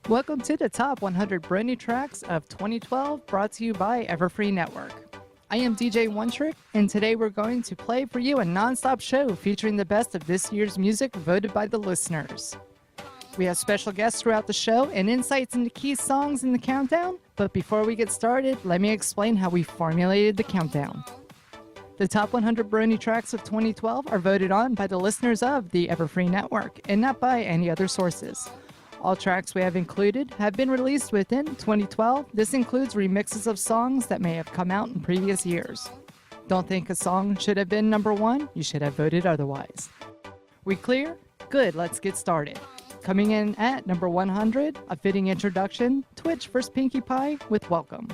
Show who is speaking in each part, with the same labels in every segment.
Speaker 1: Welcome to the Top 100 Brony Tracks of 2012, brought to you by Everfree Network. I am DJ One Trick, and today we're going to play for you a non-stop show featuring the best of this year's music voted by the listeners. We have special guests throughout the show and insights into key songs in the countdown, but before we get started, let me explain how we formulated the countdown. The Top 100 Brony Tracks of 2012 are voted on by the listeners of the Everfree Network and not by any other sources. All tracks we have included have been released within 2012. This includes remixes of songs that may have come out in previous years. Don't think a song should have been number one? You should have voted otherwise. We clear? Good, let's get started. Coming in at number 100, a fitting introduction, Twitch vs. Pinkie Pie with Welcome.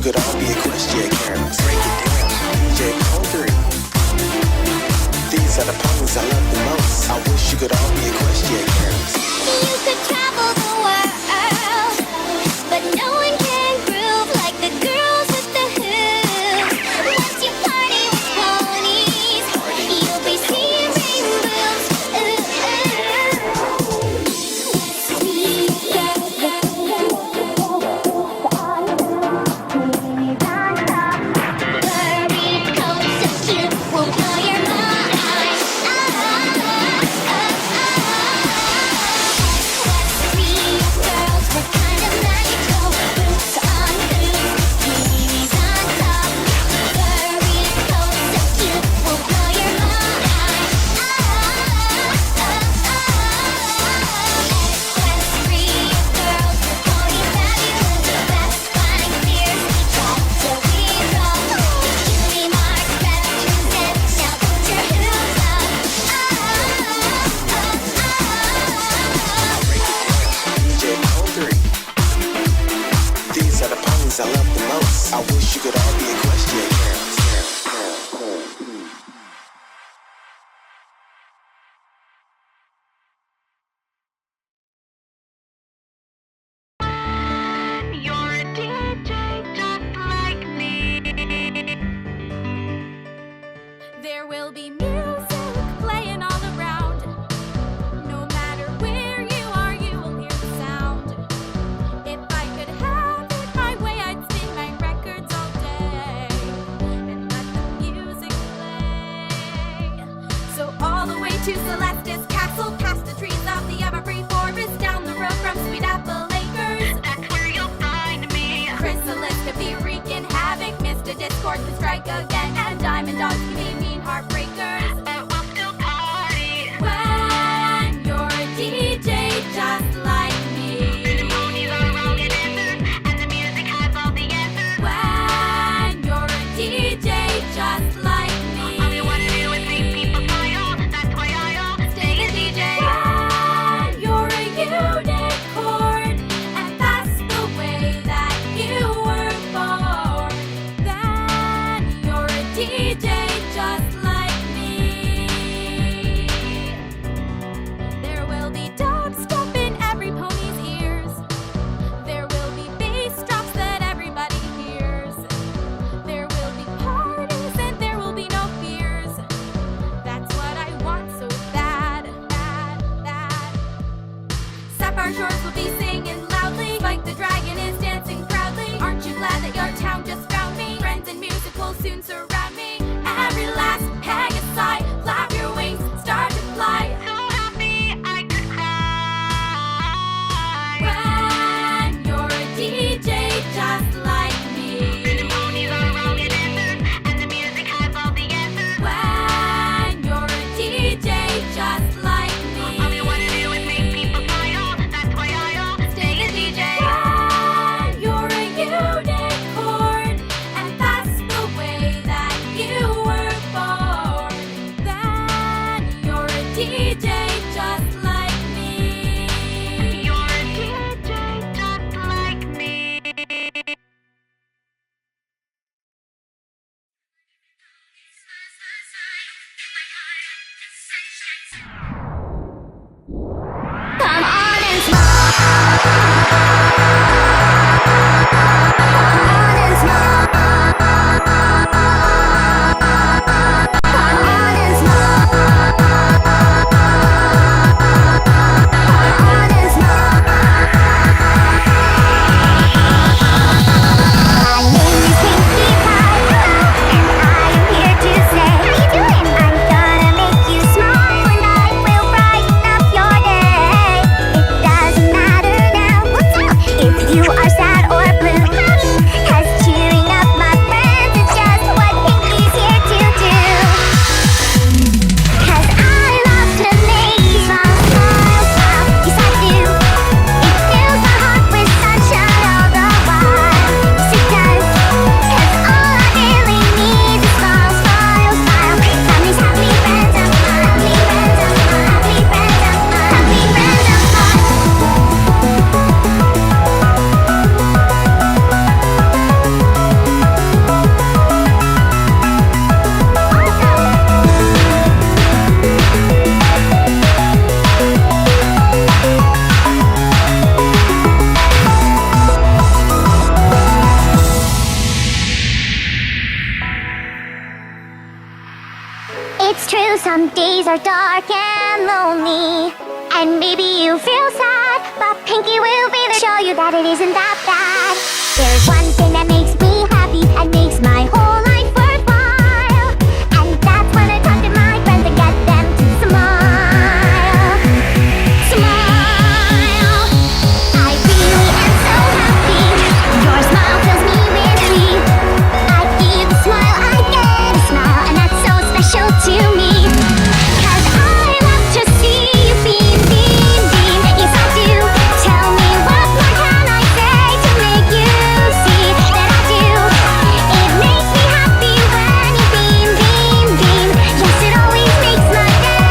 Speaker 2: could all be equestrian characters. Break it down, DJ Poultry. These are the ponies I love the most. I wish you could all be equestrian characters.
Speaker 3: You could travel the world, but no one can groove like the girls with the hooves. Once you party with ponies, you'll be seeing rainbows.
Speaker 2: I love the most. I wish you could all be equestrian characters.
Speaker 3: You're a DJ just like me. There will be music playing all around. No matter where you are, you will hear the sound. If I could have it my way, I'd spin my records all day and let the music play. So all the way to Celestis Castle, past the trees of the evergreen forest, down the road from Sweet Apple Acres. That's where you'll find me. Chrysalis could be wreaking havoc, Mr. Discord can strike again, and Diamond Dogs can be mean heartbreakers. But we'll still party when you're a DJ just like me. The ponies are rolling answers, and the music has all the answers. When you're a DJ just like me. All you wanna do is make people smile. That's why I'll stay a DJ. When you're a unicorn, and that's the way that you were born. Then you're a DJ just like me. There will be dubstep in every pony's ears. There will be bass drops that everybody hears. There will be parties and there will be no fears. That's what I want so bad, bad, bad. Sapphire Shores will be singing loudly. Spike the Dragon is dancing proudly. Aren't you glad that your town just found me? Friends and music will soon surround me. Every last hang aside, flap your wings, start to fly. So happy I could cry. When you're a DJ just like me. The ponies are rolling answers, and the music has all the answers. When you're a DJ just like me. All you wanna do is make people smile. That's why I'll stay a DJ. When you're a unicorn, and that's the way that you were born. Then you're a DJ just like me. You're a DJ just like me. Come on and smile. Come on and smile. Come on and smile.
Speaker 4: some days are dark and lonely, and maybe you feel sad, but Pinky will be there to show you that it isn't that bad. There's one thing that makes me happy and makes my whole life worthwhile, and that's when I talk to my friends and get them to smile. Smile. I really am so happy. Your smile fills me with glee. I give a smile, I get a smile, and that's so special to me. 'Cause I love to see you beam, beam, beam. Yes, I do. Tell me what more can I say to make you see that I do. It makes me happy when you beam, beam, beam. Yes, it always makes my day.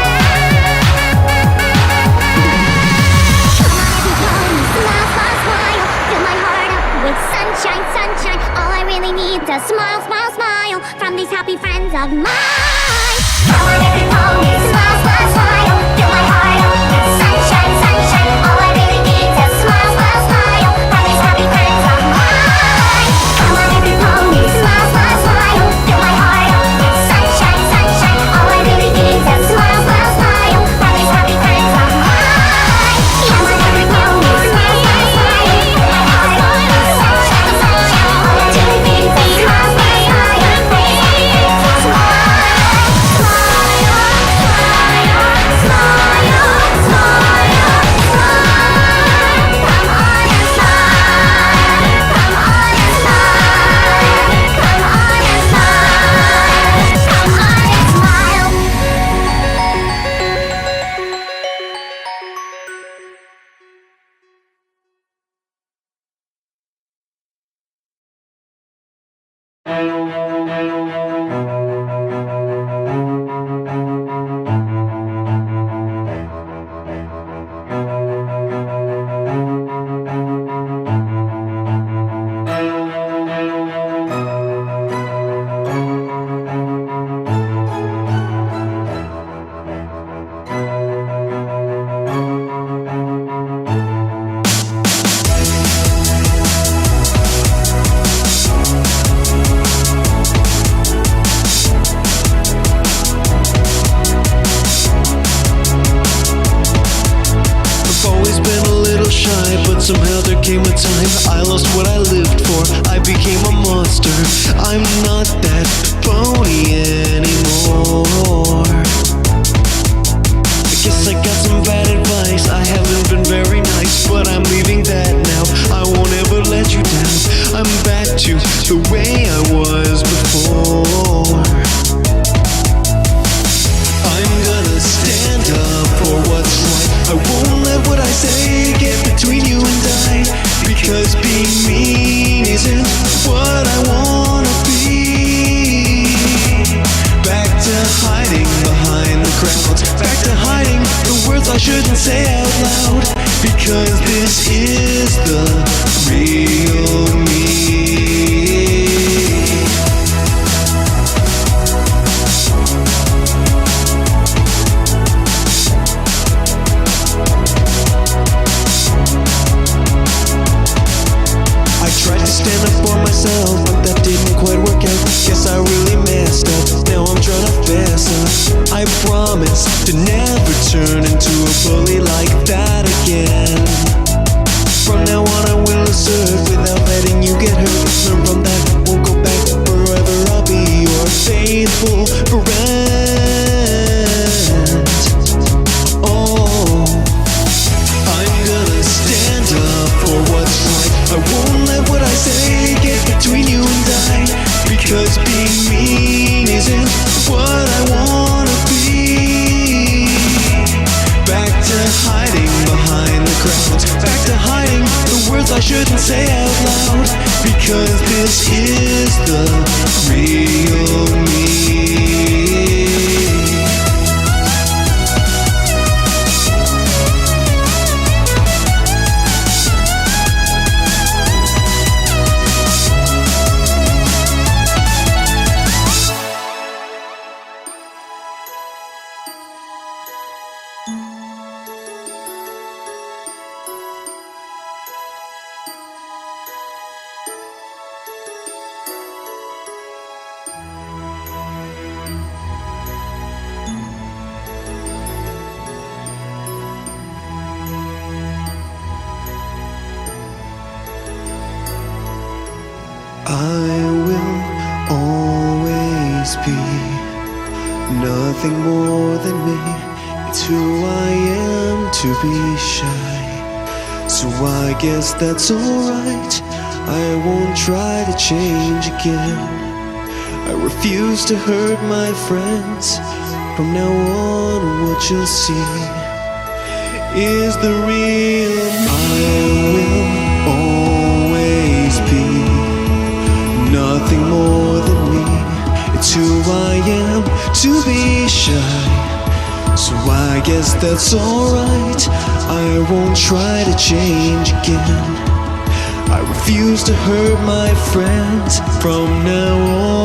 Speaker 4: Come on, everybody, smile, smile, smile. Fill my heart up with sunshine, sunshine. All I really need is a smile, smile, smile from these happy friends of mine. Come on, everybody, smile, smile, smile. Fill my heart up with sunshine, sunshine. All I really need is a smile, smile, smile from these happy friends of mine. Come on, everybody, smile, smile, smile. Fill my heart up with sunshine, sunshine. All I really need is a smile, smile, smile from these happy friends of mine. Come on, everybody, smile, smile, smile. Fill my heart up with sunshine, sunshine. All I really need is a smile, smile, smile from these happy friends of mine.
Speaker 5: Somehow there came a time I lost what I lived for. I became a monster. I'm not that phony anymore. I guess I got some bad advice. I haven't been very nice, but I'm leaving that now. I won't ever let you down. I'm back to the way I was before. I'm gonna stand up for what's right. I won't let what I say get between you and I, because being mean isn't what I wanna be. Back to hiding behind the crowds, back to hiding the words I shouldn't say out loud, because this is the real me. Tried to stand up for myself, but that didn't quite work out. Guess I really messed up, now I'm trying to fess up. I promise to never turn into a bully like that again. From now on I will assert without letting you get hurt. Learn from that, won't go back. Forever I'll be your faithful friend. Oh, I'm gonna stand up for what's right. I won't let what I say get between you and I, because being mean isn't what I wanna be. Back to hiding behind the crowds, back to hiding the words I shouldn't say out loud, because this is the real me. nothing more than me. It's who I am to be shy. So I guess that's alright. I won't try to change again. I refuse to hurt my friends. From now on, what you'll see is the real me. I will always be nothing more than me. It's who I am to be shy. So I guess that's alright. I won't try to change again. I refuse to hurt my friends. From now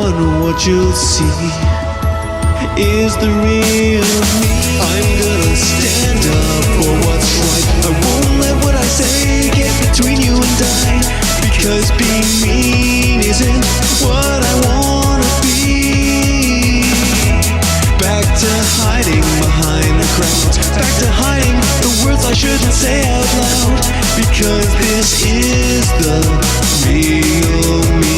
Speaker 5: on, what you'll see is the real me. I'm gonna stand up for what's right. I won't let what I say get between you and I. Because being mean isn't what I wanna be. Back to hiding behind the crowd. Back to hiding the words I shouldn't say out loud. Because this is the real me.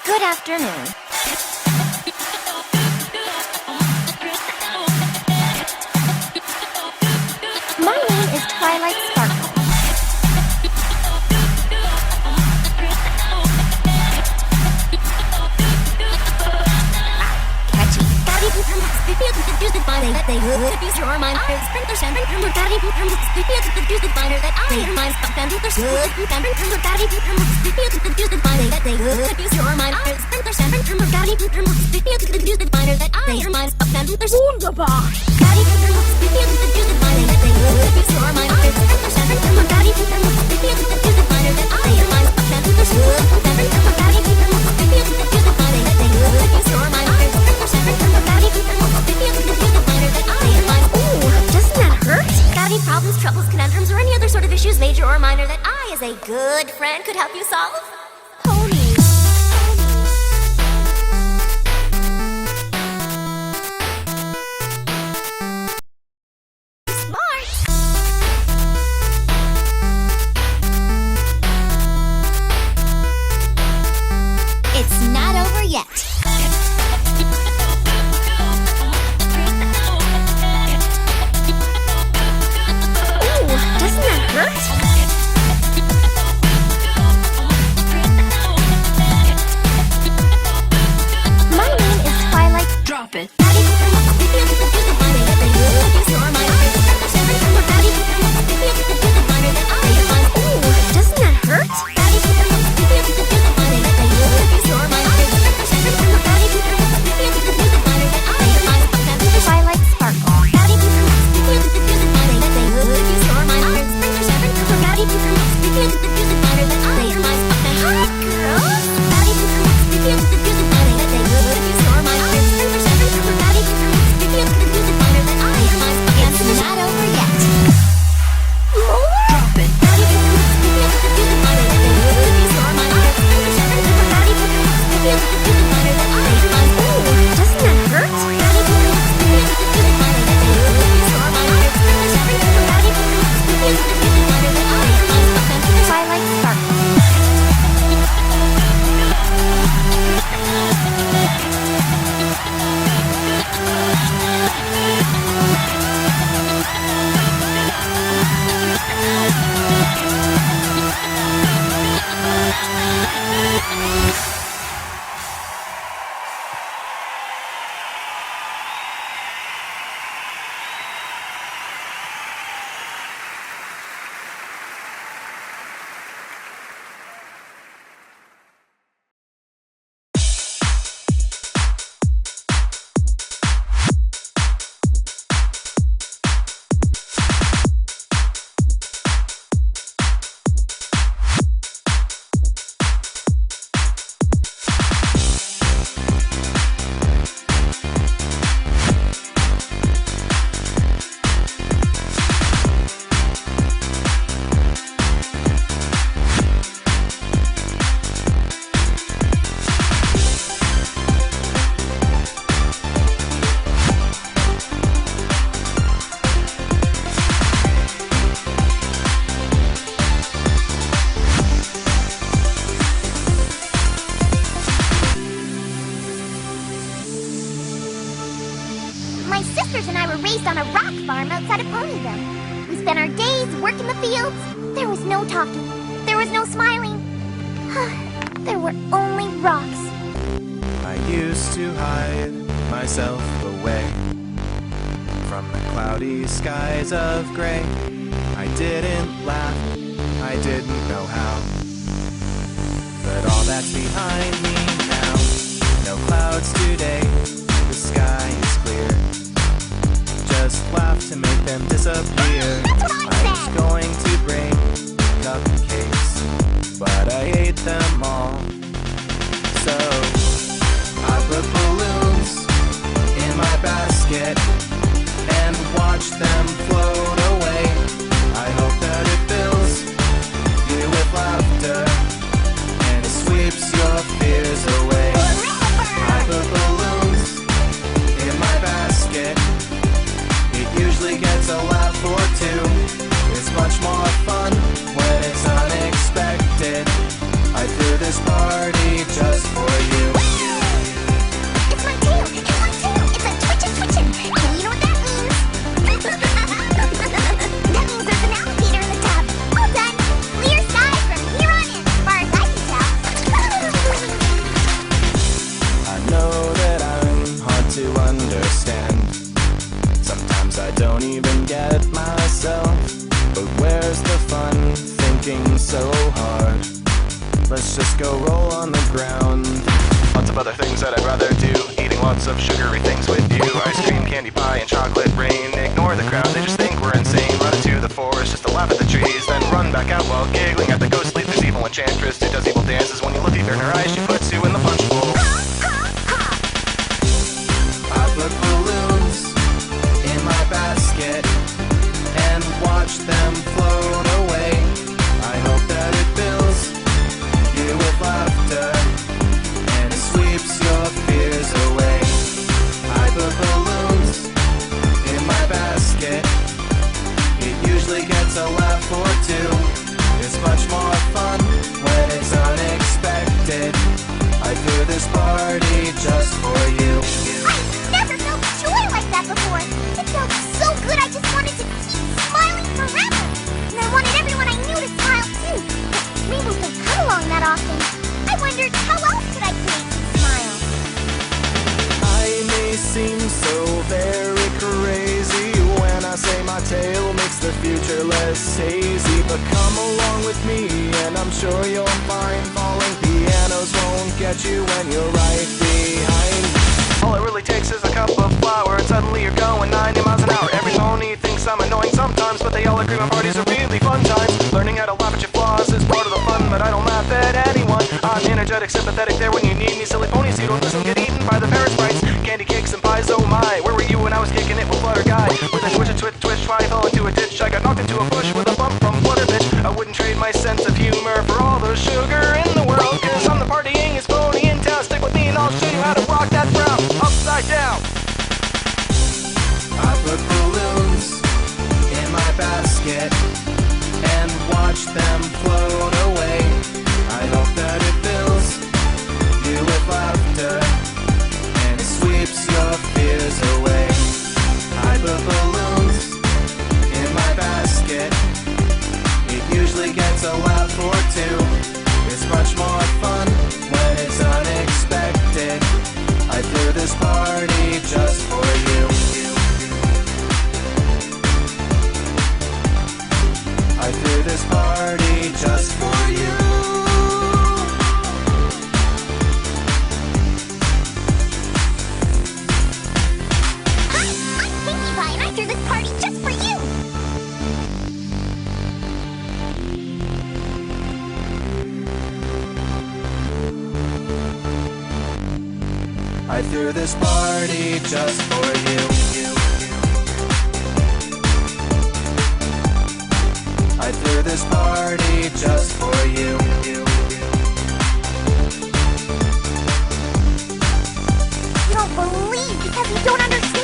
Speaker 4: Good afternoon. My name is Twilight Sparkle. Catchy. Gotta be from the binder that they would use your mind. Sprint their sand from the gotta be from the binder that I your mind stop them their good from the gotta be from the binder that they would use your mind. Sprint their sand from the gotta be from the binder that I your mind stop them their wunderbar. Gotta be from the binder that they would use your mind. Sprint their sand from the gotta be from the binder that I your mind stop them their good from the gotta be from the binder that they would use your mind. Sprint their sand from the gotta be from the binder that I your mind. Ooh, doesn't that hurt? Got any problems, troubles, conundrums, or any other sort of issues, major or minor, that I, as a good friend, could help you solve? Pony. Smart. It's not over yet. Doesn't that hurt? My sisters and I were raised on a rock farm outside of Ponyville. We spent our days working the fields. There was no talking. There was no smiling. There were only rocks.
Speaker 6: I used to hide myself away from the cloudy skies of gray. I didn't laugh, I didn't know how. But all that's behind me now. No clouds today, the sky is clear. Just laugh to make them disappear. I was going to bring cupcakes, but I ate them all. So I put balloons in my basket and watch them float away. I hope that it fills you with laughter and it sweeps your fears away. I put balloons in my basket. It usually gets a laugh or two. It's much more fun when it's unexpected. I threw this party just for you.
Speaker 4: It's my tail! It's my tail! It's a twitchin'! And you know what that means? That means there's an alligator in the tub. All done! Clear sky from here on in, as far as I can tell.
Speaker 6: I know that I'm hard to understand. Sometimes I don't even get myself. But where's the fun thinking so hard? Let's just go roll on the ground. Lots of other things that I'd rather do. Eating lots of sugary things with you. Ice cream, candy pie, and chocolate rain. Ignore the crowd, they just think we're insane. Run into the forest just to laugh at the trees. Then run back out while giggling at the ghostly. This evil enchantress who does evil dances. When you look deep in her eyes, she puts you in the punch bowl. I put balloons in my basket and watch them float away. I hope that it fills you with laughter and it sweeps your fears away. I put balloons in my basket. It usually gets a laugh or two. It's much more fun when it's unexpected. I threw this party just for you.
Speaker 4: I've never felt joy like that before. It felt so good I just wanted to keep smiling forever. And I wanted everyone I knew to smile too. But rainbows don't come along that often. I wondered how else could I create some smile?
Speaker 6: I may seem so very crazy when I say my tale makes the future less hazy. But come along with me and I'm sure you'll find falling pianos won't get you when you're right behind. All it really takes is a cup of flour and suddenly you're going 90 miles an hour. Every pony thinks I'm annoying sometimes, but they all agree my parties are really fun times. Learning how to laugh at your flaws is part of the fun, but I don't laugh at anyone. I'm energetic, sympathetic, there when you need me. Silly ponies, you don't listen, get eaten by the parrot sprites. Candy cakes and pies, oh my. Where were you when I was kicking it with Flutter Guy? With a twitch, I fell into a ditch. I got knocked into a bush with a bump from Flutter Bitch. I wouldn't trade my sense of humor for all the sugar in the world, cause I'm the partyingest pony in town. Stick with me and I'll show you how to rock that brown upside down. I put balloons in my basket and watch them float away. I hope that it fills you with laughter and it sweeps your fears away. I put balloons in my basket. It usually gets a laugh or two. It's much more fun when it's unexpected. I threw this party just for you. I threw this party just for you.
Speaker 4: Hi, I'm Pinkie Pie and I threw this party just for you.
Speaker 6: I threw this party just for you. I threw this party just for you.
Speaker 4: You don't believe because you don't understand.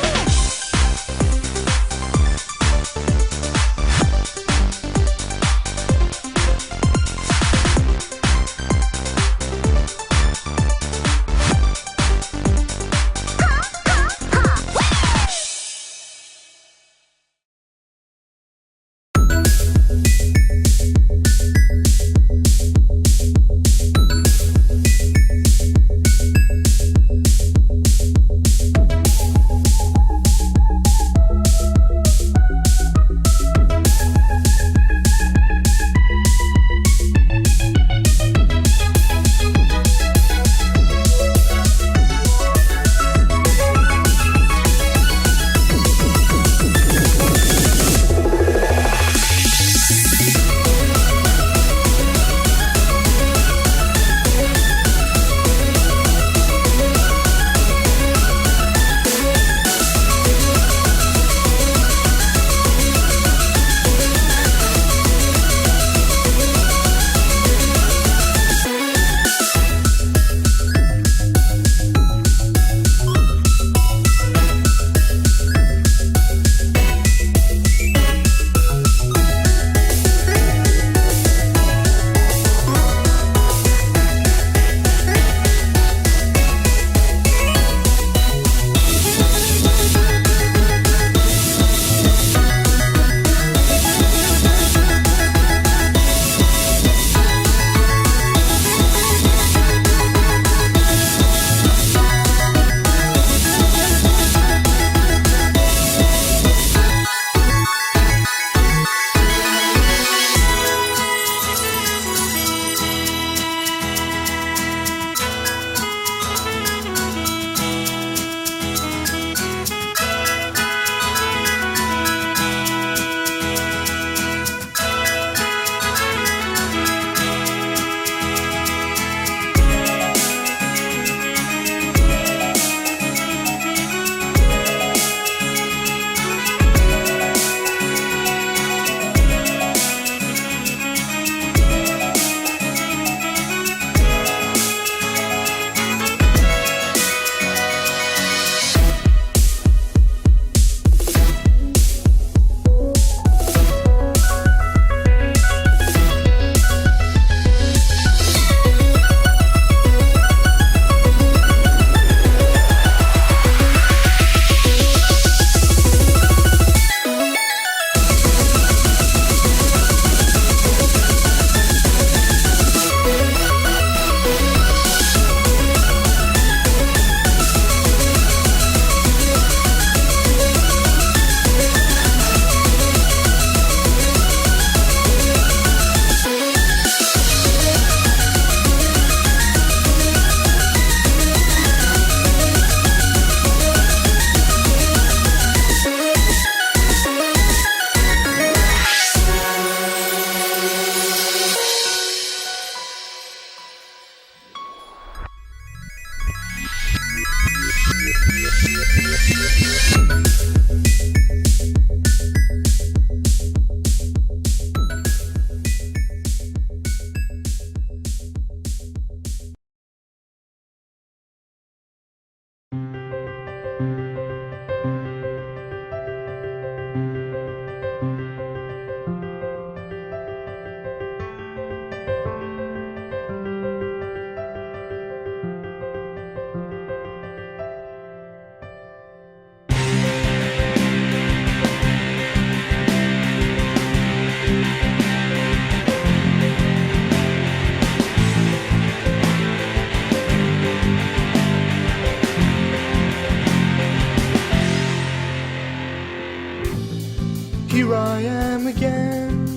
Speaker 6: Here I am again.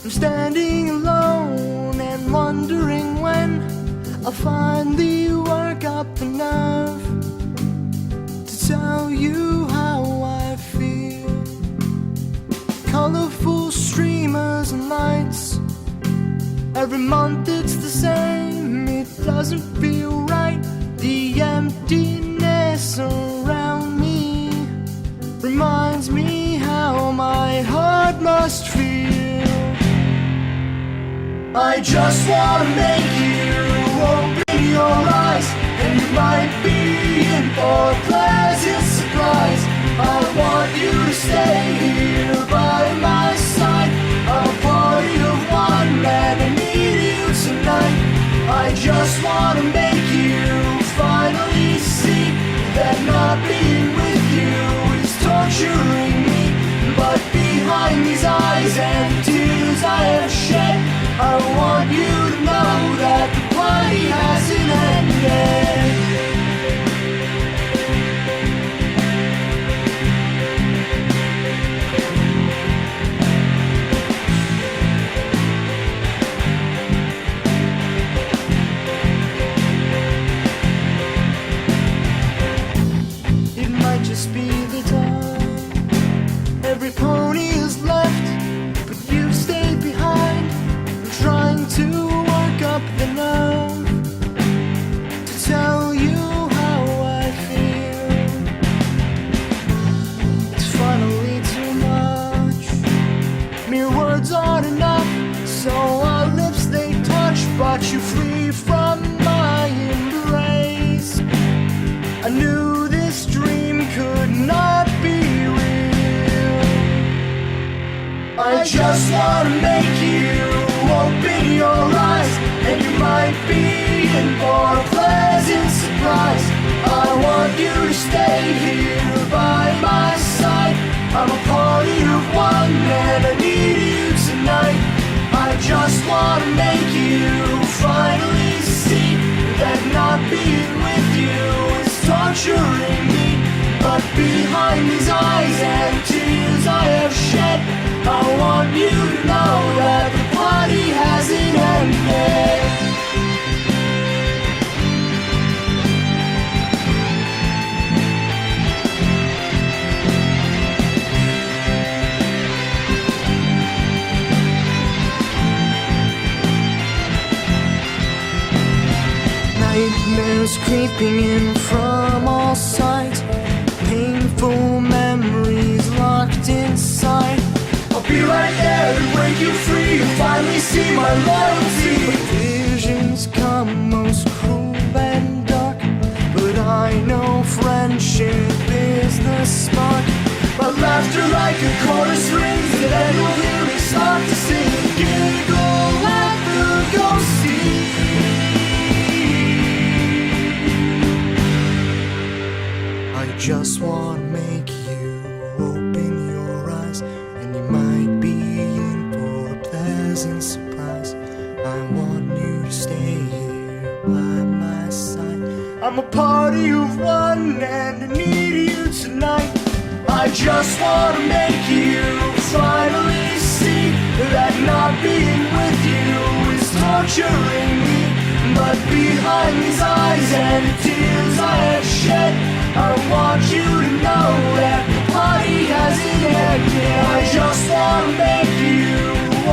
Speaker 6: I'm standing alone and wondering when I'll finally work up the nerve to tell you how I feel. Colorful streamers and lights, every month it's the same. It doesn't feel right. The emptiness around me reminds me how my heart must feel. I just wanna make you open your eyes, and you might be in for a pleasant surprise. I want you to stay here by my side. I'm a party of one and I need you tonight. I just wanna make you finally see that not being with you is torturing me. But behind these eyes and tears I have shed, I want you to know that the party hasn't ended. It might just be the time. Every pony is left, but you stay behind. I'm trying to work up the nerve to tell you how I feel. It's finally too much. Mere words aren't enough, so our lips they touch, but you flee from my embrace. I knew this dream could not be real. I just wanna make you open your eyes, and you might be in for a pleasant surprise. I want you to stay here by my side. I'm a party of one and I need you tonight. I just wanna make you finally see that not being with you is torturing me. But behind these eyes and tears I have shed, I want you to know that the party hasn't ended. Nightmares creeping in from all sides, painful memories locked inside. I'll be right there to break you free and finally see my loyalty. But visions come most cruel and dark, but I know friendship is the spark. My laughter like a chorus rings, and then you'll hear me start to sing and giggle like the ghosty. I just wanna make you open your eyes, and you might be in for a pleasant surprise. I want you to stay here by my side. I'm a party of one and I need you tonight. I just wanna make you finally see that not being with you is torturing me. But behind these eyes and the tears I have shed, I want you to know that the party hasn't ended. I just wanna make you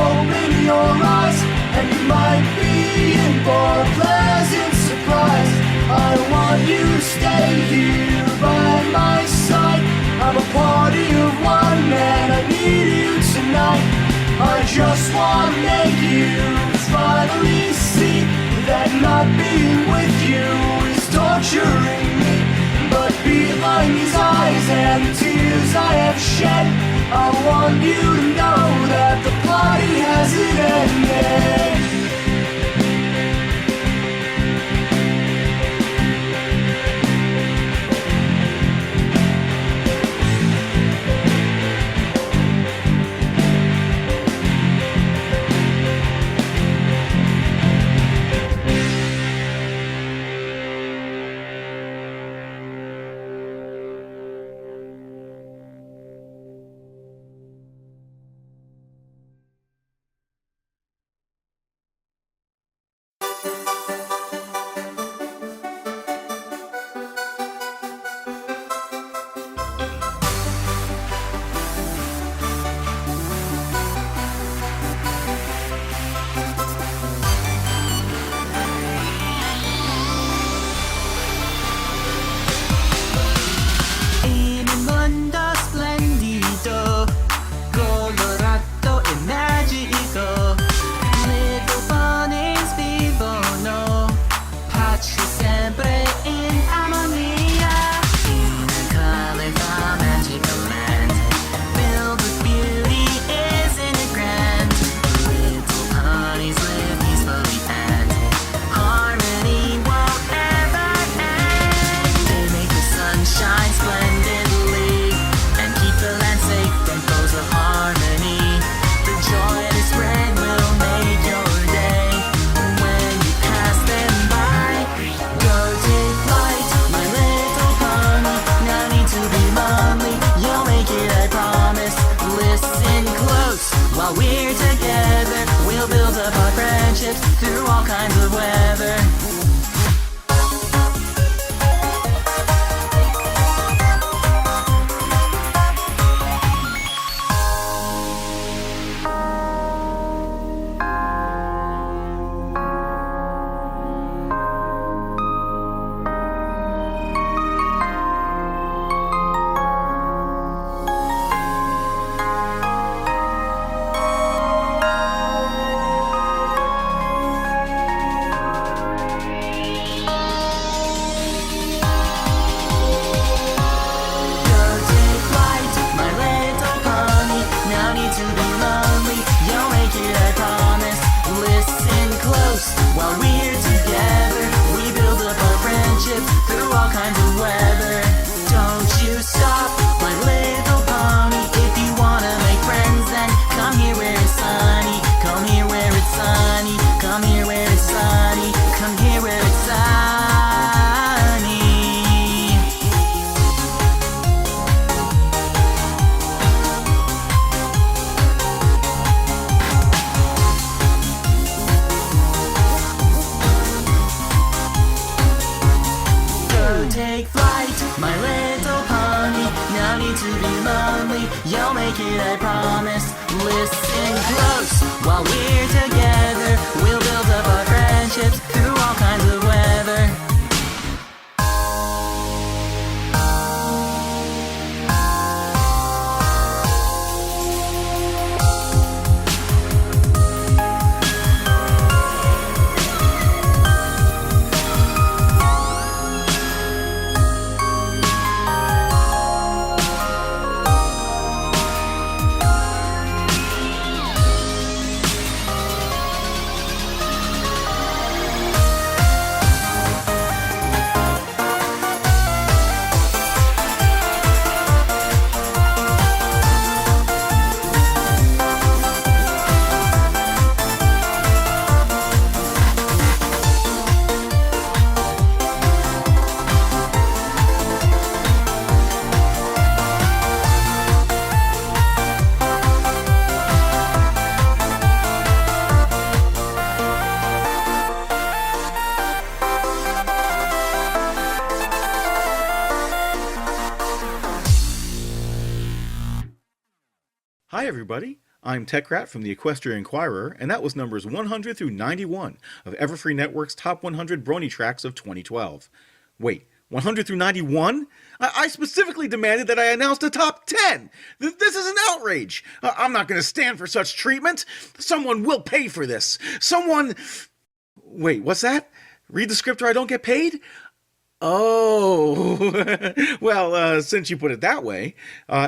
Speaker 6: open your eyes, and you might be in for a pleasant surprise. I want you to stay here by my side. I'm a party of one and I need you tonight. I just wanna make you finally see that not being with you is torturing me. But behind these eyes and the tears I have shed, I want you to know that the party hasn't ended.
Speaker 7: kinds of weather.
Speaker 8: Hi everybody, I'm TechRat from the Equestrian Inquirer, and that was numbers 100 through 91 of Everfree Network's Top 100 Brony Tracks of 2012. Wait, 100 through 91? I specifically demanded that I announced a top 10! This is an outrage! I'm not going to stand for such treatment! Someone will pay for this! Someone... Wait, what's that? Read the script or I don't get paid? Oh, well, since you put it that way,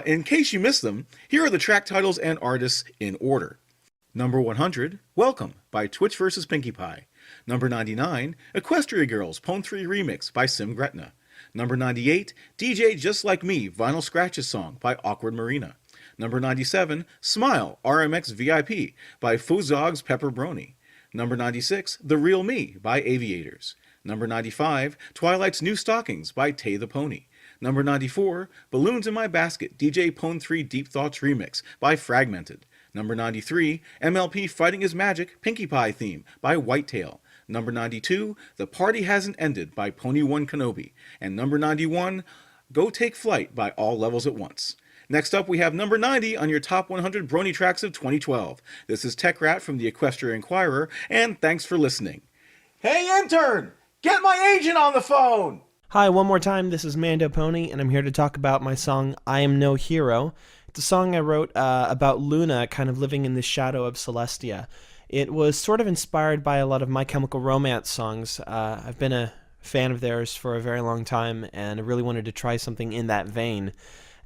Speaker 8: in case you missed them, here are the track titles and artists in order. Number 100, Welcome by Twitch vs. Pinkie Pie. Number 99, Equestria Girls Pwn 3 Remix by Sim Gretna. Number 98, DJ Just Like Me Vinyl Scratches Song by Awkward Marina. Number 97, Smile RMX VIP by Fuzog's Pepper Brony. Number 96, The Real Me by Aviators. Number 95, Twilight's New Stockings by Tay the Pony. Number 94, Balloons in My Basket DJ Pwn 3 Deep Thoughts Remix by Fragmented. Number 93, MLP Fighting Is Magic Pinkie Pie Theme by Whitetail. Number 92, The Party Hasn't Ended by Pony One Kenobi. And number 91, Go Take Flight by All Levels at Once. Next up, we have number 90 on your Top 100 Brony Tracks of 2012. This is TechRat from the Equestrian Inquirer, and thanks for listening. Hey, intern! Get my agent on the phone!
Speaker 9: Hi, one more time, this is Mando Pony, and I'm here to talk about my song, I Am No Hero. It's a song I wrote about Luna kind of living in the shadow of Celestia. It was sort of inspired by a lot of My Chemical Romance songs. I've been a fan of theirs for a very long time, and I really wanted to try something in that vein.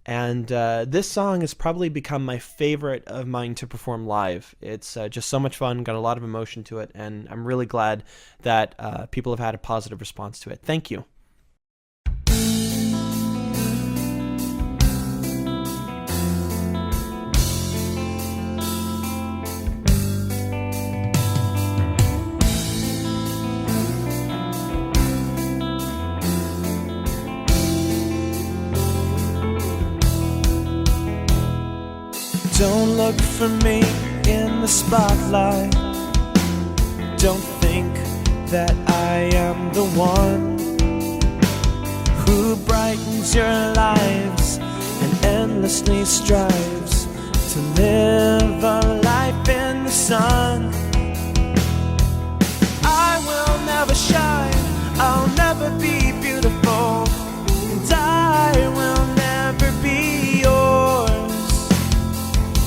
Speaker 9: And this song has probably become my favorite of mine to perform live. It's just so much fun, got a lot of emotion to it, and I'm really glad that people have had a positive response to it. Thank you.
Speaker 5: Don't look for me in the spotlight. Don't think
Speaker 9: that I am the one who brightens your lives and endlessly strives to live a life in the sun. I will never shine, I'll never be beautiful, and I will never be yours.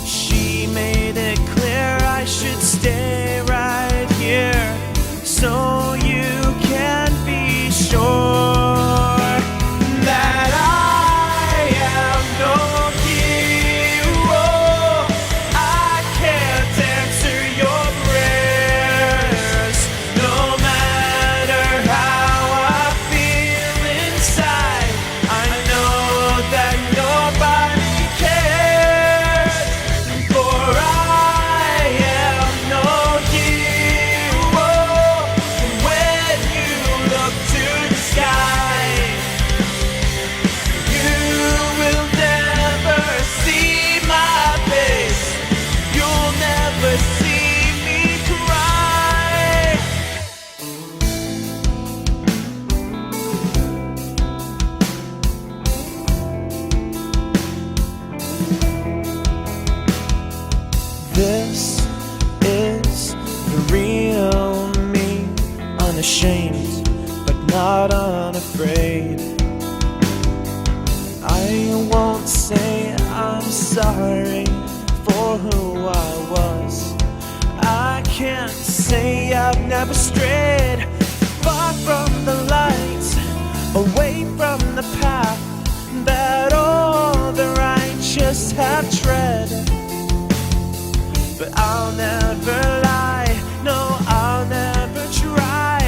Speaker 9: She made it clear I should stay right here, so you can be sure that I am no hero. I can't answer your prayers, no matter how I feel inside. I know that nobody cares, for I am no hero. When you look to the sky, you will never see my face. You'll never see me cry. This is the real me, unashamed but not unafraid. I won't say I'm sorry for who I was. I can't say I've never strayed far from the light, away from the path that all the righteous have tread. But I'll never lie, no, I'll never try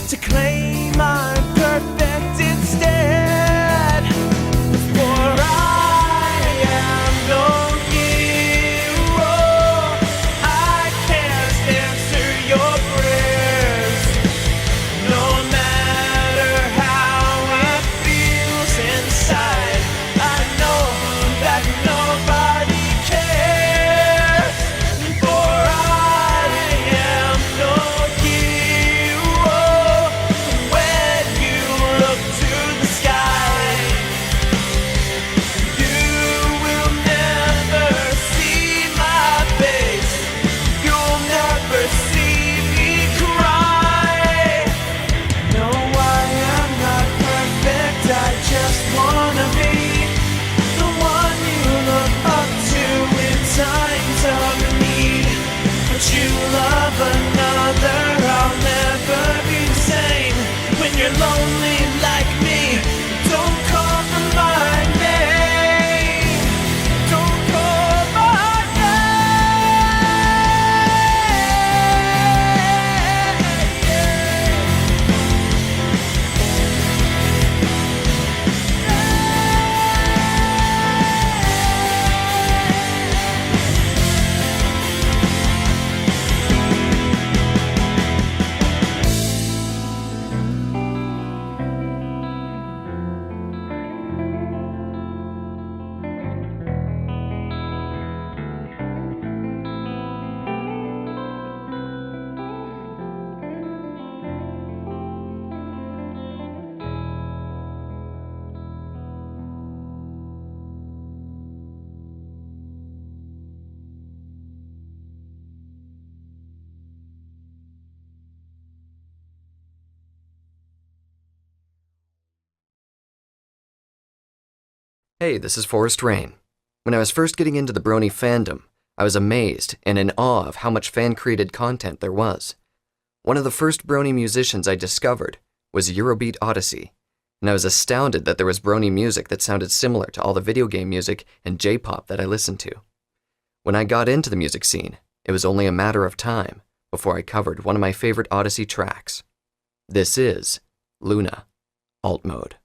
Speaker 9: to claim I'm perfect instead. For I am no hero. I can't answer your prayers, no matter how it feels inside. I know that nobody cares, for I am no hero. When you look to the sky, you will never see my face. You'll never see me cry. No, I am not perfect. I just wanna be the one you look up to in times of need. But you love another, I'll never be the same. When you're lonely like me, don't call my name. Don't call my
Speaker 7: Hey, this is Forest Rain. When I was first getting into the Brony fandom, I was amazed and in awe of how much fan-created content there was. One of the first Brony musicians I discovered was Eurobeat Odyssey, and I was astounded that there was Brony music that sounded similar to all the video game music and J-pop that I listened to. When I got into the music scene, it was only a matter of time before I covered one of my favorite Odyssey tracks. This is Luna, Alt Mode.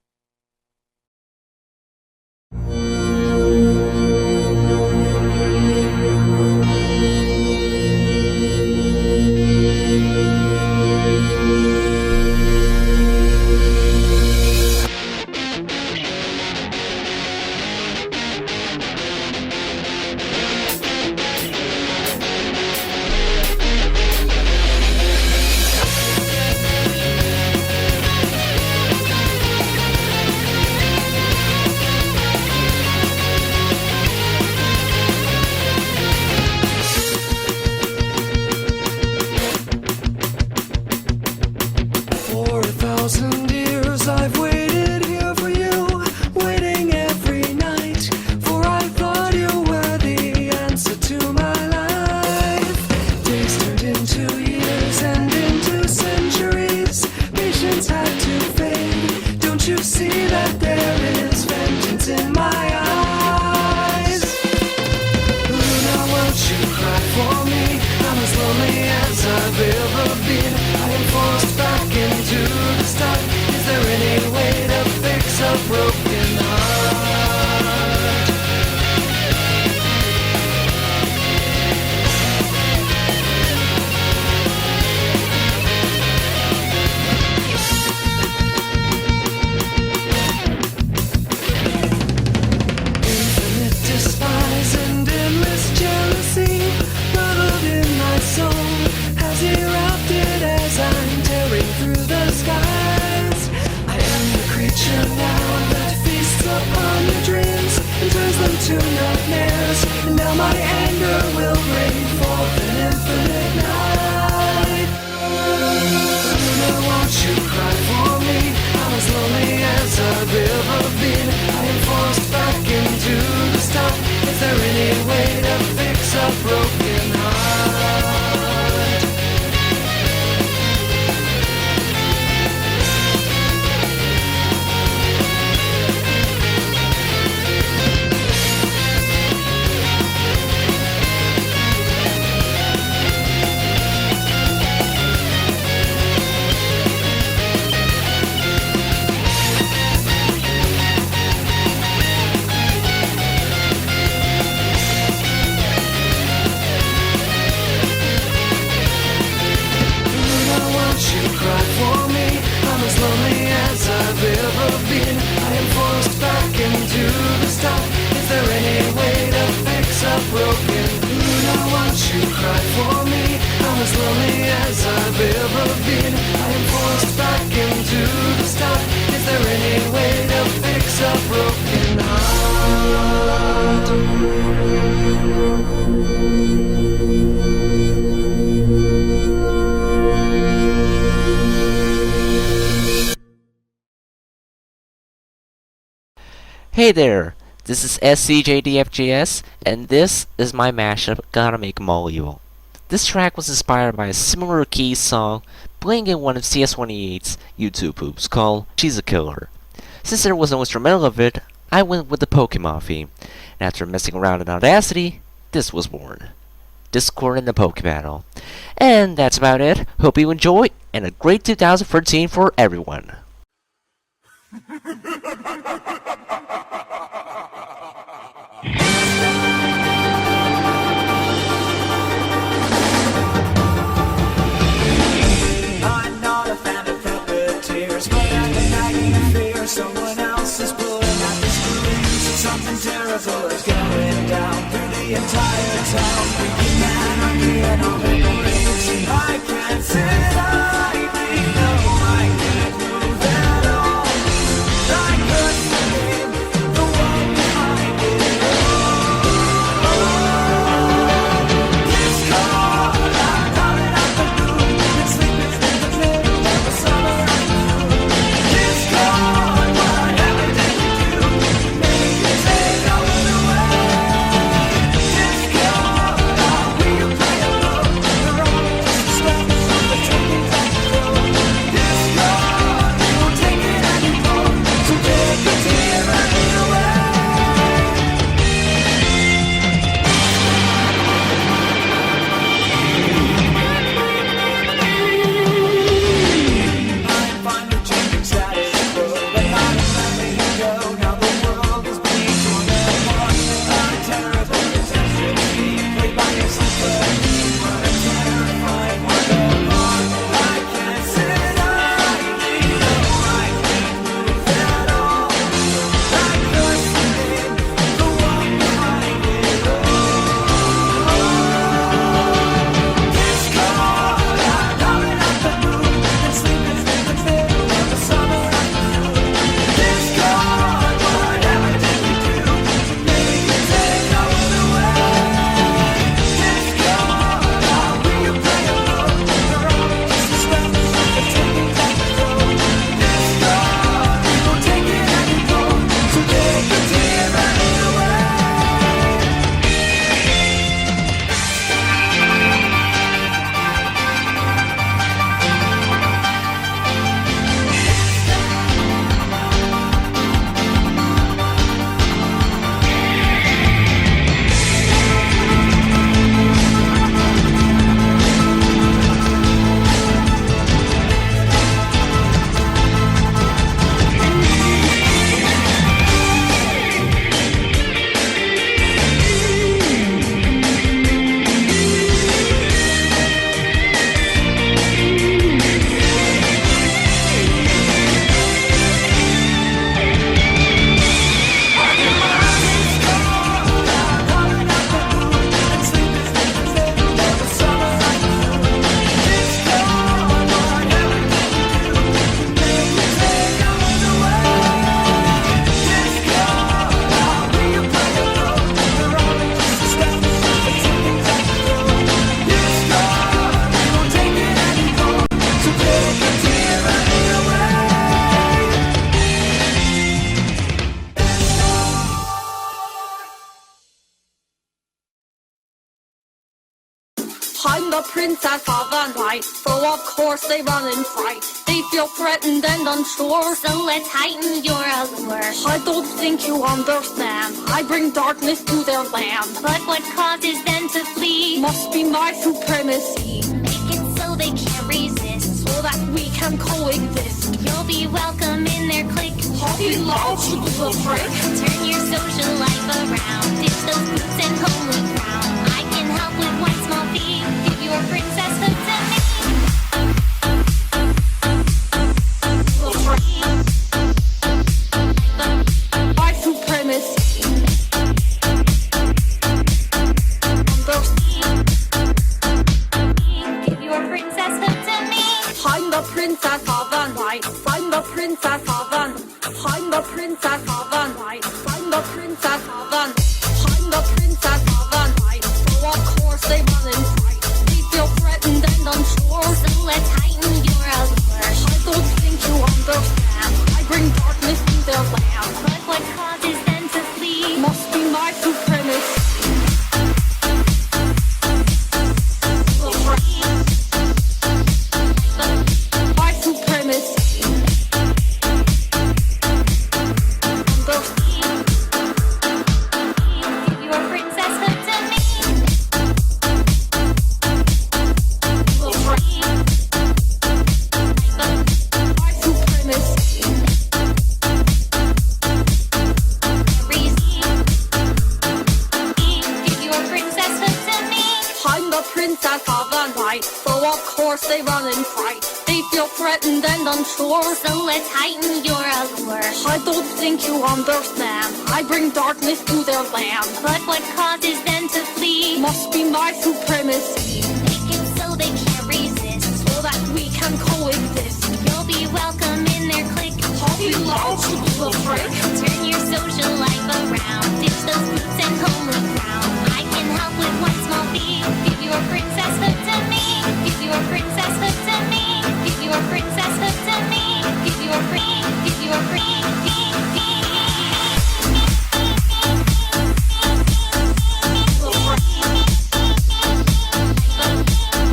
Speaker 5: years, and now my anger will bring forth an infinite night. Luna, won't you cry for me? I'm as lonely as I've ever been. I am forced back into the start. Is there any way to fix a broken heart? Cry for me, I'm as lonely as I've ever been. I am forced back into the start. Is there any way to fix a broken Luna, won't you cry for me? I'm as lonely as I've ever been. I am forced back into the start. Is there any way to fix a broken heart?
Speaker 10: Hey there, this is SCJDFJS, and this is my mashup, Gotta Make 'Em All Evil. This track was inspired by a similar key song playing in one of CS28's YouTube poops called She's a Killer. Since there was no instrumental of it, I went with the Pokemon theme, and after messing around in Audacity, this was born. Discord and the Poke Battle. And that's about it. Hope you enjoy, and a great 2013 for everyone.
Speaker 5: I'm not a fan of puppeteers, but I'm nagging fear someone else is pulling at the strings. Something terrible is going down through the entire town. Freaking anarchy and all the rings. I can't sit idly, no, I can't move at all. I couldn't name the one behind it all. This call, I'm calling out the moon. It's sleeping in the middle of the summer afternoon. This call, whatever did we do? Maybe you say no other way. This call, will you play alone? We're all just a step from the drinking back road.
Speaker 11: I'm the princess of the night, so of course they run in fright. They feel threatened and unsure,
Speaker 4: So let's heighten your allure.
Speaker 11: I don't think you understand. I bring darkness to their land.
Speaker 4: But what causes them to flee?
Speaker 11: Must be my supremacy,
Speaker 4: Make it so they can't resist.
Speaker 11: so that we can coexist.
Speaker 4: You'll be welcome in their clique.
Speaker 11: Puppy love, you little prick.
Speaker 4: Turn your social life around. Ditch those boots and homely crown. I can help with one small fee. Give your princesshood to me.
Speaker 11: My supremacy.
Speaker 4: Give your princesshood to me.
Speaker 11: I'm the princess of the night. I'm the princess of the night. I'm the princess of the night. I'm the princess of the night. I'm the princess of the night. So of course they run in fright. They feel threatened and unsure.
Speaker 4: So let's heighten your allure.
Speaker 11: I don't think you understand. I bring darkness to their land.
Speaker 4: But what causes them to flee?
Speaker 11: Must be my supremacy. My supremacy.
Speaker 4: Give your princesshood to me.
Speaker 11: My supremacy.
Speaker 4: Give your princesshood to me.
Speaker 11: I'm the princess of the night, so of course they run in fright. They feel threatened and unsure,
Speaker 4: So let's heighten your allure.
Speaker 11: I don't think you understand. I bring darkness to their land.
Speaker 4: But what causes them to flee?
Speaker 11: Must be my supremacy,
Speaker 4: Make it so they can't resist.
Speaker 11: so that we can coexist.
Speaker 4: You'll be welcome in their clique.
Speaker 11: Puppy love, you little prick.
Speaker 4: Turn your social life around. Ditch those boots and homely crown. I can help with one small fee. Give your princesshood to me. Give your princesshood to me. Give your princesshood to me. Give your free. Give your free.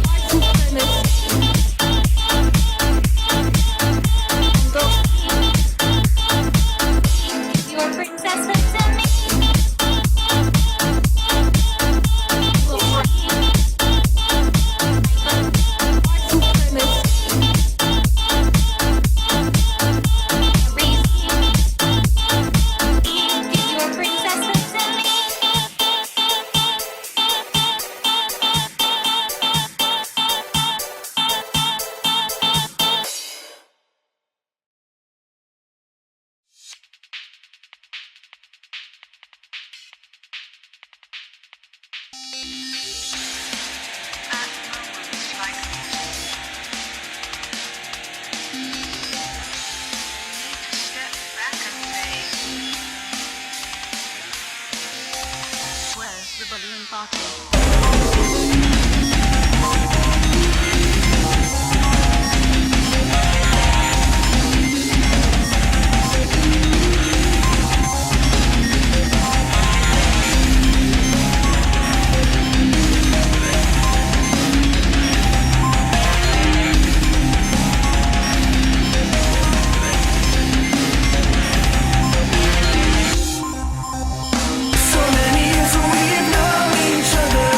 Speaker 11: My supremacy.
Speaker 4: Give your princesshood to me.
Speaker 11: My supremacy.
Speaker 4: Give your princesshood to me.
Speaker 12: Where's the balloon party?
Speaker 5: So many years we've known each other.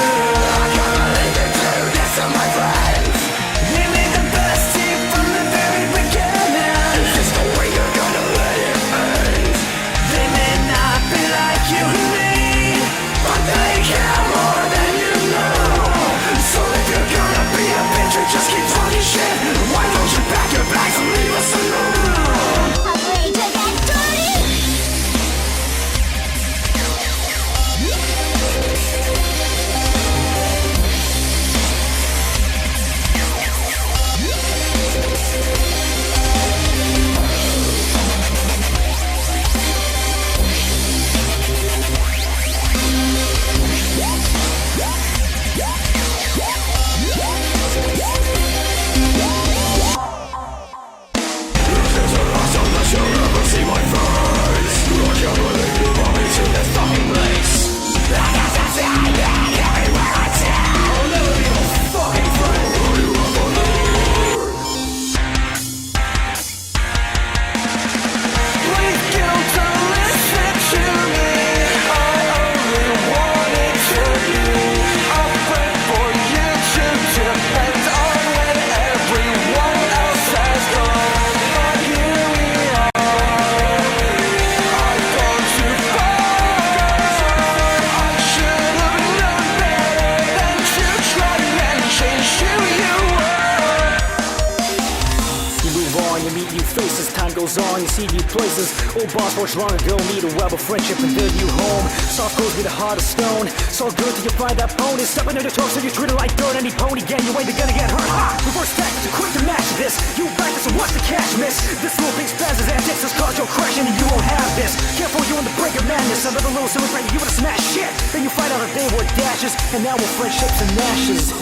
Speaker 13: goes on, you see new places. Old boss forged long ago, meet a web of friendship and build new home. Soft goes with a heart of stone. It's all good till you find that bone. It's stepping into talk, so you treat it like dirt. Any pony gang, you ain't gonna get hurt. Ha! Reverse tech, too quick to match this. You back this and watch the cash miss. This little thing spazes antics, has caused your crashing and you won't have this. Careful, you on the brink of madness. Another little silly prank, you would have smashed shit. Then you find out a day where it dashes, and now we're friendships and ashes.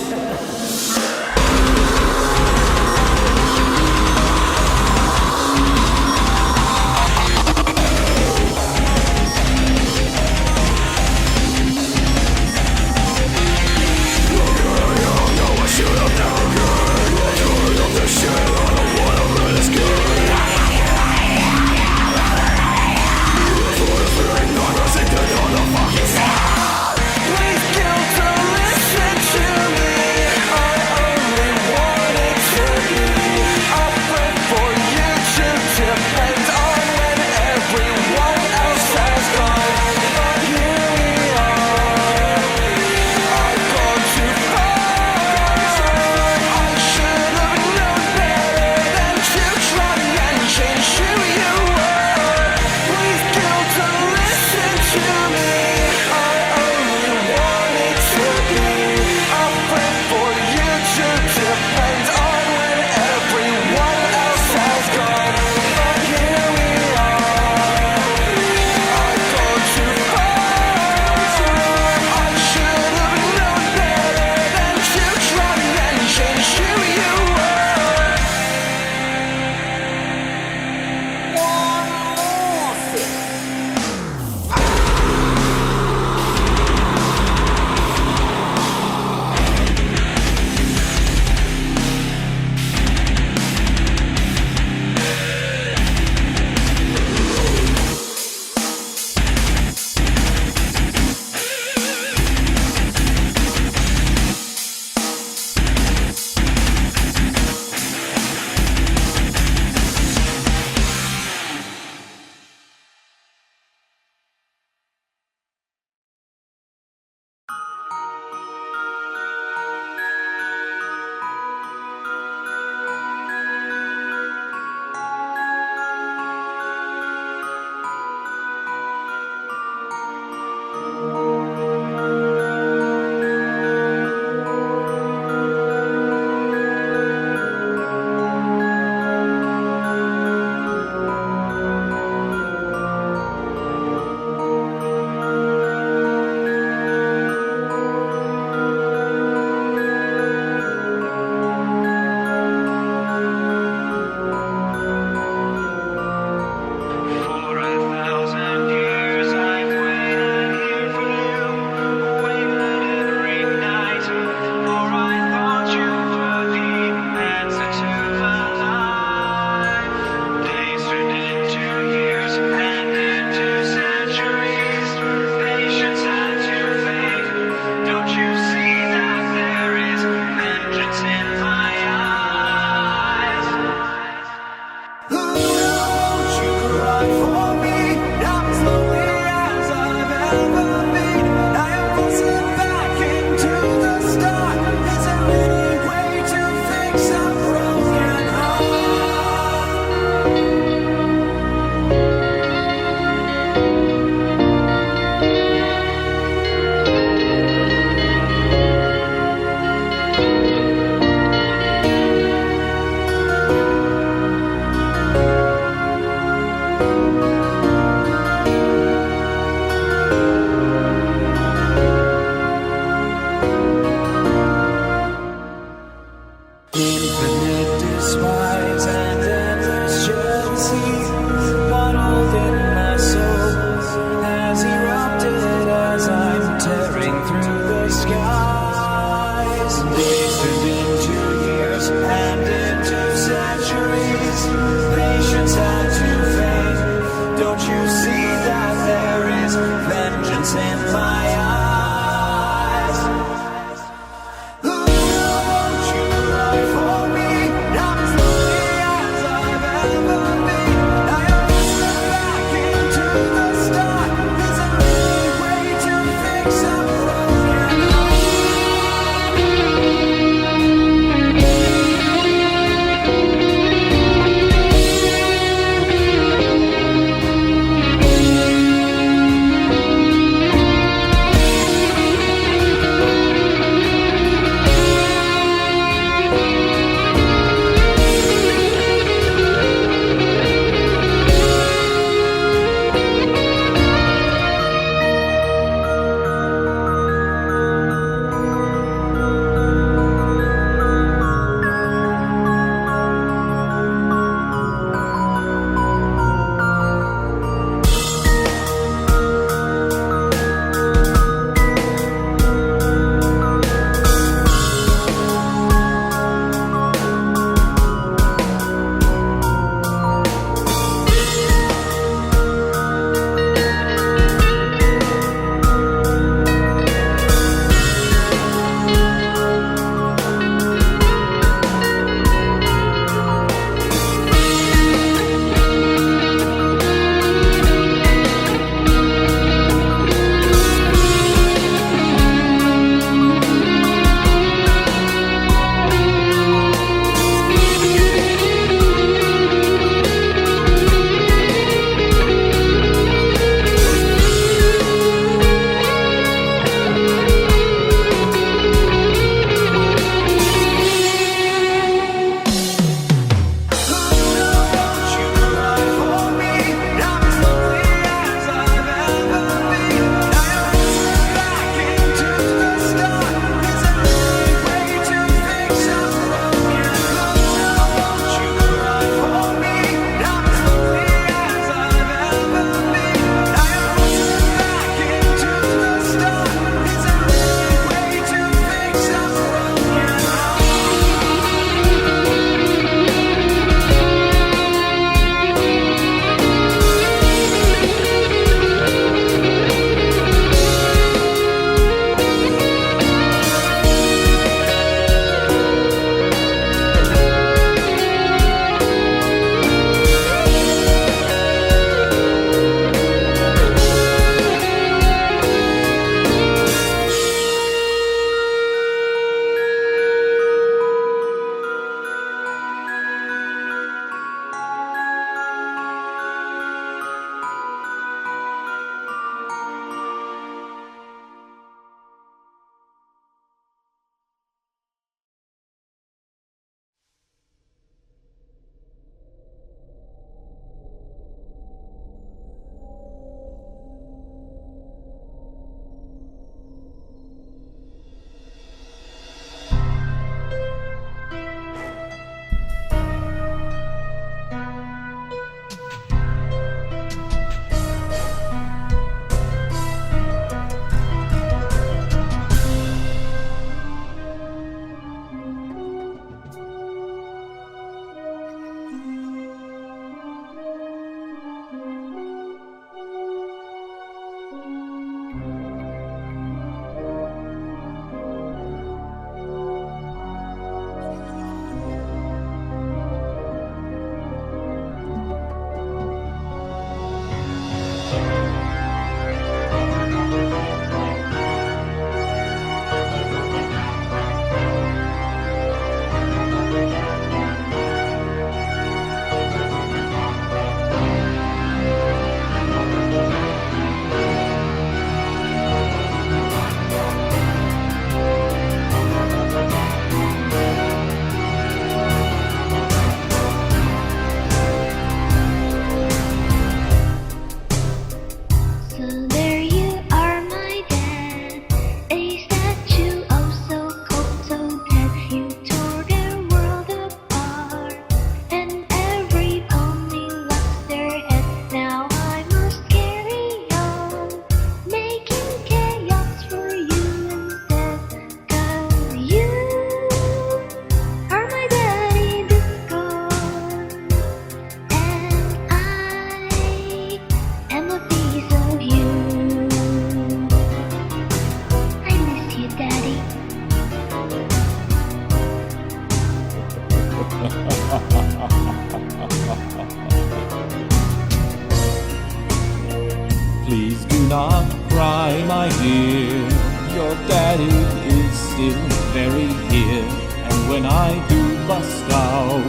Speaker 14: daddy is still very here. And when I do bust out,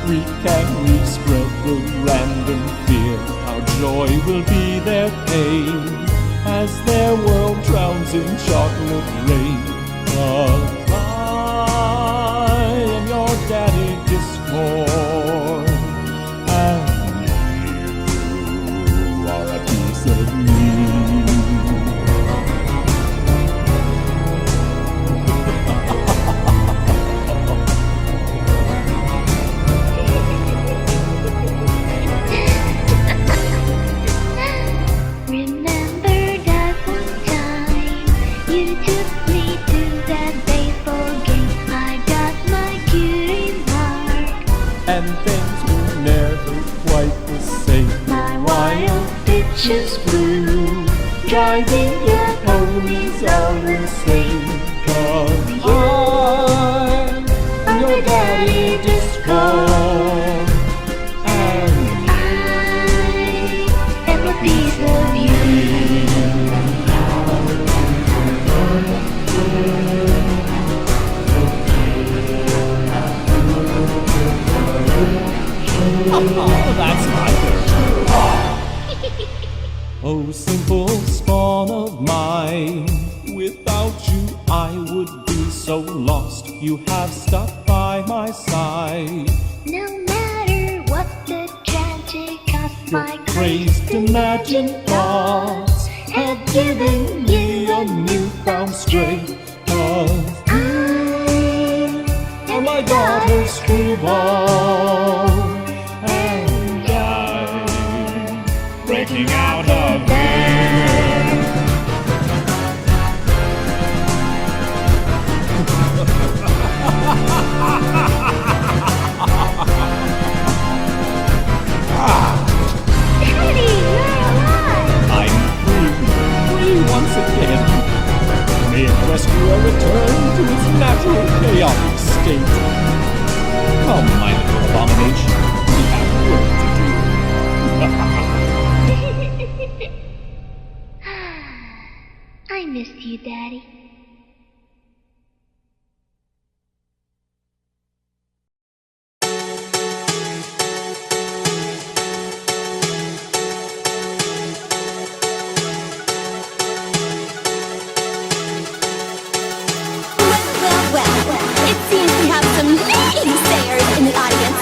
Speaker 14: we spread the random fear. Our joy will be their pain as their world drowns in chocolate rain. 'Cause I am your daddy Discord, and you are a piece of me.
Speaker 4: Remember that one time you took me to that baseball game. I got my cutie mark.
Speaker 14: And things were never quite the same.
Speaker 4: My wild pitches flew, driving your ponies all insane.
Speaker 14: 'Cause I'm your daddy Discord, and
Speaker 4: I am a piece of you.
Speaker 14: oh, that's my Oh, simple spawn of mine, without you I would be so lost. You have stuck by my side.
Speaker 4: No matter what the tragic cost, my
Speaker 14: Crazed imagined thoughts
Speaker 4: have given
Speaker 14: me a newfound strength. 'Cause
Speaker 4: I
Speaker 14: am my daughter's screwball, and I'm breaking out of bed.
Speaker 4: Daddy, you're alive!
Speaker 14: I'm free once again. May it rescue return to its natural chaotic state. Come, my little abomination, we have work to do.
Speaker 4: I missed you, Daddy.
Speaker 3: Well, it seems we have some naysayers in the audience.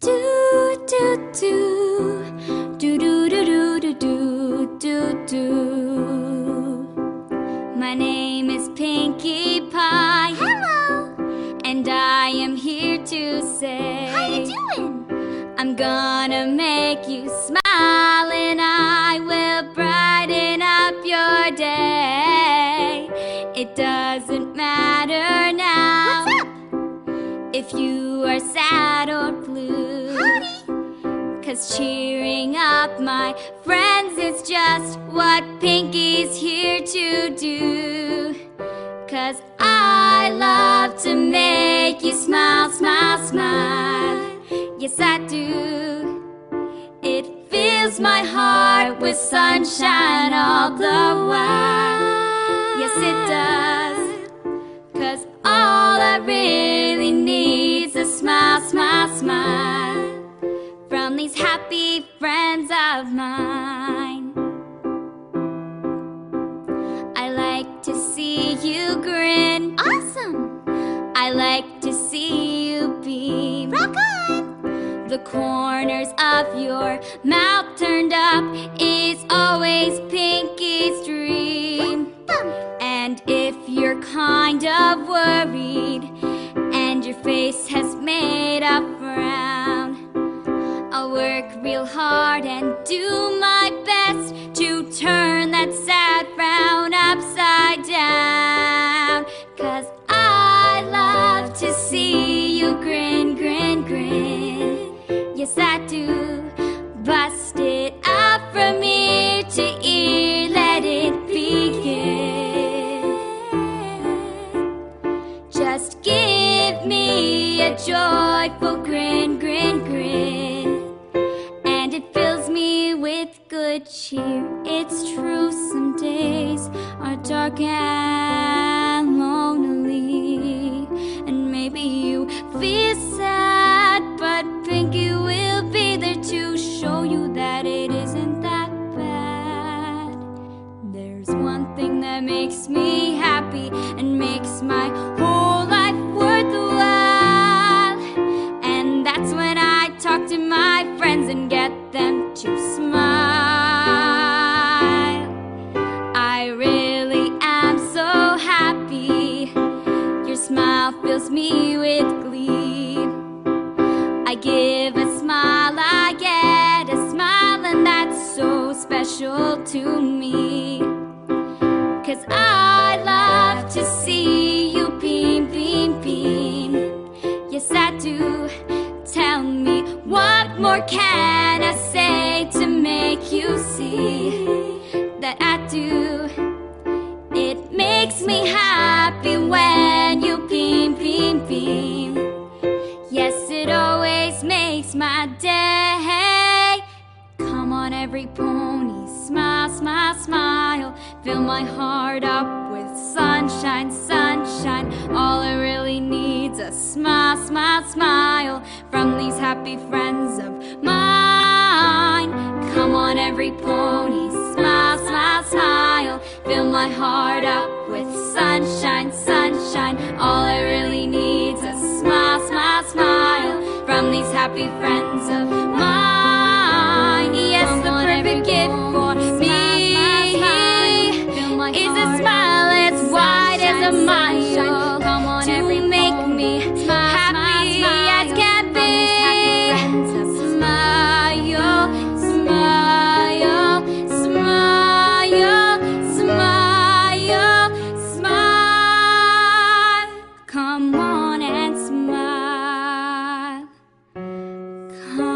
Speaker 3: Do do do do do do do do do do. My name is Pinkie Pie. Hello. And I am here to say, how you doing? I'm gonna make you smile and I will brighten up your day. It doesn't matter now. What's up? If you are sad or blue. Howdy. 'Cause cheering up my friends is just what Pinkie's here to do. 'Cause I love to make you smile, smile, smile. Yes, I do. It fills my heart with sunshine all the while. Yes, it does. 'Cause all I really need's a smile, smile, smile from these happy friends of mine. I like to see you grin. Awesome. I like to see you beam. Rock on. The corners of your mouth turned up is always Pinkie's dream. And if you're kind of worried and your face has made a frown, I'll work real hard and do my best to turn that sad frown upside down. 'Cause I love to see you grin, grin, grin. Yes, I do. Bust it up from ear to ear, let it begin. Just give me a joyful grin, grin, grin, and it fills me with good cheer. It's true, some days are dark and lonely, and maybe you feel sad, but Pinkie will be there to show you that it isn't that bad. There's one thing that makes me happy and makes my whole life worthwhile, and that's when I talk to my friends and get them to smile. I really am so happy. Your smile fills me with glee. I give a smile, I get a smile, and that's so special to me. 'Cause I love to see you beam, beam, beam. Yes, I do. Tell me, what more can I say to make you see that I do? It makes me happy when you beam, beam, beam. Yes, it always makes my day. Come on, every pony, smile, smile, smile. Fill my heart up with sunshine, sunshine. All I really need's a smile, smile, smile from these happy friends of mine. Come on, every pony, smile, smile, smile. Fill my heart up with sunshine, sunshine. All I really need's a smile, smile, smile from these happy friends of mine. Yes, the perfect gift for me is a smile as wide as a mile. Come on, to make me happy as can be. Smile, smile, smile, smile, smile. Come on and smile. Come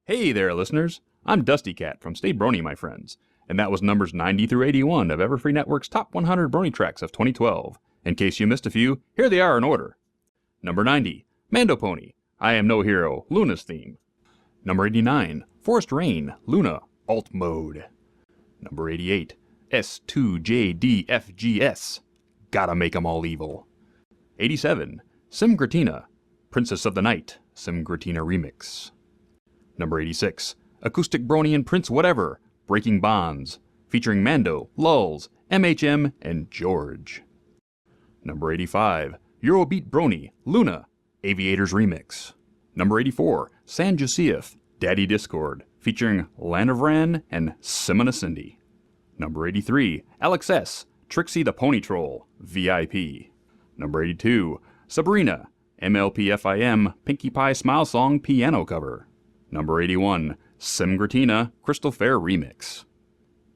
Speaker 15: Hey there, listeners. I'm Dusty Cat from Stay Brony, my friends. And that was numbers 90 through 81 of Everfree Network's Top 100 Brony Tracks of 2012. In case you missed a few, here they are in order. Number 90, Mando Pony, I Am No Hero, Luna's theme. Number 89, Forest Rain, Luna, Alt Mode. Number 88, S2JDFGS, Gotta Make 'Em All Evil. 87, Simgratina, Princess of the Night, Simgratina Remix. Number 86, Acoustic Brony and Prince Whatever, Breaking Bonds, featuring Mando, Lulz, MHM, and George. Number 85, Eurobeat Brony, Luna, Aviators Remix. Number 84, San Joseph, Daddy Discord, featuring Land of Ran and Simona Cindy. Number 83, Alex S, Trixie the Pony Troll, VIP. Number 82, Sabrina, MLPFIM, Pinkie Pie Smile Song piano cover. Number 81, Simgratina, Crystal Fair Remix.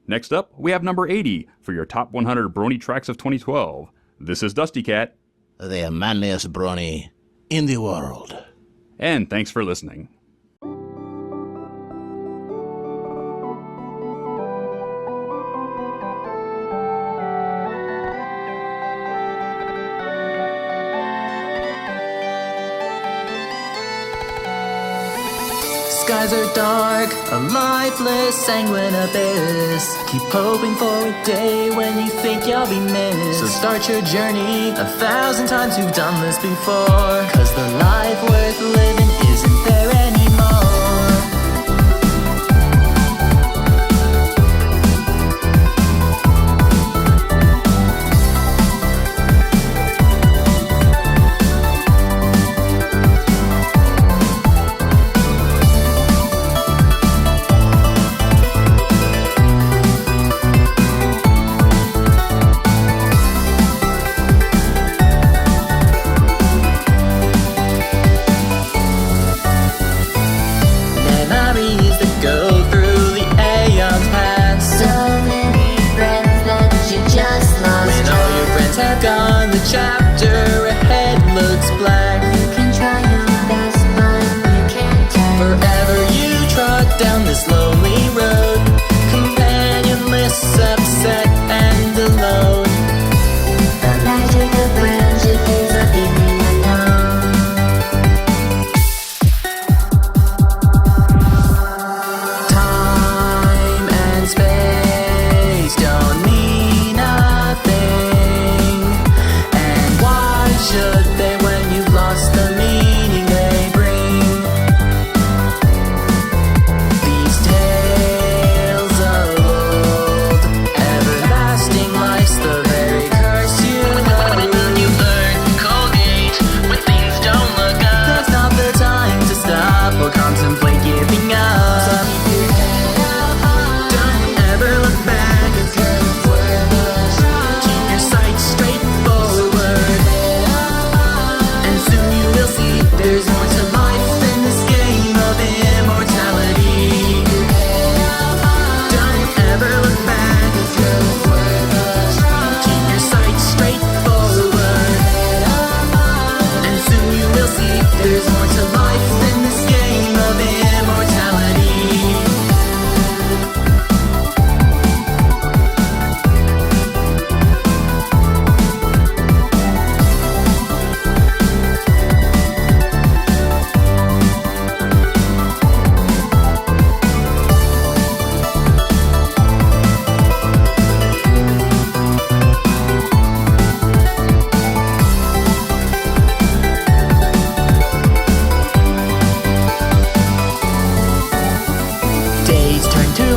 Speaker 15: Next up, we have number 80 for your Top 100 Brony Tracks of 2012. This is Dusty Cat.
Speaker 16: The manliest Brony in the world.
Speaker 15: And thanks for listening.
Speaker 17: Skies are dark, a lifeless, sanguine abyss. Keep hoping for a day when you think you'll be missed. So start your journey 1,000 times, you've done this before. 'Cause the life worth living isn't there anymore. Chapter ahead looks black.
Speaker 18: You can try your best, but you can't turn.
Speaker 17: Forever you trot down this lonely road, companionless, upset and alone.
Speaker 18: The magic of friendship is a feeling unknown.
Speaker 17: Time and space don't mean nothing. Should they when you've lost the meaning they bring? These tales of old, everlasting life's the very curse you hold. You learn Colgate when things don't look up. That's not the time to stop or contemplate giving up. So keep your head up high. Don't ever look back. Keep your sights straight forward. There's more to life than this game of immortality. Don't ever look back. Keep your sights straight forward. And soon you will see there's more to life than this game of immortality.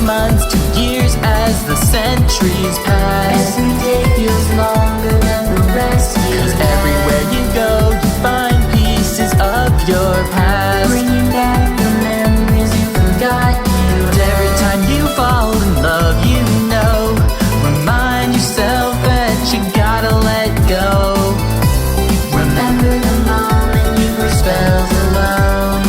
Speaker 17: Months to years as the centuries pass.
Speaker 18: Every day feels longer than the rest.
Speaker 17: 'Cause everywhere you go, you find pieces of your past,
Speaker 18: bringing back the memories you forgot.
Speaker 17: And every time you fall in love, you know, remind yourself that you gotta let go.
Speaker 18: Remember the moment you first felt alone.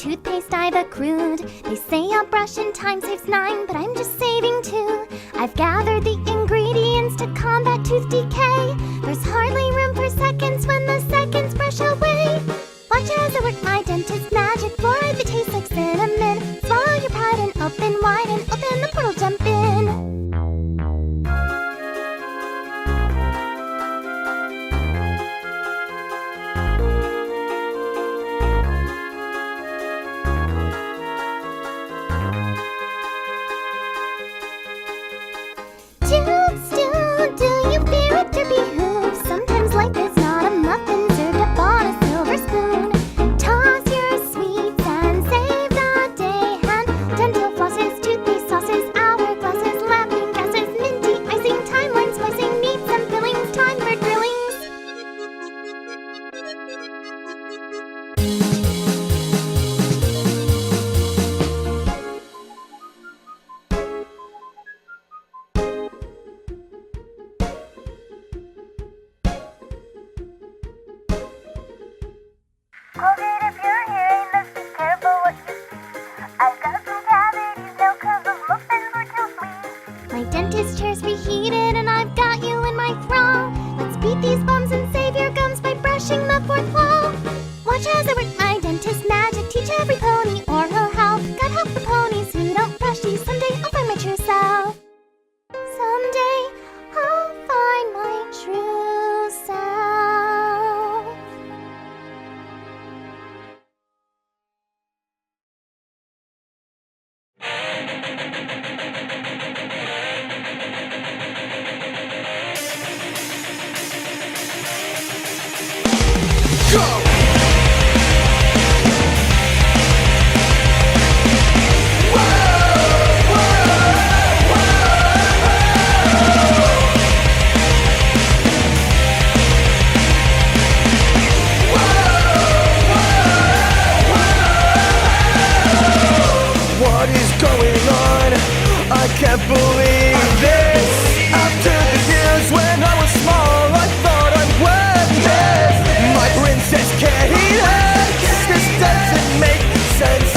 Speaker 4: toothpaste I've accrued. They say a brush in time saves 9, but I'm just saving 2. I've gathered the ingredients to combat tooth decay. There's hardly room for seconds when the seconds brush away. Watch as I work my dentist magic. Fluoride that tastes like cinnamon. Swallow your pride and open wide and open the portal, jump in. Tube stew, do you fear a derpy hoof? Sometimes life is not a muffin served up on a silver spoon. Toss your sweets and save the day. Hand dental flosses, toothpaste sauces, hourglasses, laughing gases, minty icing, timeline splicing, meats and fillings, time for drillings.
Speaker 18: Colgate, if you're hearing this, be careful what you see. I've got some cavities now 'cause those muffins were too sweet.
Speaker 4: My dentist chair's reheated and I've got you in my thrall. Let's beat these bums and save your gums by brushing the fourth wall. Watch as I work my dentist magic. Teach every pony oral health. God help the ponies who don't brush teeth. Someday I'll find my true self. Someday I'll find my true self.
Speaker 6: What is going on? I can't believe this. After the years when I was small, I thought I'm worth this. My princess can't eat eggs. This doesn't make sense.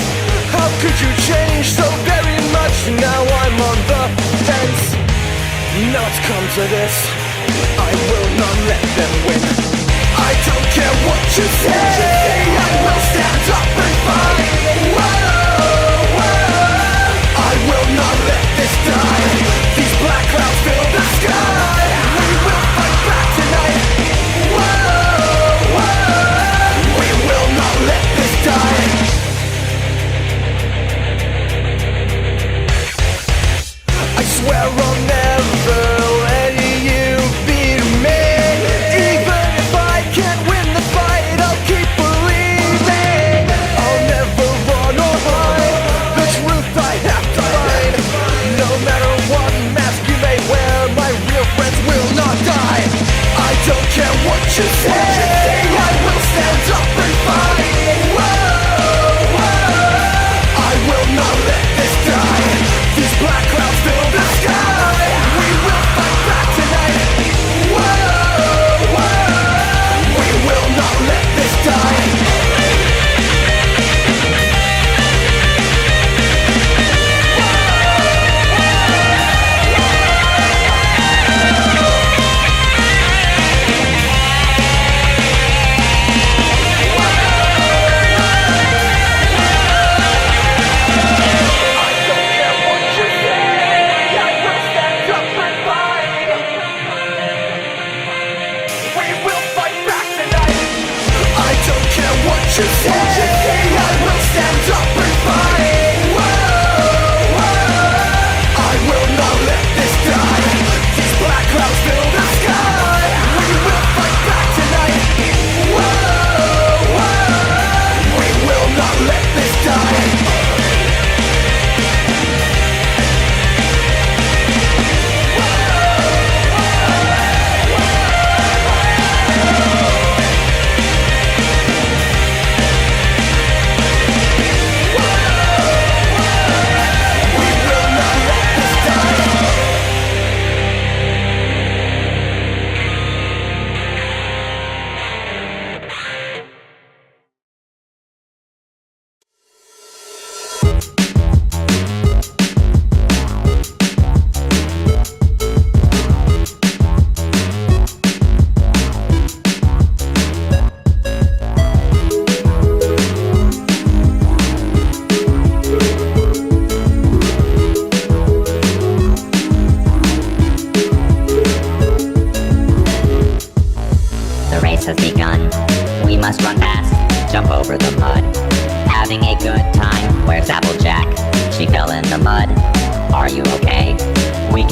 Speaker 6: How could you change so very much? Now I'm on the fence. Now it's come to this. I will not let them win. I don't care what you say. I will stand up and fight. Whoa, whoa. I will not let this die. These black clouds fill the sky. We will fight back tonight. Whoa, whoa. We will not let this die. I swear I'll never let you beat me. Even if I can't win the fight, I'll keep believing.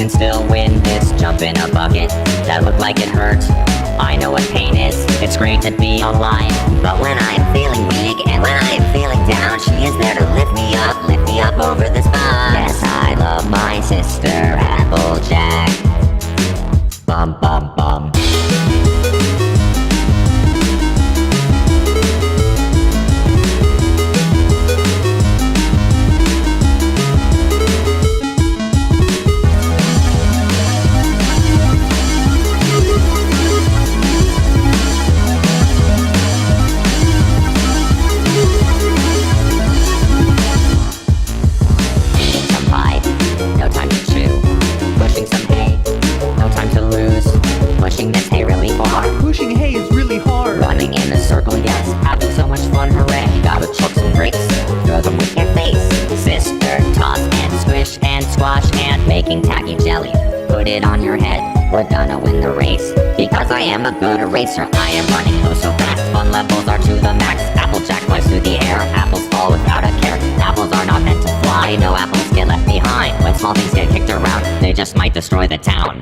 Speaker 19: can still win this. Jump in a bucket that looked like it hurt. I know what pain is, it's great to be alive. But when I am feeling weak and when I am feeling down, she is there to lift me up over this box. Yes, I love my sister, Applejack. Bum bum bum. Pushing this hay really far.
Speaker 9: Pushing hay is really hard.
Speaker 19: Running in a circle, yes, having so much fun, hooray. Gotta chuck some bricks, throw them with your face. Sister, toss and squish and squash and making tacky jelly. Put it on your head, we're gonna win the race. Because I am a good eraser, I am running oh so fast. Fun levels are to the max. Applejack flies through the air, apples fall without a care. Apples are not meant to fly, no apples get left behind. When small things get kicked around, they just might destroy the town.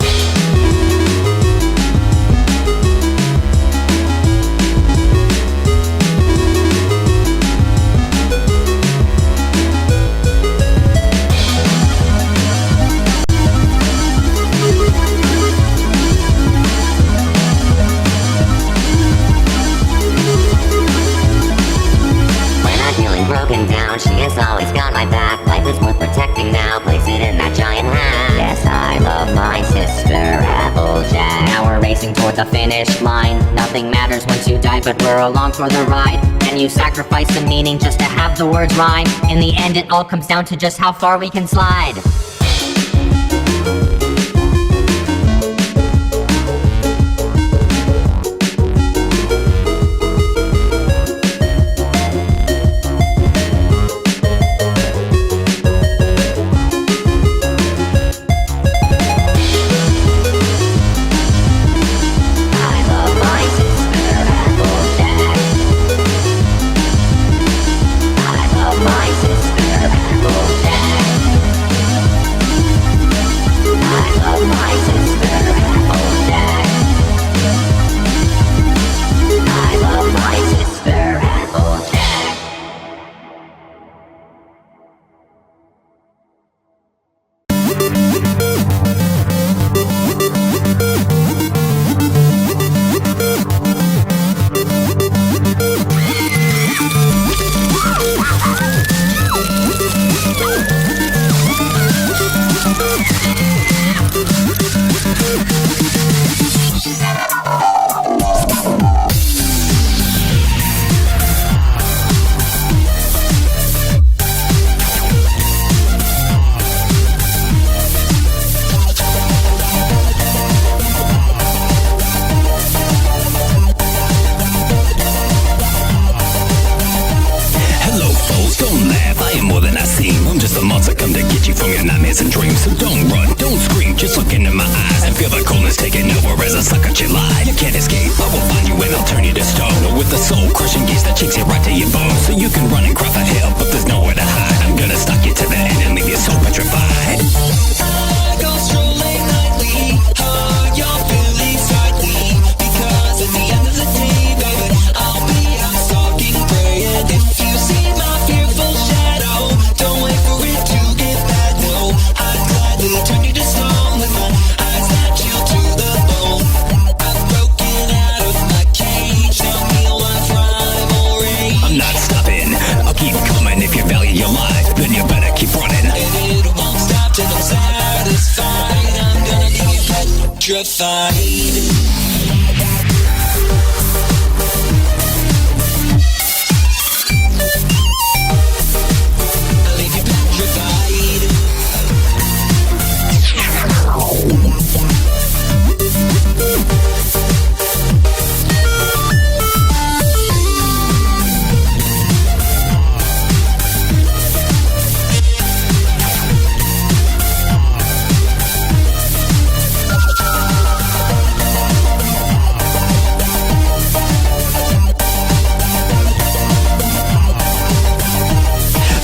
Speaker 19: Broken down, she has always got my back. Life is worth protecting now, place it in that giant hat. Yes, I love my sister, Applejack. Now we're racing toward the finish line. Nothing matters once you die, but we're along for the ride. And you sacrifice the meaning just to have the words rhyme. In the end, it all comes down to just how far we can slide.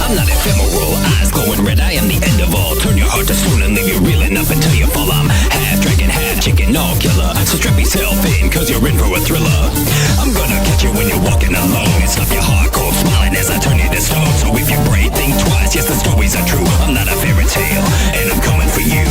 Speaker 20: I'm not ephemeral, eyes glowing red, I am the end of all. Turn your heart to stone and leave you reeling up until you So strap yourself in, cause you're in for a thriller. I'm gonna catch you when you're walking alone and stop your heart cold smiling as I turn you to stone. So if you break, think twice, yes the stories are true. I'm not a fairy tale, and I'm coming for you.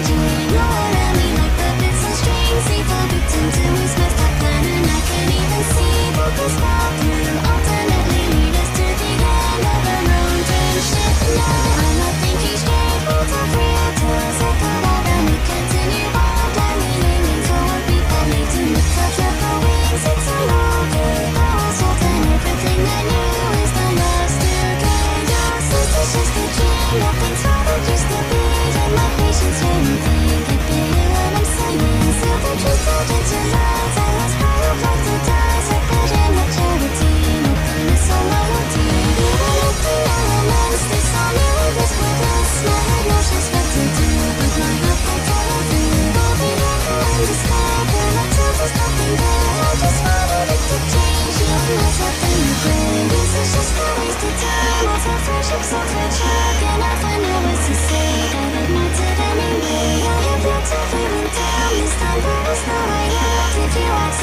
Speaker 4: Changing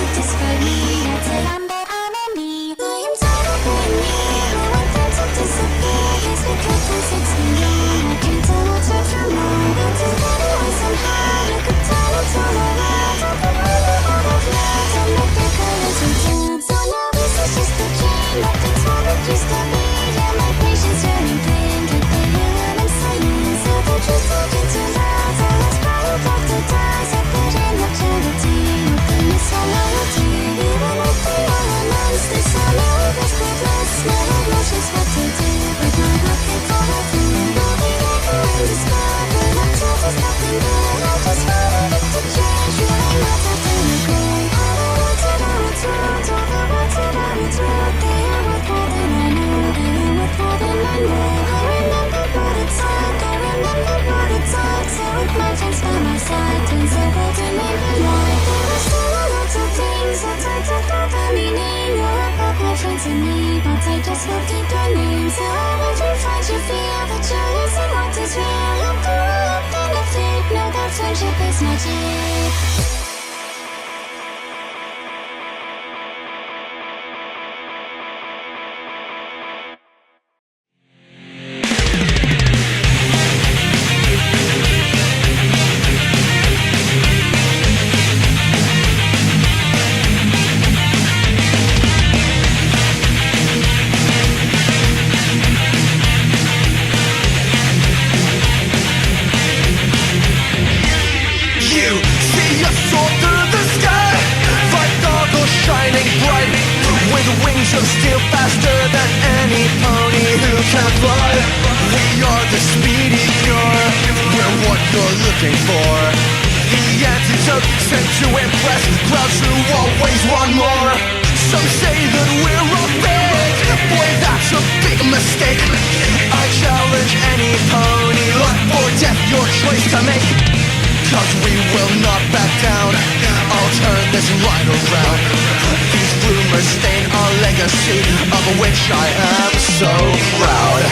Speaker 4: to describe me. That's a Lambo enemy. I am tired of being here. I want them to disappear. It's because I'm 16 young. I can't tell what's right from wrong. But to get away somehow, you could turn into my world. I could run out of love to make the colors return. So now this is just a dream. Nothing's what it used to be. Yeah, my patience running thin. Can't they hear what I'm saying? So the truth talking too loud. So let's call it back to die. So put in the charity. Nothing is so loyalty. Even with the elements, they sound like this clueless. Never knows just what to do. But my heart can fall through. I'll be never in the sky. But I'm told there's nothing good. I just wanted it to change. Really not to do the good. All the words that I was wrong. All the words that I was wrong. They are worth more than I know. They are worth more than I know. I remember what it's like. I remember what it's like. So with my chance by my side, turns over to me blind. There are still lots of things that I don't know the meaning. You're above my friends and me, but I just love to your name. So when you find you feel that you're losing what is real. After all, I've been a thief. Know that friendship is magic.
Speaker 6: You see us soar through the sky, like goggles shining bright, with wings of steel faster than any pony who can fly. We are the speedy cure, we're what you're looking for. The antidote sent to impress crowds who always want more. Some say that we're a fake, boy that's a big mistake. I challenge any pony, life or death, your choice to make. Cause we will not back down, I'll turn this right around. These rumors stain our legacy, of which I am so proud.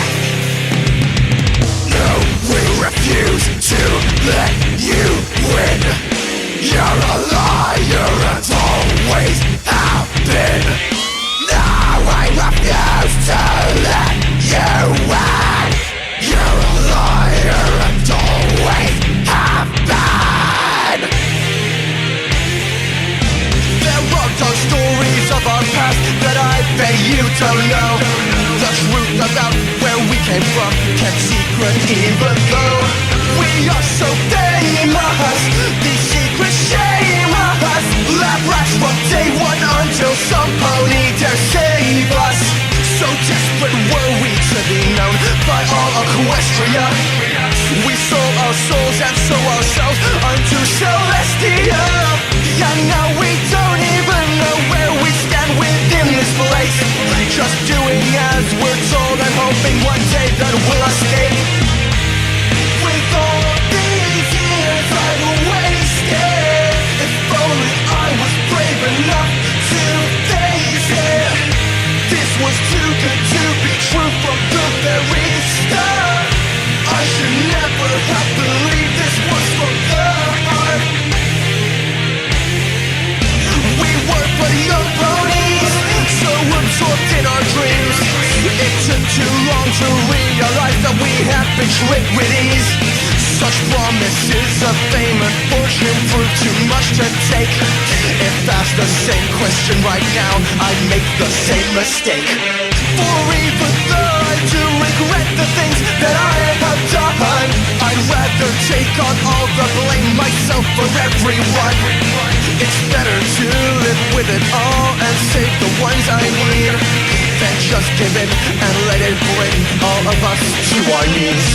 Speaker 6: No, we refuse to let you win. You're a liar and always have been. Now I refuse to let you win. You're a liar and always have been. There are those stories of our past that I bet you don't know. The truth about where we came from kept secret even though we are so famous. These secrets shame us. Lab rats from day one until some pony dare save us. So desperate were we to be known by all Equestria. We sold our souls and sold ourselves unto Celestia. And now we don't even know where we stand within this place. Just doing as we're told and hoping one day that we'll escape. With all these years I've wasted, if only I was brave enough to face it. This was too good to be true from the very start. I should never have believed this was from the heart. We were but young ponies, so absorbed in our dreams. It took too long to realize that we had been tricked with ease. Such promises of fame and fortune proved too much to take. If asked the same question right now, I'd make the same mistake. For even though I do regret the things that I have done, I'd rather take on all the blame myself for everyone. It's better to live with it all and save the ones I need than just give in and let it bring all of us to our knees.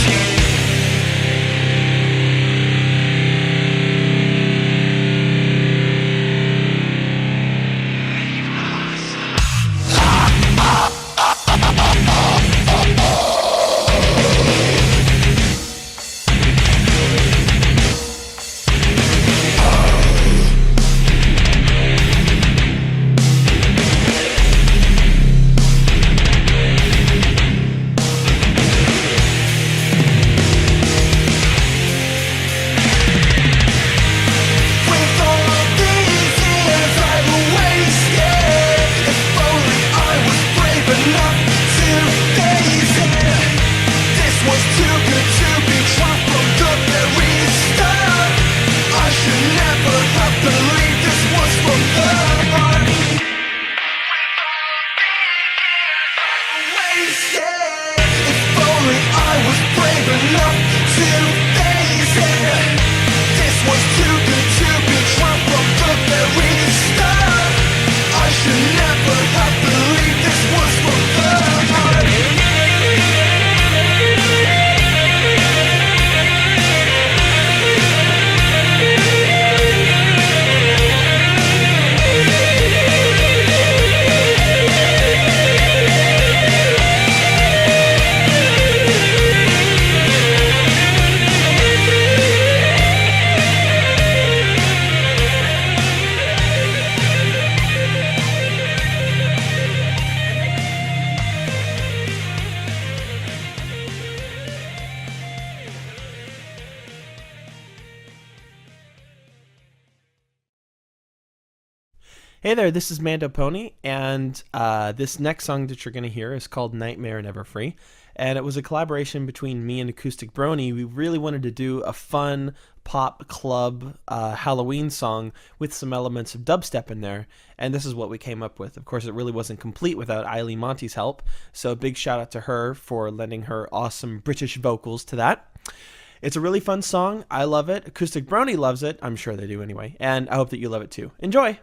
Speaker 9: Hey there, this is Mando Pony, and this next song that you're going to hear is called Nightmare Never Free, and it was a collaboration between me and Acoustic Brony. We really wanted to do a fun pop club Halloween song with some elements of dubstep in there, and this is what we came up with. Of course, it really wasn't complete without Eiley Monty's help, so a big shout out to her for lending her awesome British vocals to that. It's a really fun song. I love it. Acoustic Brony loves it. I'm sure they do anyway, and I hope that you love it too. Enjoy!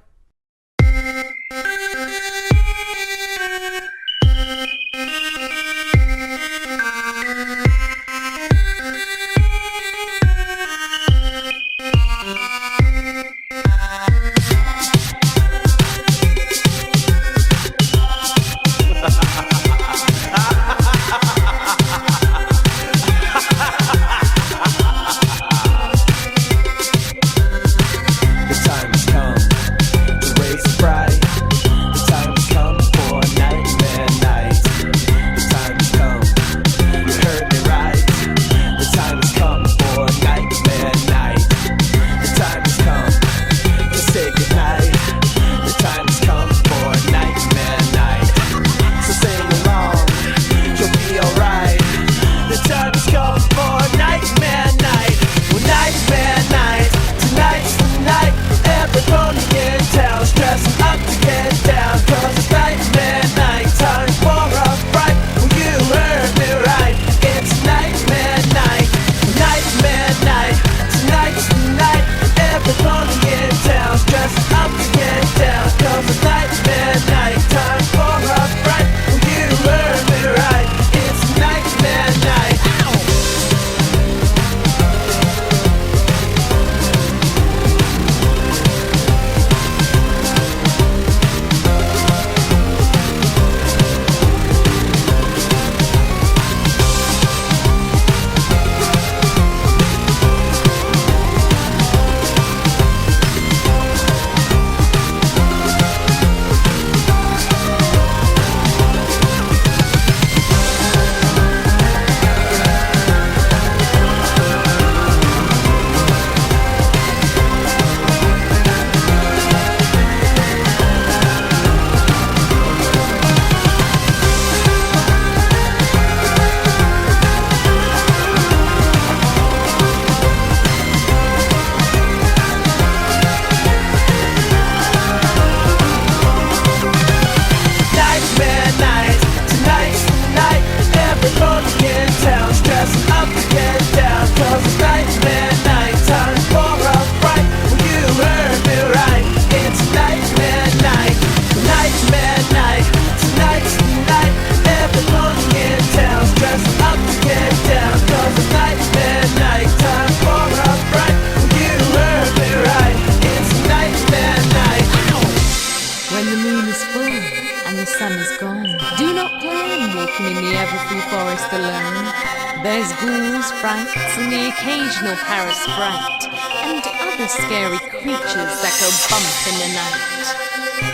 Speaker 21: There's ghouls, frights, and the occasional Paris sprite, and other scary creatures that go bump in the night.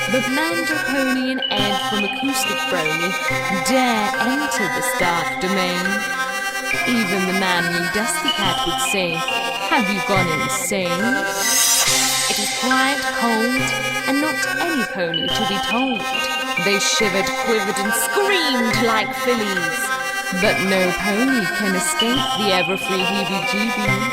Speaker 21: But Mando Pony and Ed from Acoustic Brony dare enter this dark domain. Even the manly Dusty Cat would say, "Have you gone insane?" It is quiet, cold, and not any pony to be told. They shivered, quivered, and screamed like fillies. But no pony can escape the ever-free heebie-jeebies.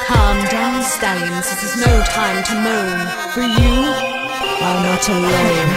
Speaker 21: Calm down, stallions, this is no time to moan. For you are not alone.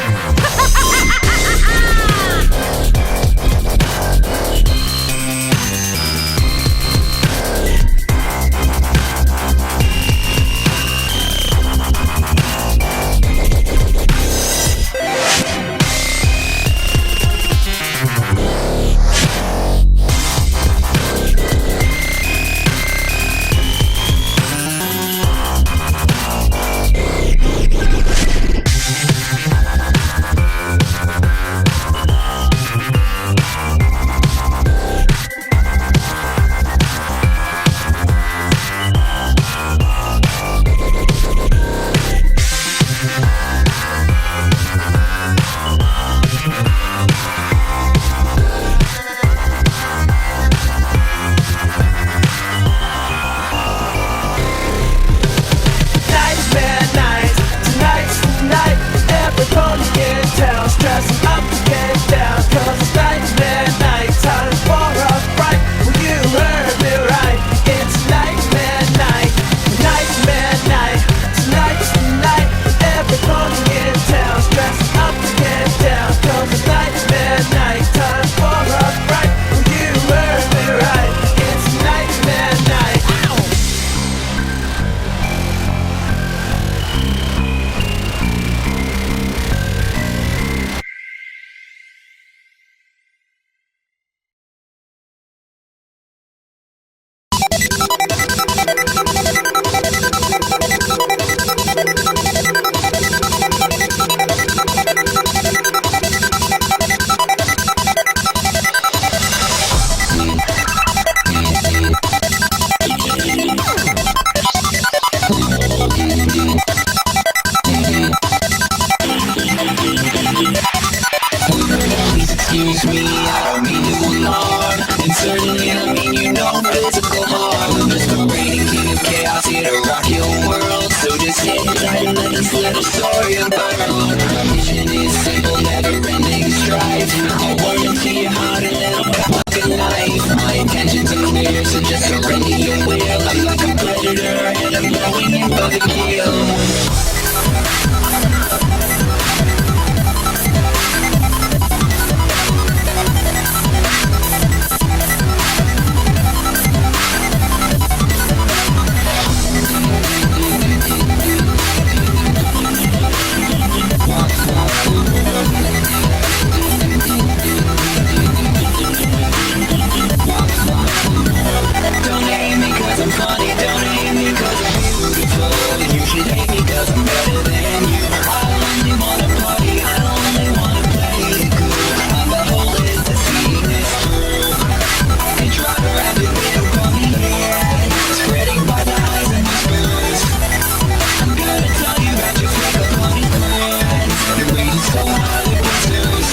Speaker 17: little story about our love. Our mission is simple, never-ending strife. I'll warm into your heart a little pocket knife. My intentions are clear, so just surrender your will. I'm like a predator, and I'm going in for the kill. Don't hate me cause I'm funny, don't hate me cause I'm beautiful. You should hate me cause I'm better than you. I only wanna party, I only wanna play it cool. I'm the whole to see this through. They try to wrap it, they don't call me here. Spreading by lies and whispers. I'm gonna tell you about your fake up pony friends. You're waiting so hard it whispers.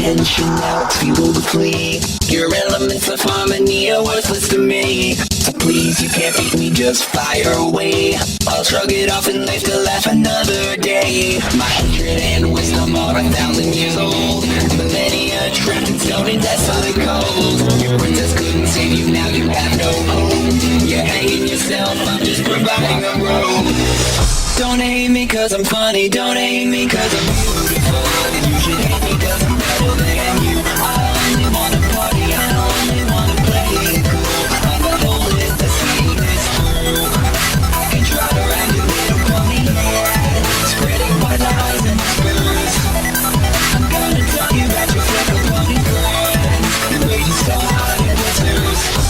Speaker 17: Tension now, it's fuel to flee. Your elements of harmony are worthless to me. So please, you can't beat me, just fire away. I'll shrug it off and live to laugh another day. My hatred and wisdom are 1,000 years old. Millennia trapped in stone and desolate cold. Your princess couldn't save you, now you have no hope. You're hanging yourself, I'm just providing a rope. Don't hate me cause I'm funny, don't hate me cause I'm beautiful. You should hate me cause I'm better than you. I only wanna party, I only wanna play it cool. I'm the whole to see this through. I can try to wrap it, they don't call me here. Spreading white lies and whispers. I'm gonna tell you about your flicker pony friends. You're waiting so hard it whispers.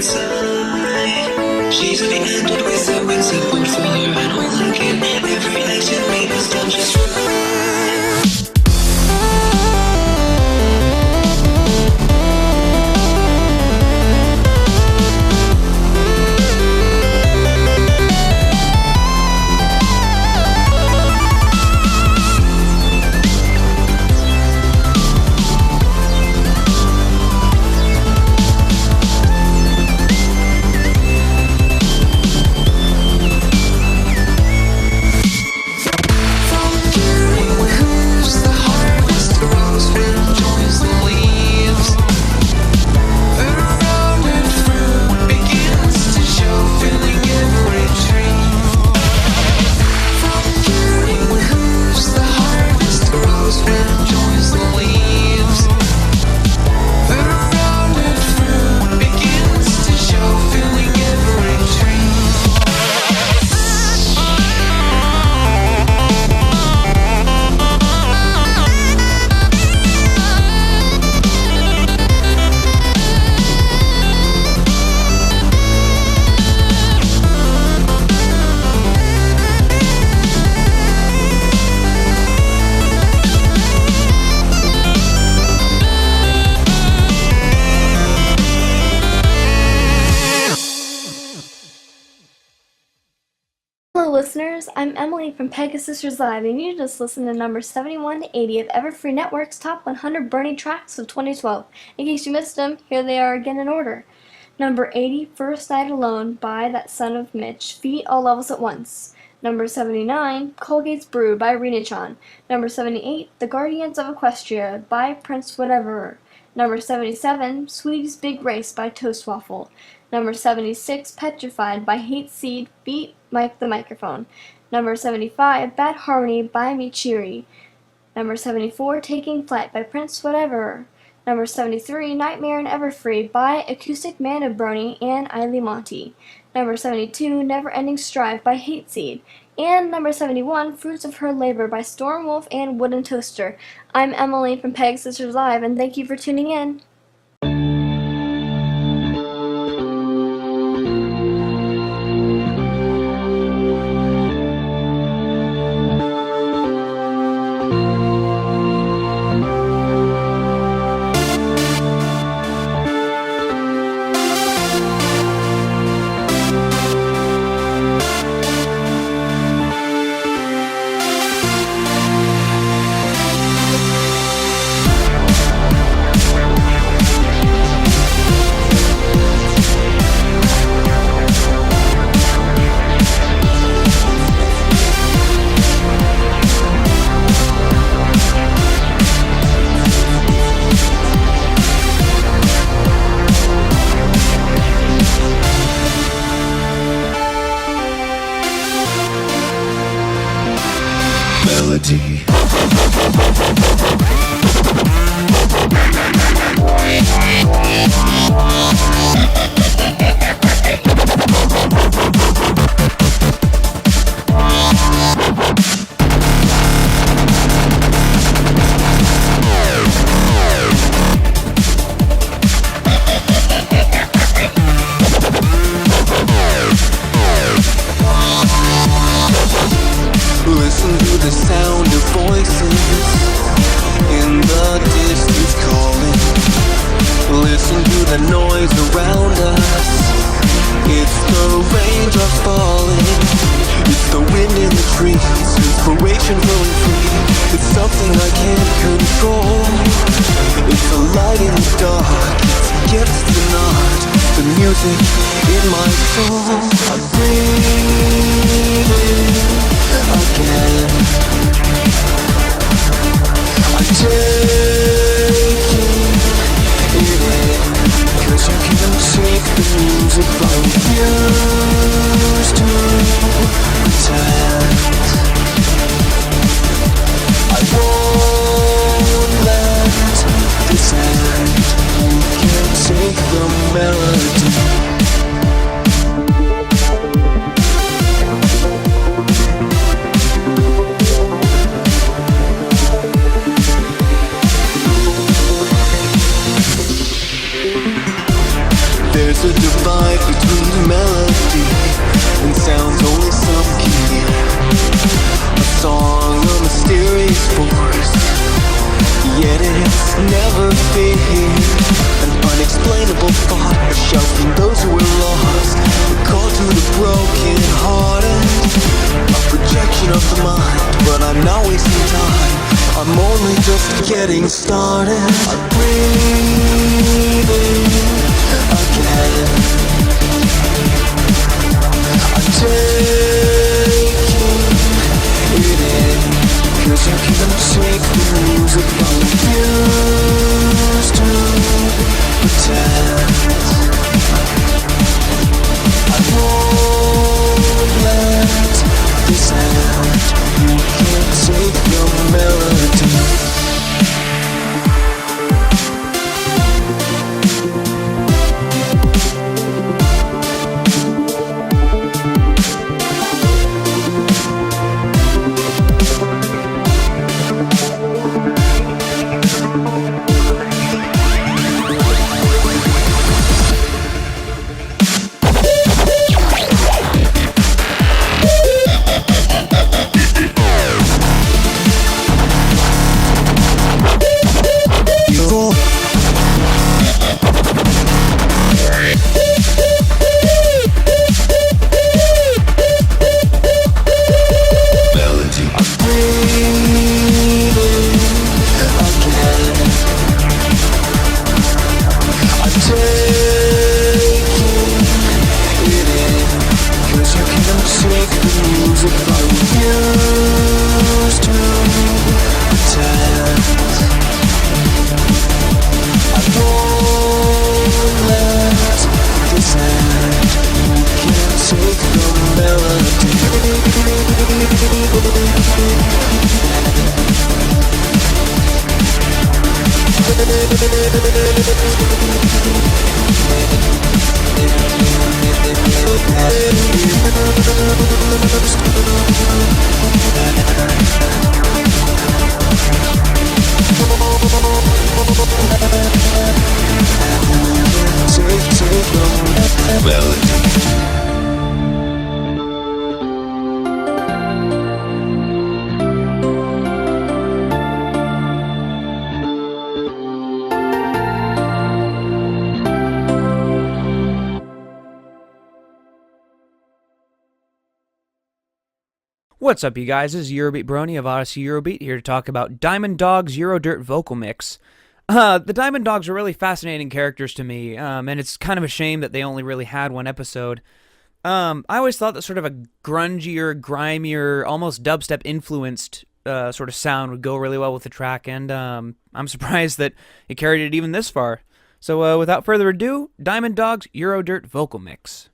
Speaker 17: inside. She's at the end with a windsurf board for her and all again. Every action made was done just right.
Speaker 1: Hello listeners, I'm Emily from Pegasus Live, and you just listened to number 71 to 80 of Everfree Network's Top 100 Brony Tracks of 2012. In case you missed them, here they are again in order. Number 80, First Night Alone by That Son of Mitch, Feet All Levels at Once. Number 79, Colgate's Brew by Rena-chan. Number 78, The Guardians of Equestria by Prince Whatever. Number 77, Sweetie's Big Race by Toast Waffle. Number 76, Petrified by Hate Seed, Beat Mike the Microphone. Number 75, Bad Harmony by Michiri. Number 74, Taking Flight by Prince Whatever. Number 73, Nightmare in Everfree by Acoustic Man of Brony and Eiley Monty. Number 72, Never Ending Strive by Hate Seed. And number 71, Fruits of Her Labor by Stormwolf and Wooden Toaster. I'm Emily from Pegasus Live, and thank you for tuning in.
Speaker 5: Melody.
Speaker 17: Listen to the sound of voices in the distance calling. Listen to the noise around us. It's the raindrops falling. It's the wind in the trees. Inspiration flowing free. It's something I can't control. It's a light in the dark. It's a gift to not. The music in my soul. I breathe in again. I take it in, 'cause you can't take the music like you used to pretend. I won't let this end. You can't take the melody.
Speaker 5: divide between melody and sounds only some can hear. A song, a mysterious force, yet it's never fear. An unexplainable thought, a shout from those who are lost, a call to the broken hearted, a projection of the mind. But I'm not wasting time, I'm only just getting started. I'm breathing again, I'm taking it in, 'cause you can't take the music I used to pretend. I won't let this end. You can't take your melody.
Speaker 2: What's up, you guys? This is Eurobeat Brony of Odyssey Eurobeat, here to talk about Diamond Dog's Eurodirt vocal mix. The Diamond Dogs are really fascinating characters to me, and it's kind of a shame that they only really had one episode. I always thought that sort of a grungier, grimier, almost dubstep-influenced sort of sound would go really well with the track, and I'm surprised that it carried it even this far. So without further ado, Diamond Dog's Eurodirt vocal mix.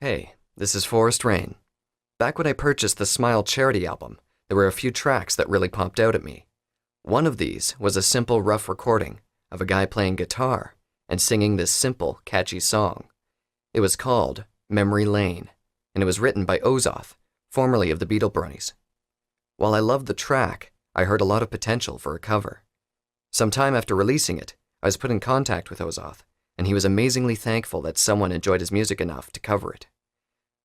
Speaker 7: Hey, this is Forest Rain. Back when I purchased the Smile charity album, there were a few tracks that really popped out at me. One of these was a simple, rough recording of a guy playing guitar and singing this simple, catchy song. It was called Memory Lane, and it was written by Ozoth, formerly of the Beatle Bronies. While I loved the track, I heard a lot of potential for a cover. Sometime after releasing it, I was put in contact with Ozoth, and he was amazingly thankful that someone enjoyed his music enough to cover it.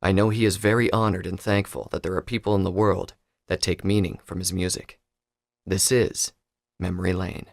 Speaker 7: I know he is very honored and thankful that there are people in the world that take meaning from his music. This is Memory Lane.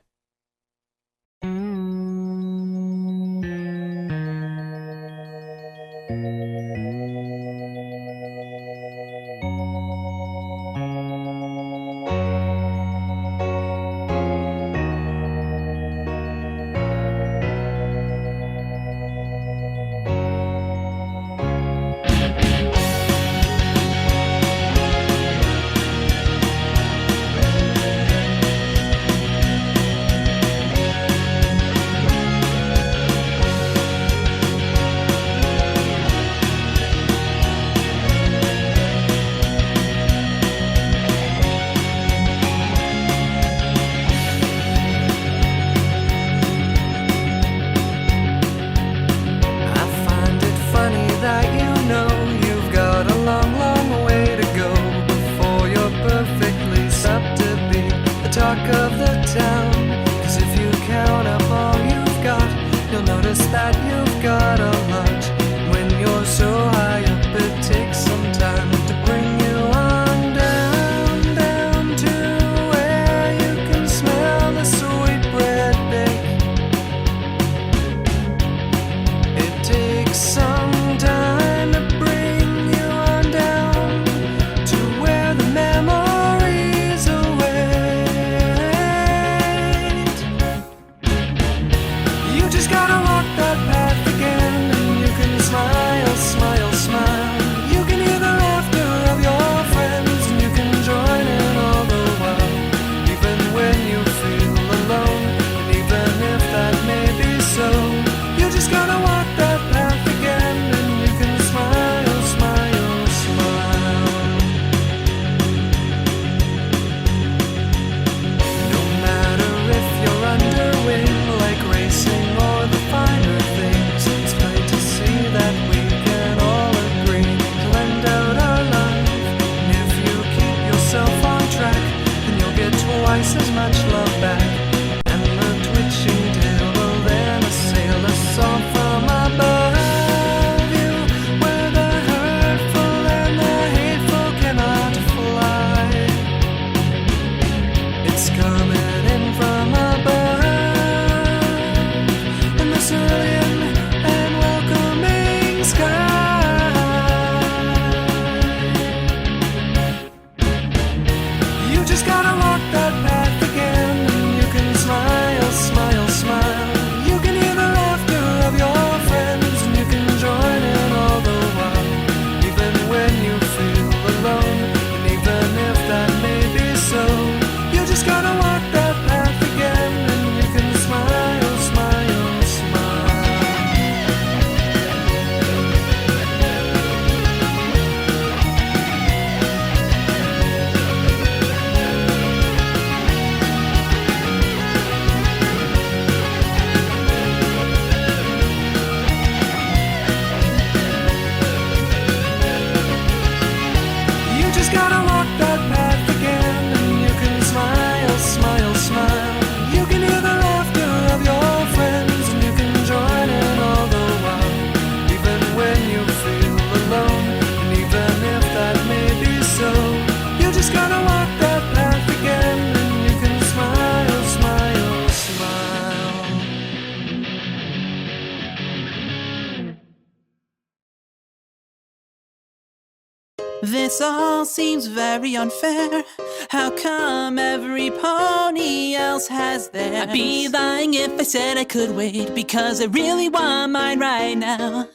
Speaker 8: This all seems very unfair. How come every pony else has theirs? I'd be lying if I said I could wait, because I really want mine right now.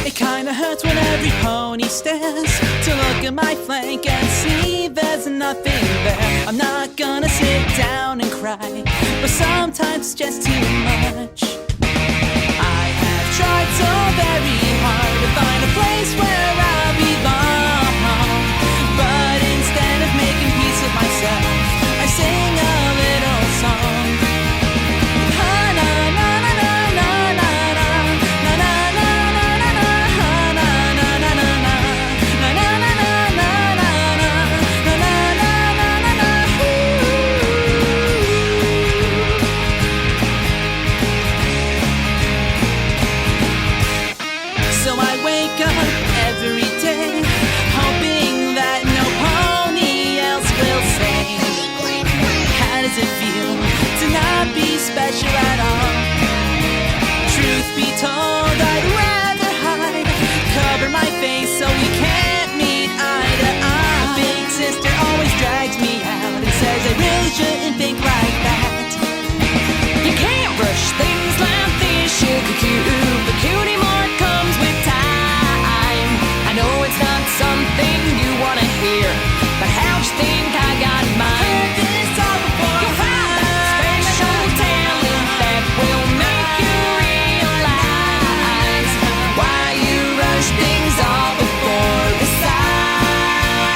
Speaker 8: It kinda hurts when every pony stares to look at my flank and see there's nothing there. I'm not gonna sit down and cry, but sometimes it's just too much. I have tried so very hard find a place where I belong. But instead of making peace with myself, I sing a little song. Ha na na na na na na na na na na na na na na na na na na So I wake up every day, hoping that no pony else will say, how does it feel to not be special at all? Truth be told, I'd rather hide, cover my face so we can't meet eye to eye. Big sister always drags me out and says I really shouldn't think like that. You can't rush things like this, sugar cube. The cutie mark comes with time. I know it's not something you wanna hear, but how'd you think I got mine? You'll find that special talent that will make you realize why you rush things all before the sights.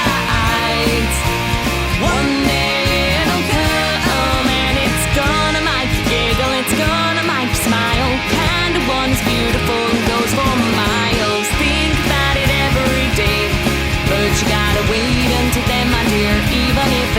Speaker 8: One day it'll come and it's gonna make you giggle, it's gonna make you smile. Kind of one's beautiful and goes for miles. Think about it every day, but you gotta wait until then, my dear. Even if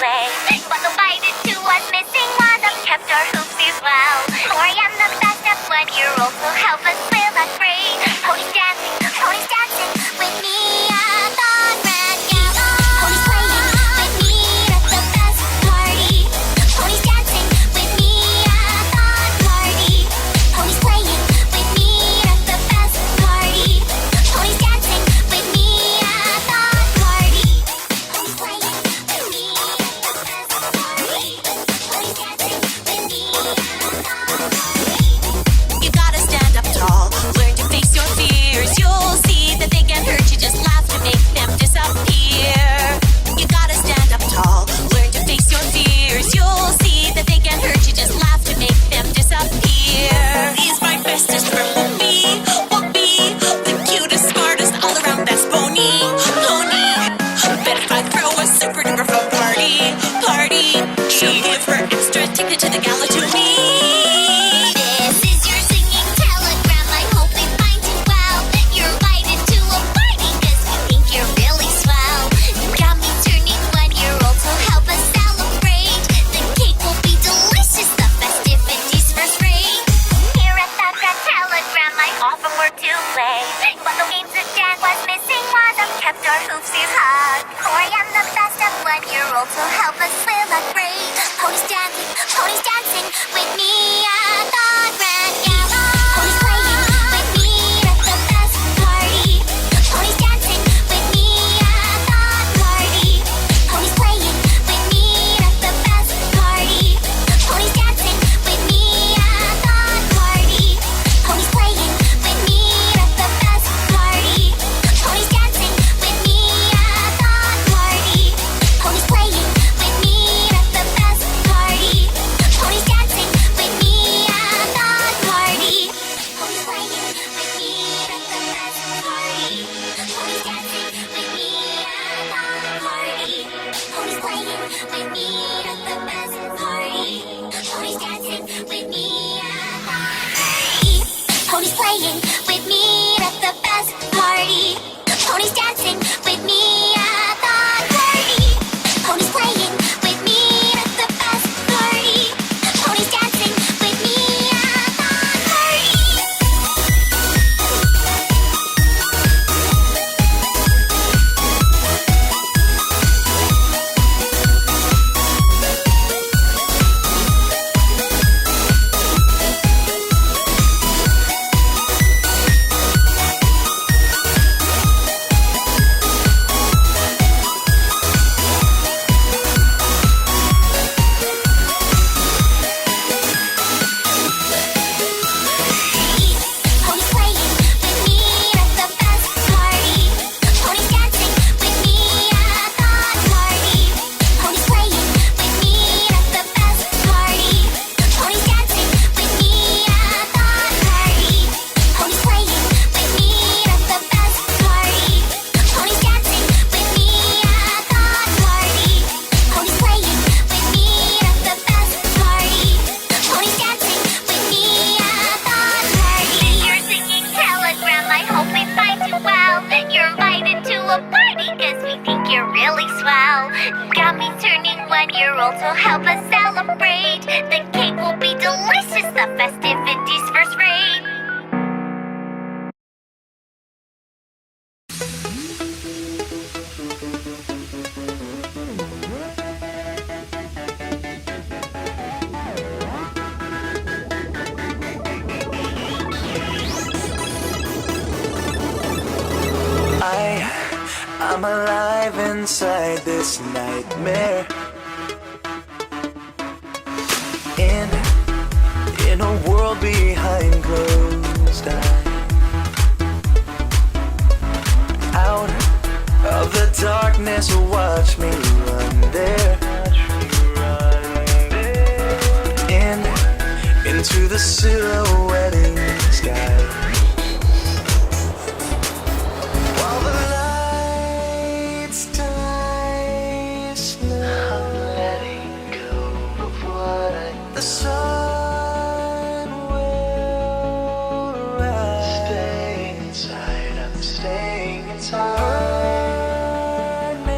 Speaker 4: play. But the fighted two was missing was a kept our hoopsies well. For I am the best at 1-year-old, so help us with a grade. Ponies dancing with me at the grand gala. Ponies playing with me at the best party. Ponies dancing with me at the party. Ponies playing with me at the best party. Ponies dancing with me at the party. Ponies playing with me at the best party. Ponies dancing with me at the party.
Speaker 10: You gotta stand up tall, learn to face your fears. You'll see that they can't hurt you, just laugh to make them disappear. You gotta stand up tall, learn to face your fears. You'll see that they can't hurt you, just laugh to make them disappear. He's my bestest friend, Whoopi, the cutest, smartest, all around best pony. Bet if I throw a super duper fun party, she'll give her extra ticket to the gala to me.
Speaker 4: This is your singing telegram. I hope they find you well. You're invited to a party 'cause we think you're really swell. You got me turning 1-year-old, so help us celebrate. The cake will be delicious, the festivities first rate. Here at the Grand Telegram, I often were to play. But the games that Dan was missing was a kept our hoopsies hug. For I am the best at 1-year-old, so help us celebrate. Ponies dancing with me at the grand gala. Ponies playing with me at the best party. Ponies dancing with me at the party. Ponies playing with me at the best party. Ponies dancing with me at the party. Ponies playing with me at the best party. Ponies dancing with me at the party. Ponies playing with me at the best party. Ponies dancing with me at the party. Ponies playing with me at the best party. Ponies dancing with me at the party. Ponies playing with me at the best party. Ponies dancing with me at the party. Ponies playing with me at the best party. Ponies dancing with me at the party. Ponies playing with me at the best party. Ponies dancing with me at the party. Ponies playing with me at the best party. Ponies dancing with me at the party. Ponies playing with me at the best party. Ponies dancing with me at the party. Ponies playing with me at the best party. Ponies dancing with me at the party. Ponies playing with me at the best party. Ponies dancing with me at the party. You're singing telegram. I hope we find you well. You're invited to a party 'cause we think you're really swell. Got me turning 1-year-old, so help us celebrate. The cake will be delicious, the festivities first rate.
Speaker 6: I'm alive inside this nightmare. In a world behind closed eyes. Out of the darkness, watch me run there. Into the silhouetting sky. While the lights die slow, I'm letting go of what the sun will rise. Stay inside, I'm staying inside. Burning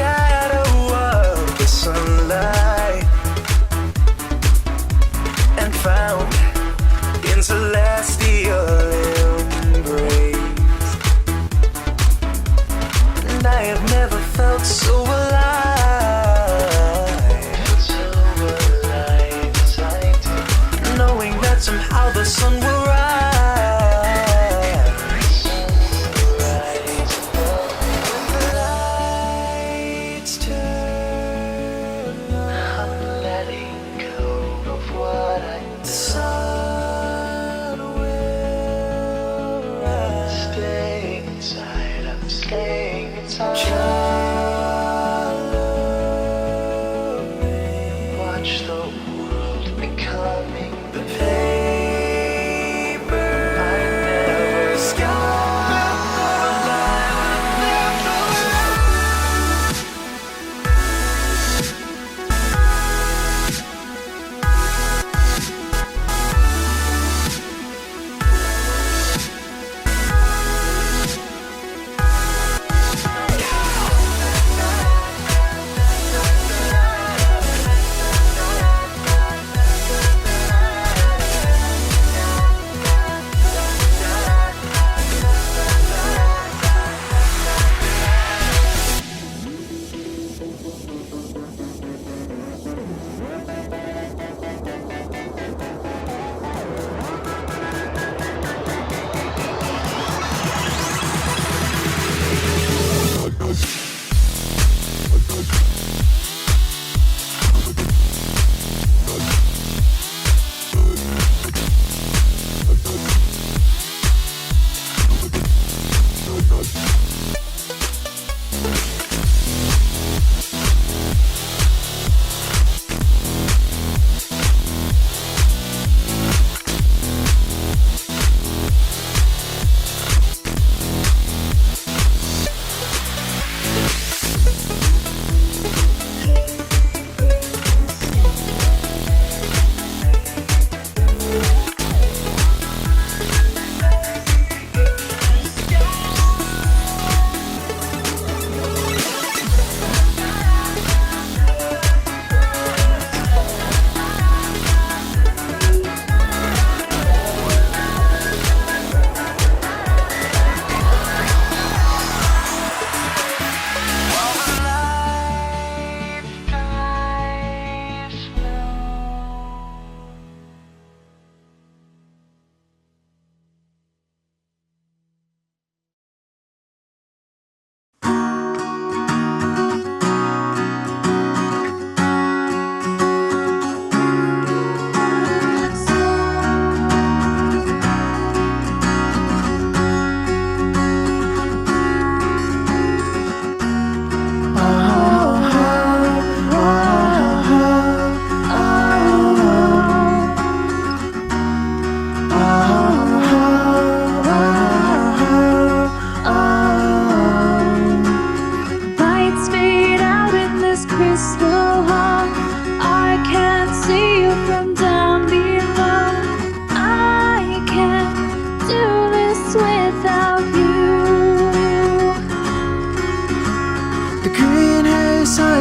Speaker 6: shadow of the sunlight and found in celestial embrace. And I have never felt so alive as I do, knowing that somehow the sun will rise. Watch the world becoming the paper I never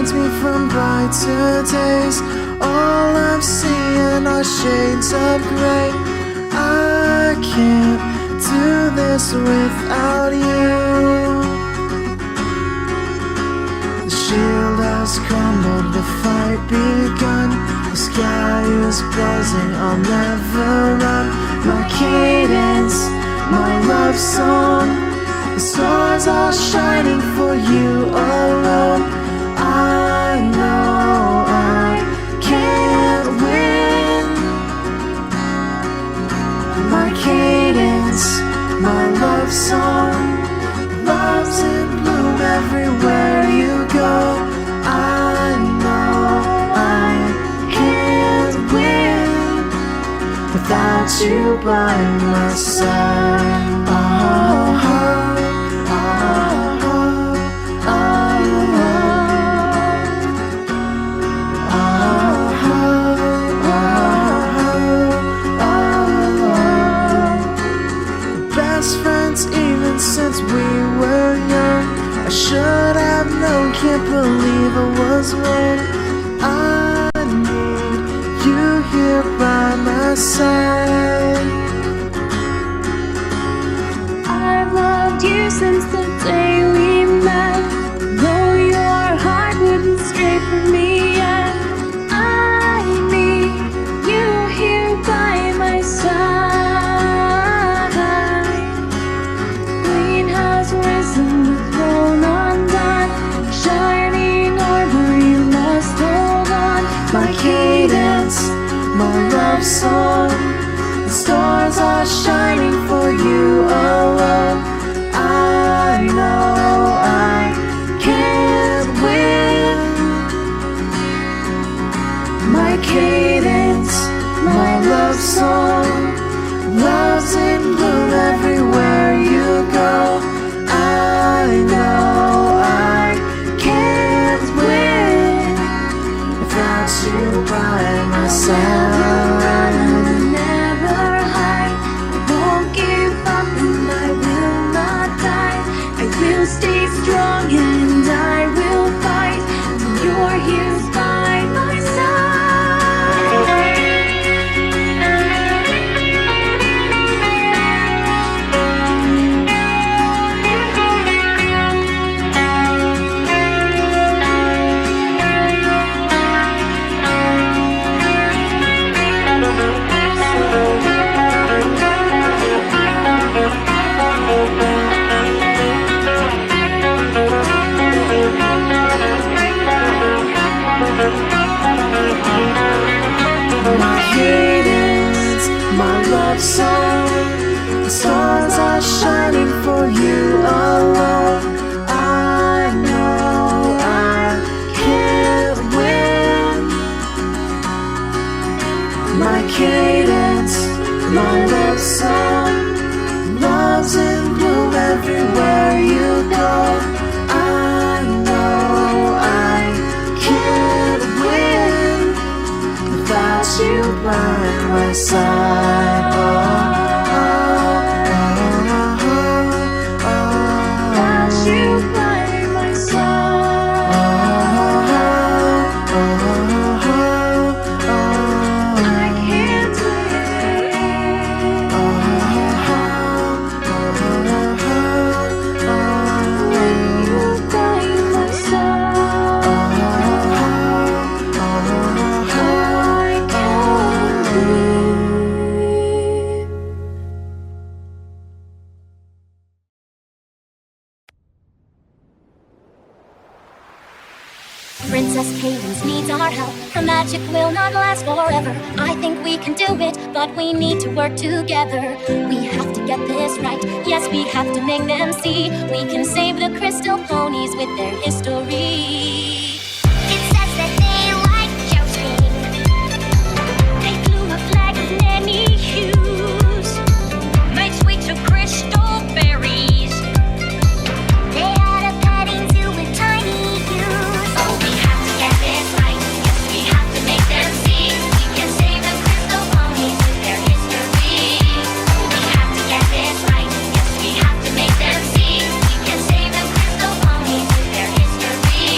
Speaker 5: shines me from brighter days. All I'm seeing are shades of gray. I can't do this without you. The shield has crumbled, the fight begun. The sky is buzzing, I'll never run. My cadence, my love song, the stars are shining for you alone. I know I can't win. My cadence, my love song, love's in bloom everywhere you go. I know I can't win without you by my side. Since we were young, I should have known, can't believe believe I was when I need you here by my side.
Speaker 18: I've loved you since the day we met. Though your heart wouldn't stray from me yet, I need you here by my side. Queen has risen, the throne undone. Shining armor, you must hold on.
Speaker 5: My cadence, my love song, the stars are shining for you alone. I know I can't win. My cadence, my love song, love's in bloom everywhere you go. I know I can't win without you by my side.
Speaker 18: Never hide, I won't give up and I will not die. I will stay strong and I will fight. You're here by my
Speaker 5: My cadence, my love song, the stars are shining for you alone. I know I can't win. My cadence, my love song, love's in bloom everywhere you go. I know I can't win without you by my side.
Speaker 18: Without you by my side, I can't win. You by my side, I can't win.
Speaker 4: Princess Cadence needs our help. Her magic will not last forever. I think we can do it, but we need to work together. We have to get this right. Yes, we have to make them see we can save the crystal ponies with their history.
Speaker 18: It says that they like jousting. They flew a flag of many hues, made sweet to crystal berries. They had a petting zoo with tiny ewes. Oh, we have to get this right. Yes, we have to make them see we can save the crystal ponies with their history. Oh, we have to get this right. Yes, we have to make them see we can save the crystal ponies with their history.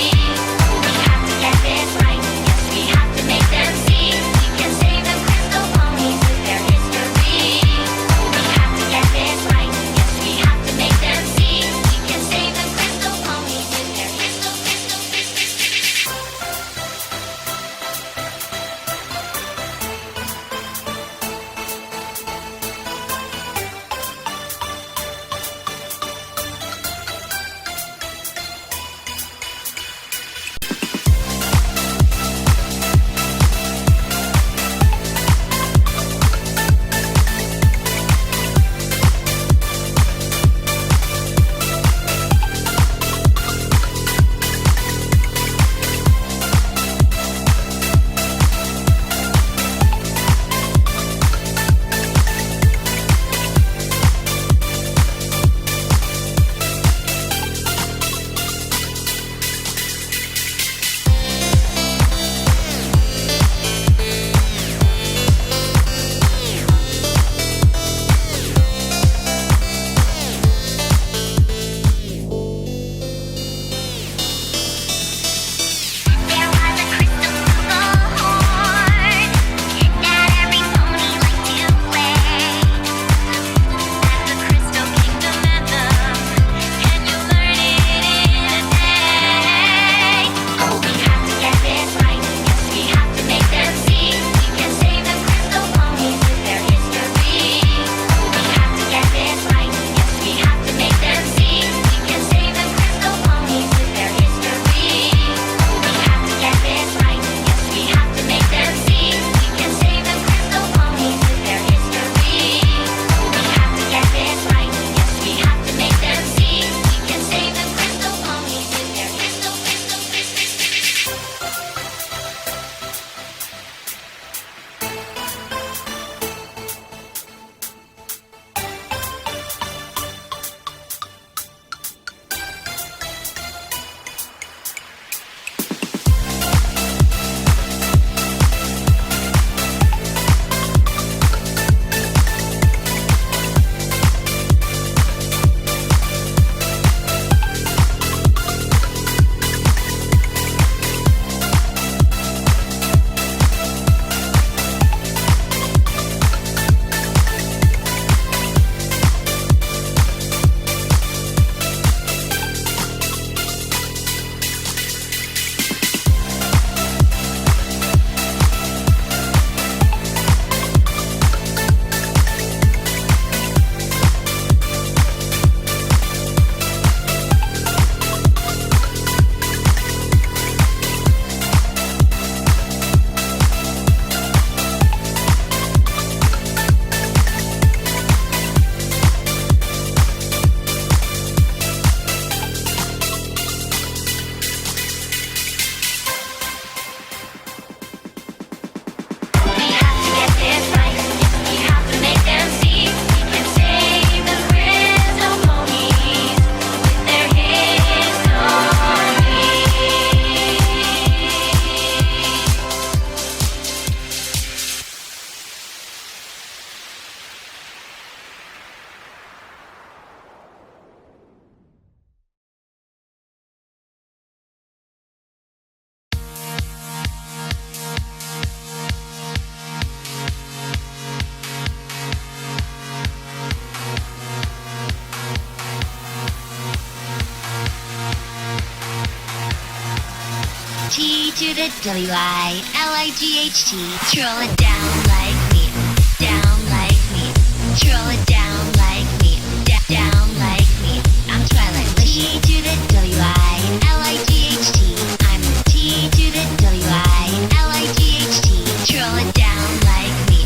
Speaker 4: T to the W-I-L-I-G-H-T. Troll it down like me, down like me. Troll it down like me, down like me. I'm Twilight Wish. T to the W-I-L-I-G-H-T. I'm the T to the W-I-L-I-G-H-T. Troll it down like me,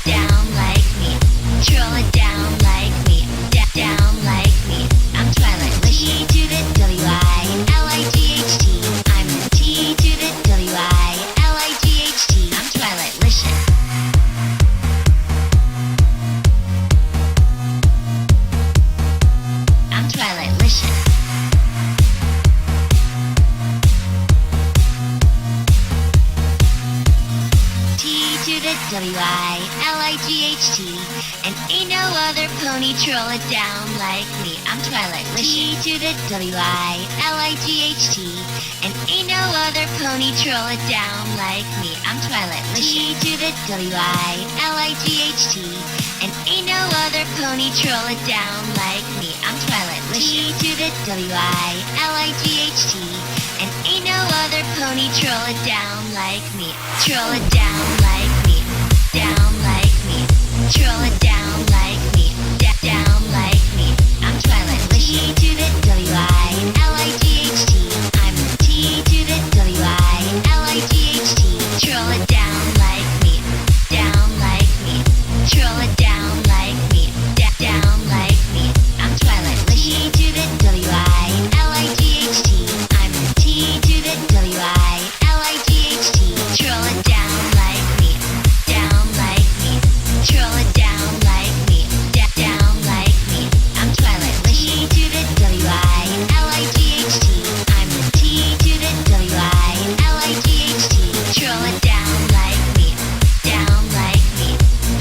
Speaker 4: down like me. Troll it down like me, down like me. I'm Twilight Wish. T to the W-I-L-I-G-H-T. I'm the T to the W-I-L-I-G-H-T. I'm Twilight Wishing. I'm Twilight Wishing. T to the W-I-L-I-G-H-T. And ain't no other pony troll it down like me. I'm Twilight Wishing. T to the W-I-L-I-G-H-T. And ain't no other pony troll it down like me. I'm Twilight Wishing. T to the W-I-L-I-G-H-T. And ain't no other pony troll it down like me. I'm Twilight Wishing. T to the W-I-L-I-G-H-T. And ain't no other pony troll it down like me. Troll it down like me, down like me. Troll it down like me, down like me. I'm Twilight Wish. T to the W-I-L-I-G-H-T. I'm the T to the W-I-L-I-G-H-T. Troll it down like me, down like me. Troll it down like me, down like me. I'm Twilight Wish. T to the W-I-L-I-G-H-T. I'm the T to the W-I-L-I-G-H-T. Troll it down like me, down like me. Troll it down like me, down like me. I'm Twilight Wish. T to the W-I-L-I-G-H-T. I'm the T to the W-I-L-I-G-H-T. Troll it down like me, down like me.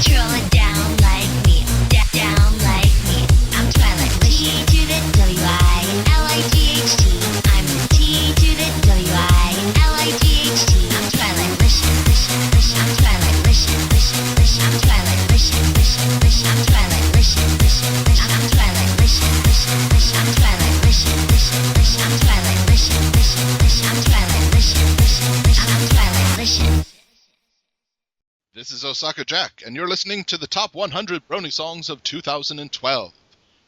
Speaker 4: Troll it down like me, down like me. I'm Twilight Wish. T to the W-I-L-I-G-H-T. I'm the T to the W-I-L-I-G-H-T. I'm Twilight Wishing, wishing, wish. I'm Twilight Wishing, wishing, wish. I'm Twilight Wishing, wishing, wish. I'm Twilight Wishing, wishing, wish. I'm Twilight Wishing, wishing, wish. I'm Twilight Wishing, wishing, wish. I'm Twilight Wishing, wishing, wish. I'm Twilight Wishing, wishing, wish. I'm Twilight Wishing.
Speaker 11: This is Osaka Jack, and you're listening to the Top 100 Brony Songs of 2012.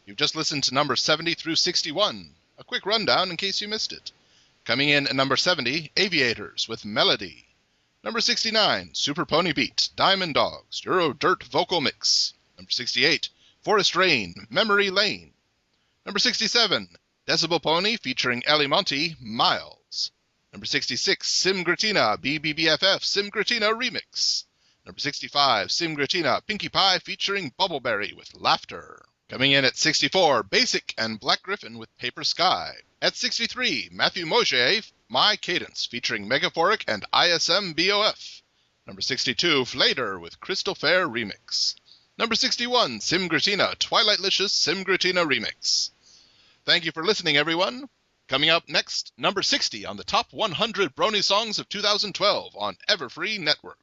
Speaker 11: You've just listened to number 70 through 61. A quick rundown in case you missed it. Coming in at number 70, Aviators with Melody. Number 69, Super Pony Beat, Diamond Dogs, Euro Dirt Vocal Mix. Number 68, Forest Rain, Memory Lane. Number 67, Decibel Pony featuring Ellie Monty, Miles. Number 66, Sim Gratina, BBBFF, Sim Gratina Remix. Number 65, Sim Gratina, Pinkie Pie featuring Bubbleberry with Laughter. Coming in at 64, Basic and Black Griffin with Paper Sky. At 63, Matthew Mosier, My Cadence featuring Megaphoric and ISM BOF. Number 62, Flader with Crystal Fair Remix. Number 61, Sim Gratina, Twilightlicious Sim Gratina Remix. Thank you for listening, everyone. Coming up next, number 60 on the Top 100 Brony Songs of 2012 on Everfree Network.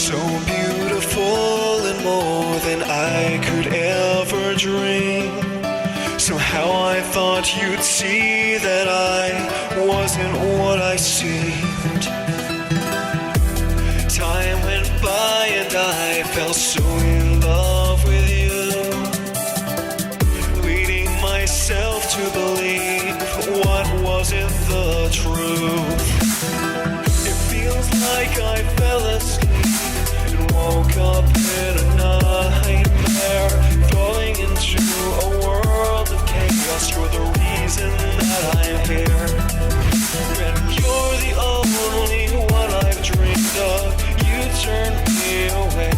Speaker 5: so beautiful and more than I could ever dream. Somehow I thought you'd see that I wasn't what I seemed. Time went by and I fell so in love with you, leading myself to believe what wasn't the truth. It feels like I fell asleep and woke up in a nightmare, falling into a world of chaos. You're the reason that I'm here, and you're the only one I've dreamed of. You turned me away,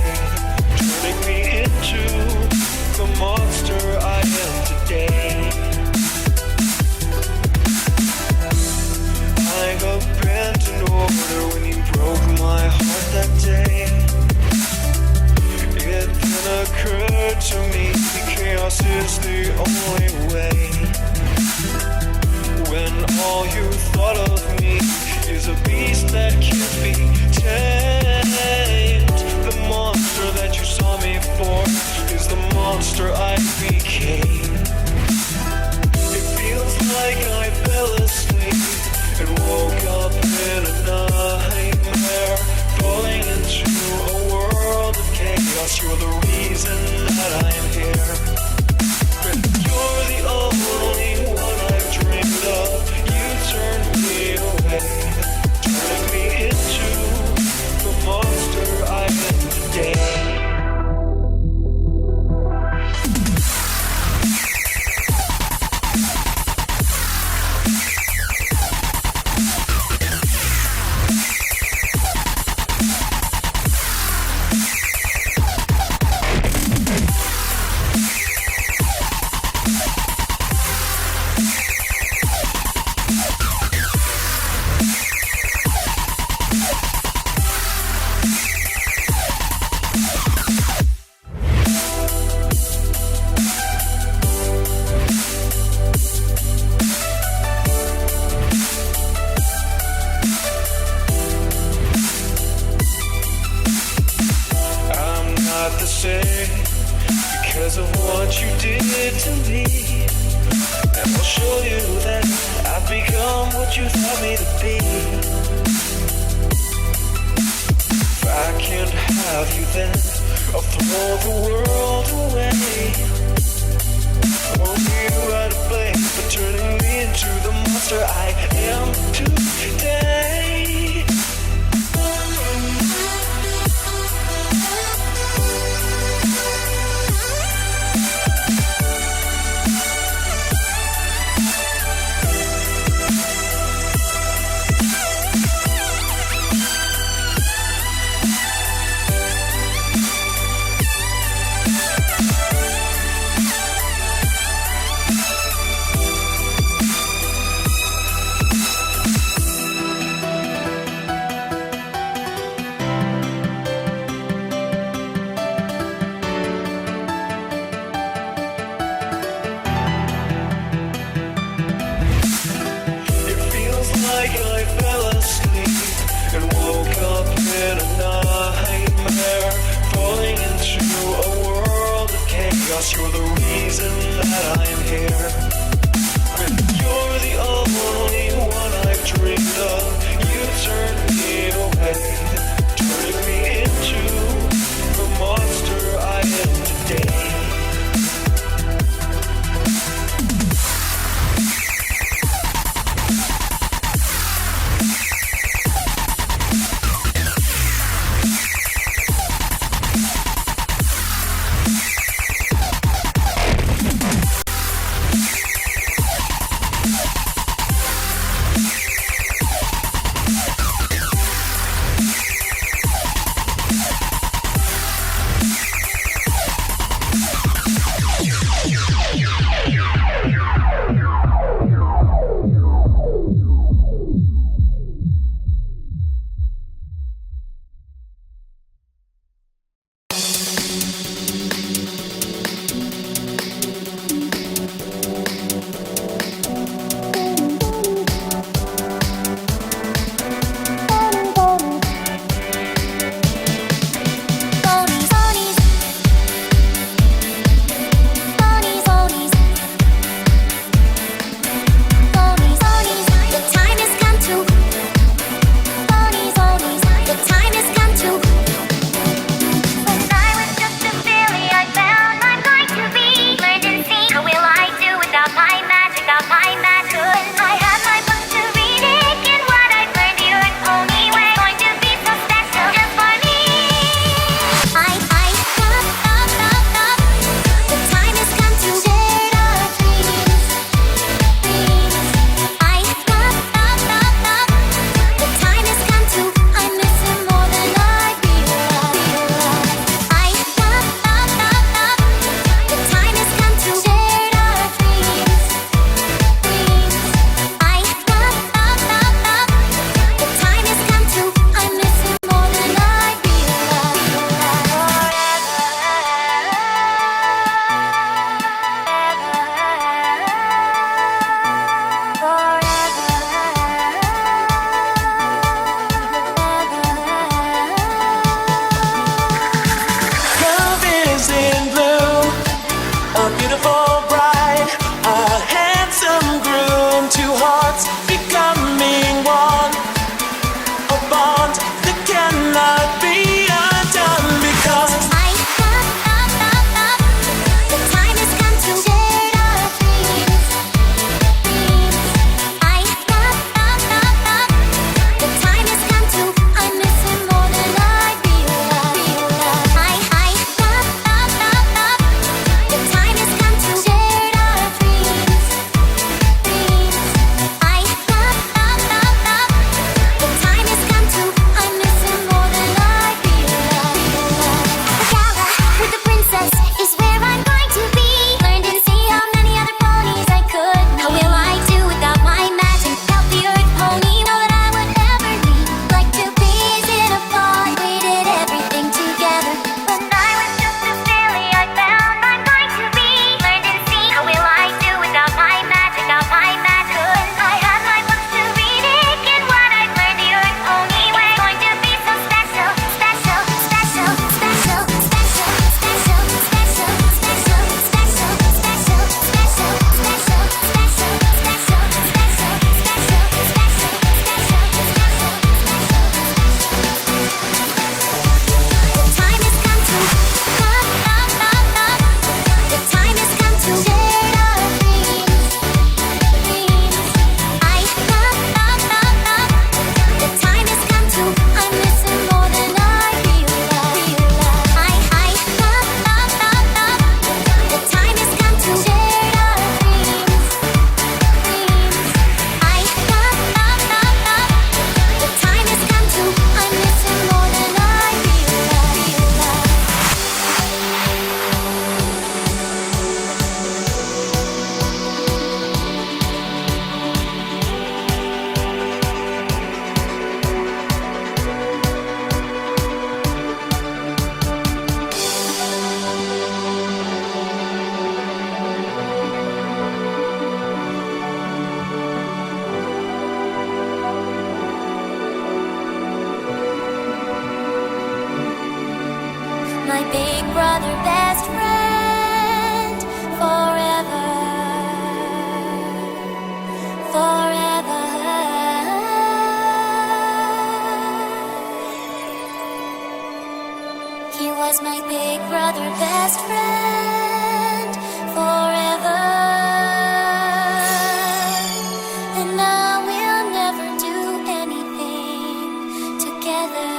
Speaker 5: turning me into the monster I am today. I got bent in order when you broke my heart that day. It then occurred to me chaos is the only way. When all you thought of me is a beast that can't be tamed. The monster that you saw me for is the monster I became. It feels like I fell asleep and woke up in a nightmare, falling into a world of chaos. You're the reason that I'm here, and you're the only one I've dreamed of. You turned me away, turning me into the monster I am today. Because of what you did to me, and I'll show you that I've become what you thought me to be. If I can't have you, then I'll throw the world away. Only you are to blame for turning me into the monster I am today. You're the reason that I'm here, and you're the only one I've dreamed of. You turned me away, turning me into the monster I am today.
Speaker 3: my big brother, best friend, forever, forever. He was my big brother, best friend, forever. And now we'll never do anything together.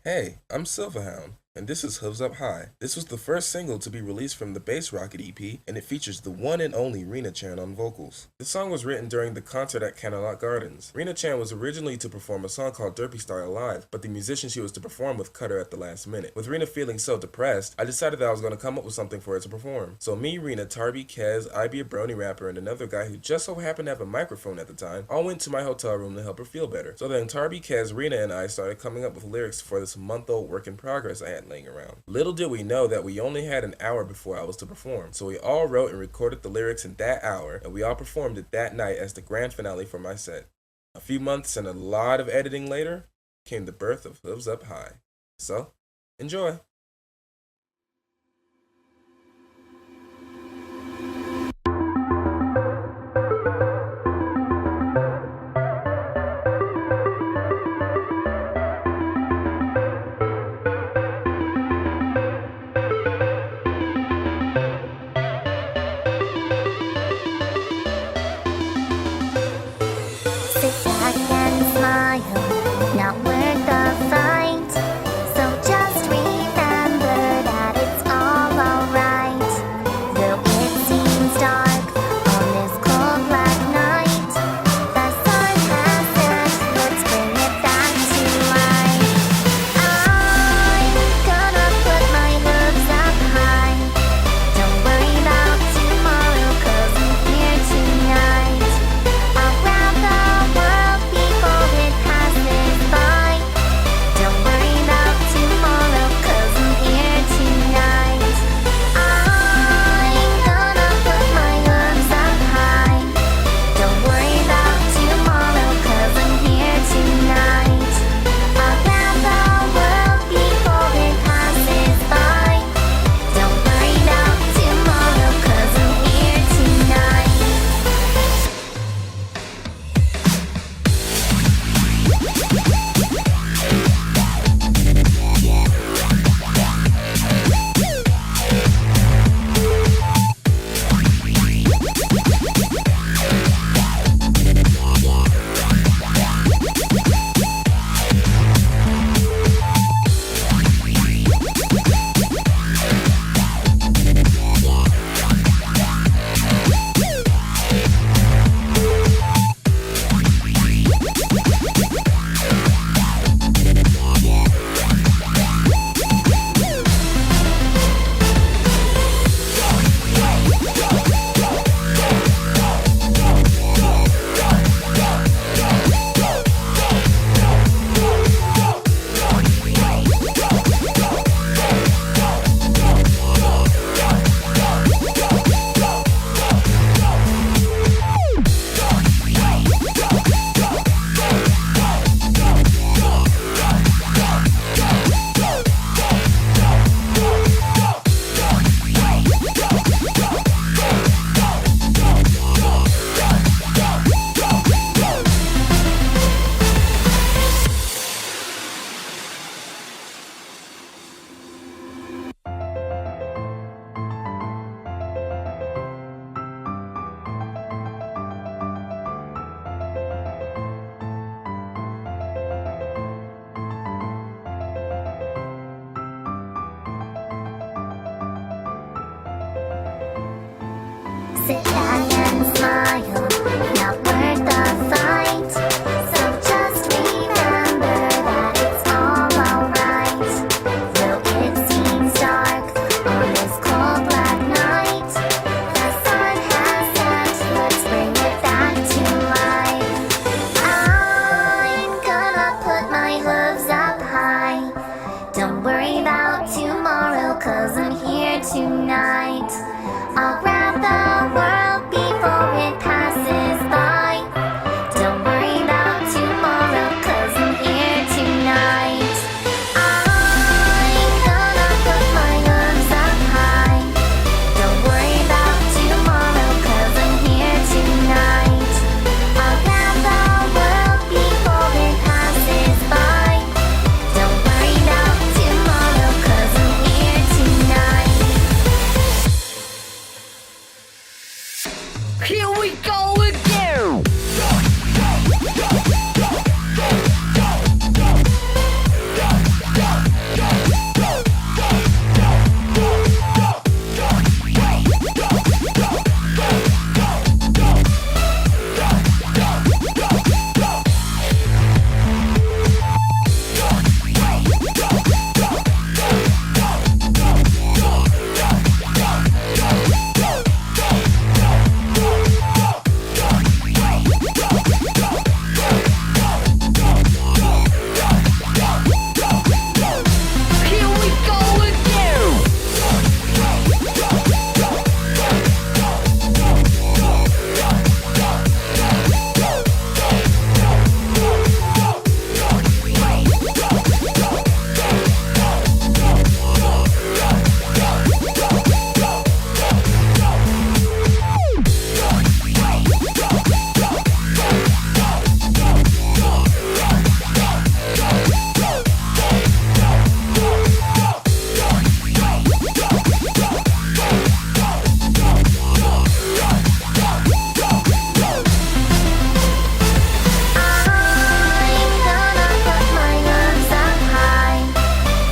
Speaker 12: Hey, I'm Silverhound, and this is Hooves Up High. This was the first single to be released from the Bass Rocket EP, and it features the one and only Rena Chan on vocals. The song was written during the concert at Candlelight Gardens. Rena Chan was originally to perform a song called Derpy Style live, but the musician she was to perform with cut her at the last minute. With Rena feeling so depressed, I decided that I was going to come up with something for her to perform. So me, Rena, Tarby, Kez, I be a Brony rapper, and another guy who just so happened to have a microphone at the time, all went to my hotel room to help her feel better. So then Tarby, Kez, Rena, and I started coming up with lyrics for this month-old work in progress I had laying around. Little did we know that we only had an hour before I was to perform, so we all wrote and recorded the lyrics in that hour, and we all performed it that night as the grand finale for my set. A few months and a lot of editing later came the birth of Hooves Up High. So, enjoy!
Speaker 4: Sit back and smile, not worth the fight. So just relax. Sit back and smile, not worth the fight. So just remember that it's all alright. Though it seems dark on this cold black night, the sun has set, let's bring it back to life. I'm gonna put my hooves up high. Don't worry about tomorrow, 'cause I'm here tonight. I'll grab the world before it passes by. Don't worry about tomorrow, 'cause I'm here tonight. I'm gonna put my hooves up high. Don't worry about tomorrow, 'cause I'm here tonight. I'll grab the world before it passes by. Don't worry about tomorrow, 'cause I'm here tonight.
Speaker 10: Here we go again. Here we go again.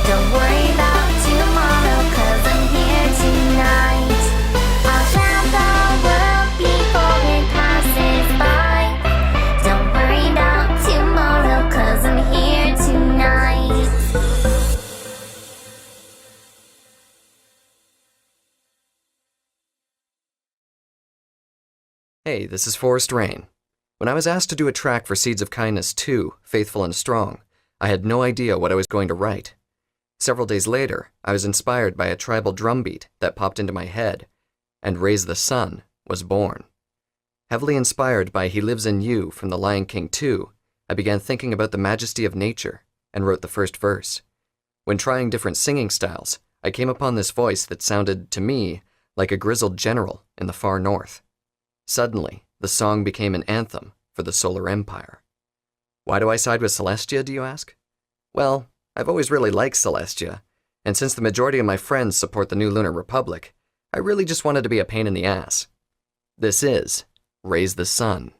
Speaker 4: Don't worry about tomorrow, 'cause I'm here tonight. I'll grab the world before it passes by. Don't worry about tomorrow, 'cause I'm here tonight.
Speaker 7: Hey, this is Forest Rain. When I was asked to do a track for Seeds of Kindness 2, Faithful and Strong, I had no idea what I was going to write. Several days later, I was inspired by a tribal drum beat that popped into my head, and Raise the Sun was born. Heavily inspired by He Lives in You from The Lion King 2, I began thinking about the majesty of nature and wrote the first verse. When trying different singing styles, I came upon this voice that sounded, to me, like a grizzled general in the far north. Suddenly, the song became an anthem for the Solar Empire. Why do I side with Celestia, do you ask? Well, I've always really liked Celestia, and since the majority of my friends support the New Lunar Republic, I really just wanted to be a pain in the ass. This is Raise the Sun.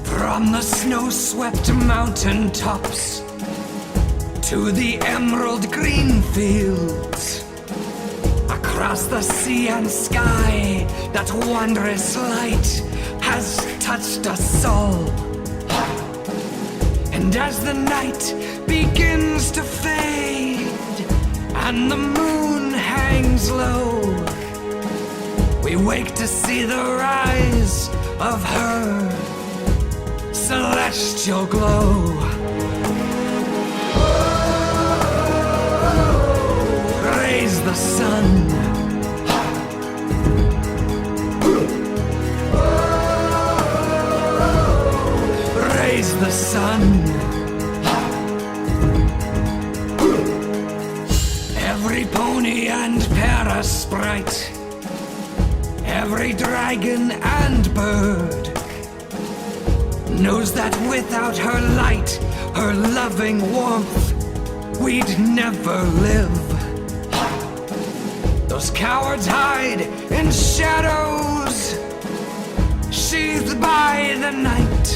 Speaker 20: From the snow-swept mountain tops to the emerald green fields, across the sea and sky, that wondrous light has touched us all. And as the night begins to fade and the moon hangs low, we wake to see the rise of her celestial glow. Raise the sun. Raise the sun. Every pony and para sprite
Speaker 13: dragon and bird, knows that without her light, her loving warmth, we'd never live. Those cowards hide in shadows, sheathed by the night.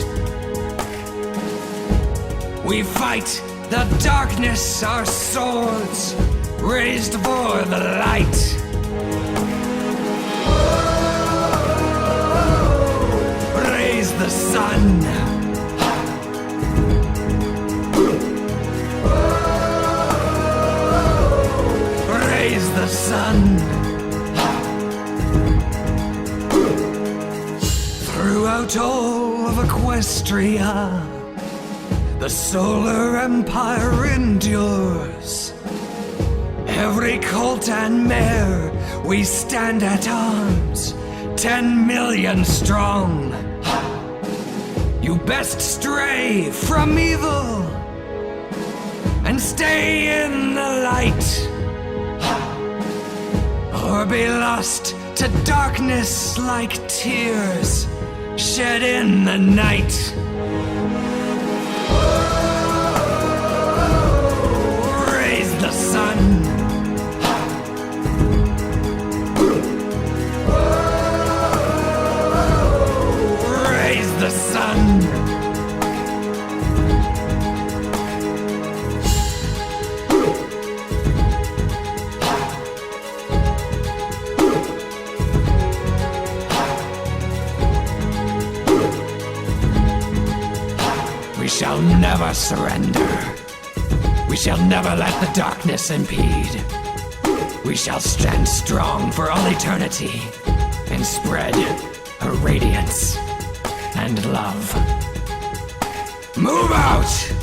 Speaker 13: We fight the darkness, our swords raised for the light. Raise the sun. Raise the sun. Throughout all of Equestria, the solar empire endures. Every colt and mare, we stand at arms, 10 million strong. You best stray from evil and stay in the light, or be lost to darkness like tears shed in the night. Raise the sun. Raise the sun. We shall never surrender. We shall never let the darkness impede. We shall stand strong for all eternity and spread her radiance and love. Move out!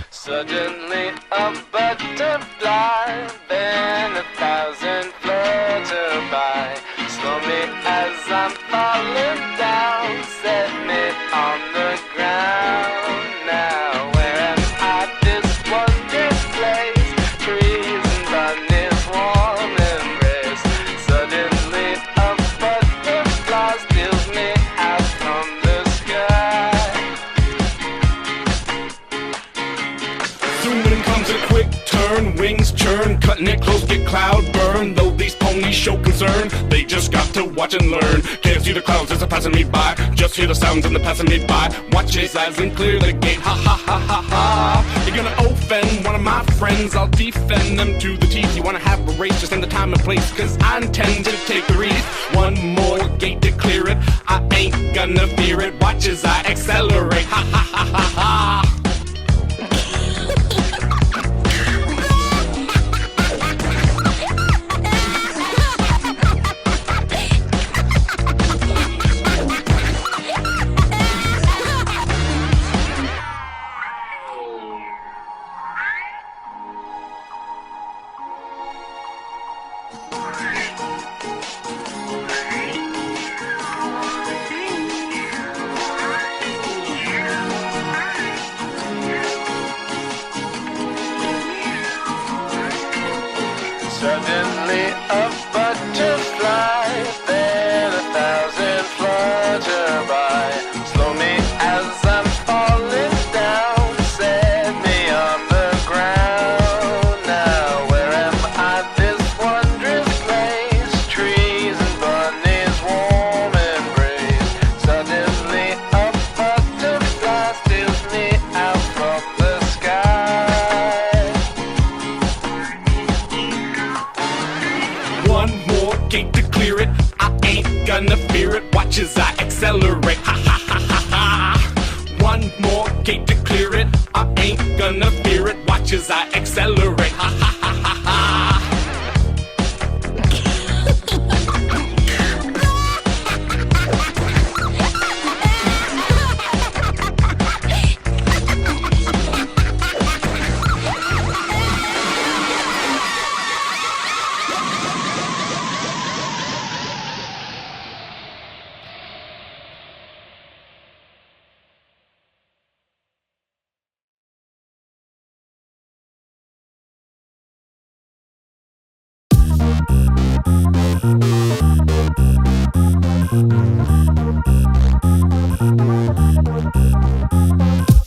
Speaker 6: Suddenly a butterfly, then 1,000 flutter by. Slow me as I'm falling down, set me on the ground. Now where am I? This wondrous place, trees and bunnies warm embrace. Suddenly a butterfly steals me out from the sky.
Speaker 22: Soon comes a quick turn, wings churn, cutting it close, get cloud burn. Though these ponies show concern, they just got to watch and learn. Can't see the clouds as they're passing me by, just hear the sounds and they're passing me by. Watch his eyes and clear the gate, ha ha ha ha ha. You're gonna offend one of my friends, I'll defend them to the teeth. You wanna have a race, just in the time and place, cause I intend to take the wreath. One more gate to clear it, I ain't gonna fear it. Watch as I accelerate, ha ha ha ha ha.
Speaker 6: Suddenly a butterfly, then 1,000 flutter by. Slow me as I'm falling down, set
Speaker 22: gonna fear it. Watch as I accelerate. Ha ha ha ha ha. One more gate to clear it. I ain't gonna fear it. Watch as I accelerate. Ha ha ha ha ha.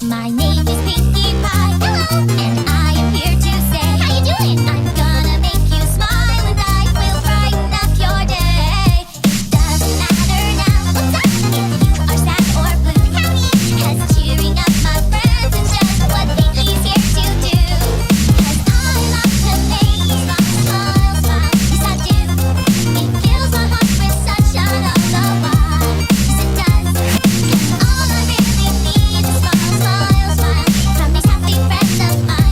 Speaker 4: My name is Pinkie Pie. Hello, and I am here to say, how you doing? I'm gonna make you smile, and I will brighten up your day. It doesn't matter now what's up, if you are sad or blue. Happy, 'cause cheering up my friends is just what Pinkie's here to do. 'Cause I love to make you smile, smile, smile. Yes, I do. It fills my heart with sunshine all the while. Yes, it does. 'Cause all I really need is smile, smile, smile from these happy friends of mine.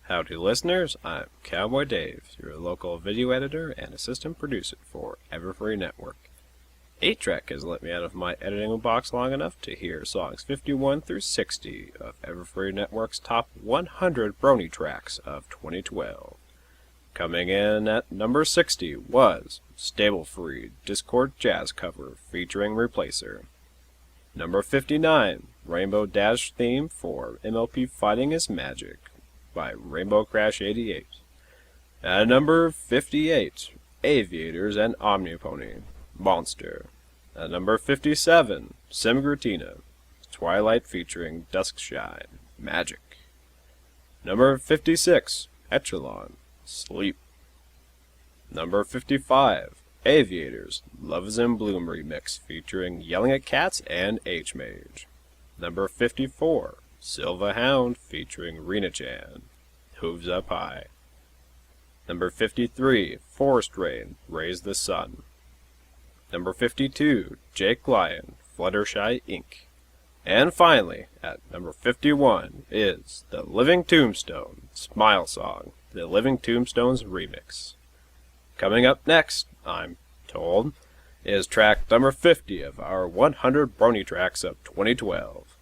Speaker 14: Howdy listeners, I'm Cowboy Dave, your local video editor and assistant producer for Everfree Network. 8-Track has let me out of my editing box long enough to hear songs 51 through 60 of Everfree Network's Top 100 Brony tracks of 2012. Coming in at number 60 was Stable Free Discord Jazz cover featuring Replacer. Number 59, Rainbow Dash theme for MLP Fighting is Magic by Rainbow Crash 88. At number 58, Aviators and Omnipony, Monster. At number 57, Simgratina, Twilight featuring Duskshine, Magic. Number 56, Echelon, Sleep. Number 55, Aviators, Love's in Bloom remix featuring Yelling at Cats and H-Mage. Number 54, Silva Hound featuring Rena-chan, Hooves Up High. Number 53, Forest Rain, Raise the Sun. Number 52, Jake Lyon, Fluttershy Inc. And finally, at number 51 is The Living Tombstone, Smile Song, The Living Tombstones remix. Coming up next, I'm told, is track number 50 of our 100 Brony tracks of 2012.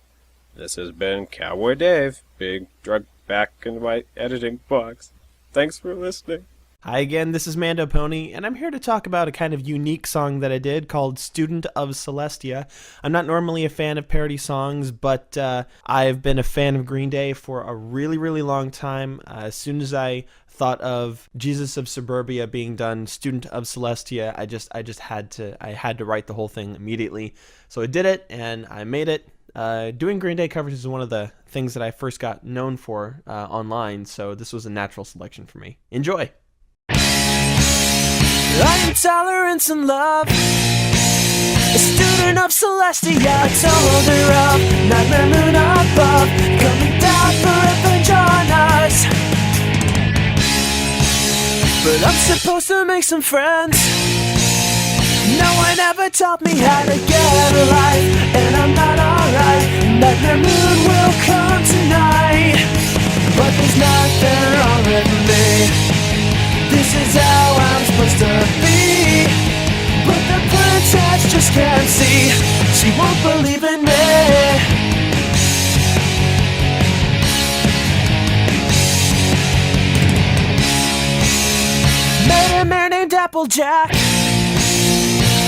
Speaker 14: This has been Cowboy Dave, big drug back in my editing box. Thanks for listening.
Speaker 9: Hi again, this is Mando Pony, and I'm here to talk about a kind of unique song that I did called Student of Celestia. I'm not normally a fan of parody songs, but I've been a fan of Green Day for a really, really long time. As soon as I thought of Jesus of Suburbia being done, Student of Celestia, I just had to write the whole thing immediately. So I did it, and I made it. Doing Green Day covers is one of the things that I first got known for online, so this was a natural selection for me. Enjoy!
Speaker 8: I am tolerance and love, a student of Celestia, told her of nightmare moon above, coming down for revenge on us. But I'm supposed to make some friends. No one ever taught me how to get a life, and I'm not alright. Nightmare moon will come tonight, but there's nothing wrong with me. This is how I'm supposed to be, but the princess just can't see. She won't believe in me. Met a man named Applejack,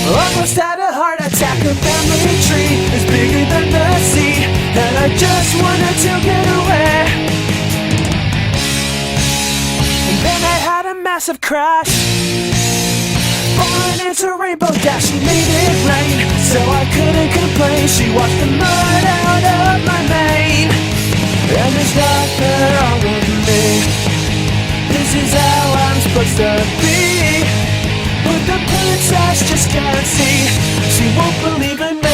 Speaker 8: almost had a heart attack. Her family tree is bigger than the sea, and I just wanted to get away. And then I had a massive crash, falling into Rainbow Dash. She made it rain, so I couldn't complain. She washed the mud out of my mane, and there's nothing wrong with me. This is how I'm supposed to be, but the princess just can't see. She won't believe in me.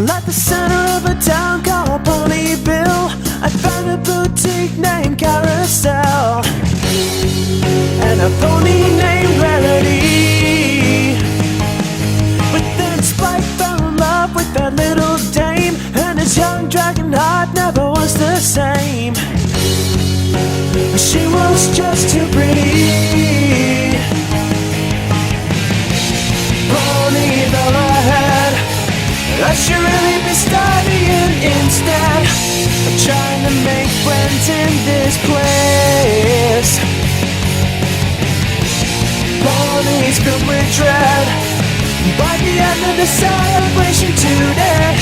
Speaker 8: At the center of a town called Ponyville, I found a boutique named Carousel, and a pony named Rarity. But then Spike fell in love with that little dame, and his young dragon heart never was the same. She was just too pretty. Ponyville ahead, I should really be studying instead of trying to make friends in this place. Ponies filled with dread. By the end of the celebration today,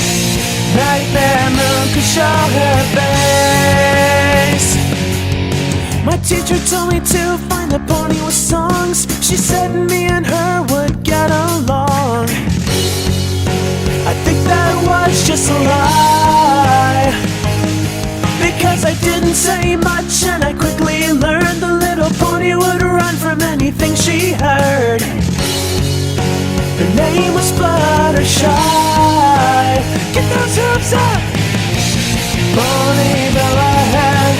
Speaker 8: Nightmare Moon could show her face. My teacher told me to find the pony with songs. She said me and her would get along. I think that was just a lie, because I didn't say much, and I quickly learned the little pony would run from anything she heard. Her name was Fluttershy. Get those hooves up! Ponyville ahead,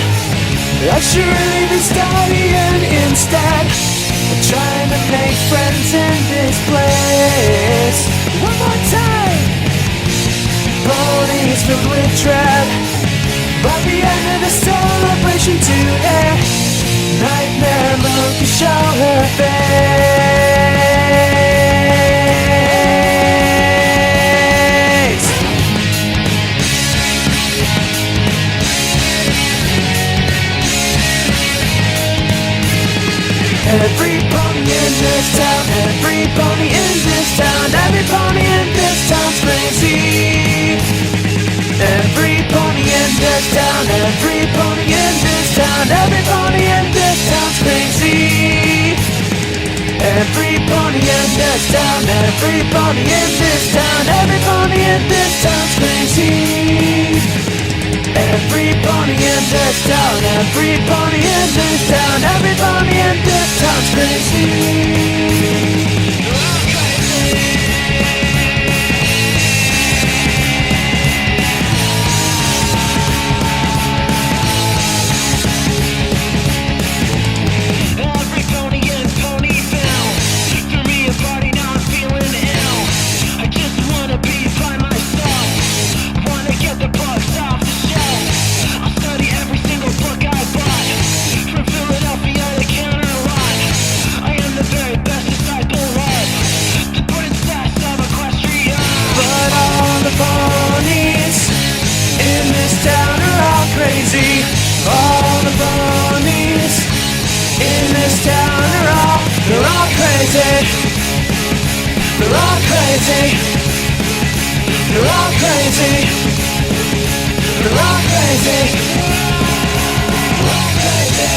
Speaker 8: I should really be studying instead of trying to make friends in this place. One more time! Ponies filled with dread. By the end of the celebration today, Nightmare Moon can show her face.
Speaker 17: Every pony in this town, every pony in this town, every pony in this town's crazy. Every pony in this town, every pony in this town, every pony in this town's crazy. Every pony in this town, every pony in this town, every pony in this town's crazy. Every pony in this town, every pony in this town, every pony in this town's crazy. Every pony in Ponyville threw me a party, now I'm feeling ill. I just wanna be by myself, wanna get the bugs off the shelf. I'll study every single book I bought, from Philadelphia to Counter-Lot. I am the very best disciple of the princess of Equestria. But all the ponies in this town are all crazy. All the ponies in this town they're all crazy. They're all crazy. They're all crazy. They're all crazy. They're all crazy.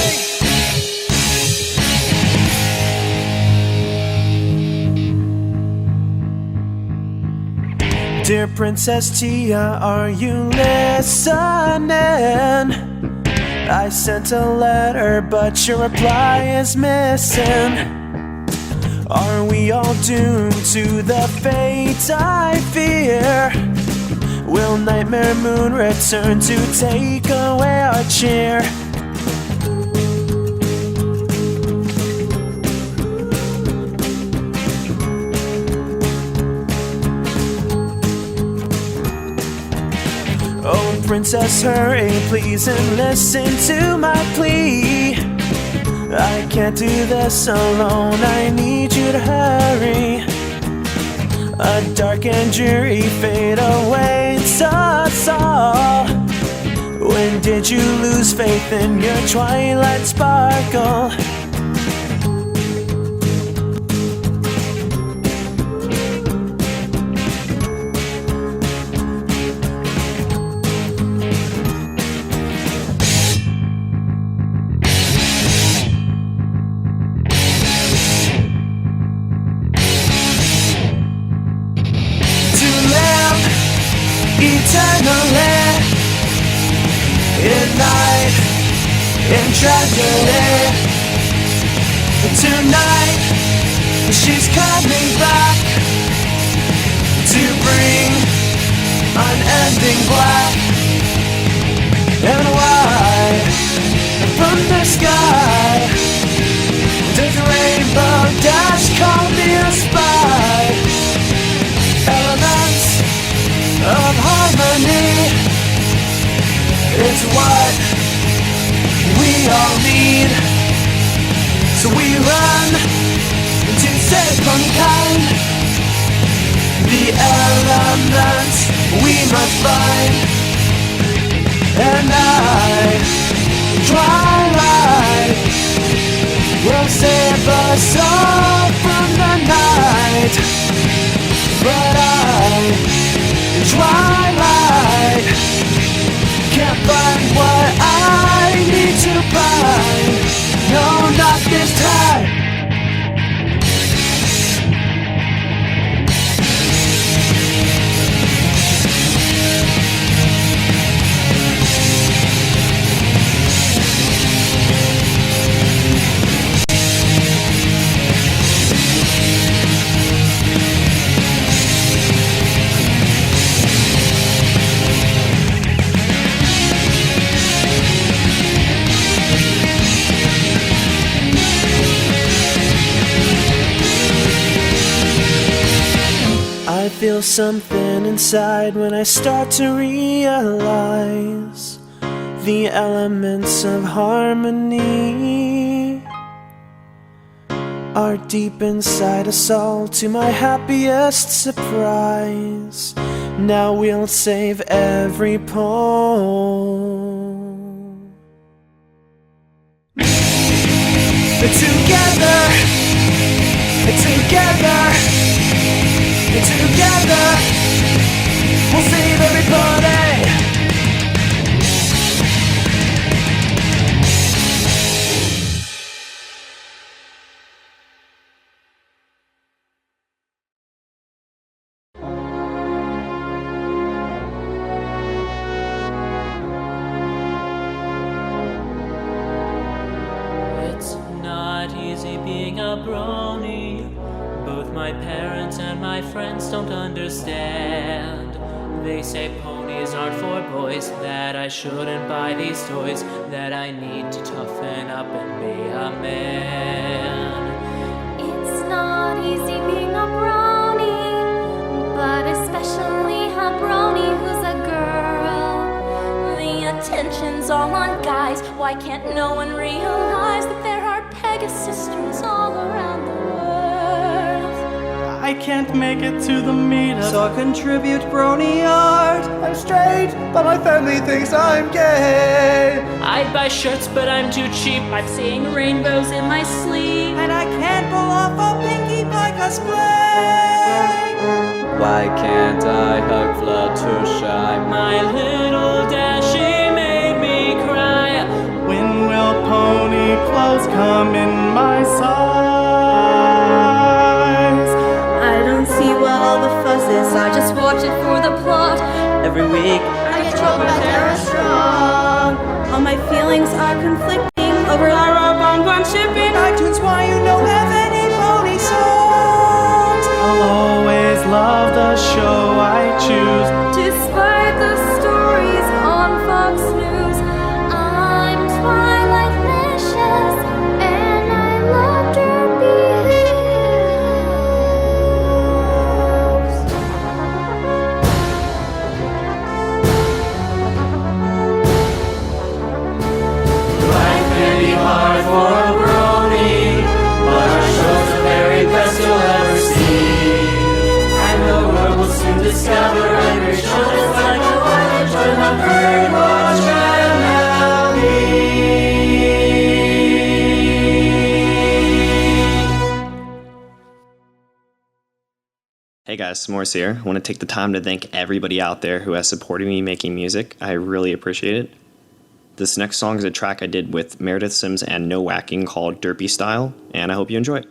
Speaker 17: Dear Princess Tia, are you listening? I sent a letter, but your reply is missing. Are we all doomed to the fate I fear? Will Nightmare Moon return to take away our cheer? Oh, Princess, hurry, please, and listen to my plea. I can't do this alone, I need you to hurry. A dark and dreary fate awaits us all. When did you lose faith in your twilight sparkle? Eternally in night, in tragedy. Tonight she's coming back to bring unending black and white. From the sky does a rainbow dash call me a spy? Elements of harmony, it's what we all need. So we run to save mankind. The elements we must find. And twilight will save us all from the night. But twilight can't find what I need to find. No, not this time. I feel something inside when I start to realize the elements of harmony are deep inside us all, to my happiest surprise. Now we'll save every poem. Together together, we'll save everybody.
Speaker 8: It's not easy being a brony. Both my parents and my friends don't understand. They say ponies aren't for boys, that I shouldn't buy these toys, that I need to toughen up and be a man.
Speaker 3: It's not easy being a brony, but especially a brony who's a girl. The attention's all on guys. Why can't no one realize that there are Pegasisters all around the world?
Speaker 17: I can't make it to the meetup, so I contribute brony art. I'm straight, but my family thinks I'm gay.
Speaker 8: I'd buy shirts, but I'm too cheap.
Speaker 3: I'm seeing rainbows in my sleep,
Speaker 17: and I can't pull off a Pinkie Pie cosplay.
Speaker 15: Why can't I hug Fluttershy?
Speaker 8: My little Dashie made me cry.
Speaker 17: When will pony clothes come in my size?
Speaker 16: I don't see what all the fuss is, I just watch it for the plot.
Speaker 17: Every week
Speaker 16: I get told by Tara Strong. All my feelings are conflicting over our bonbon shipping.
Speaker 17: iTunes, why you don't have any pony songs? I'll always love the show I choose.
Speaker 3: despite the stories on Fox News. I'm Twilight Licious, and I love Derby Hills.
Speaker 17: Life can be hard for a brony, but our show's the very best you'll ever see. And the world will soon discover every show is like a voyage with a birdwatch family.
Speaker 23: Hey guys, Morris here. I want to take the time to thank everybody out there who has supported me making music. I really appreciate it. This next song is a track I did with Meredith Sims and No Whacking called Derpy Style, and I hope you enjoy it.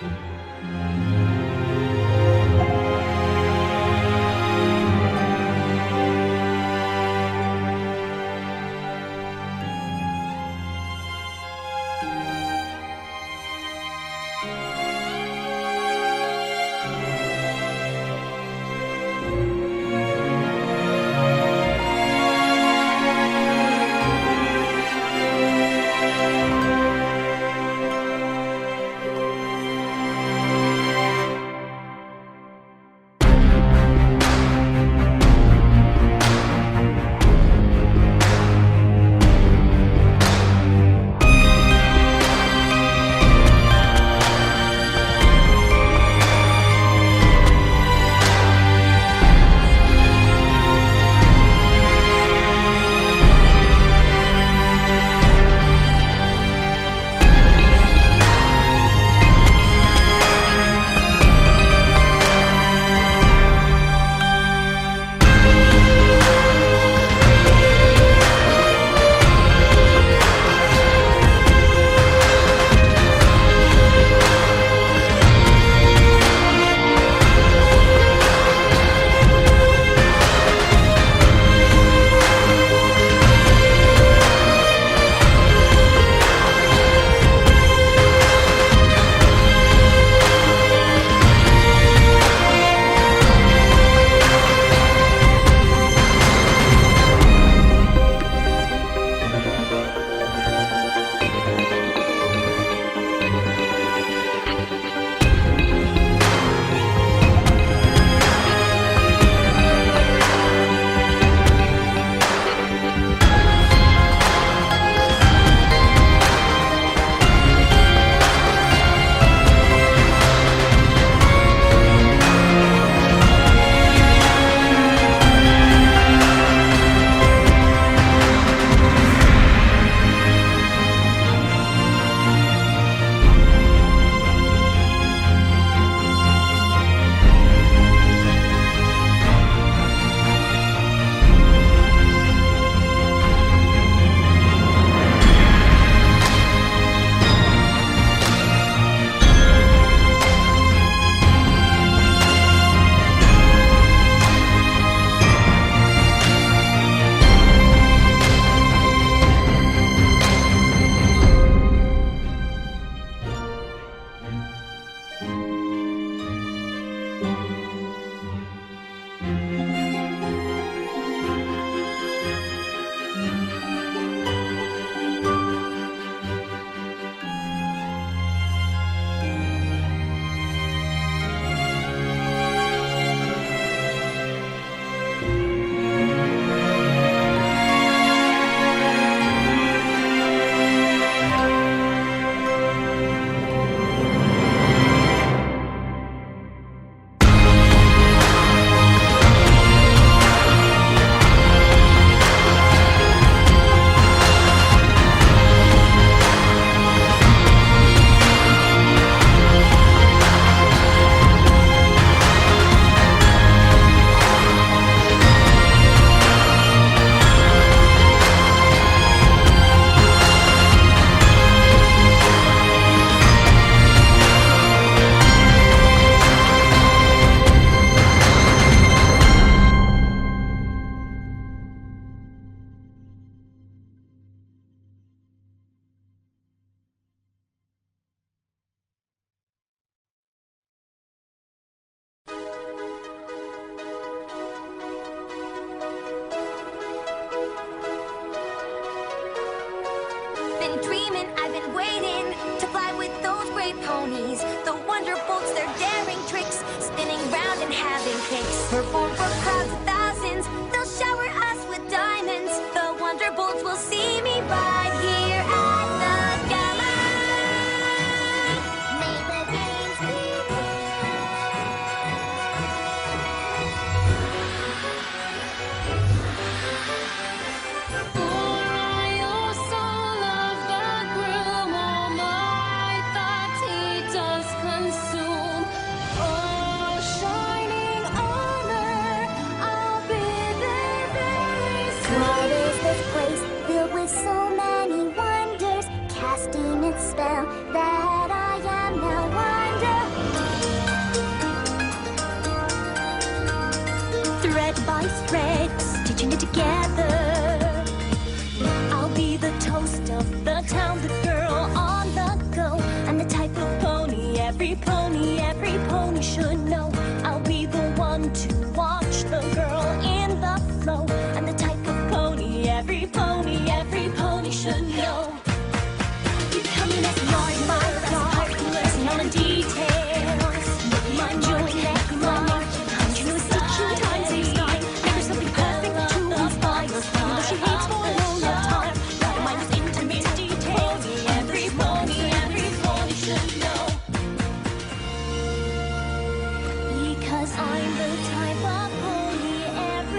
Speaker 3: been dreaming, I've been waiting to fly with those great ponies. The Wonderbolts, their daring tricks, spinning round and having kicks. Perform for crowds of thousands, they'll shower us with diamonds. The Wonderbolts will see me right here at the gala. May the games What is this place filled with so many wonders, casting its spell that I am now wonder?
Speaker 18: loose threads, stitching it together. I'll be the toast of the town, the girl on the go, and the type of pony every pony should know. I'll be the one to watch the girl in the flow, and the type of pony every pony should know. You come in as my heartless, and all the details. Mind you, neck, mind, continuous stitching times a style. There's something perfect to inspire, even though she hates for a long time. My mind is intimate details. Every pony should know. Because I'm the type of pony every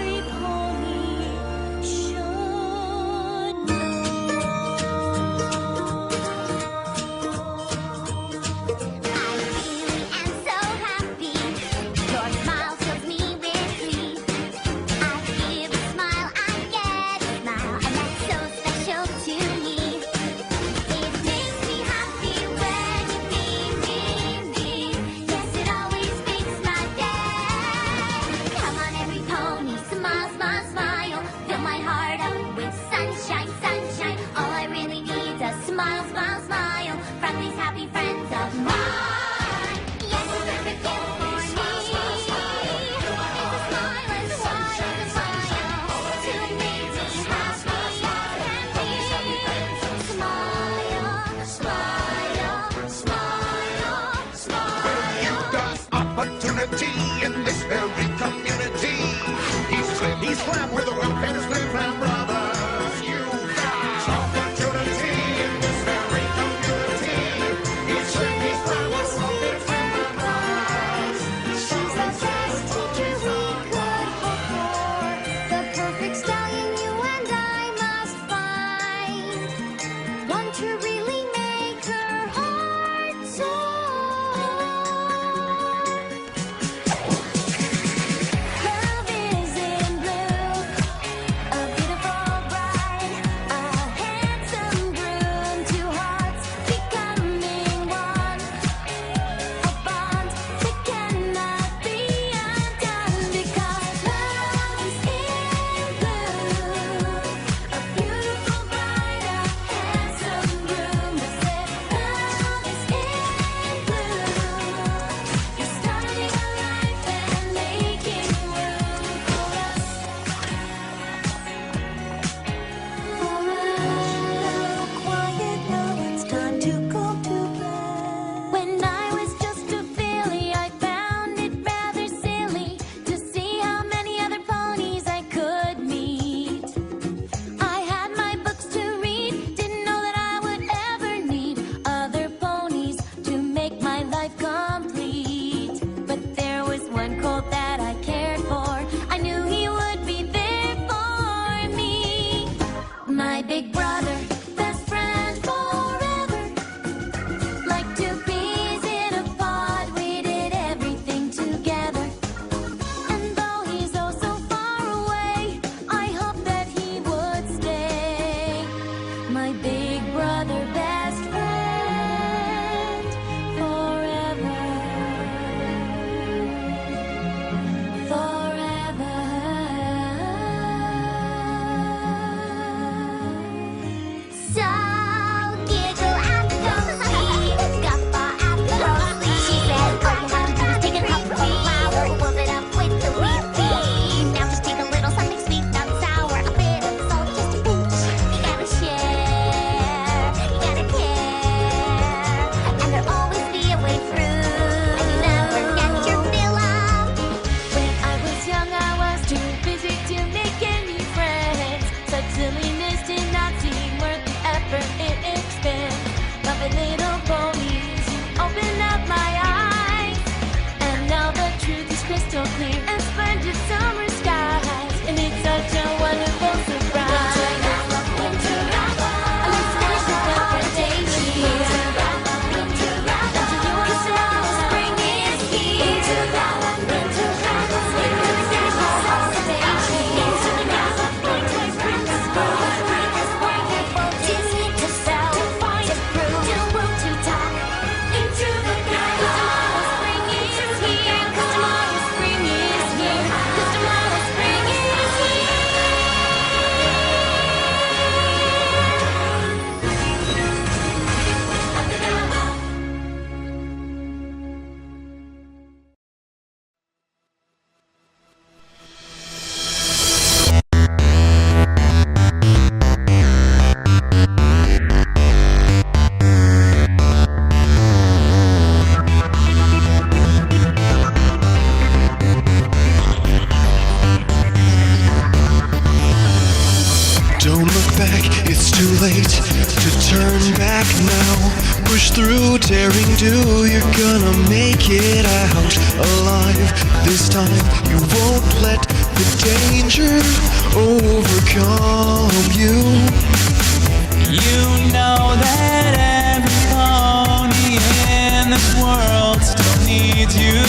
Speaker 5: make it out alive. This time you won't let the danger overcome you.
Speaker 8: You know that every pony in this world still needs you.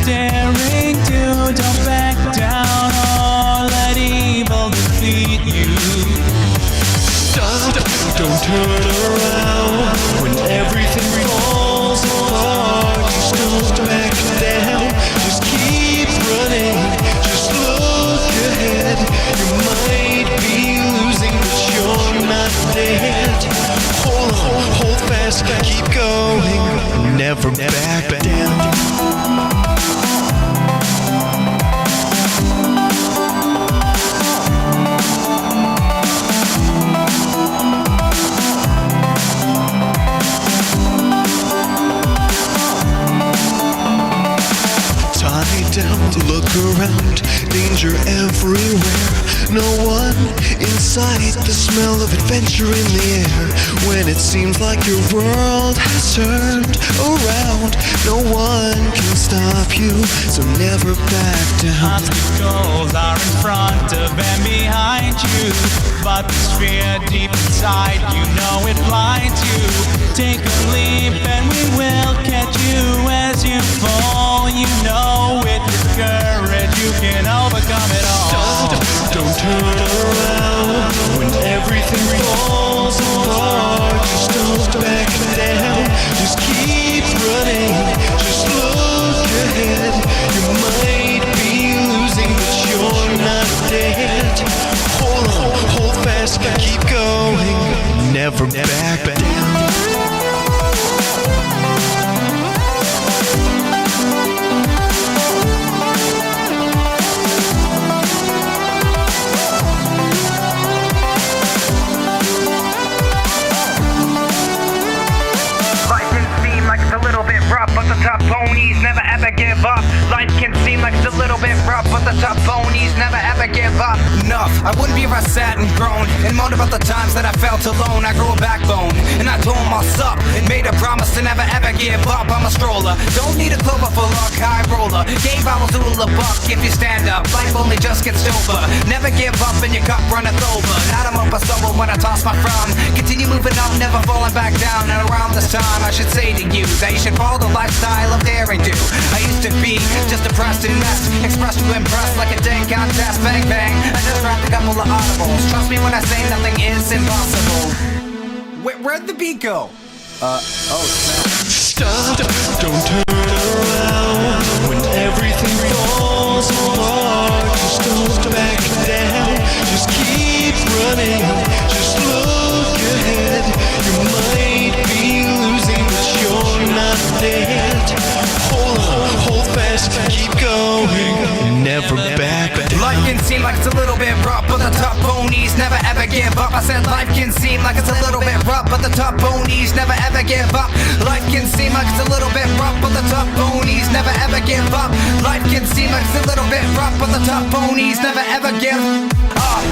Speaker 8: Daring to, don't back down or let evil defeat you.
Speaker 5: Stop, don't turn around when everything falls apart. Just don't back down, just keep running, just look ahead. You might be losing, but you're not dead. Hold on, hold fast, keep going, never back down. Down, look around, danger everywhere. No one in sight, the smell of adventure in the air. When it seems like your world has turned around, no one can stop you, so never back down.
Speaker 8: Obstacles are in front of and behind you, but this fear deep inside, you know it blinds you. Take a leap and we will catch you as you fall. You know with your courage you can overcome it all.
Speaker 5: Don't turn around when everything falls apart. Just don't back down, just keep running, just look ahead. You might be losing, but you're not dead. Hold on, hold fast, keep going, never back down.
Speaker 1: But the top ponies never ever give up. Life can seem like it's a little bit rough, but the top ponies never ever give up.
Speaker 19: Enough, I wouldn't be if I sat and groaned and moaned about the times that I felt alone. I grew a backbone and I told myself and made a promise to never ever give up. I'm a stroller, don't need a clover for luck, high roller. Gave I will do a buck if you stand up. Life only just gets over. Never give up and your cup runneth over. Not a moment stumble when I toss my frown. Continue moving up, never falling back down. And around this time I should say to you that you should follow the lifestyle of daring do. I used to be just depressed and messed, expressed to impress like a dang contest. Bang bang, I just rapped a couple of audibles. Trust me when I say nothing is impossible. Where'd the beat go?
Speaker 5: Stop, don't turn around when everything falls apart. Just don't back down, just keep running, just look ahead. You might be losing, but you're not dead. Hold on, hold fast, keep going, never back down.
Speaker 19: Life can seem like it's a little bit rough, but the top ponies never ever give up. I said life can seem like it's a little bit rough, but the top ponies never ever give up. Life can seem like it's a little bit rough, but the top ponies never ever give up. Life can seem like it's a little bit rough, but the top ponies never ever give up.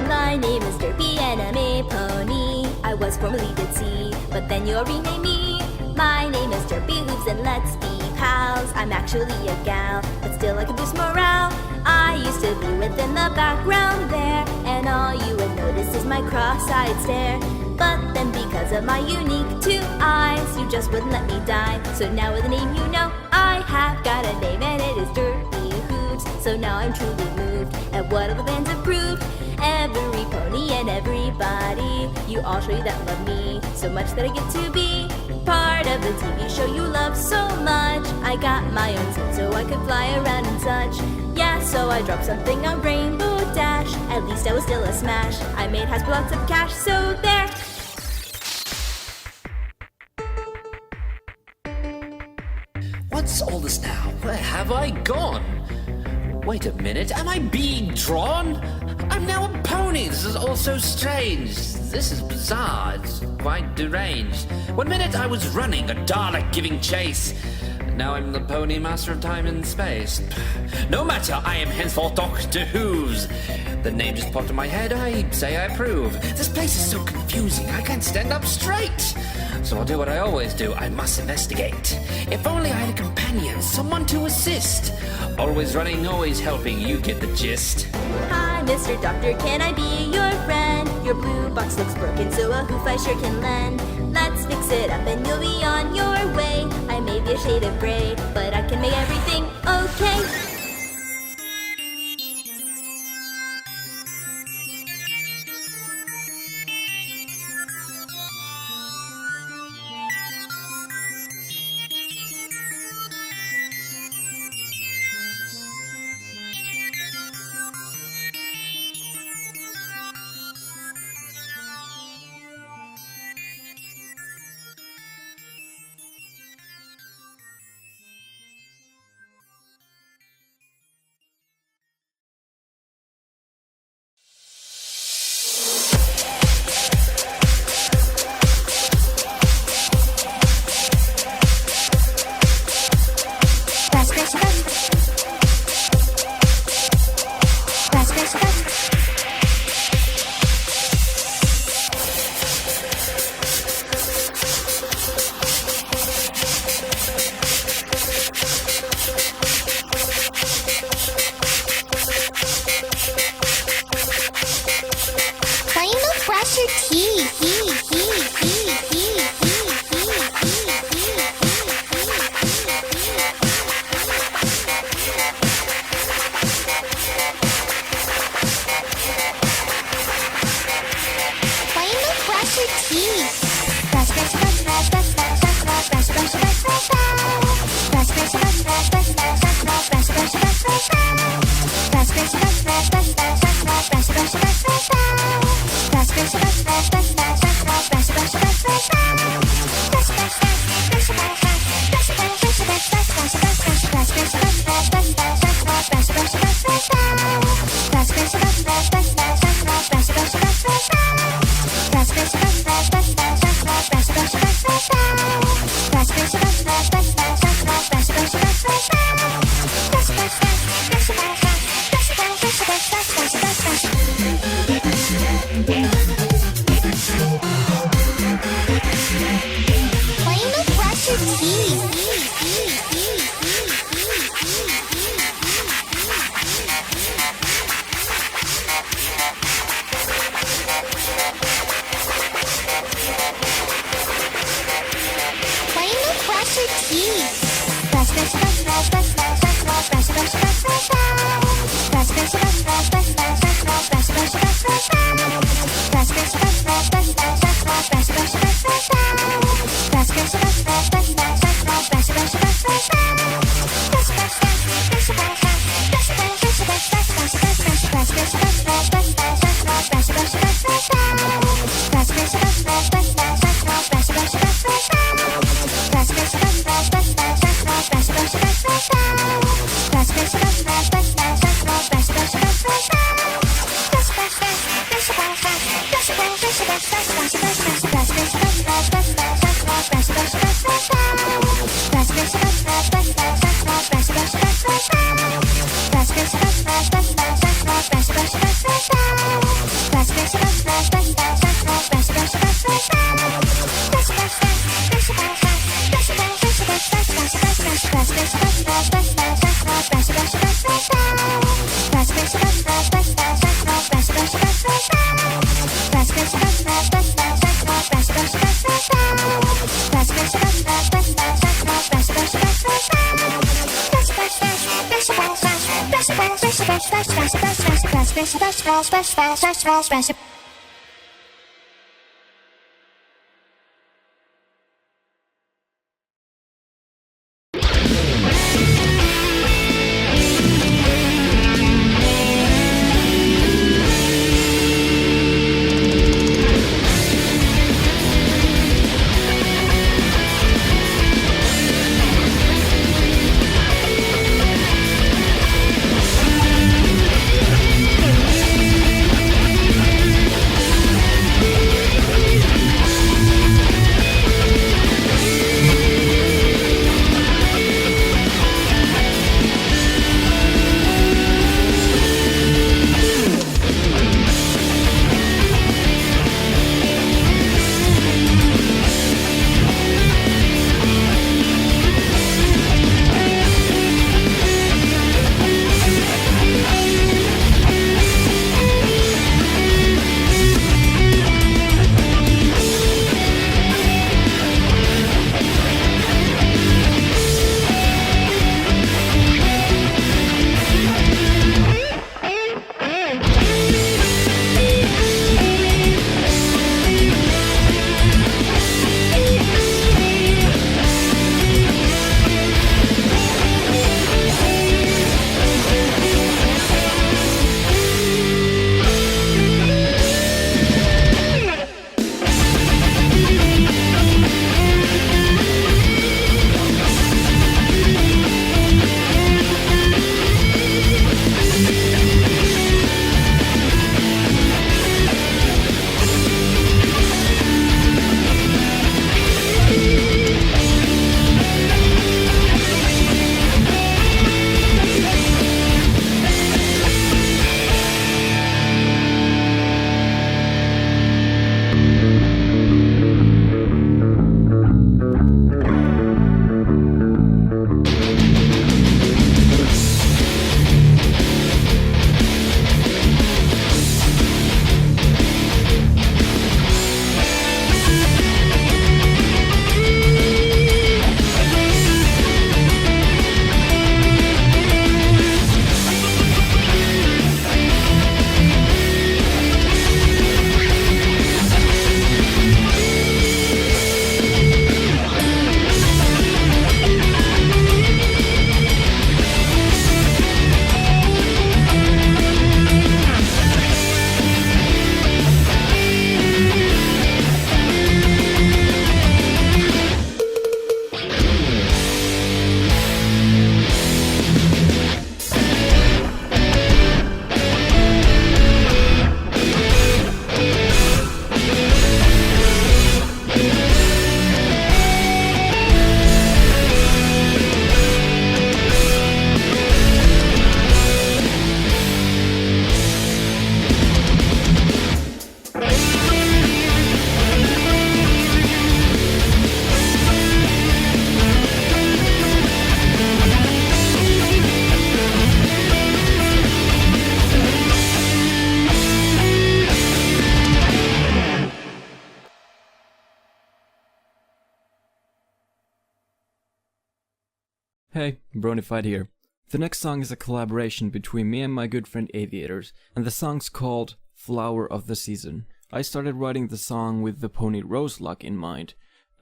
Speaker 3: My name is Derpy and I'm a pony. I was formerly Ditzy, but then you'll rename me. My name is Derpy Hooves and let's be pals. I'm actually a gal, but still I can boost morale. I used to be within the background there, and all you would notice is my cross-eyed stare. But then because of my unique two eyes, you just wouldn't let me die. So now with a name you know, I have got a name and it is Derpy Hooves. So now I'm truly moved at what all the fans have proved. Every pony and everybody, you all show you that love me so much that I get to be part of the TV show you love so much. I got my own team so I could fly around and such. Yeah, so I dropped something on Rainbow Dash. At least I was still a smash. I made Hasbro lots of cash, so there.
Speaker 13: What's all this now? Where have I gone? Wait a minute, am I being drawn?
Speaker 2: I'm now a pony. This is all so strange. This is bizarre. It's quite deranged. One minute I was running, a Dalek giving chase. Now I'm the pony master of time and space. No matter, I am henceforth Doctor Who's. The name just popped in my head, I say I approve. This place is so confusing, I can't stand up straight. So I'll do what I always do, I must investigate. If only I had a companion, someone to assist. Always running, always helping, you get the gist.
Speaker 3: Hi, Mr. Doctor, can I be your friend? Your blue box looks broken, so a hoof I sure can lend. Let's fix it up and you'll be on your way. I may be a shade of gray, but I can make everything okay.
Speaker 11: Hey, Brony here. The next song is a collaboration between me and my good friend Aviators, and the song's called Flower of the Season. I started writing the song with the pony Roseluck in mind.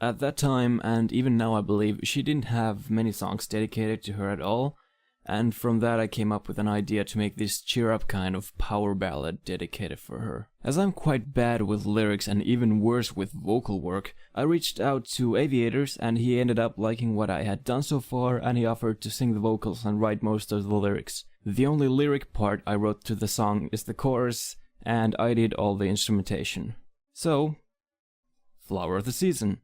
Speaker 11: At that time, and even now I believe, she didn't have many songs dedicated to her at all, and from that I came up with an idea to make this cheer-up kind of power ballad dedicated for her. As I'm quite bad with lyrics and even worse with vocal work, I reached out to Aviators and he ended up liking what I had done so far, and he offered to sing the vocals and write most of the lyrics. The only lyric part I wrote to the song is the chorus, and I did all the instrumentation. So, Flower of the Season.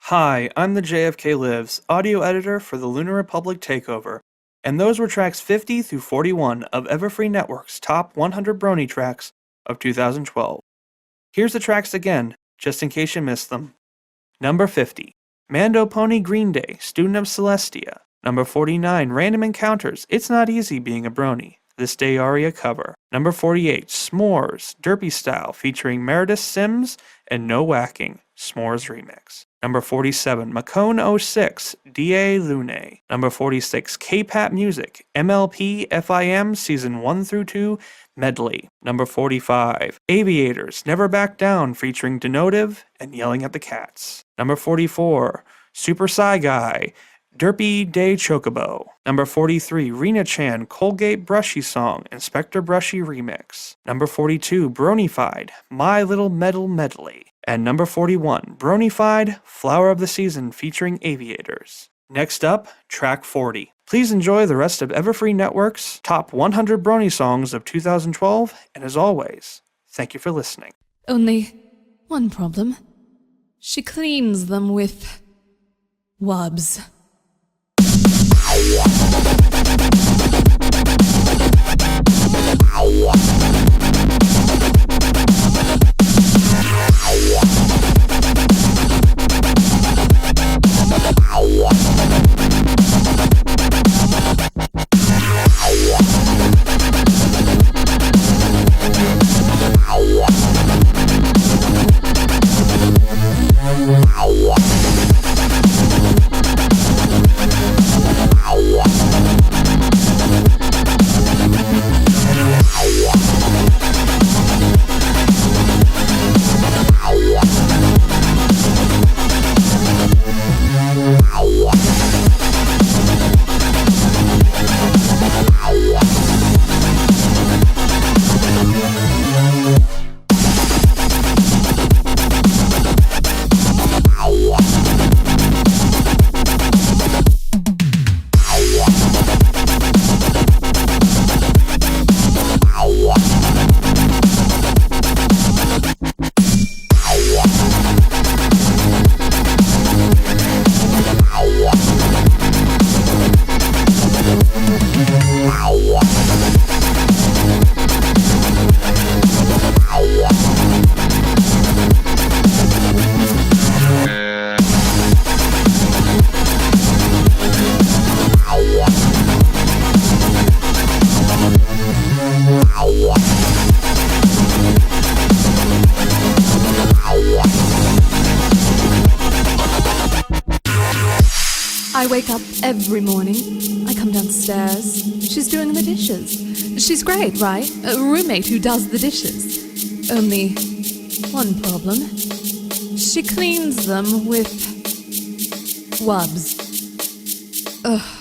Speaker 10: Hi, I'm the JFK Lives, audio editor for the Lunar Republic Takeover, and those were tracks 50 through 41 of Everfree Network's Top 100 Brony tracks of 2012. Here's the tracks again, just in case you missed them. Number 50, Mando Pony Green Day, Student of Celestia. Number 49, Random Encounters, It's Not Easy Being a Brony, This Day Aria cover. Number 48, S'mores, Derpy Style, featuring Meredith Sims and No Whacking, S'mores Remix. Number 47, Macone 06, D.A. Lune. Number 46, K-Pap Music, MLP FIM Season 1 through 2 Medley. Number 45, Aviators, Never Back Down, featuring Denotive and Yelling at the Cats. Number 44, Super Psy Guy, Derpy Day Chocobo. Number 43, Rena Chan, Colgate Brushy Song, Inspector Brushy Remix. Number 42, Bronyfied, My Little Metal Medley. And number 41, Bronyfied, Flower of the Season, featuring Aviators. Next up, track 40. Please enjoy the rest of Everfree Network's Top 100 Brony Songs of 2012, and as always, thank you for listening.
Speaker 12: Only one problem. She cleans them with wubs. I wake up every morning. I come downstairs. She's doing the dishes. She's great, right? A roommate who does the dishes. Only one problem. She cleans them with wubs. Ugh.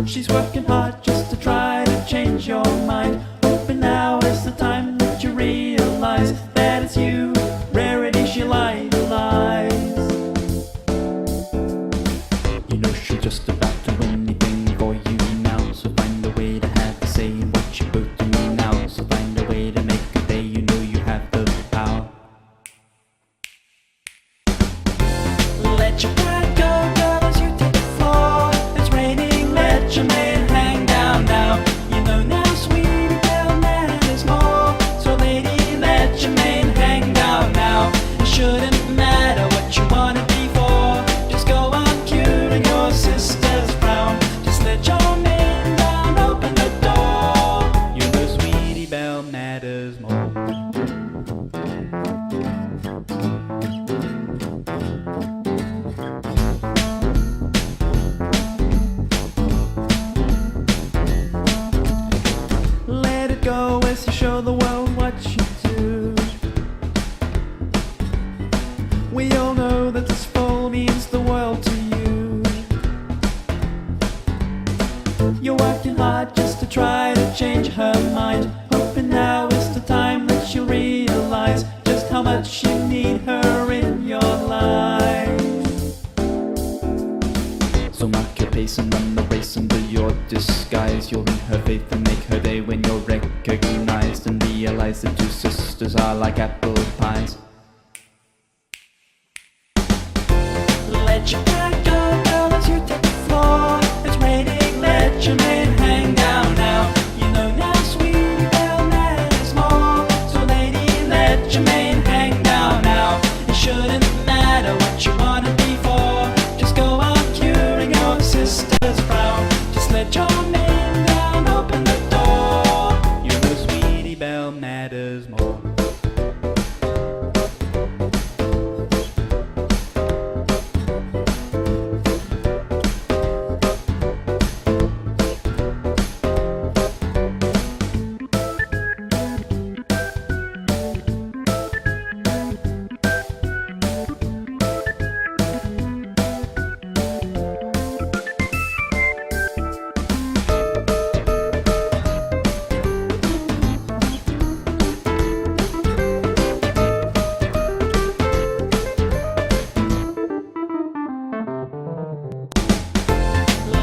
Speaker 8: She's working hard just to try to change your mind. Hoping now is the time that you realize that it's you, Rarity, she'll idolize.
Speaker 7: go is to show the world what you do. We all know that this fall means the world to you. You're working hard just to try to change her mind, hoping now is the time that she'll realize just how much you need her in your life.
Speaker 20: So mark your pace and run the race under your disguise. You'll win her faith and make her day when you're recognized, and realize the two sisters are like apple pies.
Speaker 7: Let your guard go, girl, as you take the floor. It's raining, let your man hang down now. You know now, sweetie belle, matters more. So lady, let your man hang down now. It shouldn't matter what you wanna be for. Just go on curing your sister's frown. Just let your man down, open the door. You know, sweetie belle, matters more.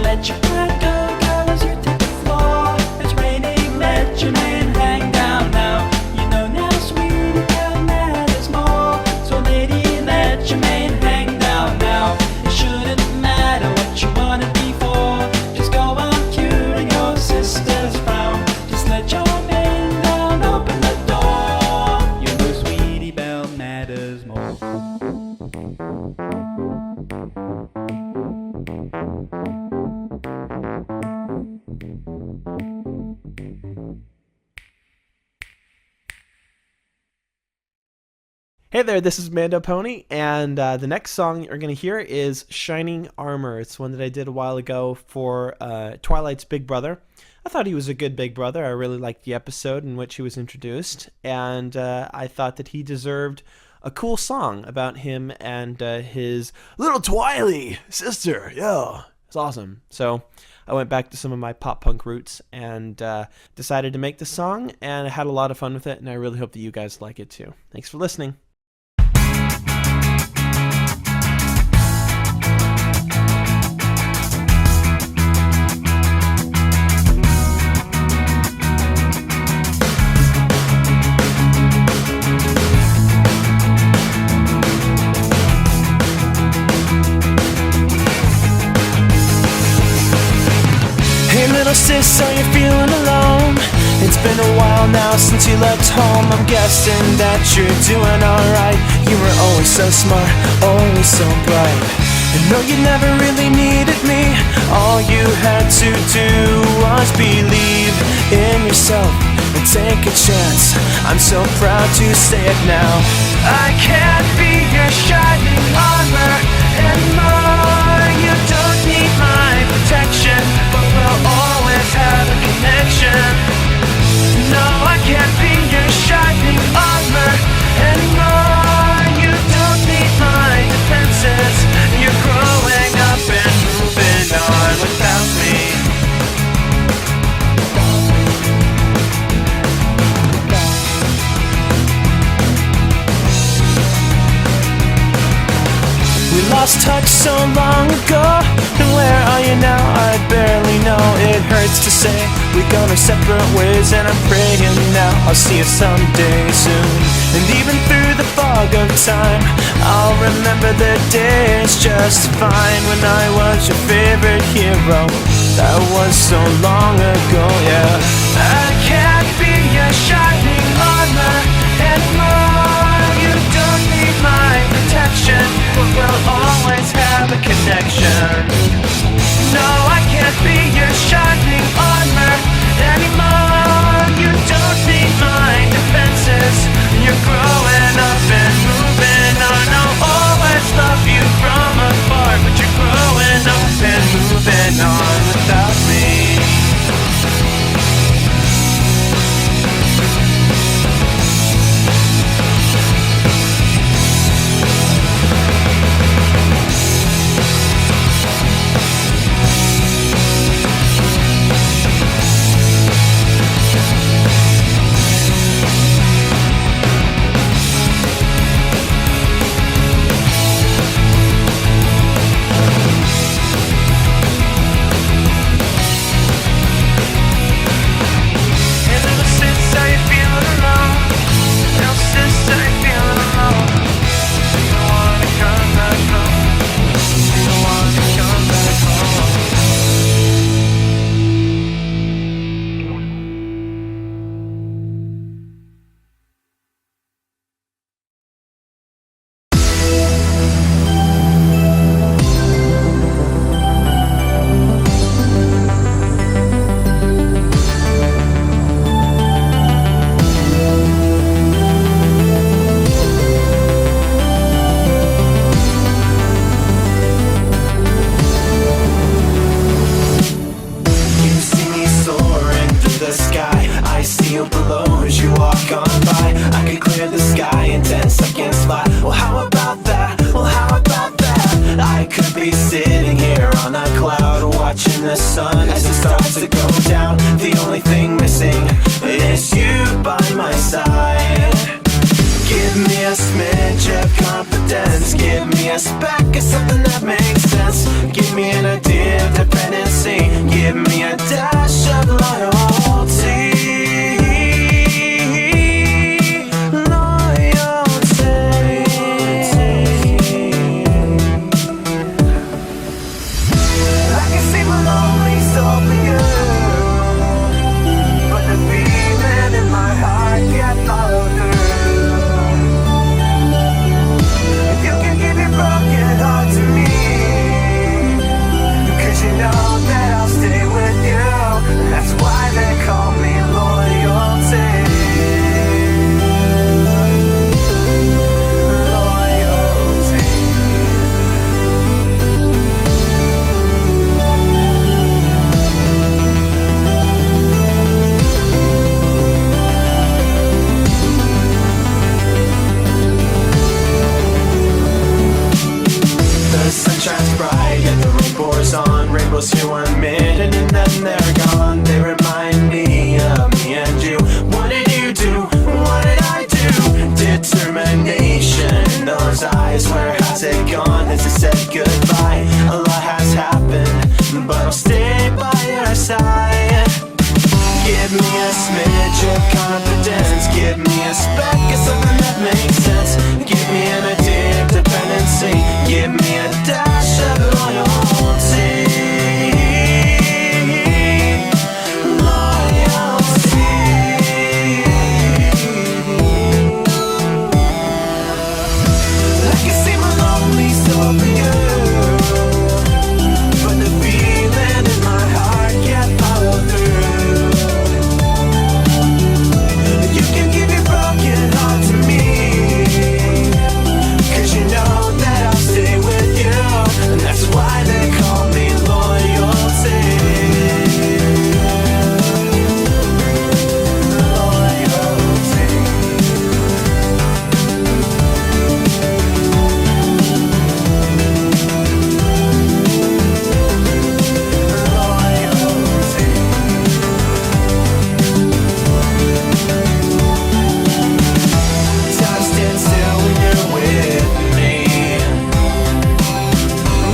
Speaker 7: Let your guard go, girl, as you take the floor. It's raining, let your man hang down now. You know now, sweetie belle, matters more. So lady, let your man hang down now. It shouldn't matter what you wanna be for. Just go on curing your sister's frown. Just let your man down, open the door. You know, sweetie belle, matters more.
Speaker 9: Hey there, this is Mando Pony, and the next song you're going to hear is Shining Armor. It's one that I did a while ago for Twilight's Big Brother. I thought he was a good big brother. I really liked the episode in which he was introduced, and I thought that he deserved a cool song about him and his little Twily sister. Yeah, it's awesome. So I went back to some of my pop punk roots and decided to make the song, and I had a lot of fun with it, and I really hope that you guys like it too. Thanks for listening.
Speaker 7: Hey little sis, are you feeling alone? It's been a while now since you left home. I'm guessing that you're doing alright. You were always so smart, always so bright. And no, you never really needed me. All you had to do was believe in yourself and take a chance. I'm so proud to say it now. I can't be your shining armor anymore. You don't need my protection, but we'll always have a connection. No, I can't be your shining armor anymore. You don't need my defenses. You're growing up and moving on without me. We lost touch so long ago, and where are you now? I barely know. It hurts to say we've gone our separate ways, and I'm praying now I'll see you someday soon. And even through the fog of time, I'll remember the days just fine when I was your favorite hero. That was so long ago, yeah. I can't be your shining armor anymore. You don't need my protection, but we'll always have a connection. No, I can't be your shining armor anymore. You don't need my defenses. You're growing up and moving on. I'll always love you from afar, but you're growing up and moving on without me. as you walk on by. I could clear the sky in 10 seconds flat. Well, how about that? Well, how about that? I could be sitting here on a cloud, watching the sun as it starts to go down. The only thing missing is you by my side. Give me a smidge of confidence. Give me a speck of something that makes sense. Give me an idea of dependency. Give me a dash of loyalty. I can see my lonely soul for you, but the feeling in my heart can't follow through. You can give your broken heart to me, 'cause you know that I'll stay with you. That's why they call me loyalty. The sun shines bright and the rain pours on. Rainbows here 1 minute and then they're gone. They remind me of me and you. What did you do? What did I do? Determination in those eyes. Where has it gone? Has it said goodbye? A lot has happened, but I'll stay by your side. Give me a smidge of confidence. Give me a speck of something that makes sense. Give me an idea of dependency. Give me a dash of loyalty. Loyalty. I can see my lonely soul for you, but the feeling in my heart can't follow through. You can give your broken heart to me, 'cause you know that I'll stay with you. And that's why they call me loyalty. Loyalty. Time stands still when you're with me.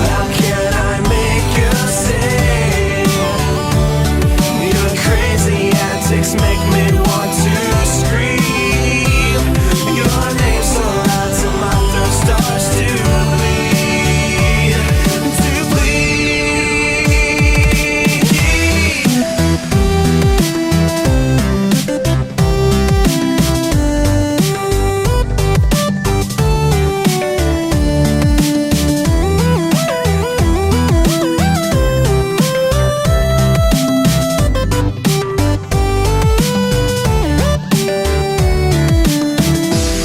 Speaker 7: How can I make you see? Your crazy antics make me want to scream. Your name so loud till my throat starts to bleed. To bleed.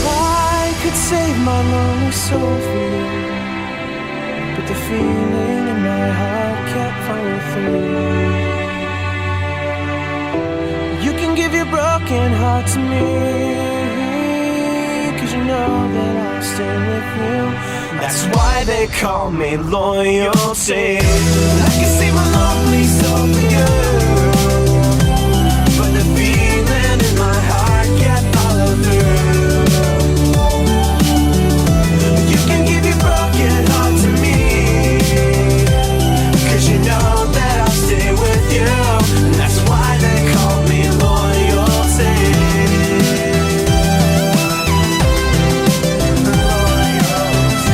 Speaker 7: I could save my lonely soul for you, but the feeling in my heart can't follow through. You can give your broken heart to me, 'cause you know that I'll stay with you. That's why they call me loyalty. I can see my lonely soul for you, but the feeling in my heart can't follow through. You can give your broken heart to me, 'cause you know that I'll stay with you. And that's why they call me loyalty. Loyalty.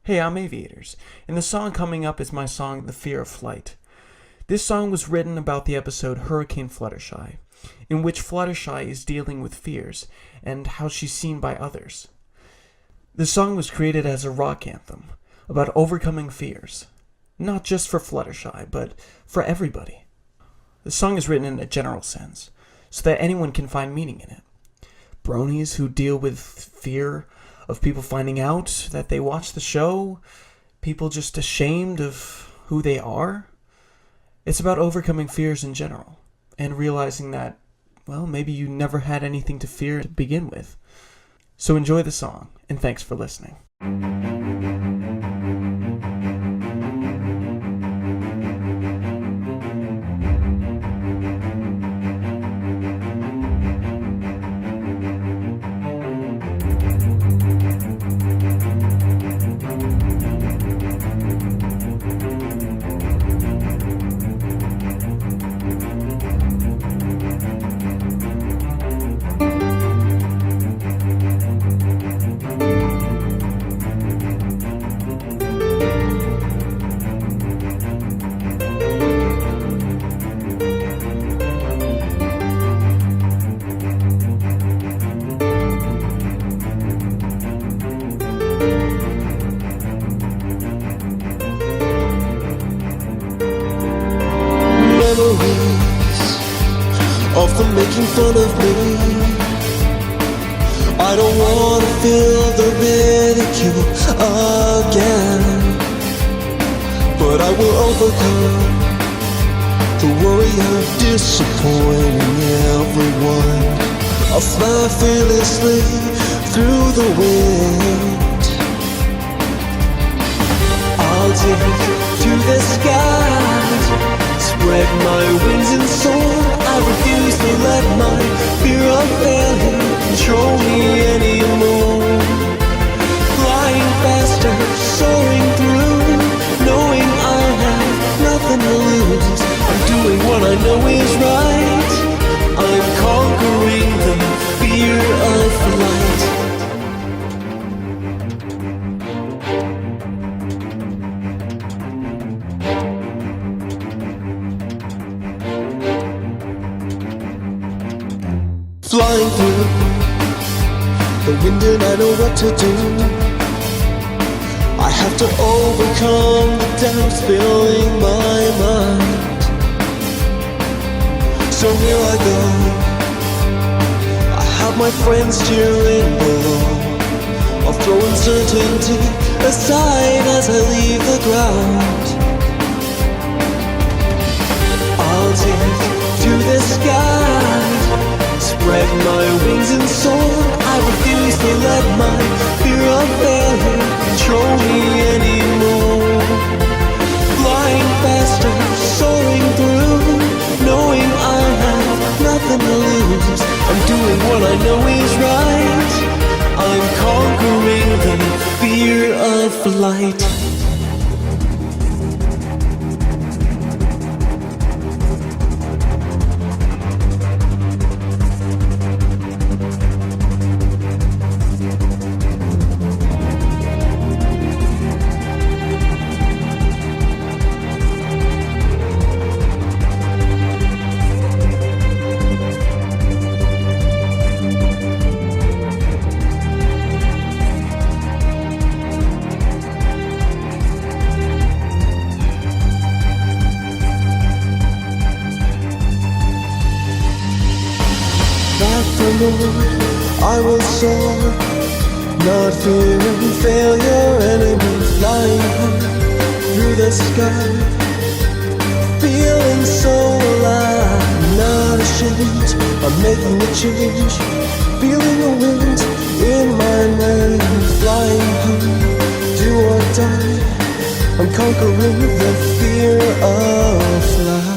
Speaker 9: Hey, I'm Aviators, and the song coming up is my song, The Fear of Flight. This song was written about the episode Hurricane Fluttershy, in which Fluttershy is dealing with fears and how she's seen by others. The song was created as a rock anthem about overcoming fears, not just for Fluttershy, but for everybody. The song is written in a general sense, so that anyone can find meaning in it. Bronies who deal with fear of people finding out that they watch the show, people just ashamed of who they are. It's about overcoming fears in general, and realizing that, well, maybe you never had anything to fear to begin with. So enjoy the song, and thanks for listening.
Speaker 5: making fun of me. I don't wanna feel the ridicule again, but I will overcome the worry of disappointing everyone. I'll fly fearlessly through the wind. I'll take to the skies, spread my wings and soar. I refuse to let my fear of failure control me anymore. Flying faster, soaring through, knowing I have nothing to lose. I'm doing what I know is right. I'm conquering the fear of flight. Flying through the wind and I know what to do. I have to overcome the doubts filling my mind. So here I go, I have my friends cheering below. I'll throw uncertainty aside as I leave the ground. I'll take to the sky, spread my wings and soar. I refuse to let my fear of failure control me anymore. Flying faster, soaring through, knowing I have nothing to lose. I'm doing what I know is right. I'm conquering the fear of flight. I will soar, not fearing failure anymore. Flying high through the sky, feeling so alive. Not ashamed, I'm making a change. Feeling the wind in my mind. Flying high, do or die. I'm conquering the fear of flight.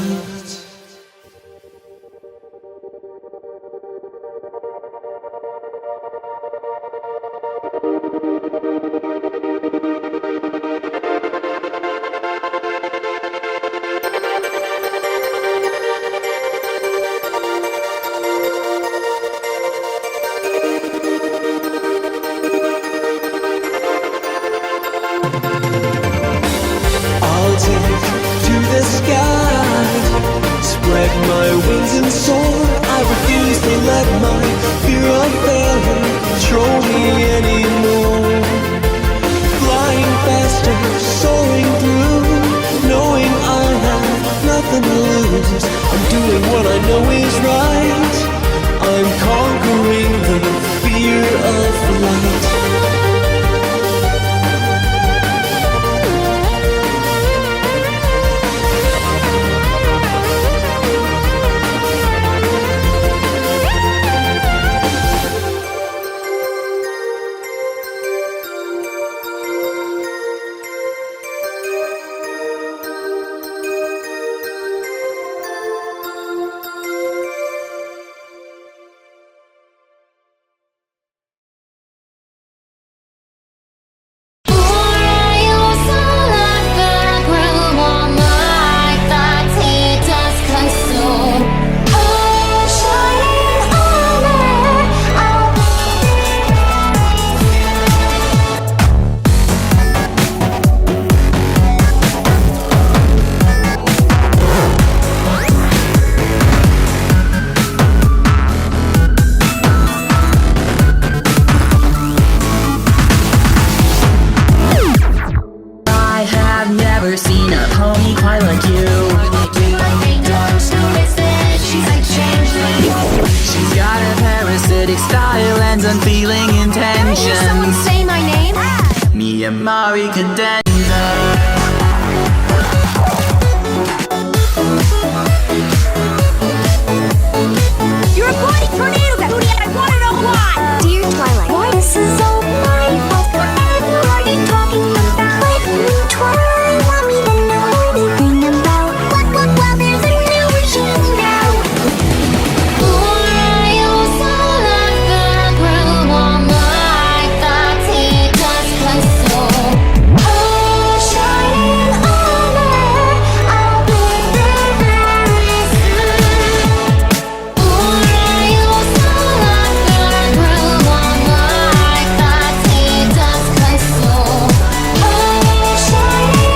Speaker 17: and feeling intentions.
Speaker 4: Hear someone say my name?
Speaker 17: Miyamari Cadenza.
Speaker 4: You're avoiding tornadoes, Judy, and I want to know why! Dear Twilight, why this is all my fault? Whatever are you talking about? Let me Twilight, want me to know anything about what, well, there's a new regime now. Why you so like the groove on my thoughts? He just consume. Oh, shining armor, I'll be there very soon. Why you so like the groove on my thoughts? He just consume. Oh, shining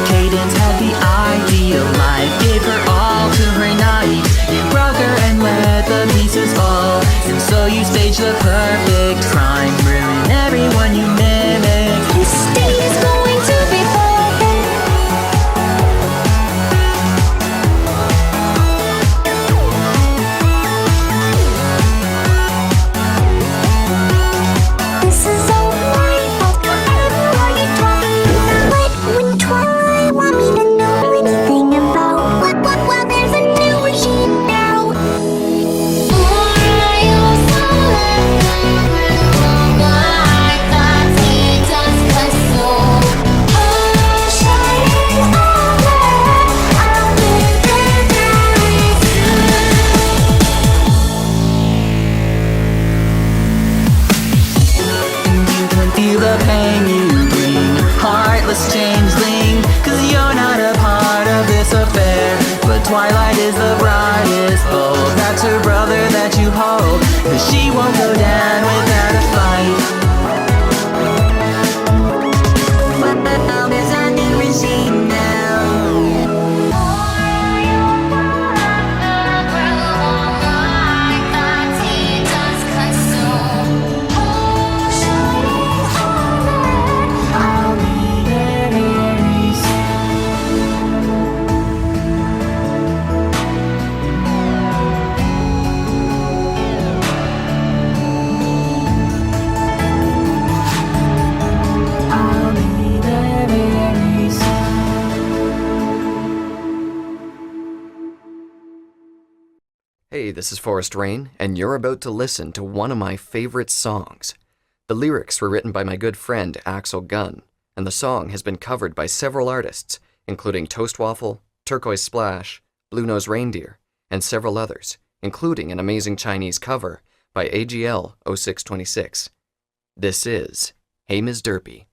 Speaker 17: Cadence had the ideal life, gave her all to her night. You broke her and let the pieces fall, and so you staged the perfect crime, ruin everyone you mimic.
Speaker 4: This state is going to be This is all my fault. Whatever are you talking about? When Twilight want me to know anything about what, well, there's a new regime now. Why you so like the groove on my thoughts? He just consume. Oh, shining armor, I'll be there very
Speaker 17: And you can feel the pain you bring, heartless changeling, 'cause you're not a part of this affair. But Twilight is the brightest bulb, that's her brother that you hold, 'cause she won't go down without a fight. But now there's a new regime now.
Speaker 6: Hey, this is Forrest Rain, and you're about to listen to one of my favorite songs. The lyrics were written by my good friend Axel Gunn, and the song has been covered by several artists, including Toast Waffle, Turquoise Splash, Blue Nose Reindeer, and several others, including an amazing Chinese cover by AGL 0626. This is Hey Ms. Derpy.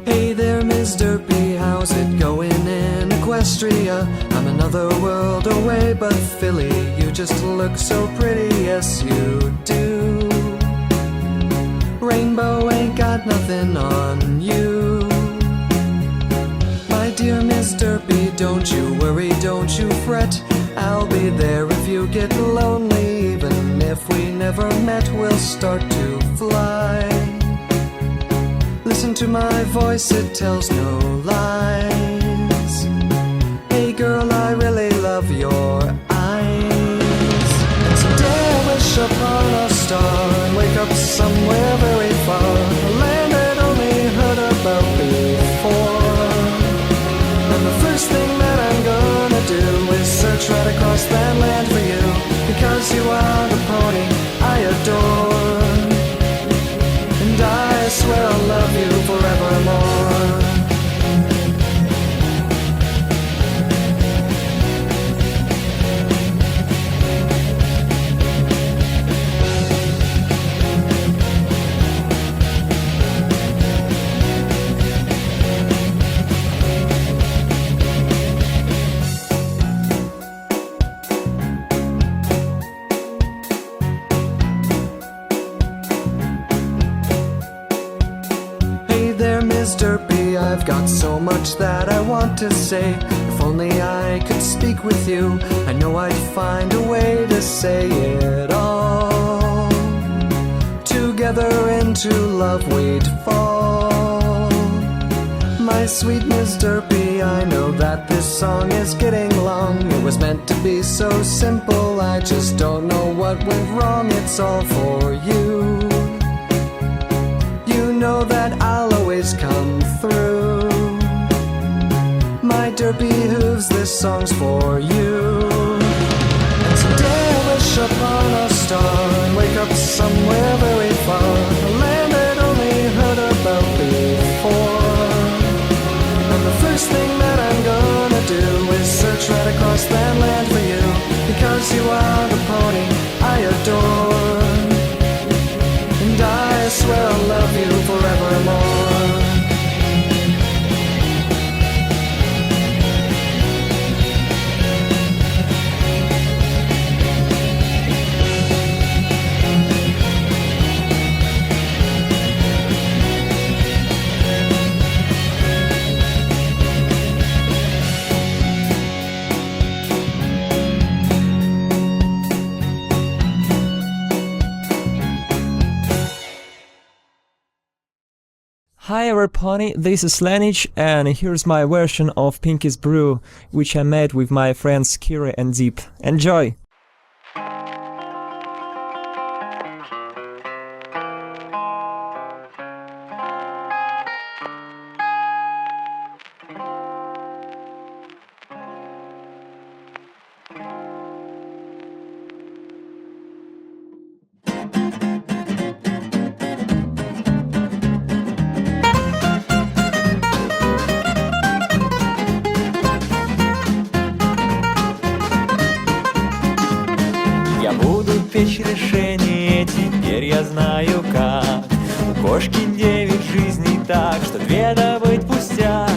Speaker 21: Hey there, Ms. Derpy, how's it going in Equestria? I'm another world away, but Philly, you just look so pretty, yes you do. Rainbow ain't got nothing on you. My dear Ms. Derpy, don't you worry, don't you fret. I'll be there if you get lonely, even if we never met, we'll start to fly. Listen to my voice, it tells no lies. Hey girl, I really love your eyes. And someday I wish upon a star and wake up somewhere very far, a land I'd only heard about before. And the first thing that I'm gonna do is search right across that land for you, because you are much that I want to say. If only I could speak with you, I know I'd find a way to say it all. Together into love we'd fall. My sweet Miss Derpy, I know that this song is getting long. It was meant to be so simple, I just don't know what went wrong. It's all for you. You know that I'll always come through. My Derpy hooves, this song's for you. And someday I wish upon a star and wake up somewhere very far, a land I'd only heard about before. And the first thing that I'm gonna do is search right across that land for you, because you are the pony I adore. And I swear I'll love you forevermore.
Speaker 14: Hi everybody, this is Lenich, and here's my version of Pinky's Brew, which I made with my friends Kira and Deep. Enjoy!
Speaker 15: Печь решение, теперь я знаю как. У кошки 9 жизней так, что 2 добыть пустяк.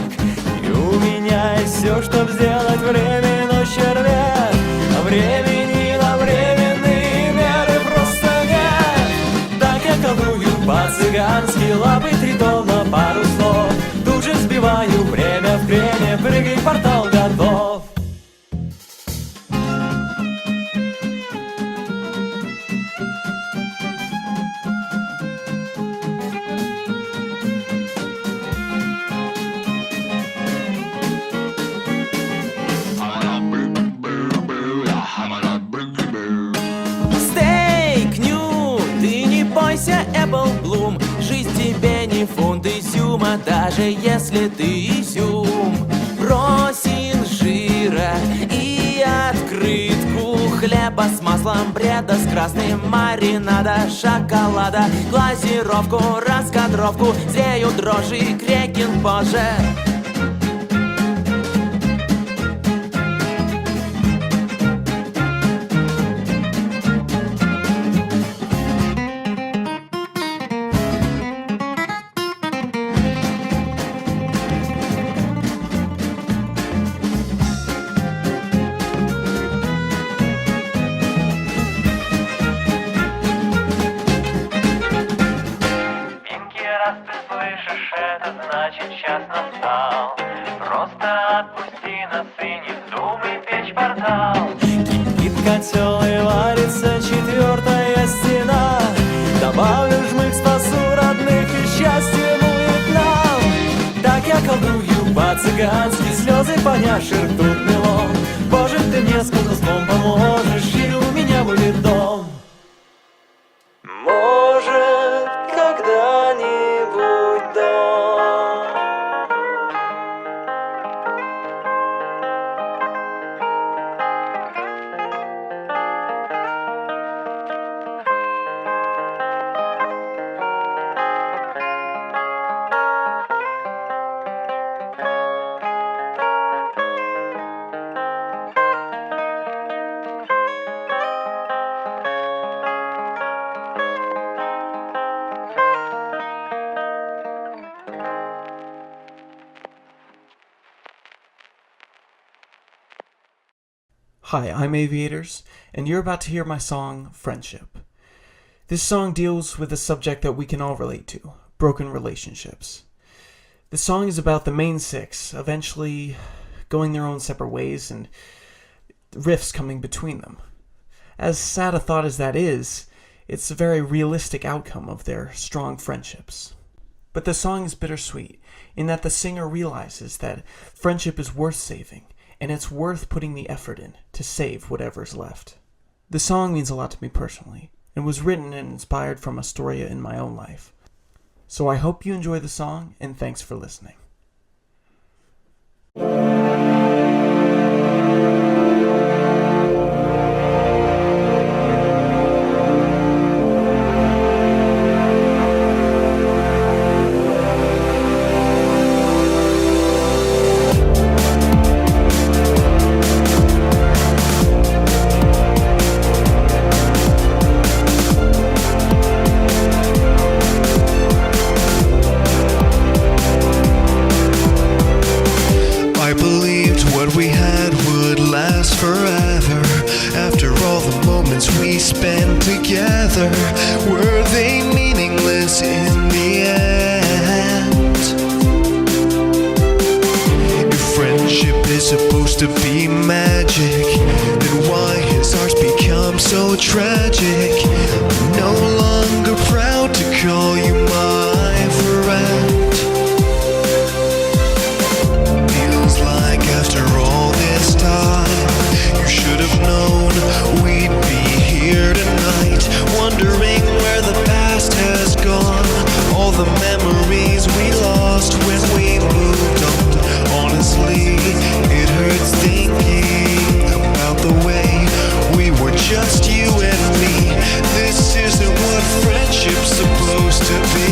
Speaker 15: И у меня есть все, чтоб сделать время, но червяк. А времени на временные меры просто нет. Так я колдую по-цыгански, лапы 3 тона, пару слов. Тут же сбиваю время в креме, прыгай, портал готов. Apple Bloom, жизнь тебе не фунт изюма, даже если ты изюм. Брось инжира и открытку хлеба с маслом, бреда с красным, маринада, шоколада, глазировку, раскадровку, зреют дрожжи, крекинг позже. Час настал, просто отпусти нас и не вздумай печь портал. Кипит котел и варится 4-я стена. Добавлю жмых, спасу родных и счастье будет нам. Так я колдую по-цыгански, слезы поняши ртут мелом. Боже, ты мне с колдовством поможешь, и у меня будет дом. Может, когда-нибудь дом.
Speaker 9: Hi, I'm Aviators, and you're about to hear my song, Friendship. This song deals with a subject that we can all relate to, broken relationships. The song is about the main six eventually going their own separate ways and rifts coming between them. As sad a thought as that is, it's a very realistic outcome of their strong friendships. But the song is bittersweet in that the singer realizes that friendship is worth saving, and it's worth putting the effort in to save whatever's left. The song means a lot to me personally, and was written and inspired from a story in my own life. So I hope you enjoy the song, and thanks for listening.
Speaker 5: I believed what we had would last forever. After all the moments we spent together, were they meaningless in the end? If friendship is supposed to be magic, then why has ours become so tragic? I'm no longer proud to call you my friend. After all this time, you should have known we'd be here tonight, wondering where the past has gone, all the memories we lost when we moved on. Honestly, it hurts thinking about the way we were just you and me. This isn't what friendship's supposed to be.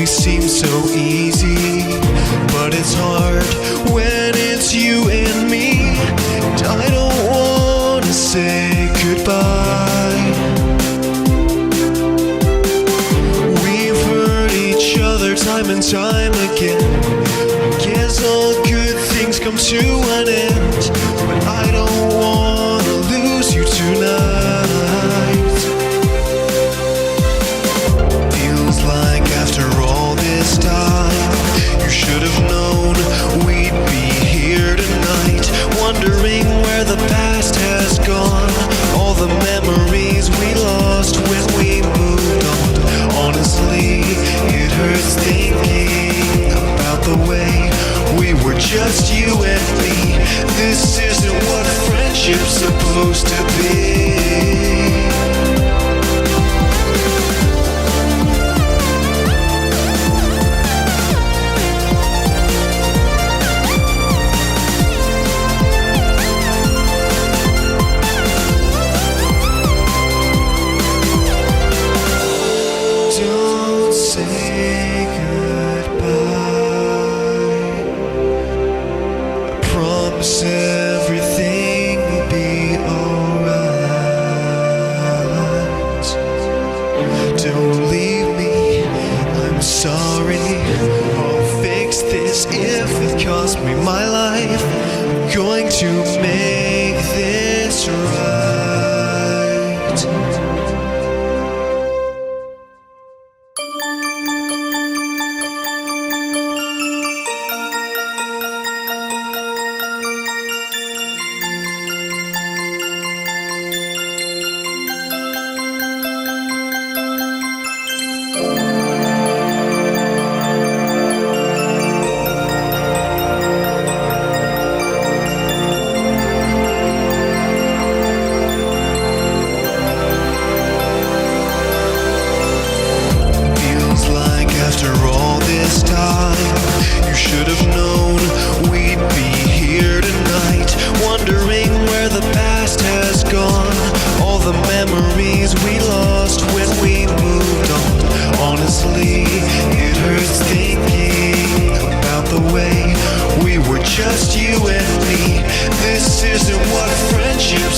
Speaker 5: Seems so easy, but it's hard when it's you and me. And I don't wanna say goodbye. We've hurt each other time and time again. I guess all good things come to an end, but I don't wanna lose you tonight. Feels like after all this time, you should have known we'd be here tonight, wondering where the past has gone, all the memories we lost when we moved on. Honestly, it hurts thinking about the way we were just you and me. This isn't what friendship's supposed to be. Don't say goodbye. I promise everything will be alright. Don't leave me, I'm sorry. I'll fix this if it cost me my life. I'm going to make this right.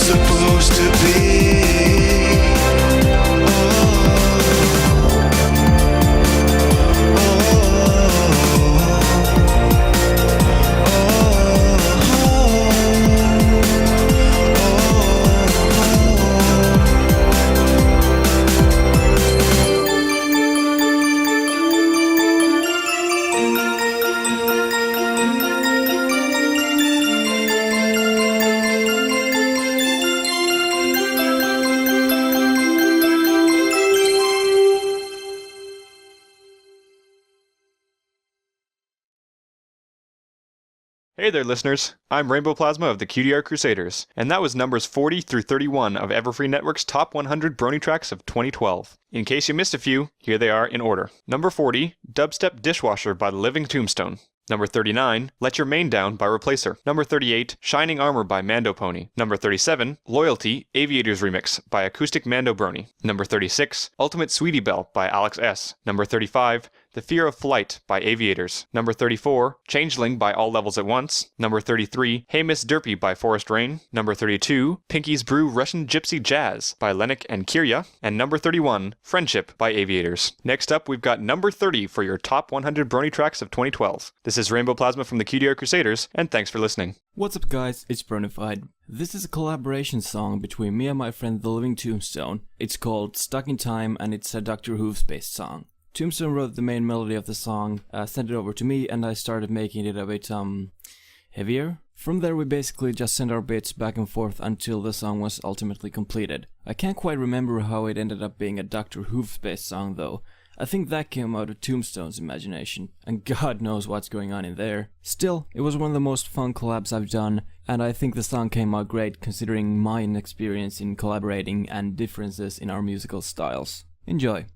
Speaker 5: supposed to be. Oh.
Speaker 16: Hey there, listeners. I'm Rainbow Plasma of the QDR Crusaders, and that was numbers 40 through 31 of Everfree Network's Top 100 Brony Tracks of 2012. In case you missed a few, here they are in order. Number 40, Dubstep Dishwasher by The Living Tombstone. Number 39, Let Your Main Down by Replacer. Number 38, Shining Armor by Mando Pony. Number 37, Loyalty, Aviators Remix by Acoustic Mando Brony. Number 36, Ultimate Sweetie Belle by Alex S. Number 35, The Fear of Flight by Aviators. Number 34, Changeling by All Levels at Once. Number 33, Hey Miss Derpy by Forest Rain. Number 32, Pinky's Brew Russian Gypsy Jazz by Lenik and Kirya. And number 31, Friendship by Aviators. Next up, we've got number 30 for your Top 100 Brony Tracks of 2012. This is Rainbow Plasma from the QDR Crusaders, and thanks for listening.
Speaker 11: What's up, guys? It's Bronified. This is a collaboration song between me and my friend The Living Tombstone. It's called Stuck in Time, and it's a Dr. Who's-based song. Tombstone wrote the main melody of the song, sent it over to me, and I started making it a bit, heavier. From there we basically just sent our bits back and forth until the song was ultimately completed. I can't quite remember how it ended up being a Dr. Who's-based song though. I think that came out of Tombstone's imagination, and God knows what's going on in there. Still, it was one of the most fun collabs I've done, and I think the song came out great considering my inexperience in collaborating and differences in our musical styles. Enjoy!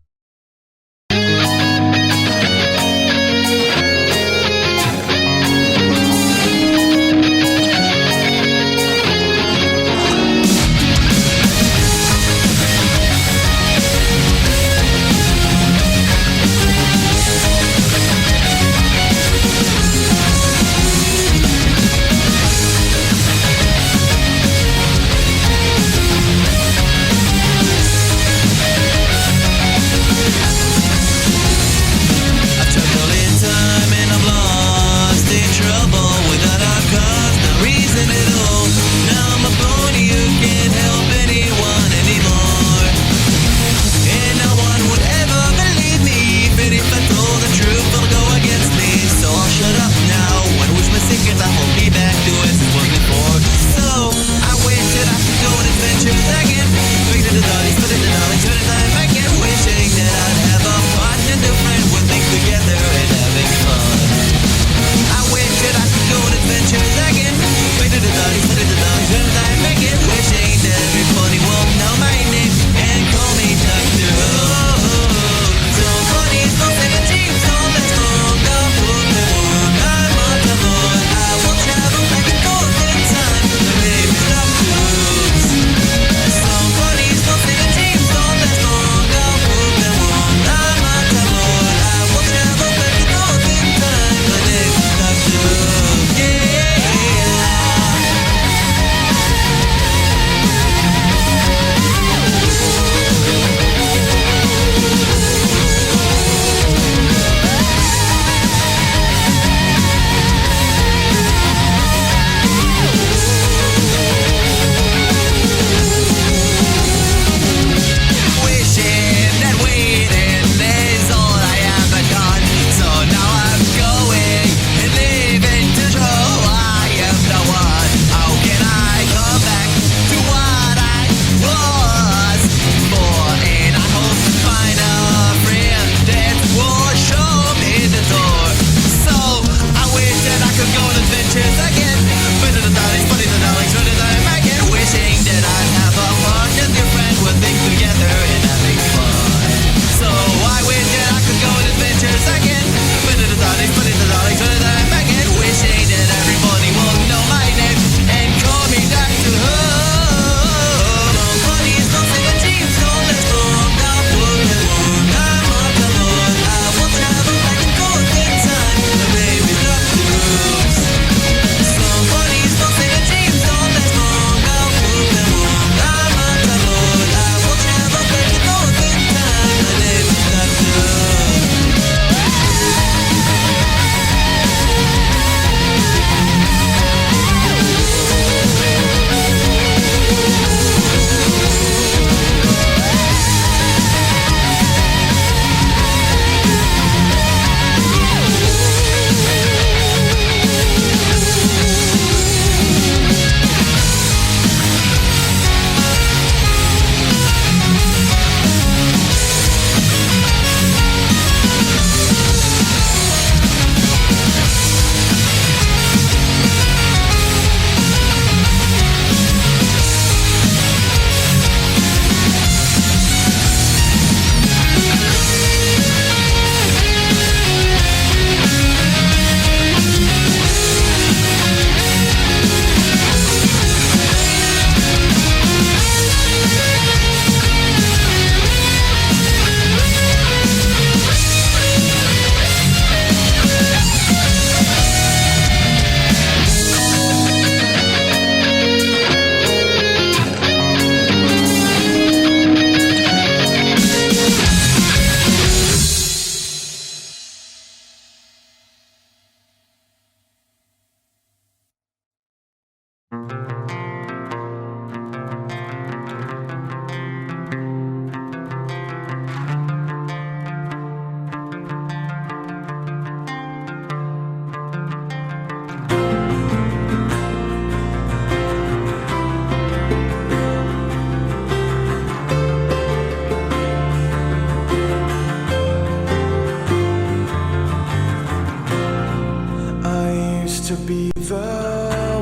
Speaker 21: to be the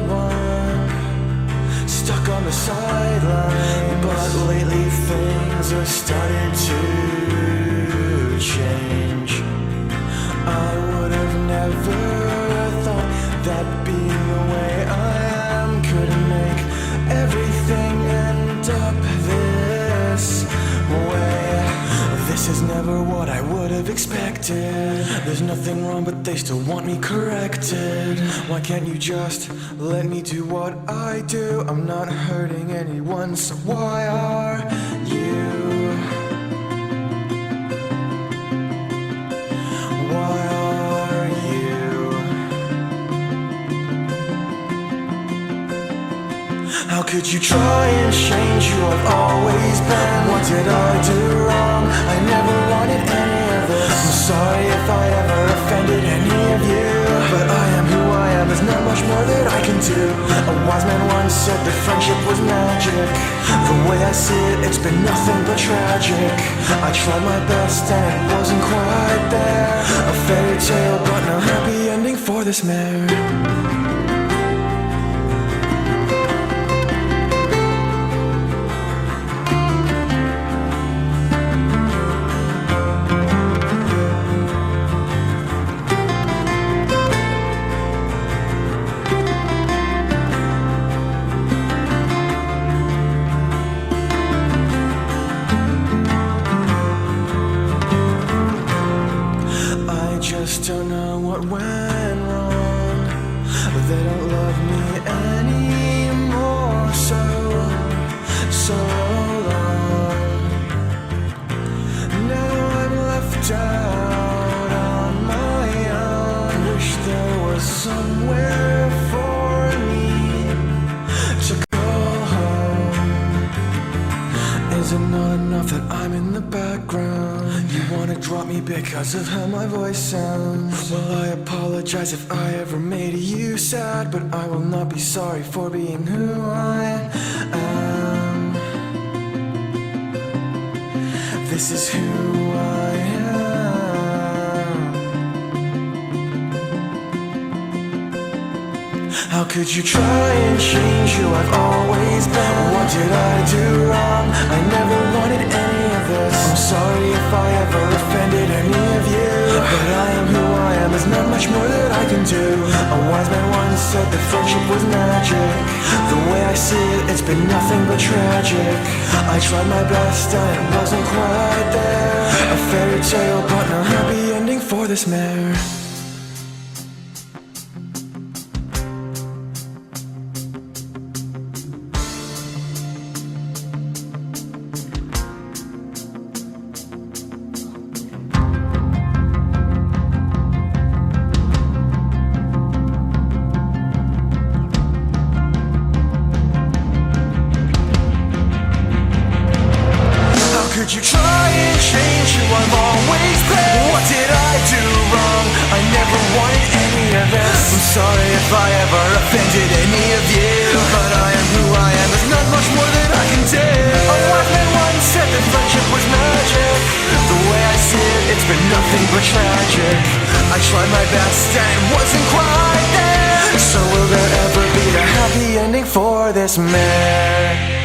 Speaker 21: one stuck on the sideline, but lately things are starting to change. I would have never thought that being the way I am could make everything end up this way. This is never what I would have expected. There's nothing wrong, but they still want me corrected. Why can't you just let me do what I do? I'm not hurting anyone, so why are you? Why are you? How could you try and change who I've always been? What did I do wrong? I never wanted any of this. I'm sorry if I ever offended any of you, but I am who I am, there's not much more that I can do. A wise man once said that friendship was magic. The way I see it, it's been nothing but tragic. I tried my best and it wasn't quite there. A fairy tale, but no happy ending for this mare. Don't know what went wrong. They don't love me anymore. So long. Now I'm left out on my own. Wish there was somewhere for me to call home. Is it not enough that I'm in the background? You wanna drop me because of how my voice sounds? Well, I apologize if I ever made you sad, but I will not be sorry for being who I am. This is who I am. How could you try and change who I've always been? What did I do wrong? I never wanted any of this. I'm sorry if I ever offended any of you, but I am who I am, there's not much more that I can do. A wise man once said that friendship was magic. The way I see it, it's been nothing but tragic. I tried my best and it wasn't quite there. A fairy tale, but no happy ending for this mare. Could you try and change who I've always been? What did I do wrong? I never wanted any of this. I'm sorry if I ever offended any of you, but I am who I am, there's not much more that I can do. A wise man once said that friendship was magic. The way I see it, it's been nothing but tragic. I tried my best and it wasn't quite there. So will there ever be a happy ending for this mare?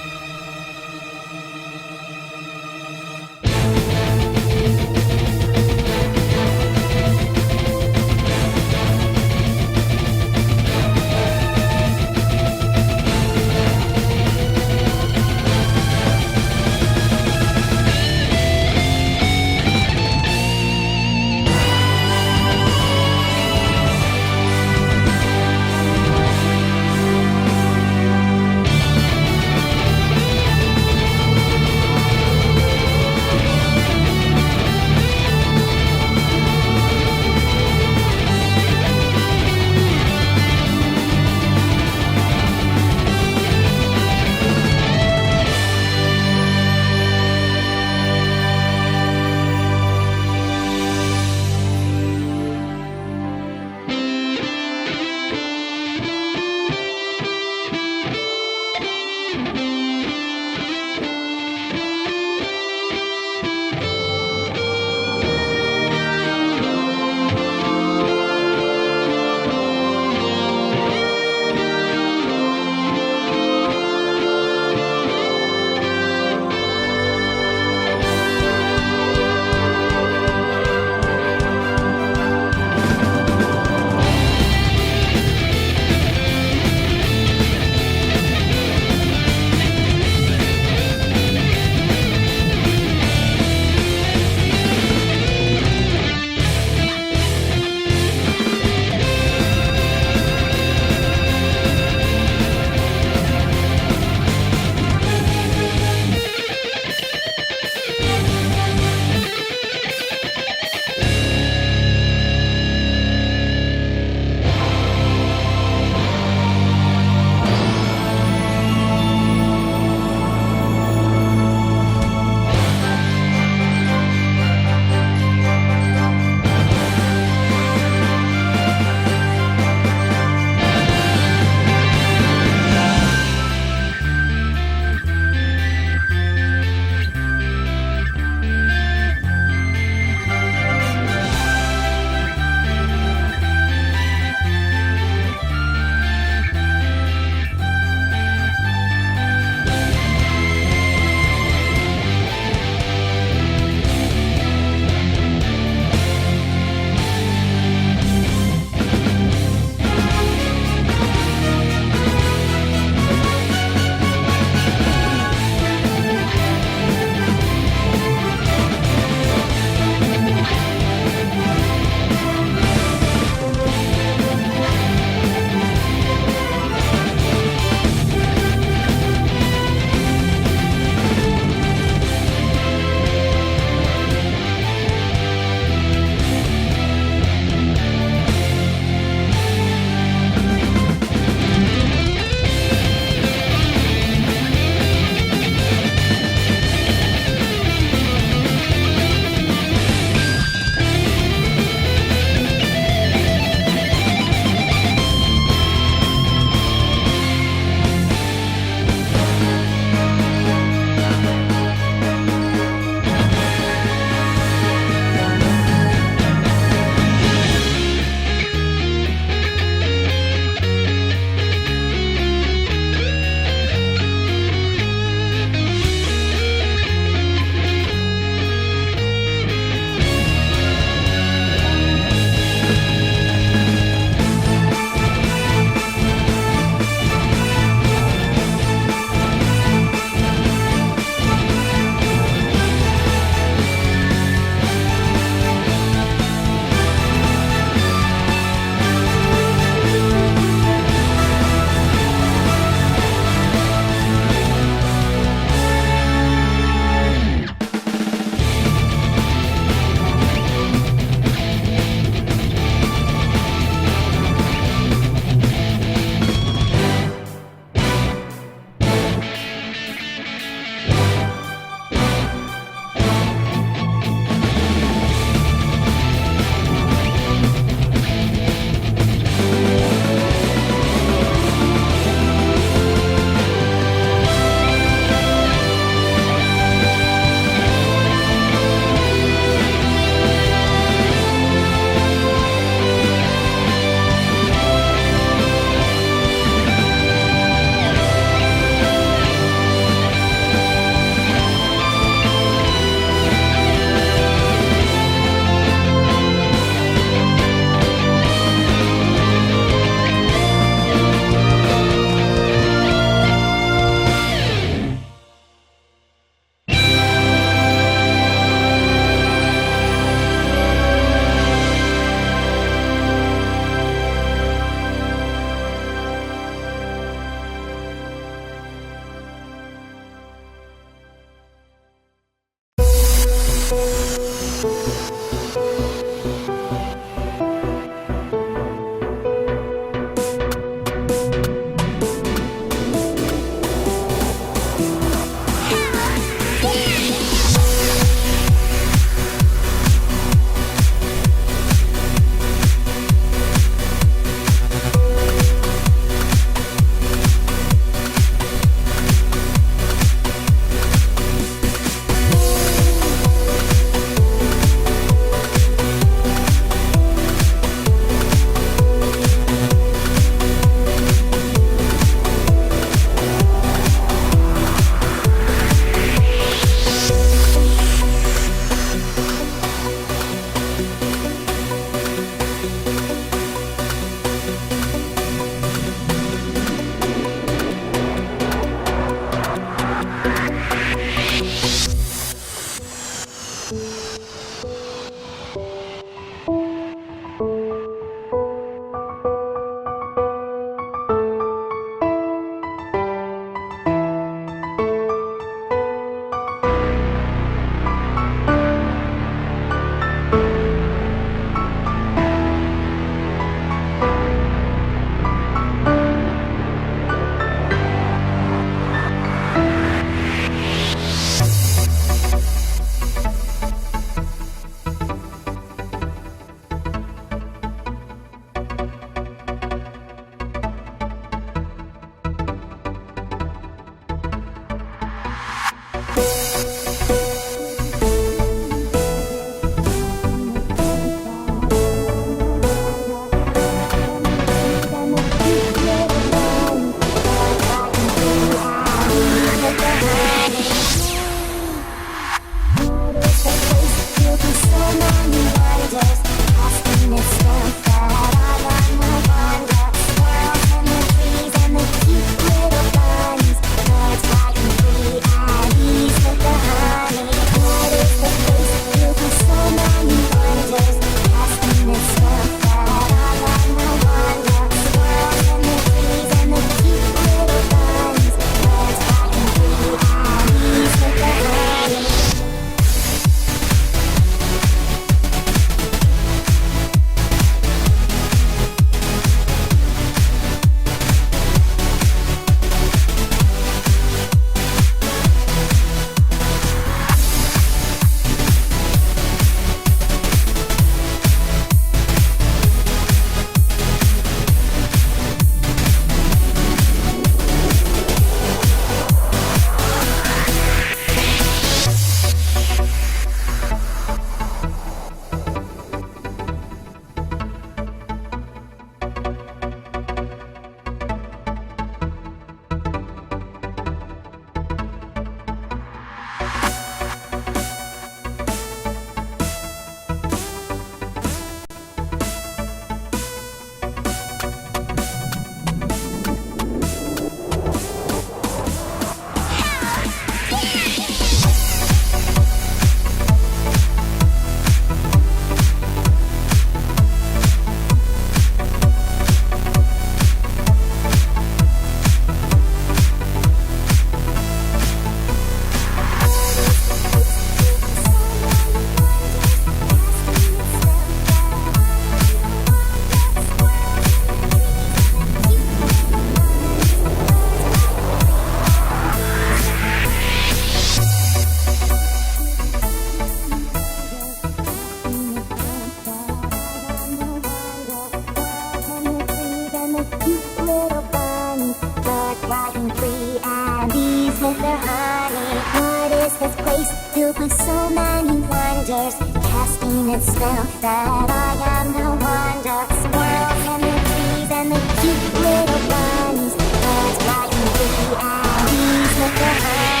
Speaker 4: filled with so many wonders, casting its spell that I am no wonder. Squirrels and the trees and the cute little bunnies, birds flying free and bees with the honey.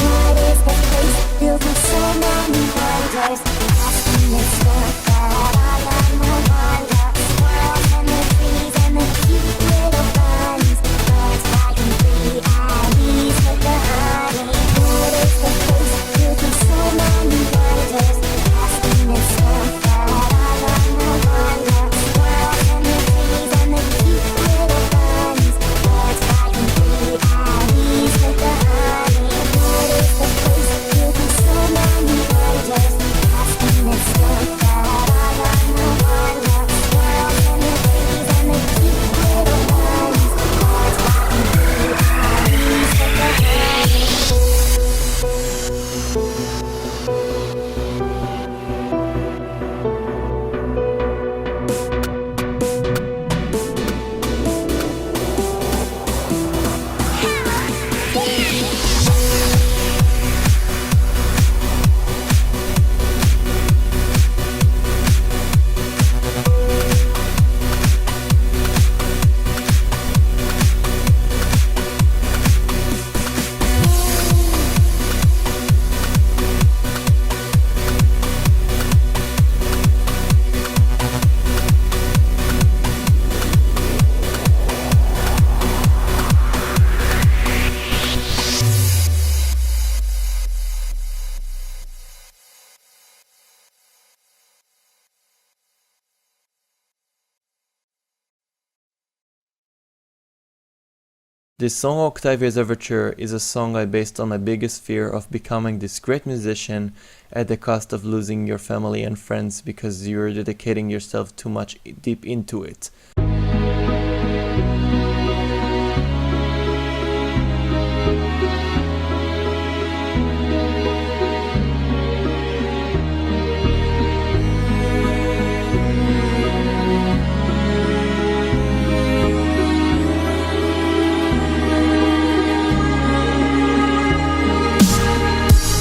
Speaker 4: What is this place filled with so many wonders, casting its spell that I am no wonder. Squirrels and the trees and the cute little bunnies, birds flying free and bees with the honey. What is this place filled with so many wonders, casting its spell that I am no wonder.
Speaker 20: This song, Octavia's Overture, is a song I based on my biggest fear of becoming this great musician at the cost of losing your family and friends because you're dedicating yourself too much deep into it.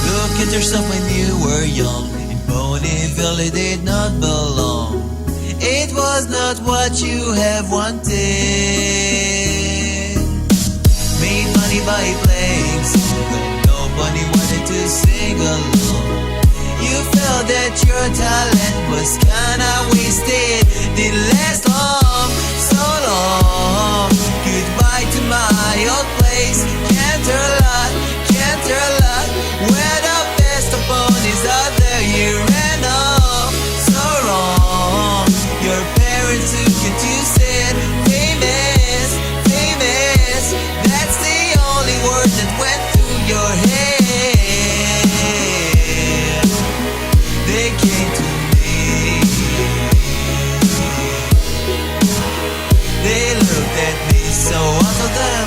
Speaker 21: Look at yourself when you were young. In Ponyville it did not belong. It was not what you have wanted. Made money by playing song, nobody wanted to sing along. You felt that your talent was kinda wasted. Didn't last long, so long. Goodbye to my old place. Can't turn lot, can't turn lot. Where the best of ponies are there, you ran off. So wrong. Your parents took you to said famous, famous. That's the only word that went through your head. They came to me. They looked at me, so I told them,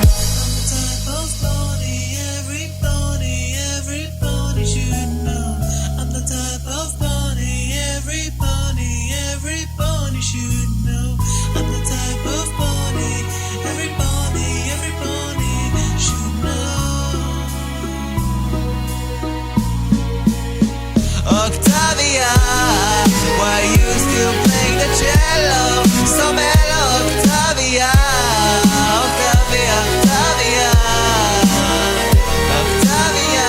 Speaker 21: Octavia, why you still playing the cello? So mellow, Octavia, Octavia, Octavia, Octavia,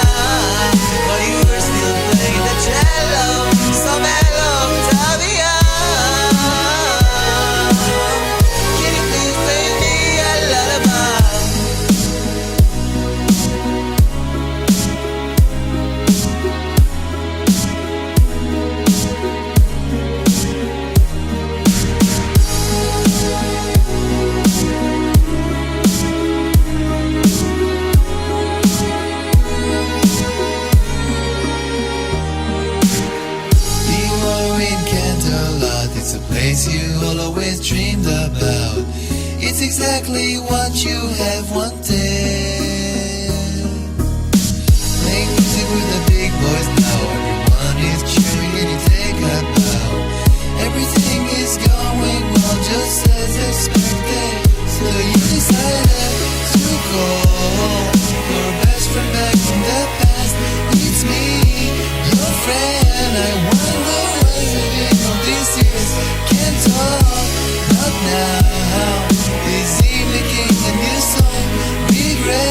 Speaker 21: why you are still playing the cello? So mellow, Octavia. Can you please play me a lullaby? It's a place you always dreamed about. It's exactly what you have wanted. Playing music with the big boys now. Everyone is cheering and you take a bow. Everything is going well, just as expected. So you decided to call your best friend back from the past. It's me, your friend. I wonder what's living all these years. Can't talk, not now. This evening came a new song. Regret.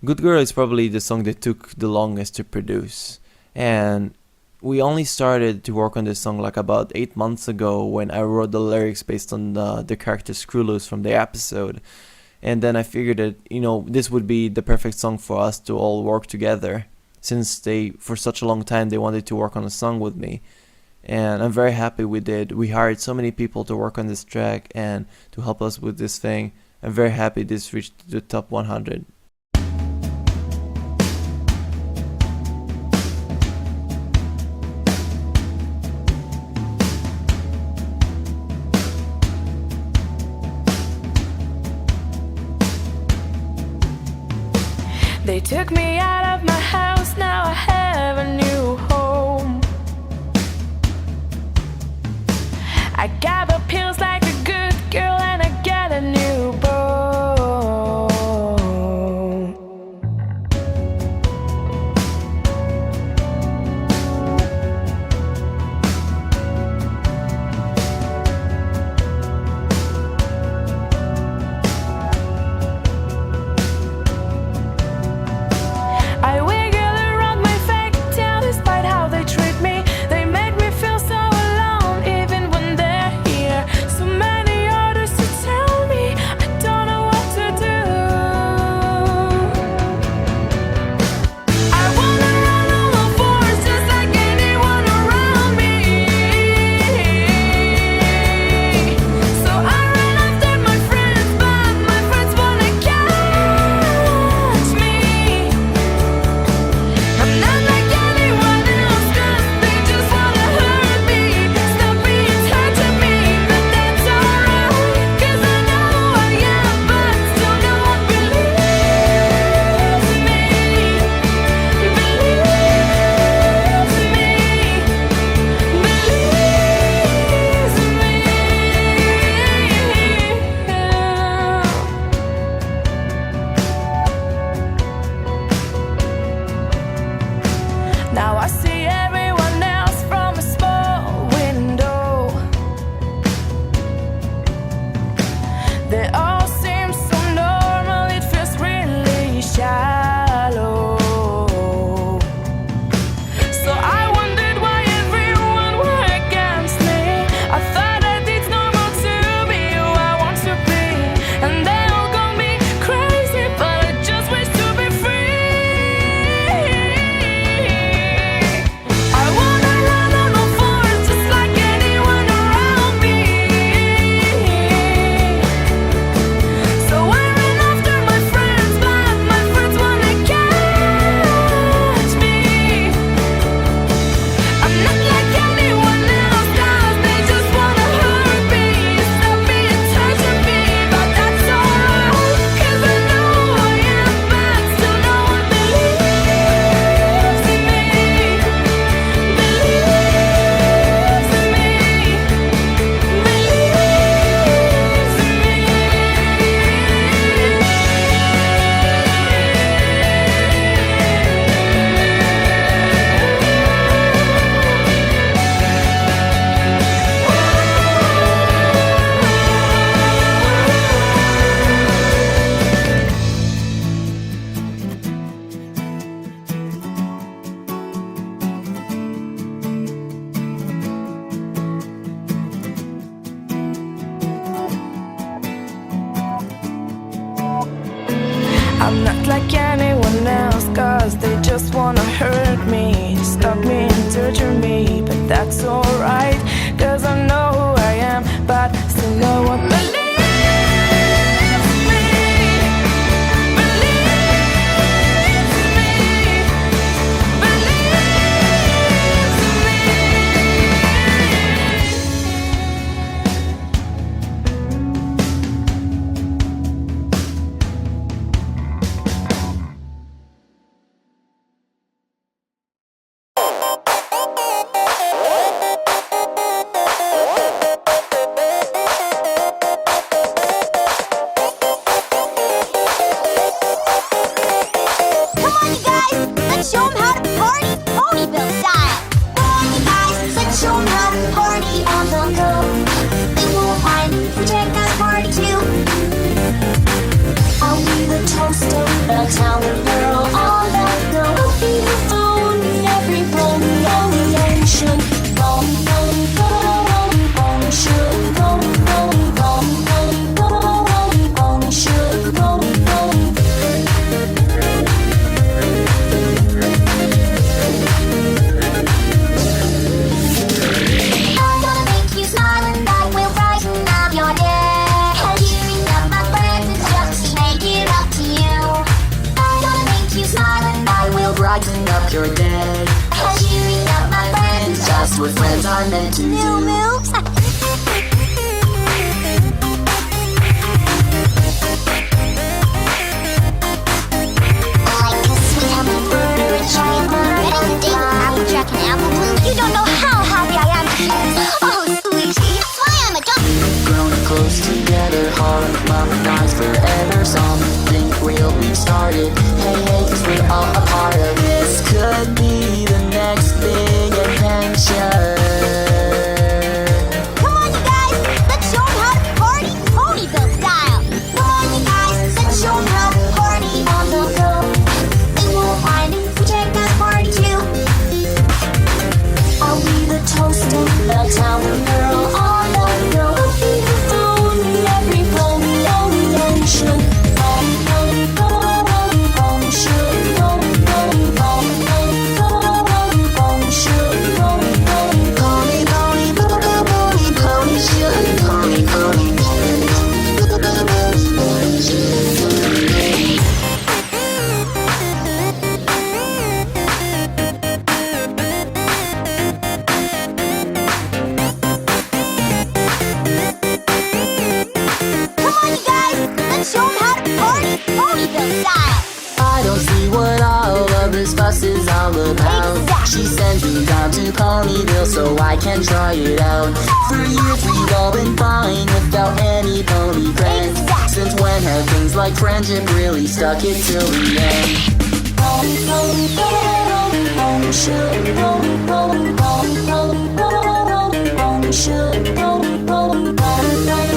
Speaker 20: Good Girl is probably the song that took the longest to produce. And we only started to work on this song like about 8 months ago when I wrote the lyrics based on the character Screwloose from the episode. And then I figured that, this would be the perfect song for us to all work together, since for such a long time, they wanted to work on a song with me. And I'm very happy we did. We hired so many people to work on this track and to help us with this thing. I'm very happy this reached the top 100.
Speaker 18: They took me out of my house, now I have a new home. I got the pills like a good girl and I got a new bone. I wiggle around my fake town despite how they treat me. They make me feel so alone even when they're here. So many orders to tell me I don't know what to do. I wanna run on all fours just like anyone around me. So I run after my friends, but my friends wanna catch me. I'm not like anyone else, 'cause they just wanna hurt me. Stop being tied to me, but that's alright, 'cause I know who I am, but still no one believes me. Now I see everyone else from a small window. They all seem so normal, it feels really shallow. So I wondered why everyone were against me. I thought that it's normal to be who I want to be, and they all call me crazy, but I just wish to be free. I wanna run on all fours just like anyone around me. So I run after my friends, but my friends wanna catch me. I'm not like anyone else, 'cause they just wanna hurt me. Stop being tied to me, but that's alright, 'cause I know who I am, but still no one believes in me. I'm not like anyone else, 'cause they just wanna hurt me, stop me and torture me, but that's alright, 'cause I know who I am, but still no one believes me.
Speaker 17: what friends are meant to do.
Speaker 4: New moves. Applejack and apple bloom. You don't know how happy I am to hear this. Oh, sweetie, that's why I'm a dog.
Speaker 17: Grown close together, heart, love, dies forever. Something real we've started. Hey, hey, 'cause we're all a part of this. Could be the next big adventure.
Speaker 4: Come on, you guys, let's show 'em how to party Ponyville style. Come on, you guys, let's show 'em how to party on the go. They won't mind if we take that party too. I'll be the toast of the town girl on the go. Only every pony should. Pony, pony, pony, pony should. Pony, pony, pony, pony, pony, pony should. Pony, pony, pony, pony, pony, pony should. Pony, pony, pony should. Show 'em how to party Ponyville style.
Speaker 17: I don't see what all of this fuss is all about. She sent me down to Ponyville so I can try it out. For years we've all been fine without any pony friends. Since when have things like friendship really stuck it till the end?
Speaker 4: Pony, pony, pony, pony should. Pony, pony, pony, pony, pony, pony should. Pony, pony, pony, pony,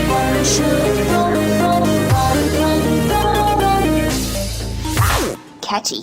Speaker 4: pony should. Catchy.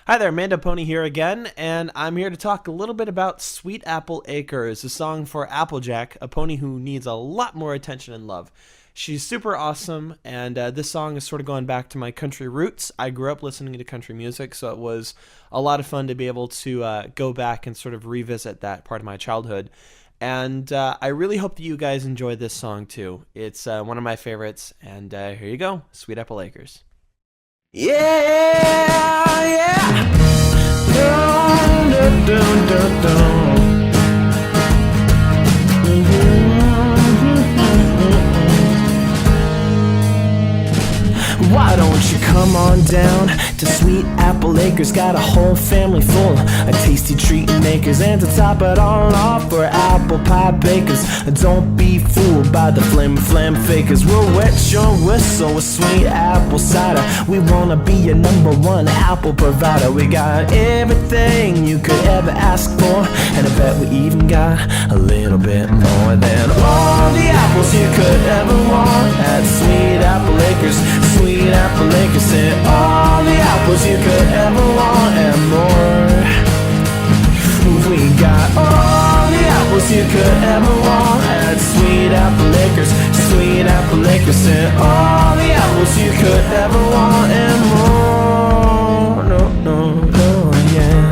Speaker 9: Hi there, Mando Pony here again, and I'm here to talk a little bit about Sweet Apple Acres, a song for Applejack, a pony who needs a lot more attention and love. She's super awesome, and this song is sort of going back to my country roots. I grew up listening to country music, so it was a lot of fun to be able to go back and sort of revisit that part of my childhood. And I really hope that you guys enjoy this song too. It's one of my favorites, and here you go, Sweet Apple Acres.
Speaker 7: Yeah, yeah. Dun, dun, dun, dun, dun. Why don't you come on down to Sweet Apple Acres? Got a whole family full of tasty treat makers, and to top it all off, we're apple pie bakers. Don't be fooled by the flim flam fakers. We'll wet your whistle with sweet apple cider. We wanna be your #1 apple provider. We got everything you could ever ask for, and I bet we even got a little bit more than all the apples you could ever want at Sweet Apple Acres. Sweet Apple Acres, and all the apples you could ever want and more. We got all the apples you could ever want at Sweet Apple Acres. Sweet Apple Acres, and all the apples you could ever want and more. No, no, no, yeah.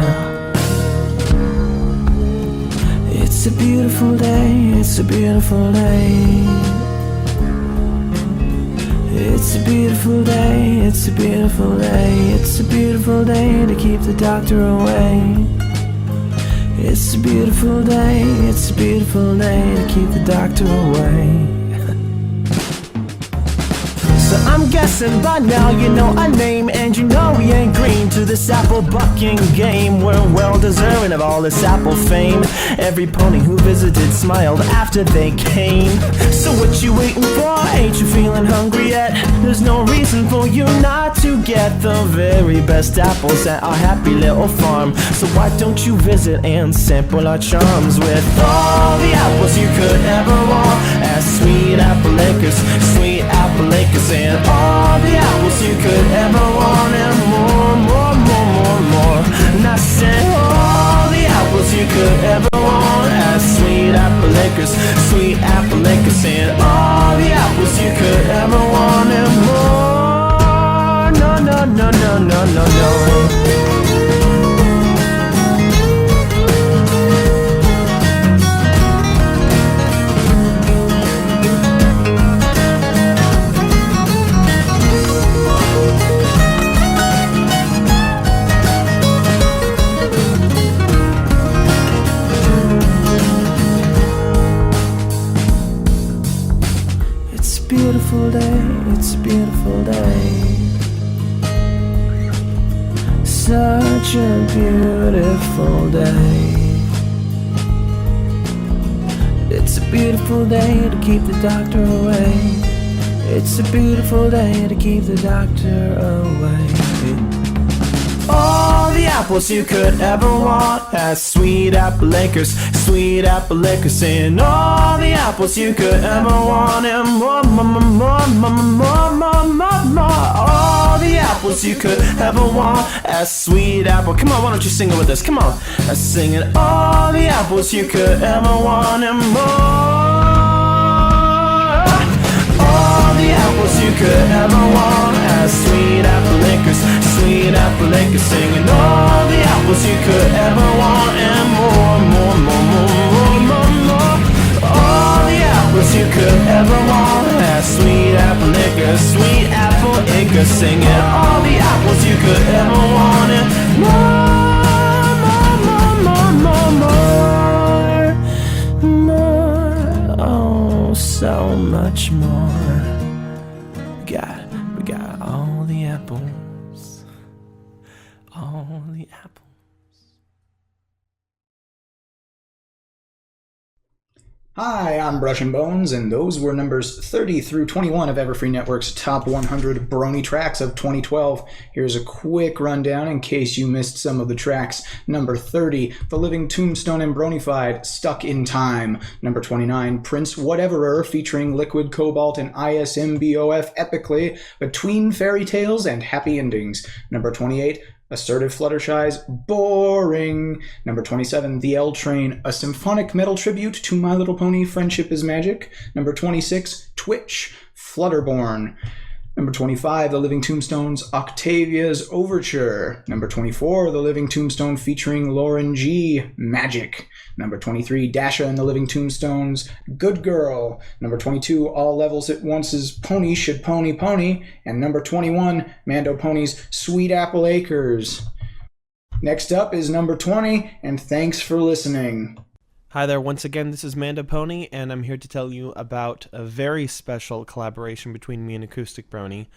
Speaker 7: It's a beautiful day, it's a beautiful day. It's a beautiful day, it's a beautiful day, it's a beautiful day to keep the doctor away. It's a beautiful day, it's a beautiful day to keep the doctor away. So I'm guessing by now you know our name, and you know we ain't green to this apple bucking game. We're well deserving of all this apple fame. Every pony who visited smiled after they came. So what you waiting for? Ain't you feeling hungry yet? There's no reason for you not to get the very best apples at our happy little farm. So why don't you visit and sample our charms with all the apples you could ever want at Sweet Apple Acres, Sweet Apple Acres, and all the apples you could ever want, and more, more, more, more, more. And I said all the apples you could ever want at Sweet Apple Acres, Sweet Apple Acres, and all the apples you could ever want, and more. No, no, no, no, no, no, no. Beautiful day, it's a beautiful day. Such a beautiful day. It's a beautiful day to keep the doctor away. It's a beautiful day to keep the doctor away. All the apples you could ever want at Sweet Apple Acres, Sweet Apple Acres, and all the apples you could ever want, and more, more, more, more, more, more, more, more, more. All the apples you could ever want at Sweet Apple. Come on, why don't you sing it with us? Come on, let's sing it. All the apples you could ever want, and more. All the apples you could ever want at Sweet Apple Acres, Sweet Apple Acres, singing all the apples you could ever want, and more, more, more, more, more, more, more. All the apples you could ever want at Sweet Apple Acres, Sweet Apple Acres, singing all the apples you could ever want, and more, more, more, more, more, more. Oh, so much more. We got all the apples. All the apples.
Speaker 1: Hi, I'm Brush and Bones, and those were numbers 30 through 21 of Everfree Network's Top 100 Brony Tracks of 2012. Here's a quick rundown in case you missed some of the tracks. Number 30, The Living Tombstone and Bronified, Stuck in Time. Number 29, Prince Whateverer featuring Liquid Cobalt and ISMBOF epically, Between Fairy Tales and Happy Endings. Number 28, Assertive Fluttershy's Boring. Number 27, The L Train, a symphonic metal tribute to My Little Pony Friendship is Magic. Number 26, Twitch, Flutterborn. Number 25, The Living Tombstones, Octavia's Overture. Number 24, The Living Tombstone featuring Lauren G, Magic. Number 23, Dasha and the Living Tombstones, Good Girl. Number 22, All Levels at Once's Pony Should Pony Pony. And number 21, Mando Pony's Sweet Apple Acres. Next up is number 20, and thanks for listening.
Speaker 9: Hi there, once again, this is Manda Pony, and I'm here to tell you about a very special collaboration between me and Acoustic Brony,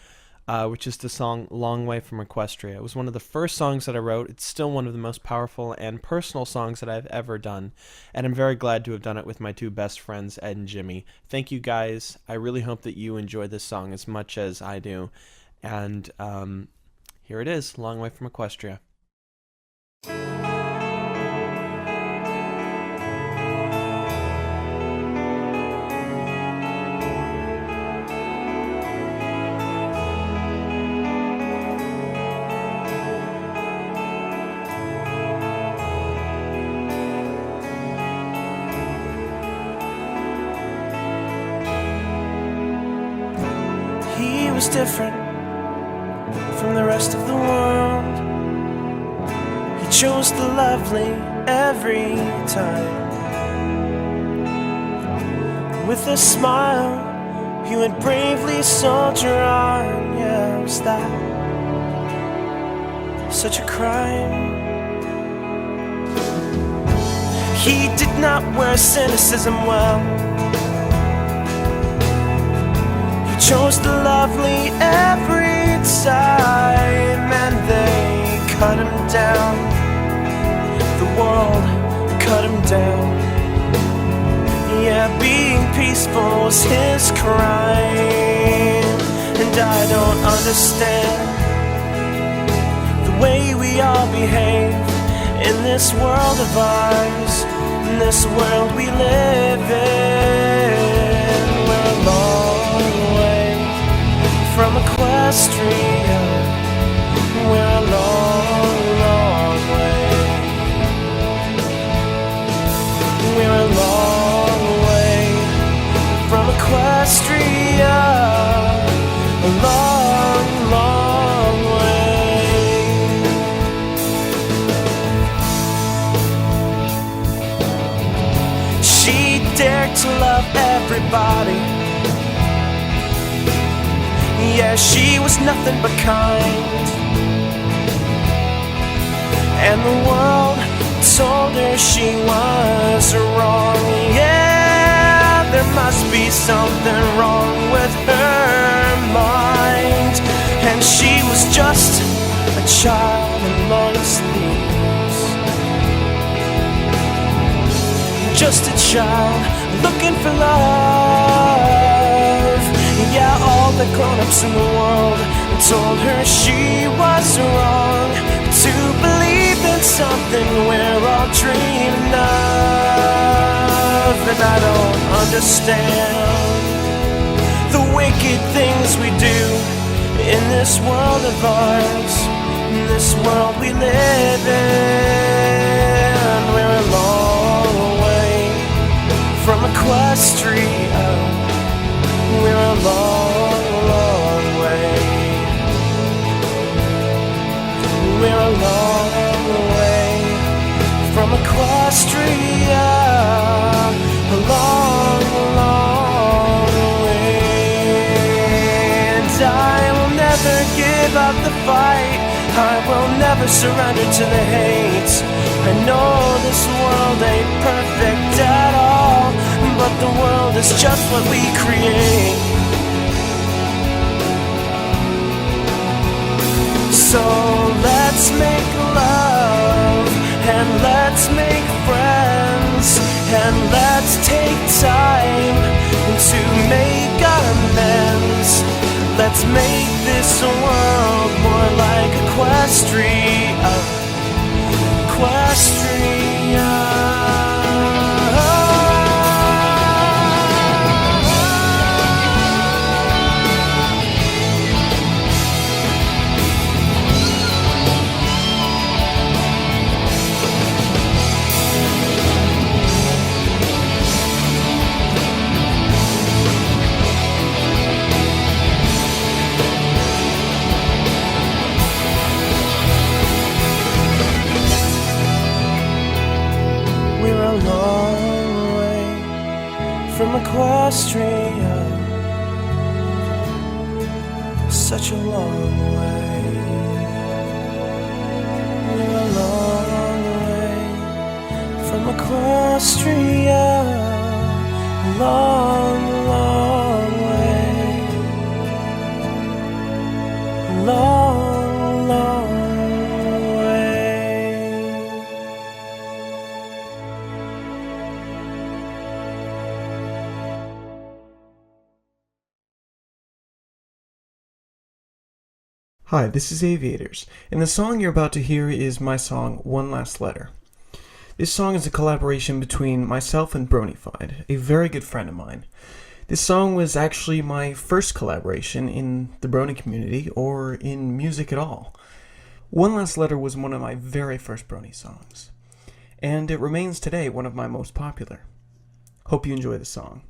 Speaker 9: which is the song Long Way from Equestria. It was one of the first songs that I wrote. It's still one of the most powerful and personal songs that I've ever done, and I'm very glad to have done it with my two best friends, Ed and Jimmy. Thank you guys. I really hope that you enjoy this song as much as I do, and here it is, Long Way from Equestria. Was different from the rest of the world. He chose the lovely every time. With a smile,
Speaker 7: you would bravely soldier on. Yeah, was that such a crime? He did not wear cynicism well. He chose the lovely every time, and they cut him down. The world cut him down. Yeah, being peaceful was his crime. And I don't understand the way we all behave in this world of ours, in this world we live in. We're a long way from Equestria. We're a long, long way. We're a long way from Equestria. A long, long way. She dared to love everybody. Yeah, she was nothing but kind. And the world told her she was wrong. Yeah, there must be something wrong with her mind. And she was just a child amongst thieves. Just a child looking for love. Yeah, all the grown-ups in the world told her she was wrong. To believe in something we're all dreaming of. And I don't understand the wicked things we do in this world of ours, in this world we live in. We're a long way from Equestria. We're a long, long way. We're a long way from Equestria. A long, long way. And I will never give up the fight. I will never surrender to the hate. I know this world ain't perfect at all, but the world is just what we create. So let's make love, and let's make friends, and let's take time to make amends. Let's make this world more like Equestria. Equestria. We're a long way from Equestria. Such a long way. We're a long way from Equestria. Long, long way. Long, long way.
Speaker 9: Hi, this is Aviators, and the song you're about to hear is my song, One Last Letter. This song is a collaboration between myself and Bronyfied, a very good friend of mine. This song was actually my first collaboration in the Brony community, or in music at all. One Last Letter was one of my very first Brony songs, and it remains today one of my most popular. Hope you enjoy the song.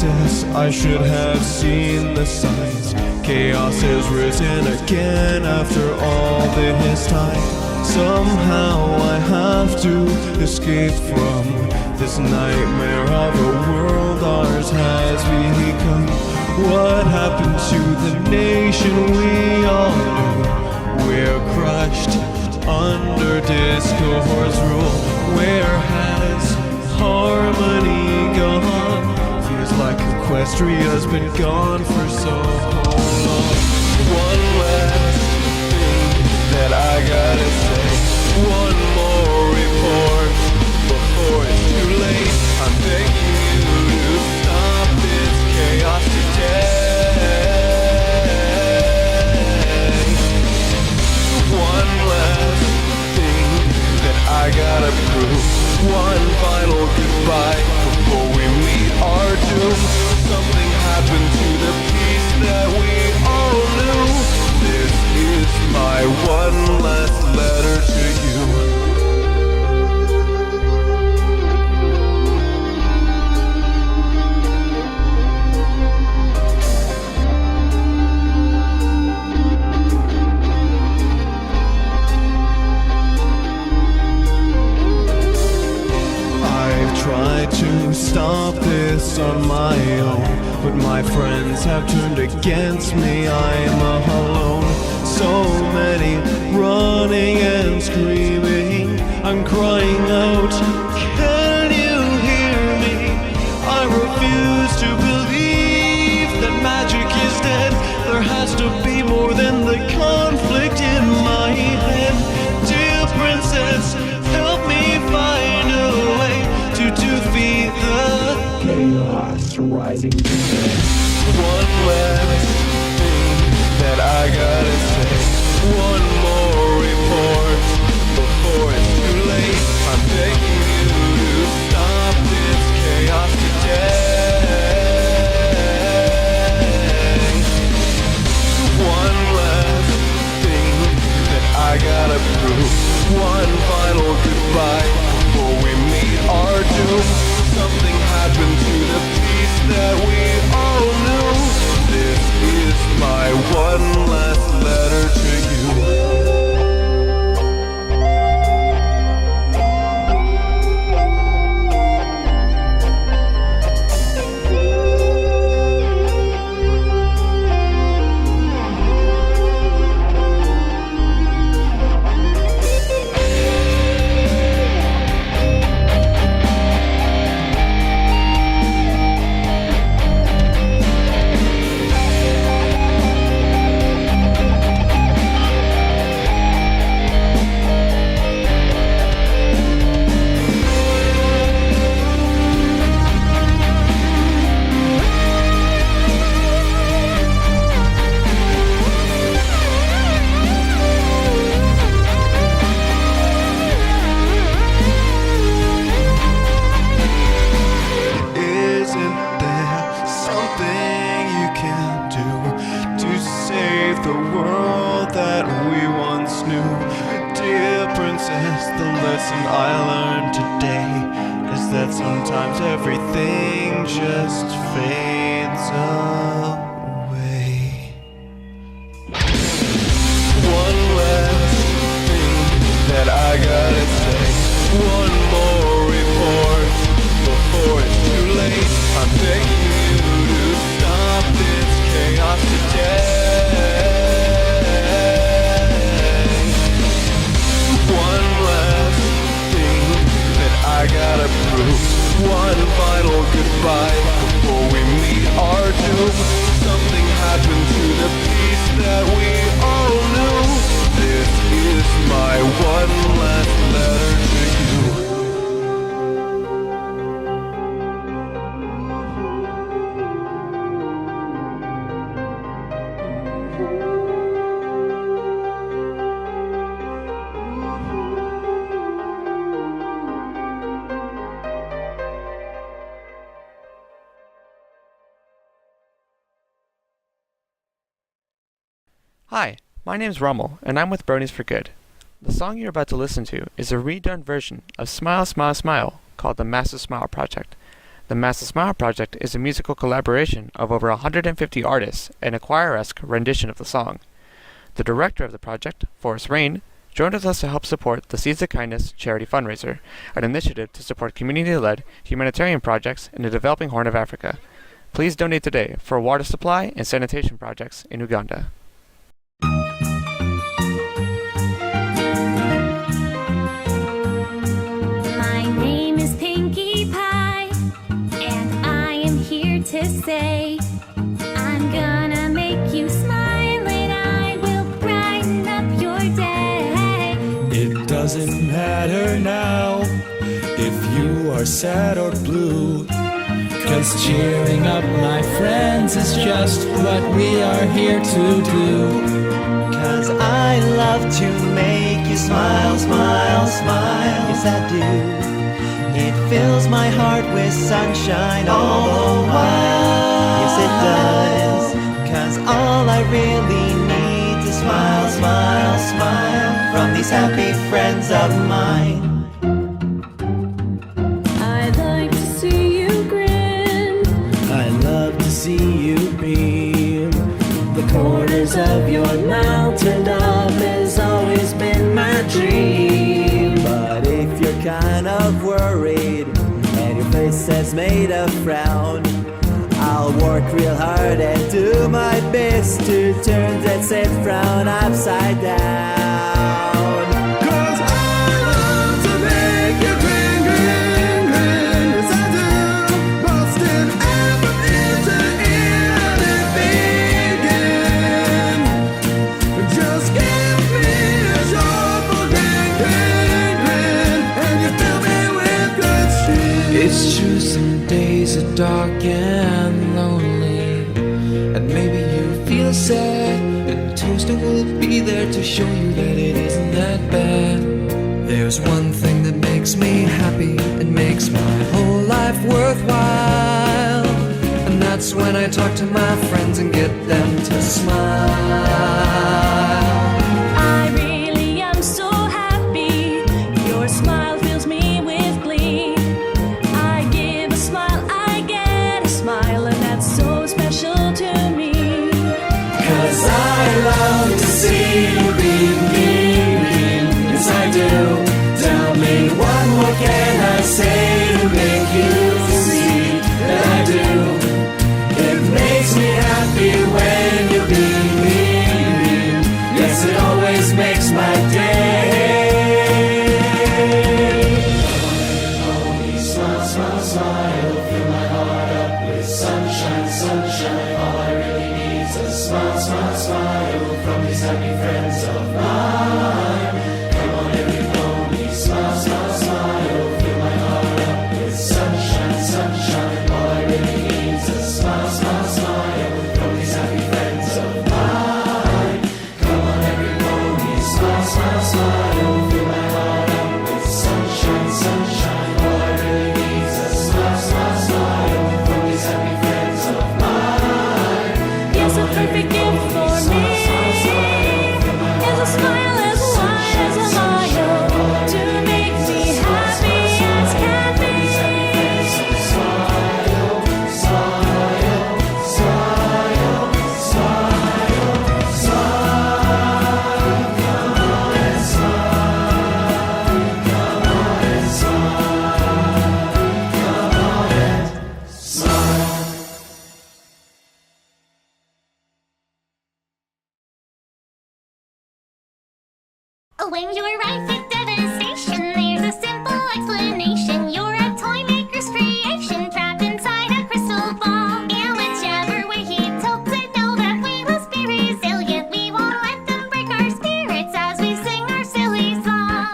Speaker 7: princess, I should have seen the signs. Chaos has risen again after all this time. Somehow I have to escape from this nightmare of a world ours has become. What happened to the nation we all knew? We're crushed under Discord's rule. Where has harmony gone? Feels like Equestria's been gone for so long. One last thing that I gotta say. One more report before it's too late. I'm begging you to stop this chaos today. One last thing that I gotta prove. One final goodbye before we meet our doom. Something happened to the peace that we all knew. This is my one last letter to you. Tried to stop this on my own, but my friends have turned against me. I'm alone. So many running and screaming. I'm crying out, can you hear me? I refuse to believe that magic is dead. There has to be more than the conflict in my head. Dear princess, help me find a way to defeat the chaos rising. One last thing that I gotta say. One more report before it's too late. I'm begging you to stop this chaos today. One last thing that I gotta prove. One final goodbye before we meet our doom. Something happened to the peace that we all knew. This is my one last letter to you.
Speaker 10: Hi, my name's Rummel, and I'm with Brony's for Good. The song you're about to listen to is a redone version of Smile, Smile, Smile, called the Massive Smile Project.
Speaker 19: The Massive Smile Project is a musical collaboration of over 150 artists and a choir-esque rendition of the song. The director of the project, Forrest Rain, joined with us to help support the Seeds of Kindness charity fundraiser, an initiative to support community-led humanitarian projects in the developing Horn of Africa. Please donate today for water supply and sanitation projects in Uganda.
Speaker 3: My name is Pinkie Pie, and I am here to say I'm gonna make you smile and I will brighten up your day.
Speaker 5: It doesn't matter now if you are sad or blue, 'cause cheering up my friends is just what we are here to do.
Speaker 21: 'Cause I love to make you smile, smile, smile. Yes, I do. It fills my heart with sunshine all the while. Yes, it does. 'Cause all I really need is smile, smile, smile from these happy friends of mine.
Speaker 3: I'd like to see you grin.
Speaker 5: I love to see you beam. The corners of your mouth turned up has always been my dream.
Speaker 21: But if you're kind of worried and your face has made a frown, I'll work real hard and do my best to turn that sad frown upside down.
Speaker 5: 'Cause I love to make you grin, grin, grin. Yes, I do. Busting effort into anything. Just give me a joyful grin, grin, grin, and you fill me with good cheer.
Speaker 22: It's true, some days are dark and lonely, and maybe you feel sad, and Toaster will be there to show you that it isn't that bad.
Speaker 21: There's one thing that makes me happy and makes my whole life worthwhile, and that's when I talk to my friends and get them to smile.
Speaker 3: I really am so happy. Your smile fills me with glee. I give a smile, I get a smile, and that's so special to me.
Speaker 5: 'Cause I love to see you beam, beam, beam. Yes, I do. Tell me what more can I say to make you see that I do. It makes me happy when you beam, beam, beam. Yes, it always makes my day. Smile, smile, smile. Fill my heart up with sunshine, sunshine. All I really need is a smile, smile, smile from these happy friends of mine. Come on, every pony, smile, smile, smile. Fill my heart up with sunshine, sunshine. All I really need is a smile, smile, smile from these happy friends of mine. Come on, every pony, smile, smile, smile. Fill my heart up with sunshine, sunshine. All I really need is a smile, smile, smile from these happy friends of mine.
Speaker 3: Yes, a perfect gift for me is a smile as wide as a mile to make me happy as can be.
Speaker 5: Smile, smile, smile, smile, smile. Come on and smile. Come on and smile. Come on and smile.
Speaker 4: When you're rife with devastation, there's a simple explanation. You're a toy maker's creation, trapped inside a crystal ball. And whichever way he tilts it, know that we will be resilient. We won't let them break our spirits as we sing our silly song.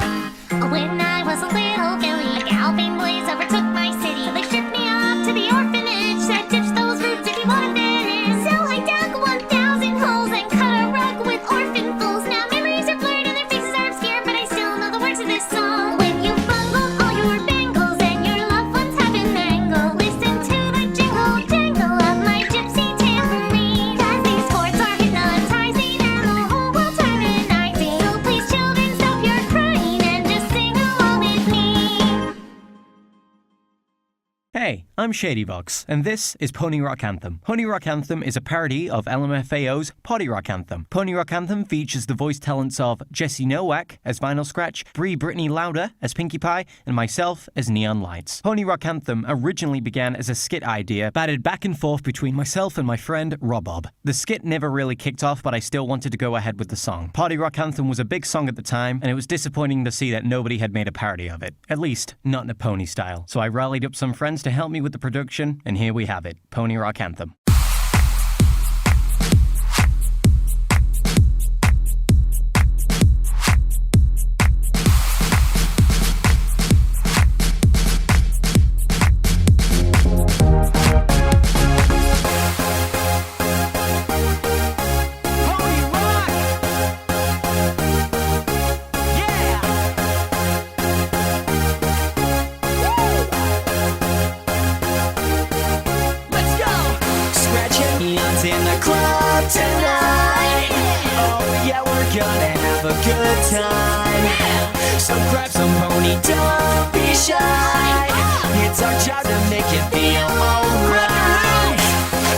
Speaker 4: When I was a little Billy, a galloping blaze overtook my city. They stripped me off to the orphanage, said ditch those roots if you want to finish. So I dug 1,000 holes and cut a rug with orphan fools. Now memories are blurred and their faces are obscure, but I still know
Speaker 2: Hey, I'm Shadybox, and this is Pony Rock Anthem. Pony Rock Anthem is a parody of LMFAO's Potty Rock Anthem. Pony Rock Anthem features the voice talents of Jesse Nowak as Vinyl Scratch, Brie Brittany Lauder as Pinkie Pie, and myself as Neon Lights. Pony Rock Anthem originally began as a skit idea, batted back and forth between myself and my friend Robob. The skit never really kicked off, but I still wanted to go ahead with the song. Potty Rock Anthem was a big song at the time, and it was disappointing to see that nobody had made a parody of it. At least, not in a pony style. So I rallied up some friends to help me with the production, and here we have it, Pony Rock Anthem.
Speaker 17: In the club tonight. Oh yeah, we're gonna have a good time. So grab some pony, don't be shy. It's our job to make it feel alright.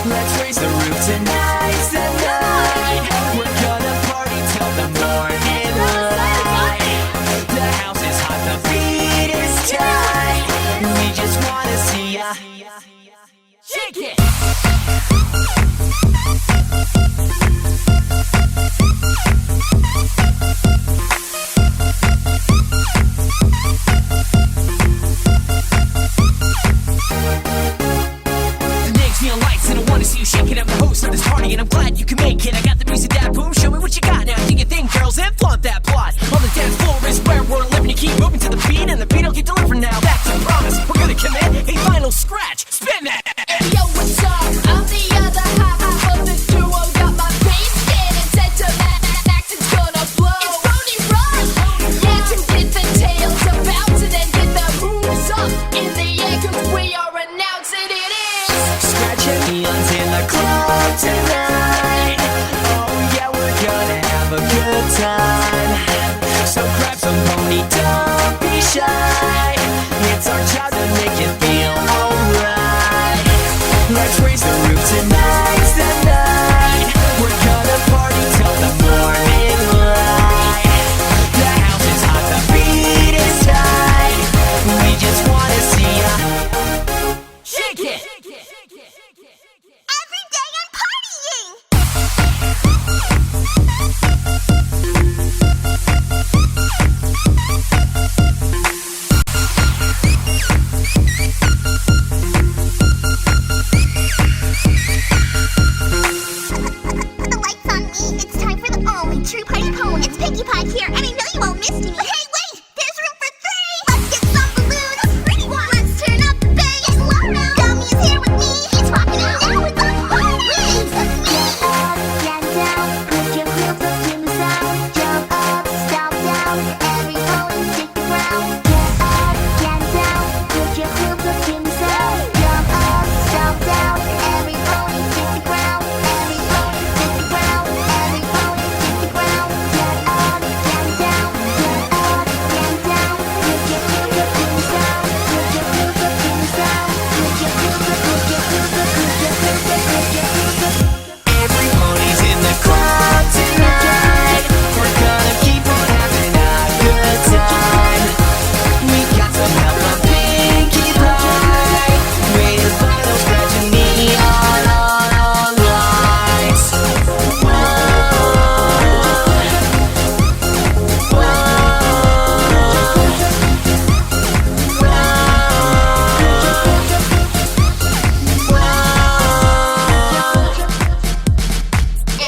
Speaker 17: Let's raise the roof tonight's the night. We're gonna party till the morning light. The house is hot, the beat is tight. We just wanna see ya shake it. Shaking up the host of this party, and I'm glad you can make it. I got the music that boom, show me what you got now. Do your thing, girls, and flaunt that plot. On the dance floor is where we're living. You keep moving to the beat, and the beat will get delivered now. That's a promise, we're gonna commit a final scratch. Spin that!
Speaker 3: Yo, what's up? I'm the other half of the duo. Got my bass getting set to max, it's gonna blow. It's Brony Rock! Yeah, to get the tails about to then get the moves up in the air, cause we are announcing it is
Speaker 17: Scratching neons in the club tonight. Oh yeah, we're gonna have a good time. So grab some pony, don't be shy. It's our job to make it feel alright. Let's raise the roof tonight's the night. We're gonna party till the morning light. The house is hot, the beat is tight. We just wanna see ya shake it.
Speaker 4: Every day I'm partying! The light's on me, it's time for the only true party pony. It's Pinkie Pie here, and I know you won't miss me. But hey, wait! There's room for three! Let's get some balloons! Pretty one! Let's turn up the bass! Get louder! Dummy is here with me! He's rocking it now! It's a party! Get up, get down, put your heels up to the sound. Jump up, stop down, every pony stick around. Get up, get down, put your heels up to the sound. Jump up, stop down, every pony stick the ground. Every pony stick the ground, every pony stick the ground. Get up, get down, get up, get down, put your heels up to the sound. Put your heels up to the sound. Put your heels up, put your heels up, put your heels up, put your heels up.
Speaker 17: Every pony's in the club tonight. We're gonna keep on having a good time. We got some help from Pinkie Pie. With vinyl scratching neon lights. Whoa.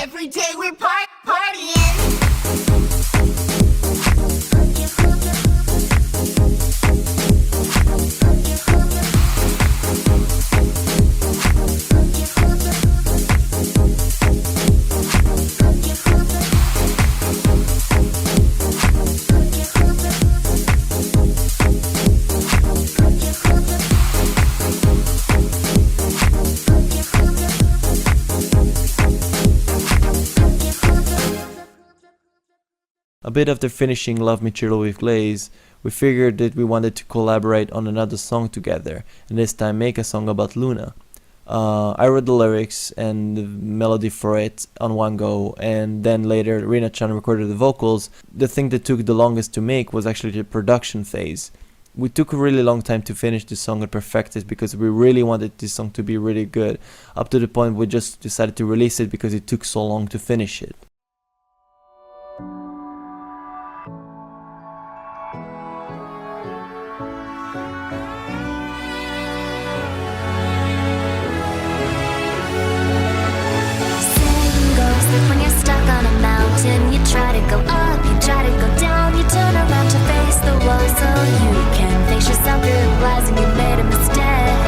Speaker 4: Every day we're partying.
Speaker 20: a bit after finishing Love Me Chill with Glaze, we figured that we wanted to collaborate on another song together, and this time make a song about Luna. I wrote the lyrics and the melody for it on one go, and then later Rina-chan recorded the vocals. The thing that took the longest to make was actually the production phase. We took a really long time to finish this song and perfect it because we really wanted this song to be really good, up to the point we just decided to release it because it took so long to finish it.
Speaker 4: When you're stuck on a mountain, you try to go up, you try to go down, you turn around to face the wall so you can face yourself, realizing you made a mistake.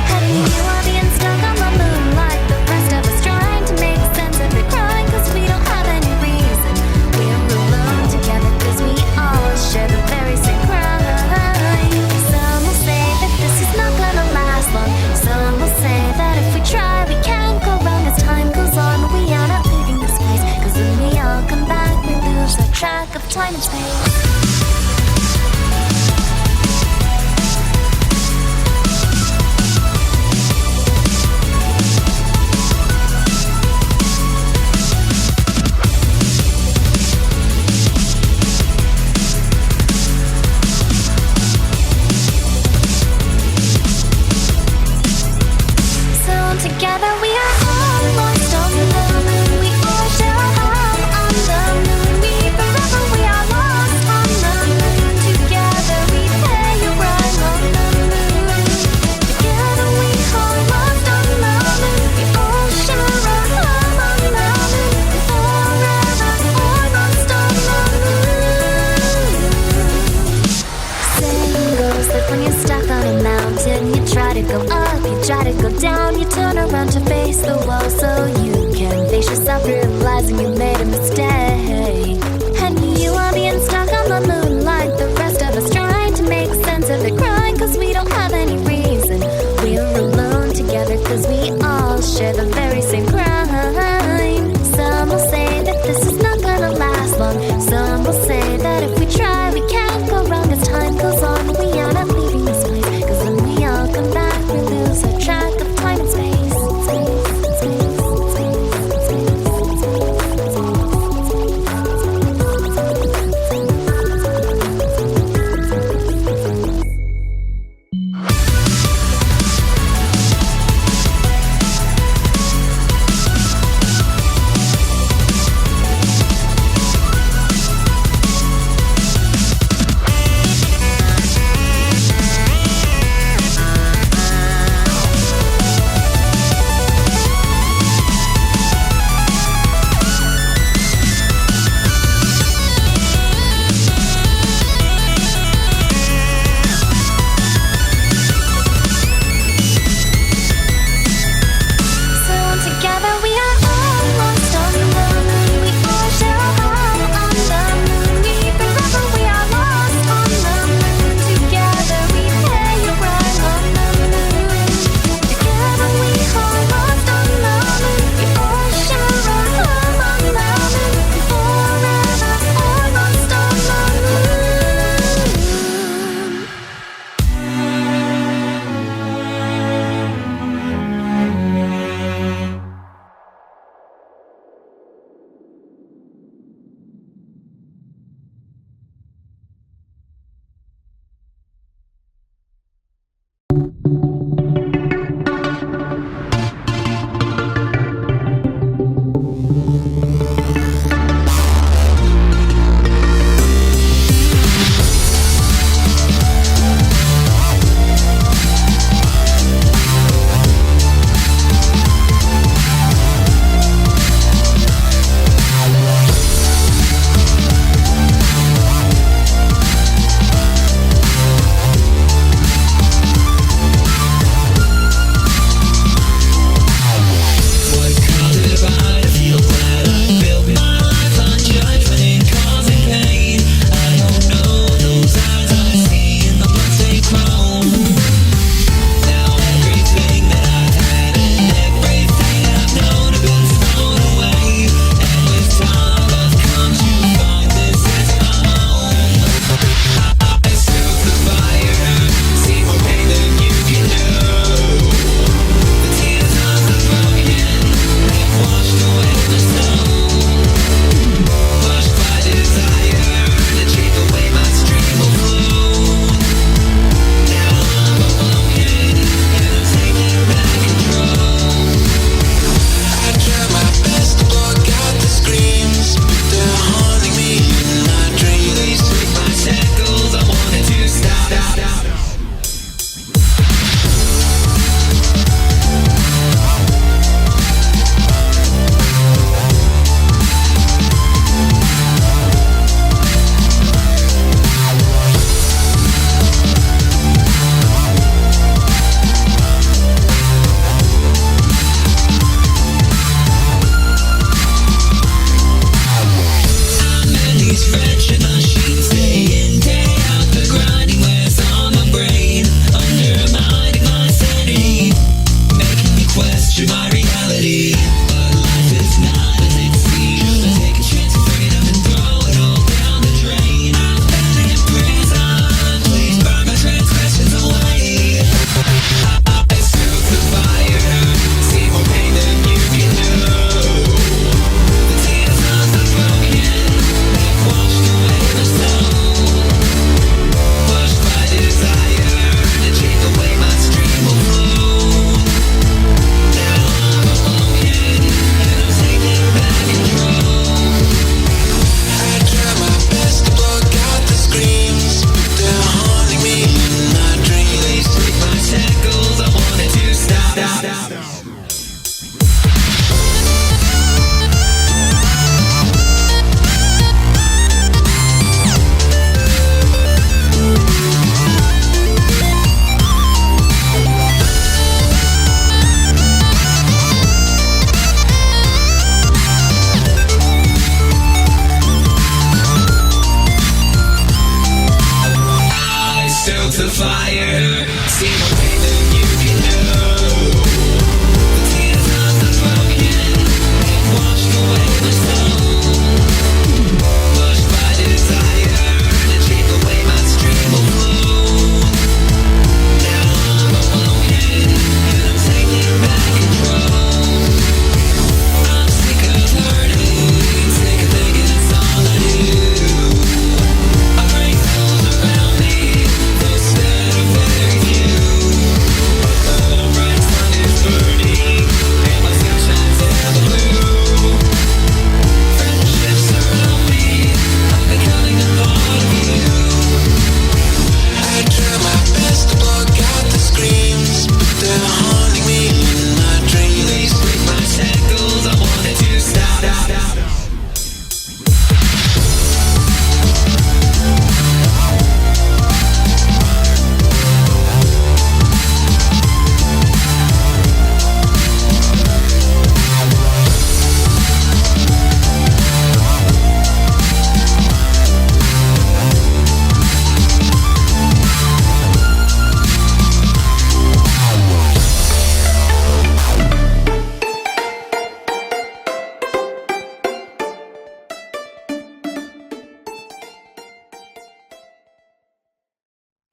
Speaker 4: Having you are being stuck on the moon like the rest of us, trying to make sense of it, crying cause we don't have any reason. We're alone together cause we all share the very same crime. Some will say that this is not gonna last long, some will say that if we try we can't go wrong as time goes on. We are not leaving this place, cause when we all come back we lose our track of time and space. Together we are all lost on the moon. We all share a home on the moon. We forever we are lost on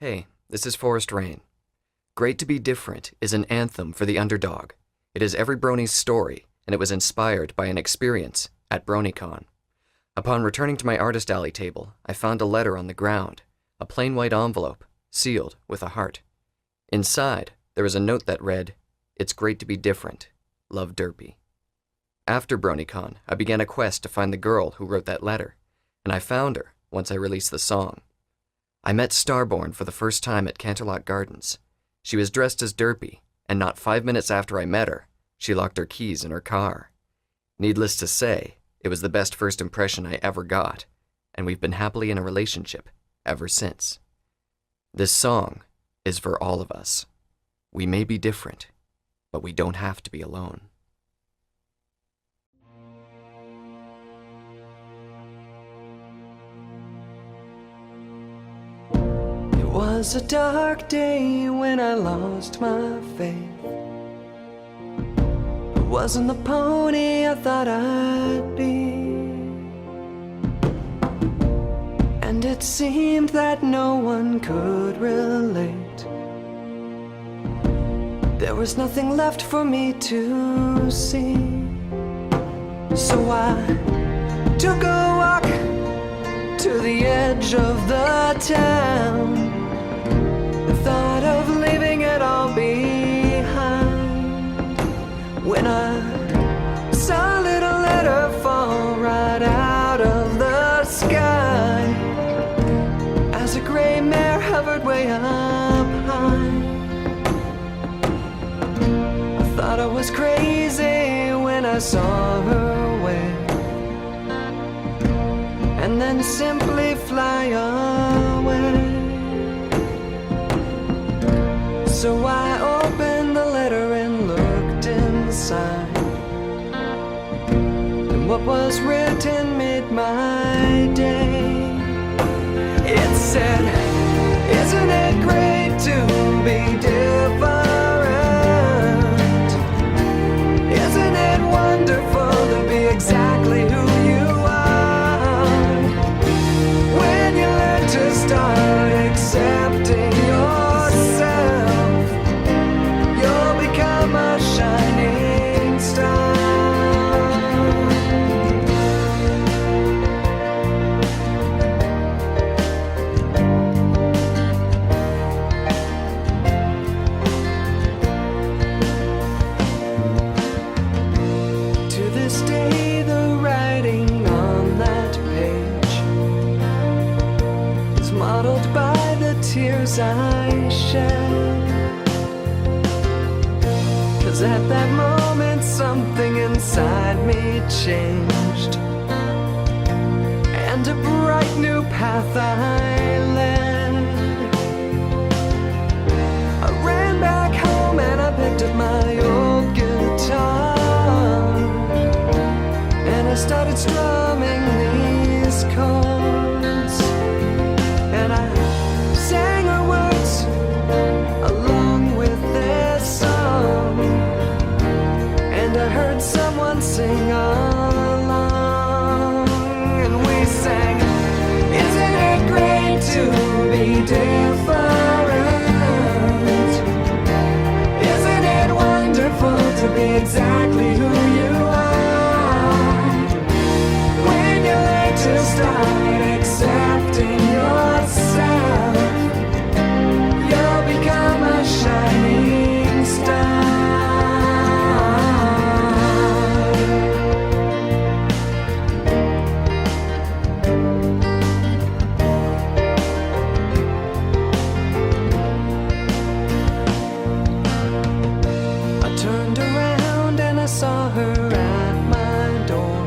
Speaker 6: Hey, this is Forest Rain. Great to Be Different is an anthem for the underdog. It is every Brony's story, and it was inspired by an experience at BronyCon. Upon returning to my artist alley table, I found a letter on the ground, a plain white envelope, sealed with a heart. Inside, there was a note that read, "It's great to be different. Love Derpy." After BronyCon, I began a quest to find the girl who wrote that letter, and I found her once I released the song. I met Starborn for the first time at Canterlot Gardens. She was dressed as Derpy, and not 5 minutes after I met her, she locked her keys in her car. Needless to say, it was the best first impression I ever got, and we've been happily in a relationship ever since. This song is for all of us. We may be different, but we don't have to be alone.
Speaker 21: It was a dark day when I lost my faith. I wasn't the pony I thought I'd be, and it seemed that no one could relate. There was nothing left for me to see, so I took a walk to the edge of the town. I thought of leaving it all behind, when I saw a little letter fall right out of the sky, as a gray mare hovered way up high. I thought I was crazy when I saw her wave, and then simply fly away. So I opened the letter and looked inside, and what was written made my day. It said, "Isn't it great to be different? Isn't it wonderful to be exactly who you are? When you learn to start accepting yourself, you'll become a shining star." To this day, the writing on that page is modeled by the tears I shed. 'Cause at that moment, something inside me changed, and a bright new path I led. I ran back home and I picked up my old guitar, and I started strumming these chords, and I sang her words along with this song, and I heard someone sing along, and we sang, "Isn't it great to be different? Isn't it wonderful to be exactly who you are? When you learn to start accepting yourself, you'll become a shining star." I turned around and I saw her at my door,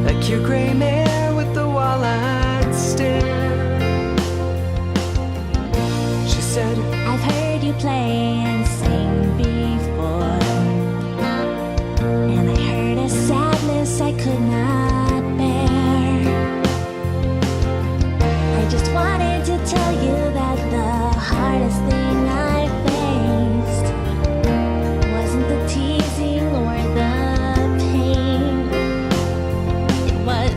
Speaker 21: that cute gray mare with the wall-eyed stare. She said,
Speaker 4: I've heard you play and sing before, and I heard a sadness I could not bear. I just wanted to tell you that the hardest thing I faced wasn't the teasing or the pain. It was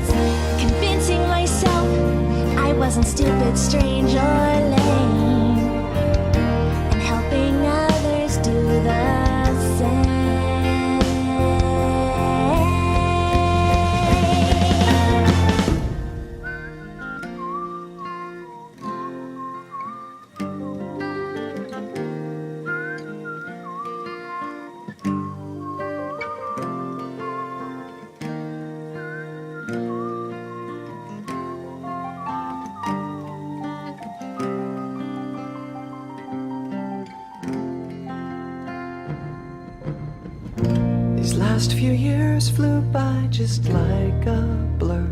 Speaker 21: These last few years flew by just like a blur.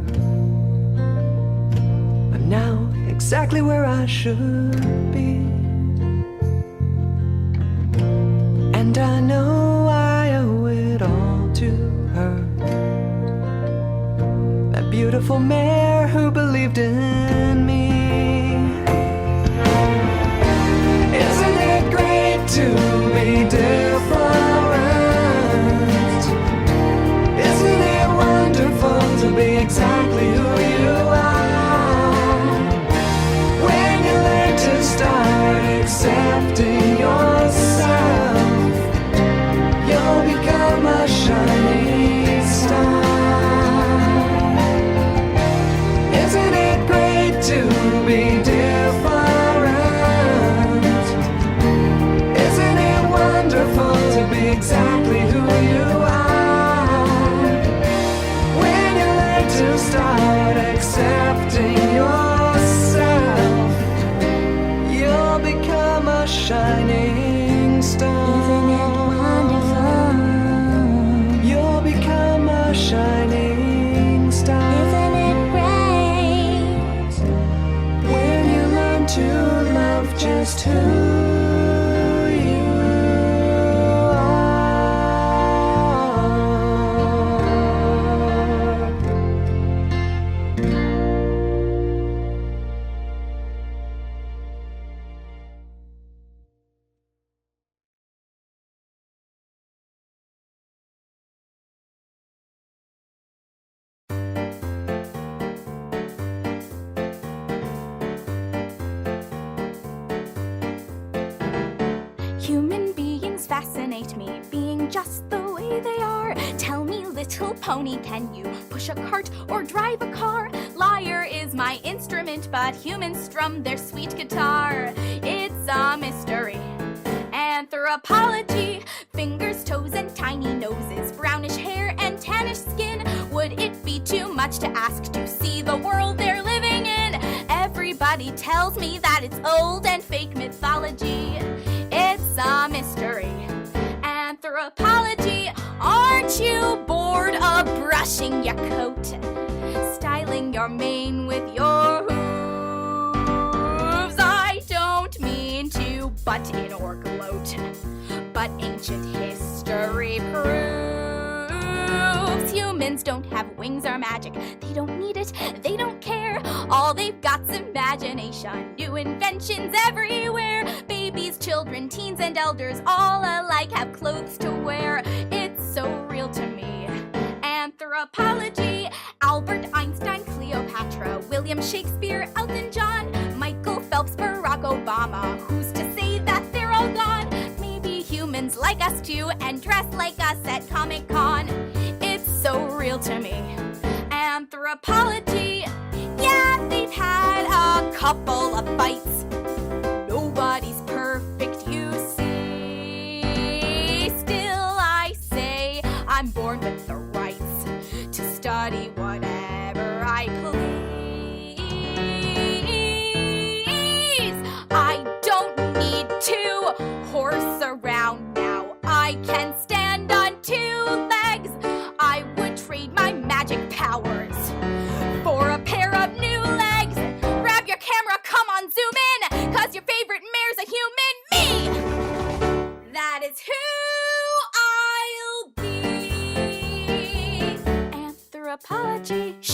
Speaker 21: I'm now exactly where I should be, and I know I owe it all to her, that beautiful mare who believed in me. Isn't it great to be different? Isn't it wonderful to be exactly who you are? When you learn to start accepting yourself, you'll become a shining star. Isn't it great to be different? Isn't it wonderful to be exactly who you are? When you learn to start accepting yourself, you'll become a shining star. Isn't it wonderful? You'll become a shining star. Isn't it great? When you learn to love just who you
Speaker 3: Human beings fascinate me, being just the way they are. Tell me, little pony, can you push a cart or drive a car? Lyre is my instrument, but humans strum their sweet guitar. It's a mystery. Anthropology, fingers, toes, and tiny noses, brownish hair and tannish skin. Would it be too much to ask to see the world they're living in? Everybody tells me that it's old and fake mythology. It's a mystery. Anthropology, aren't you bored of brushing your coat, styling your mane with your hooves? I don't mean to butt in or gloat, but ancient history proves humans don't have wings or magic. They don't need it, they don't care. All they've got's imagination, new inventions everywhere. Babies, children, teens, and elders, all alike have clothes to wear. It's so real to me. Anthropology, Albert Einstein, Cleopatra, William Shakespeare, Elton John, Michael Phelps, Barack Obama. Who's to say that they're all gone? Maybe humans like us too and dress like us at Comic-Con. It's so real to me. Anthropology, yeah, they've had a couple of fights. Nobody's perfect, you see. Still, I say I'm born with the rights to study whatever I please. I don't need to horse around now. I can stand on two legs. I would trade my magic powers for a pair of new legs. Grab your camera, come on, zoom in, 'cause your favorite mare's a human, me! That is who I'll be. Anthropology, shh.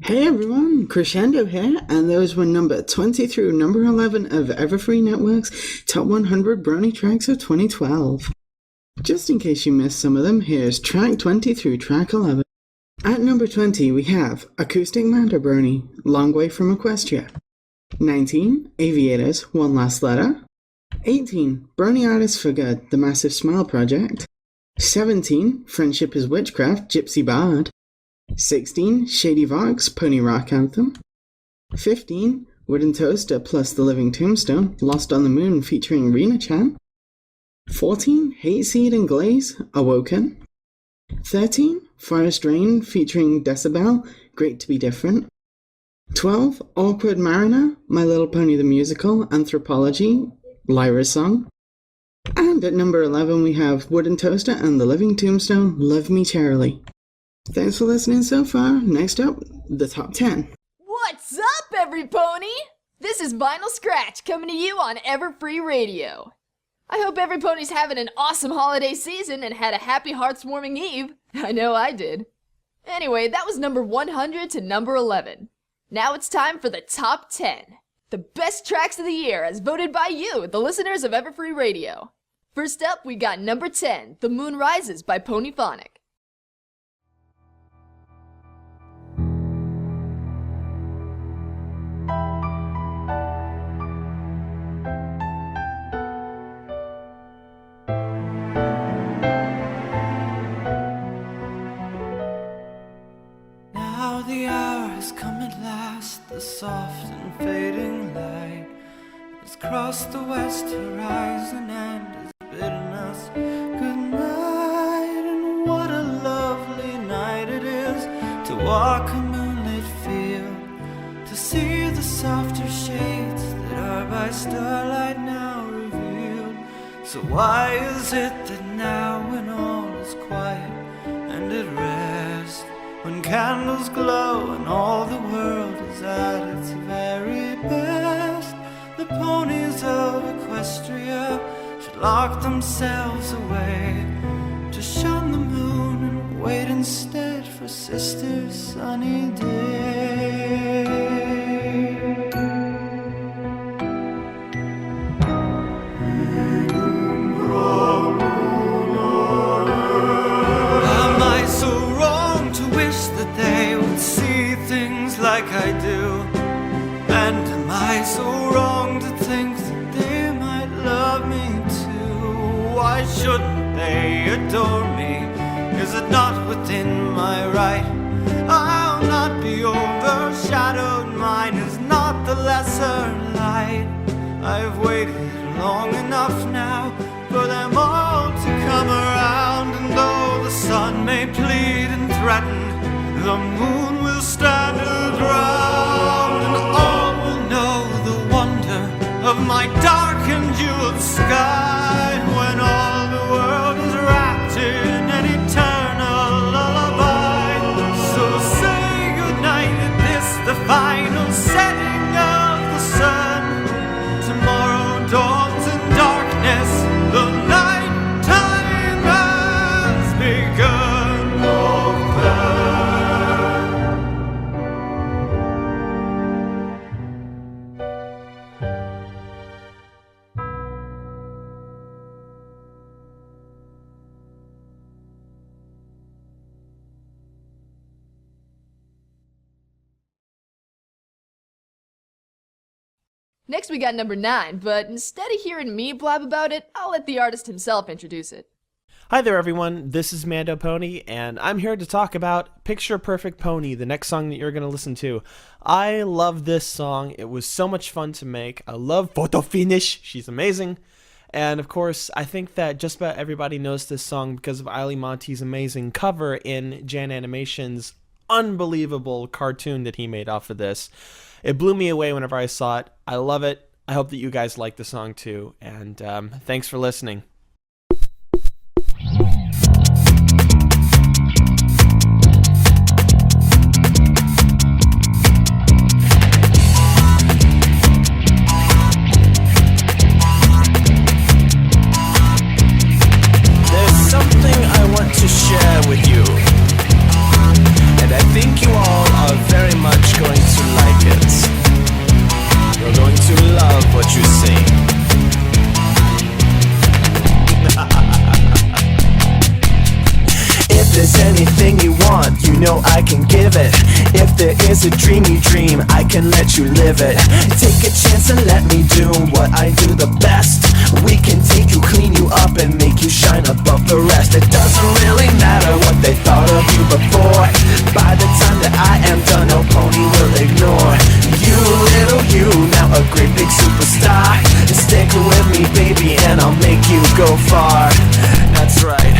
Speaker 12: Hey everyone, Crescendo here, and those were number 20 through number 11 of Everfree Network's Top 100 Brony Tracks of 2012. Just in case you missed some of them, here's track 20 through track 11. At number 20 we have Acoustic Manta Brony, Long Way from Equestria. 19, Aviators, One Last Letter. 18, Brony Artists for Good, The Massive Smile Project. 17, Friendship is Witchcraft, Gypsy Bard. 16, Shady Vox, Pony Rock Anthem. 15, Wooden Toaster plus The Living Tombstone, Lost on the Moon featuring Rena Chan. 14, Hateseed and Glaze, Awoken. 13, Forest Rain featuring Decibel, Great to Be Different. 12, Awkward Mariner, My Little Pony the Musical, Anthropology, Lyra's Song. And at number 11 we have Wooden Toaster and The Living Tombstone, Love Me Charlie. Thanks for listening so far. Next up, the top 10.
Speaker 13: What's up, every pony? This is Vinyl Scratch coming to you on Everfree Radio. I hope every pony's having an awesome holiday season and had a happy hearts-warming Eve. I know I did. Anyway, that was number 100 to number 11. Now it's time for the top 10. The best tracks of the year as voted by you, the listeners of Everfree Radio. First up, we got number 10, The Moon Rises by Ponyphonic.
Speaker 22: Now the hour has come at last, the soft and fading light has crossed the west horizon and has bidden us good night. And what a lovely night it is to walk a moonlit field, to see the softer shades that are by starlight now revealed. So why is it that now when all is quiet and at rest, when candles glow and all the world is at its very best, the ponies of Equestria should lock themselves away to shun the moon and wait instead for Sister's sunny day. Am I so wrong to wish that they would see things like I do? And am I so wrong to think that they might love me too? Why shouldn't they adore me? Is it not within my right? I'll not be overshadowed, mine is not the lesser light. I've waited long enough now for them all to come around, and though the sun may plead and threaten, the moon will stand her ground, and all will know the wonder of my dark and jeweled sky when all the world is wrapped in an eternal lullaby. So say goodnight at this, the final setting of the sun. Tomorrow dawns in darkness, the night time has begun.
Speaker 13: Next we got number 9, but instead of hearing me blab about it, I'll let the artist himself introduce it.
Speaker 9: Hi there, everyone. This is Mando Pony, and I'm here to talk about Picture Perfect Pony, the next song that you're going to listen to. I love this song. It was so much fun to make. I love Photo Finish. She's amazing. And, of course, I think that just about everybody knows this song because of Eily Monty's amazing cover in Jan Animation's unbelievable cartoon that he made off of this. It blew me away whenever I saw it. I love it. I hope that you guys like the song, too. And thanks for listening.
Speaker 7: to share with you. And I think you all are very much there's anything you want, you know I can give it. If there is a dream you dream, I can let you live it. Take a chance and let me do what I do the best. We can take you, clean you up, and make you shine above the rest. It doesn't really matter what they thought of you before. By the time that I am done, no pony will ignore you, little you, now a great big superstar. Stick with me, baby, and I'll make you go far. That's right,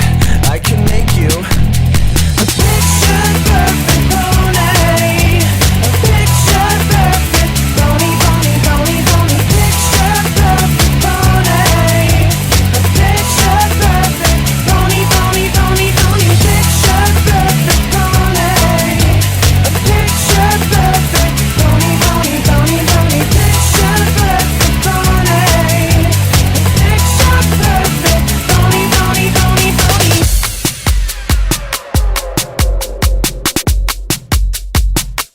Speaker 7: I can make you a picture perfect pony. A picture perfect pony, pony, pony, pony. Picture perfect pony. A picture perfect pony, pony, pony, pony. Picture perfect pony. A picture perfect pony, pony, pony, pony. Picture perfect pony. A picture perfect pony, pony, pony, pony.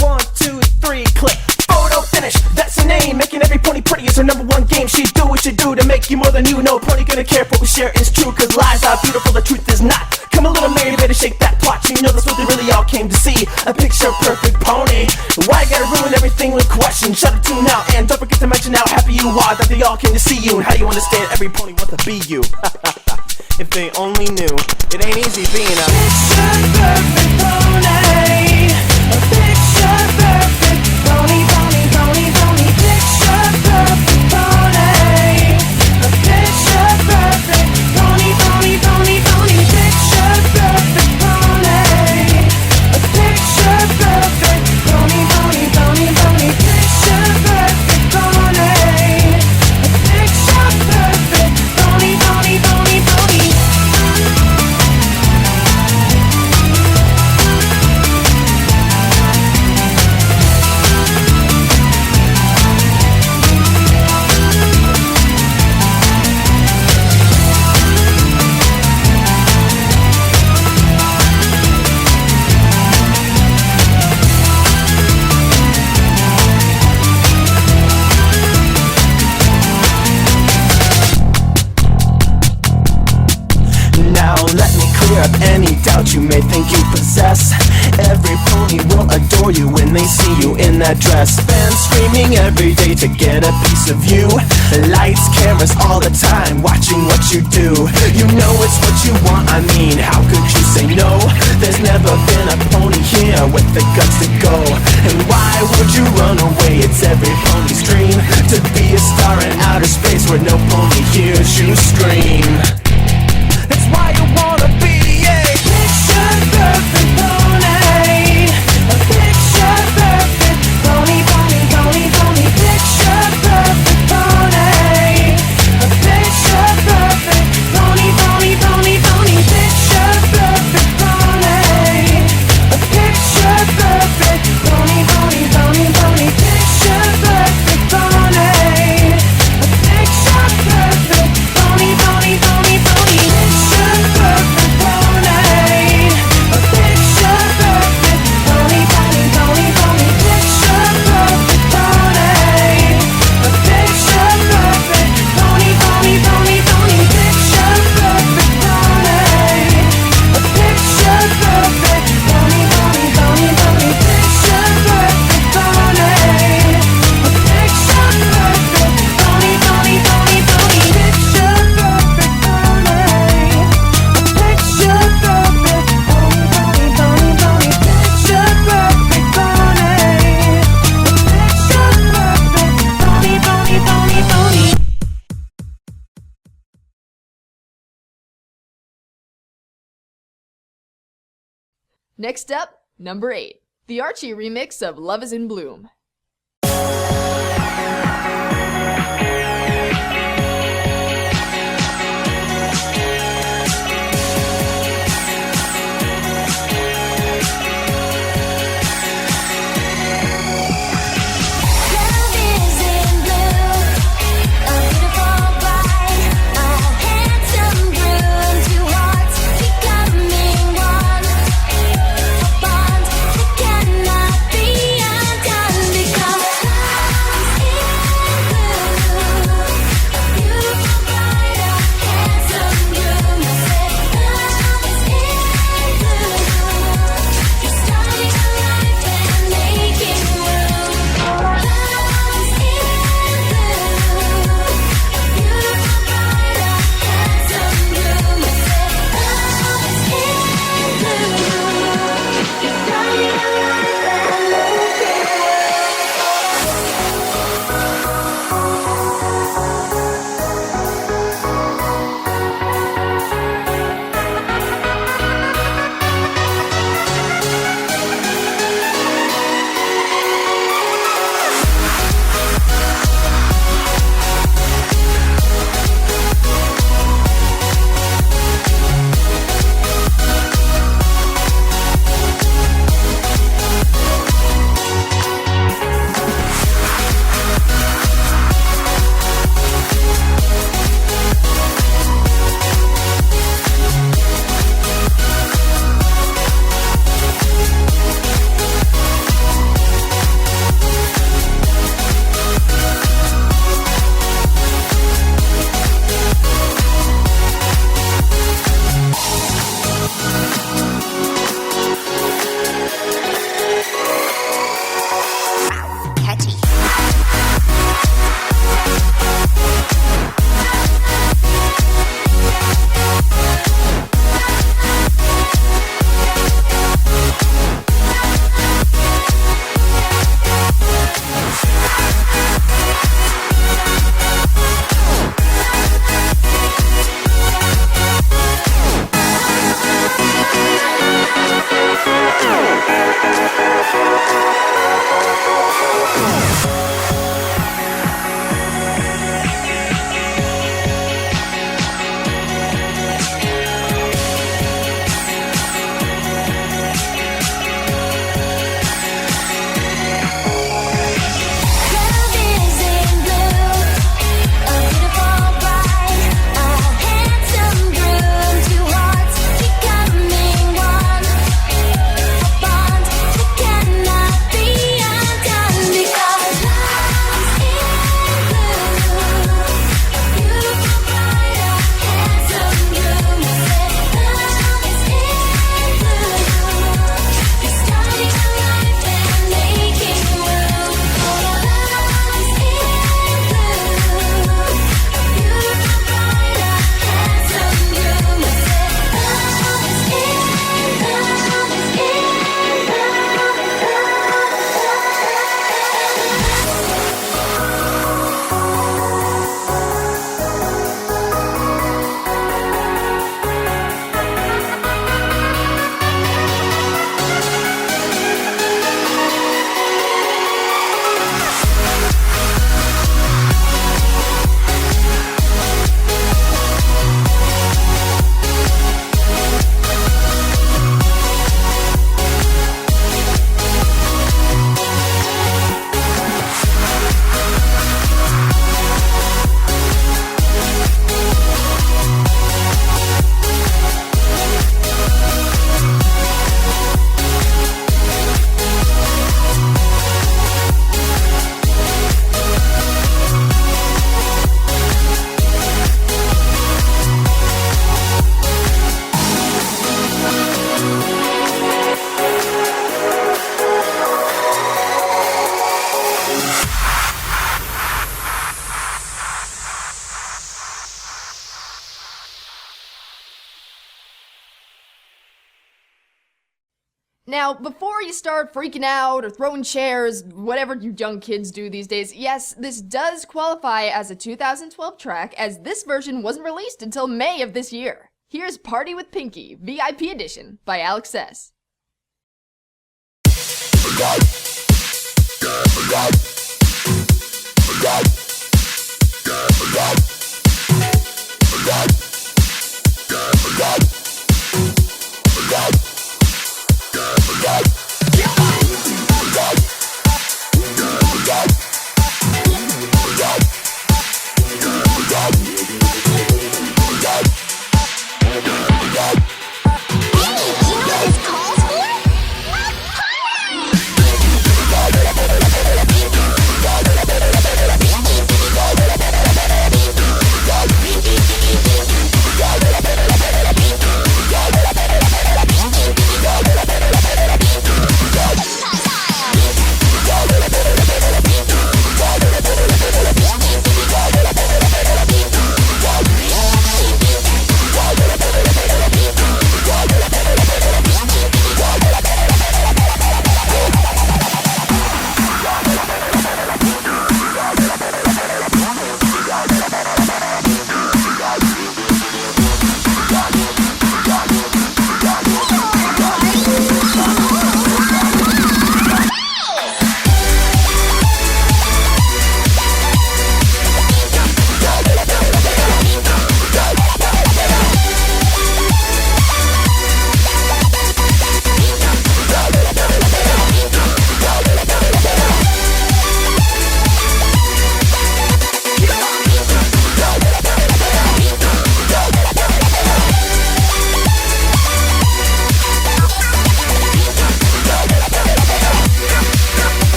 Speaker 7: One, two, three, click. Photo finish, that's her name. Making every pony pretty is her number one game. She do what she do to make you more than you. No pony gonna care if what we share is true. Cause lies are beautiful, the truth is not. Come a little Mary, better shake that plot. You know that's what they really all came to see. A picture perfect pony. Why you gotta ruin everything with questions? Shut the tune out and don't forget to mention how happy you are that they all came to see you. And how you understand every pony wants to be you. If they only knew, it ain't easy being a picture perfect pony. A picture perfect pony, pony, pony, pony. Picture perfect pony. A picture perfect pony, pony, pony, pony. Picture perfect pony. A picture perfect pony, pony, pony, pony. Picture perfect pony. A picture perfect pony, pony, pony, pony. Now let me clear up any doubt you may think you possess. Every pony will adore you when they see you in that dress. Fans screaming every day to get a piece of you. Lights, cameras all the time watching what you do. You know it's what you want, I mean, how could you say no? There's never been a pony here with the guts to go. And why would you run away? It's every pony's dream to be a star in outer space where no pony hears you scream. That's why you wanna be a picture perfect pony. A picture perfect pony, pony, pony, pony. Picture perfect pony. A picture perfect pony, pony, pony, pony. Picture perfect pony. A picture perfect pony, pony, pony, pony. Picture perfect pony. A picture perfect pony, pony, pony, pony. Picture perfect pony. A picture perfect pony, pony, pony, pony. Picture perfect pony. A picture perfect pony, pony, pony, pony. Picture perfect pony. A picture perfect pony, pony, pony, pony. Picture perfect pony. A picture perfect pony, pony, pony, pony. Picture perfect pony. A picture perfect pony, pony, pony, pony. Picture perfect pony. A picture perfect pony, pony, pony, pony.
Speaker 13: Next up, number 8. The Archie remix of Love is in Bloom.
Speaker 4: Cannot be undone.
Speaker 13: Now, before you start freaking out or throwing chairs, whatever you young kids do these days, yes, this does qualify as a 2012 track, as this version wasn't released until May of this year. Here's Party with Pinky, VIP Edition, by Alex S.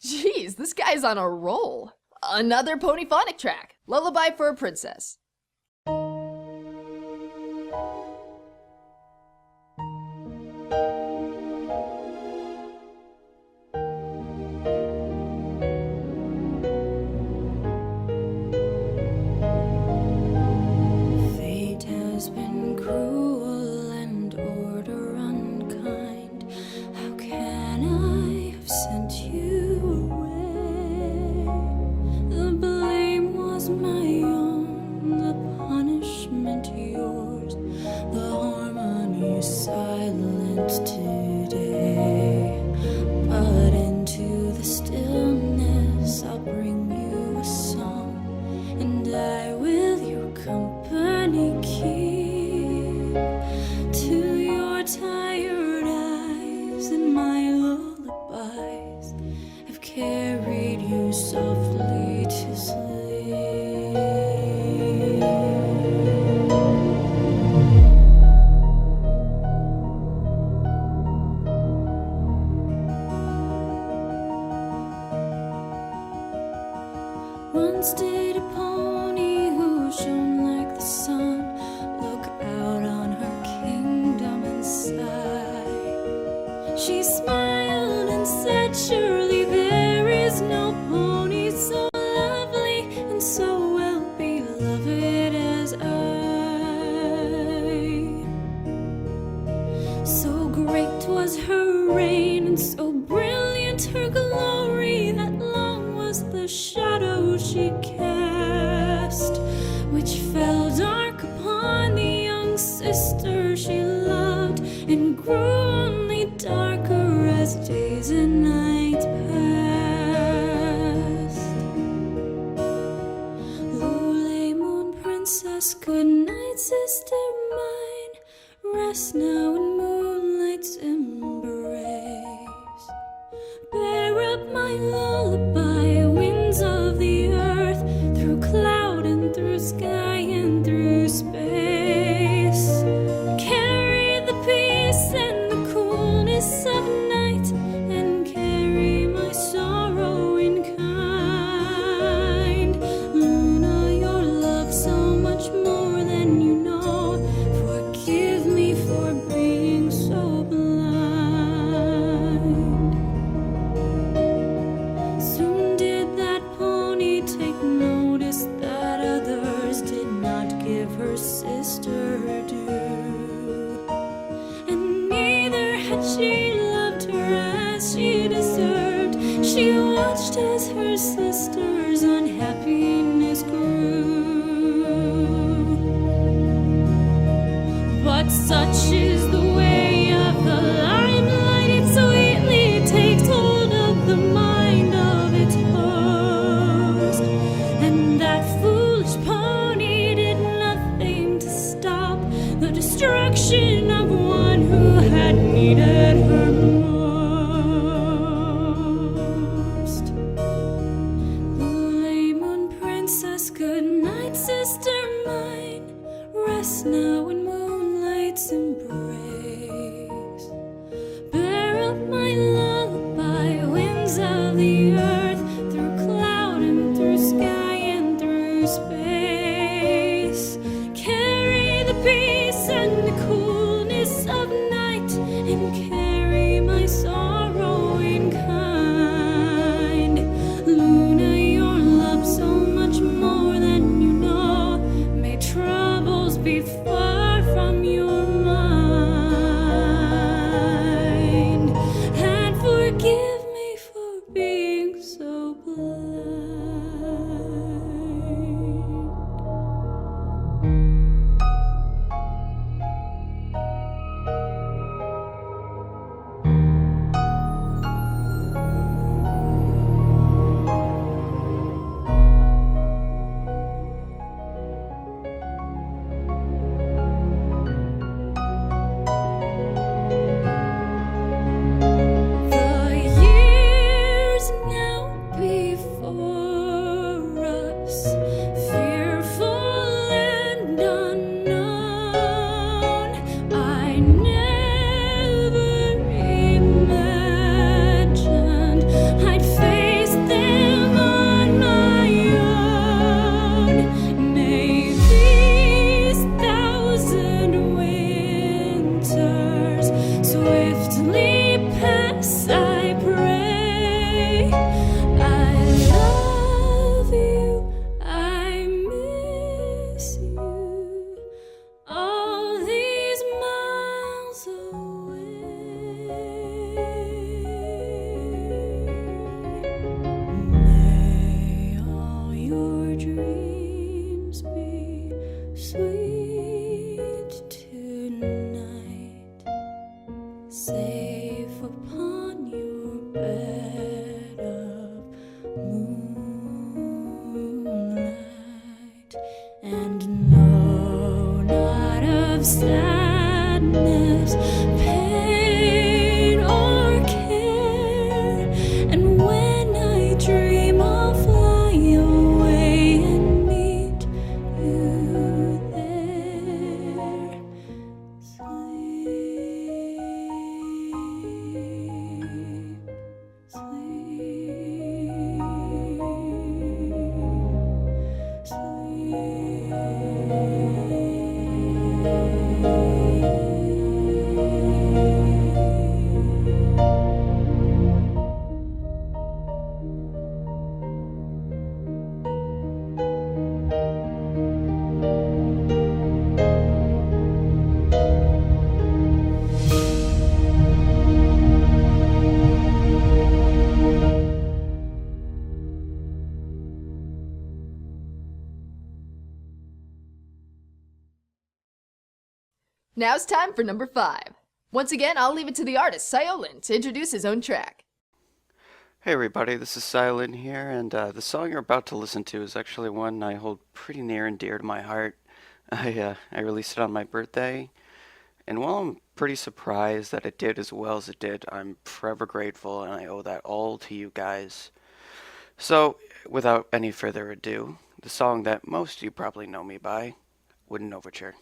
Speaker 13: Jeez, this guy's on a roll. Another ponyphonic track, Lullaby for a Princess.
Speaker 18: Fate has been cruel and order unkind. How can I have sent you away? The blame was my own, the punishment yours. The harmony silent today. But into the stillness I'll bring you a song, and I will your company keep. To your tired eyes and my lullabies, I've carried you softly to sleep. Once did a pony who shone like the sun look out on her kingdom and sigh. She smiled and said, surely there is no pony so lovely and so well beloved as I. So great was her reign and so brilliant her glory that long was the shadow she cast, which fell dark upon the young sister she loved, and grew only darker as days and nights passed. Lule, moon princess, good night, sister mine. Rest now in moonlight's embrace. Bear up my lullaby, winds of the earth, through cloud and through sky and through space. Carry the peace and the coolness of night, and carry my sorrow in kind. Luna, your love so much more than you know. Forgive me for being so blind. Soon did that pony take notice that others did not give her sister her due, and neither had she loved her as she deserved. She watched as her sister's unhappiness grew. But such is the way of the limelight, it sweetly takes hold of the mind of its host. And that foolish pony did nothing to stop the destruction of one who had needed her most. Lule, moon princess, good night, sister mine. Rest now in moonlight's embrace. Bear up my lullaby, winds of the earth, through cloud and through sky and through space. Carry the peace and the coolness of night, and carry my sorrow in kind. Luna, your love so much more than you know. May troubles be far from your mind, and forgive me for being so blind. miss you. All these miles away. May all your dreams be sweet tonight, safe upon your bed of moonlight, and no, not of sadness, pain, or care. And when I dream, I'll fly away and meet you there.
Speaker 13: Now it's time for number 5. Once again, I'll leave it to the artist, Siolin, to introduce his own track.
Speaker 8: Hey everybody, this is Silent here, and the song you're about to listen to is actually one I hold pretty near and dear to my heart. I released it on my birthday, and while I'm pretty surprised that it did as well as it did, I'm forever grateful, and I owe that all to you guys. So, without any further ado, the song that most of you probably know me by, Wooden Overture.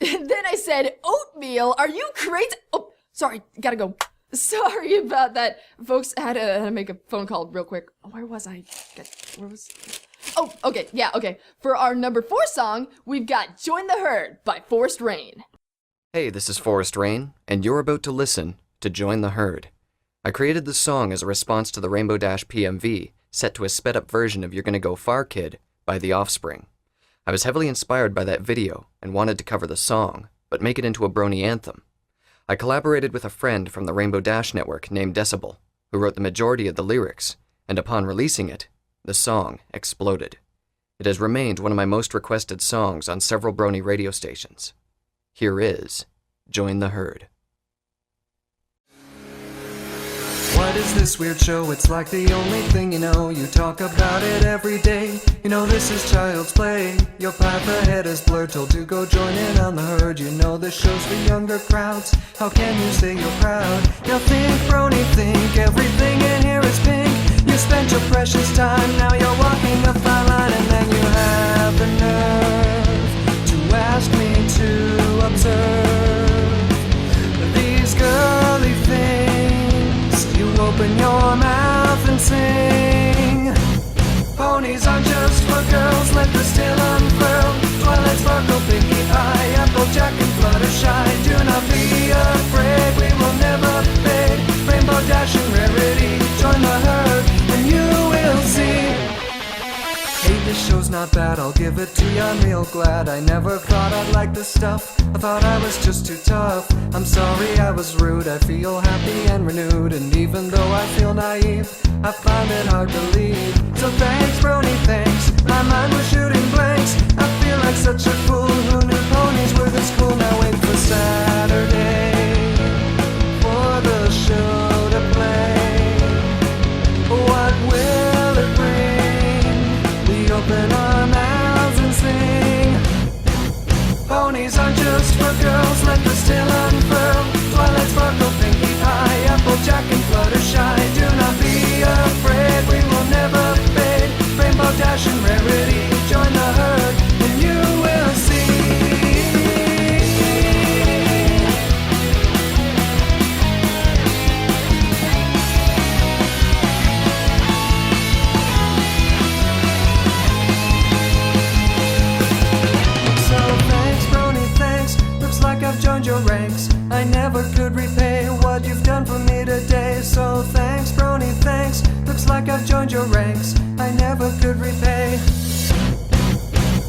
Speaker 13: And then I said, oatmeal, are you crazy? Oh, sorry, gotta go. Sorry about that. Folks, I had to make a phone call real quick. Where was I? Where was... Oh, okay, yeah, okay. For our number 4 song, we've got Join the Herd by Forest Rain.
Speaker 6: Hey, this is Forest Rain, and you're about to listen to Join the Herd. I created this song as a response to the Rainbow Dash PMV, set to a sped-up version of You're Gonna Go Far Kid by The Offspring. I was heavily inspired by that video and wanted to cover the song, but make it into a Brony anthem. I collaborated with a friend from the Rainbow Dash network named Decibel, who wrote the majority of the lyrics, and upon releasing it, the song exploded. It has remained one of my most requested songs on several Brony radio stations. Here is Join the Herd.
Speaker 21: What is this weird show? It's like the only thing you know. You talk about it every day. You know this is child's play. Your path ahead is blurred, told to go join in on the herd. You know this show's for younger crowds. How can you say you're proud? Now think, Brony, think. Everything in here is pink. You spent your precious time. Now you're walking a fine line, and then you have the nerve to ask me to observe these girly things. You open your mouth and sing. Ponies aren't just for girls, let the tail unfurl. Twilight sparkle, pinkie pie, applejack and fluttershy. Do not be afraid, we will never fade. Rainbow Dash and Rarity, join the herd, and you will see. Hey, this show's not bad, I'll give it to you, I'm real glad. I never thought I'd like this stuff, I thought I was just too tough. I'm sorry I was rude, I feel happy and renewed. And even though I feel naive, I find it hard to leave. So thanks, Brony, thanks, my mind was shooting blanks. I feel like such a fool, who knew ponies were this cool. Now wait for Saturday, for the show to play. What will it bring? We open our mouths and sing. Ponies aren't just for girls, let the tail unfurl. Twilight sparkle, pinkie pie, applejack and fluttershy. Do not be afraid, we will never fade. Rainbow Dash and Rarity, join the herd, and you will see. I've joined your ranks. I never could repay what you've done for me today. So thanks, Brony, thanks. Looks like I've joined your ranks. I never could repay.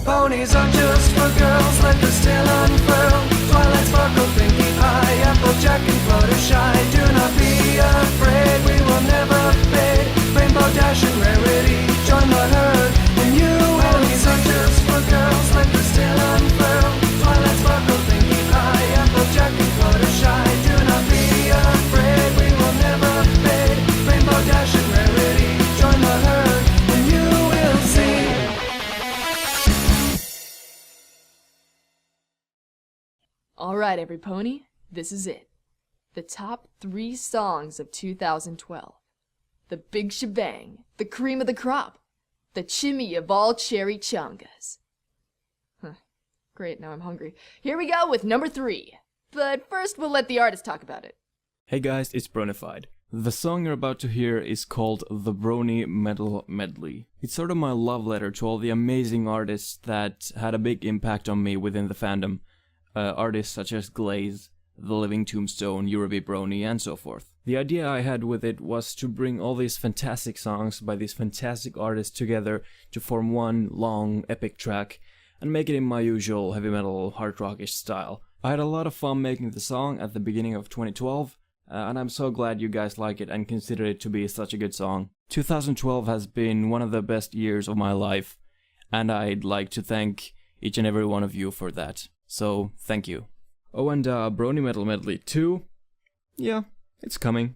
Speaker 21: Ponies aren't just for girls, let the tail unfurl. Twilight sparkle, pinkie pie, applejack and fluttershy. Do not be afraid, we will never fade. Rainbow Dash and Rarity, join the herd, and you will. Ponies aren't just for girls, let the tail unfurl. Twilight sparkle, pinkie pie, applejack and fluttershy. Do not be afraid, we will never fade. Rainbow Dash and Rarity, join the herd, and you will see.
Speaker 13: Alright, every pony, this is it. The top 3 songs of 2012. The big shebang, the cream of the crop, the chimney of all cherry chongas. Great, now I'm hungry. Here we go with number 3. But first we'll let the artist talk about it.
Speaker 11: Hey guys, it's Bronified. The song you're about to hear is called The Brony Metal Medley. It's sort of my love letter to all the amazing artists that had a big impact on me within the fandom. Artists such as Glaze, The Living Tombstone, Eurobe Brony, and so forth. The idea I had with it was to bring all these fantastic songs by these fantastic artists together to form one long, epic track, and make it in my usual heavy metal, hard rockish style. I had a lot of fun making the song at the beginning of 2012, and I'm so glad you guys like it and consider it to be such a good song. 2012 has been one of the best years of my life, and I'd like to thank each and every one of you for that. So, thank you. Oh, and Brony Metal Medley 2? Yeah, it's coming.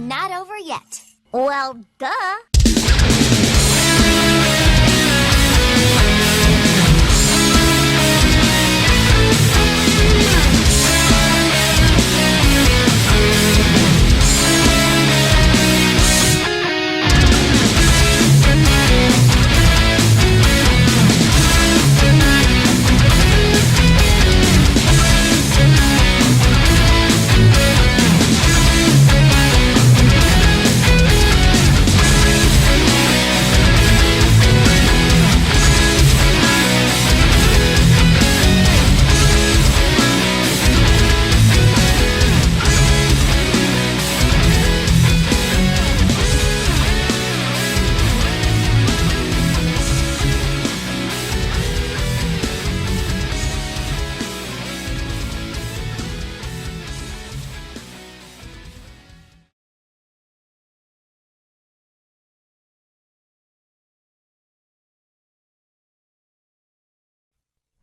Speaker 4: not over yet. Well, duh.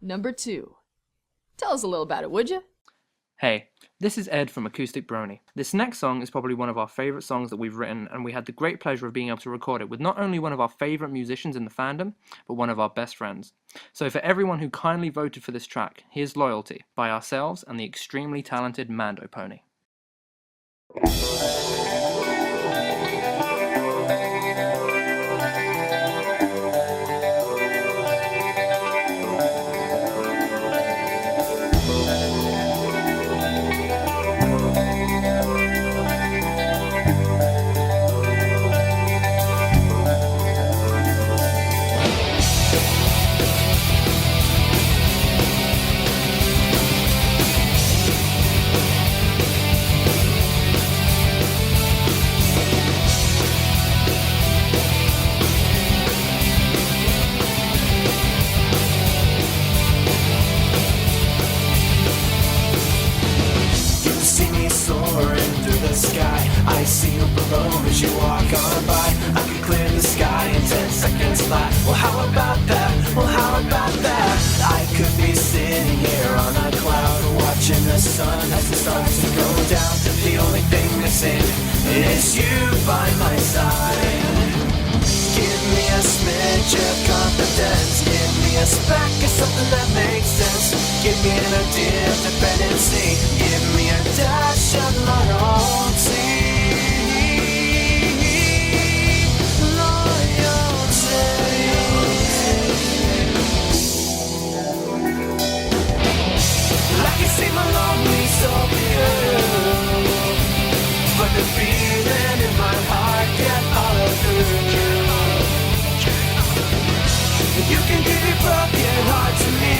Speaker 13: Number 2. Tell us a little about it, would you?
Speaker 14: Hey, this is Ed from Acoustic Brony. This next song is probably one of our favourite songs that we've written, and we had the great pleasure of being able to record it with not only one of our favourite musicians in the fandom, but one of our best friends. So for everyone who kindly voted for this track, here's Loyalty by ourselves and the extremely talented Mando Pony.
Speaker 21: I see you below as you walk on by. I can clear the sky in 10 seconds flat. Well, how about that? Well, how about that? I could be sitting here on a cloud, watching the sun as it starts to go down. The only thing missing is you by my side. Give me a smidge of confidence. Give me a speck of something that makes sense. Give me an idea of dependency. Give me a dash of loyalty. I can see my lonely soul through, but the feeling in my heart can't follow through. You can give your broken heart to me,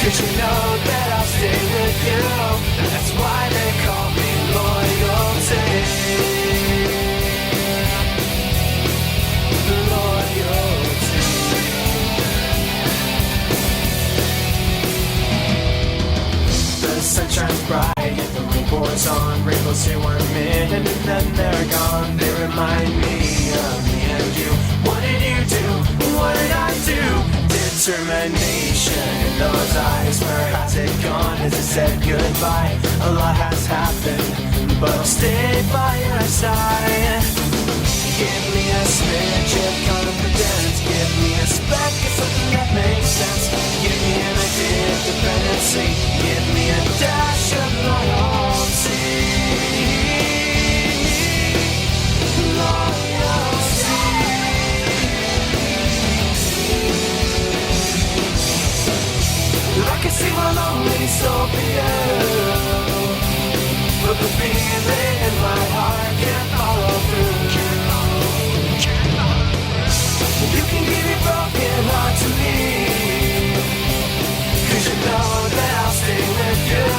Speaker 21: 'cause you know that I'll stay with you. And that's why they call me loyalty. The sun shines bright and the rain pours on. Rainbows here 1 minute and then they're gone. They remind me of me and you. What did you do? What did I do? Determination in those eyes. Where has it gone? Has it said goodbye? A lot has happened, but I'll stay by your side. Give me a smidge of confidence. Give me a speck of something that makes sense. Give me an idea of dependency. Give me a dash of loyalty. I can see my lonely soul for you, but the feeling in my heart can't follow through. You can give your broken heart to me, 'cause you know that I'll stay with you.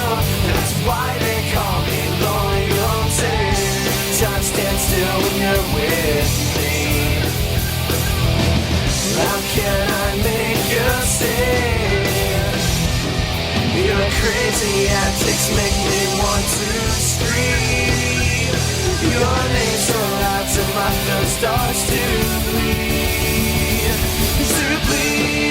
Speaker 21: That's why they call me loyalty. Time stands still when you're with me. How can I make you see? Your crazy antics make me want to scream. Your name so loud to my thirst starts to bleed. To bleed.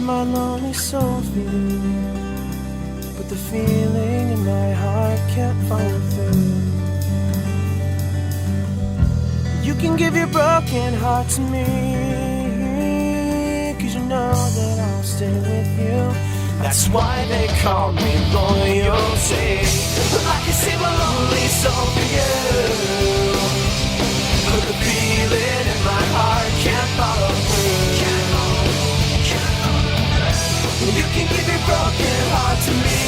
Speaker 7: my lonely soul feel, but the feeling in my heart can't follow through. You can give your broken heart to me, 'cause you know that I'll stay with you. That's why they call me loyalty. I can save my lonely soul for you, but the feeling in my heart can't follow through. You can give your broken heart to me,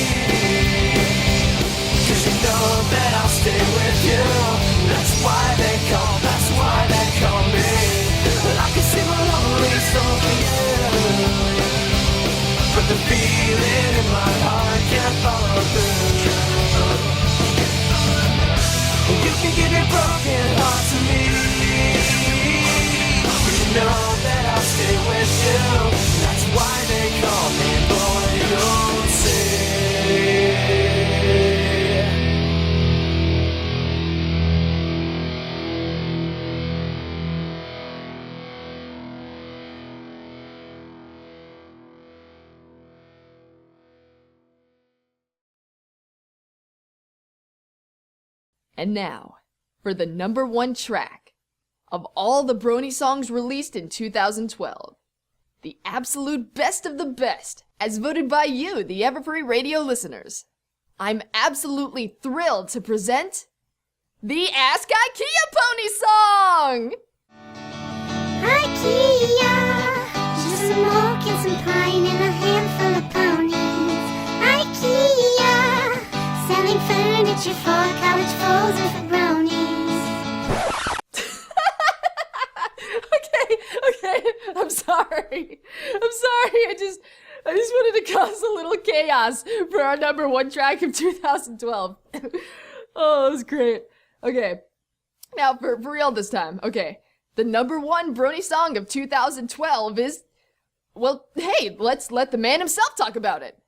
Speaker 7: 'cause you know that I'll stay with you. That's why they call me. I can see my lonely soul for you, but the feeling in my heart can't follow through. You can give your broken heart to me, 'cause you know that I'll stay with you. That's why they call me loyalty.
Speaker 13: And now, for the #1 track of all the Brony songs released in 2012. The absolute best of the best, as voted by you, the Everfree Radio listeners. I'm absolutely thrilled to present the Ask IKEA Pony song!
Speaker 4: IKEA, just some oak and some pine and a handful of ponies. IKEA, selling furniture for college foes and for bronies.
Speaker 13: Okay, I'm sorry. I just wanted to cause a little chaos for our #1 track of 2012. Oh, that was great. Okay, now for real this time. Okay, the #1 Brony song of 2012 is, well, hey, let's let the man himself talk about it.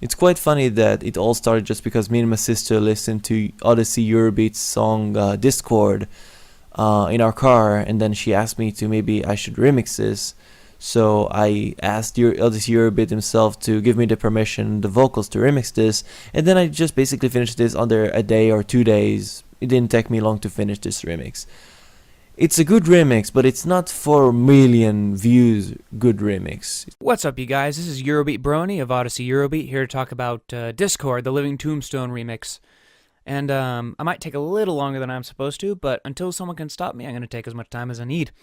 Speaker 20: It's quite funny that it all started just because me and my sister listened to Odyssey Eurobeat's song Discord in our car, and then she asked me to maybe I should remix this. So I asked Odyssey Eurobeat himself to give me the permission, the vocals to remix this, and then I just basically finished this under a day or 2 days. It didn't take me long to finish this remix. It's a good remix, but it's not 4 million views good remix.
Speaker 15: What's up, you guys? This is Eurobeat Brony of Odyssey Eurobeat, here to talk about Discord, the Living Tombstone remix. And I might take a little longer than I'm supposed to, but until someone can stop me, I'm going to take as much time as I need.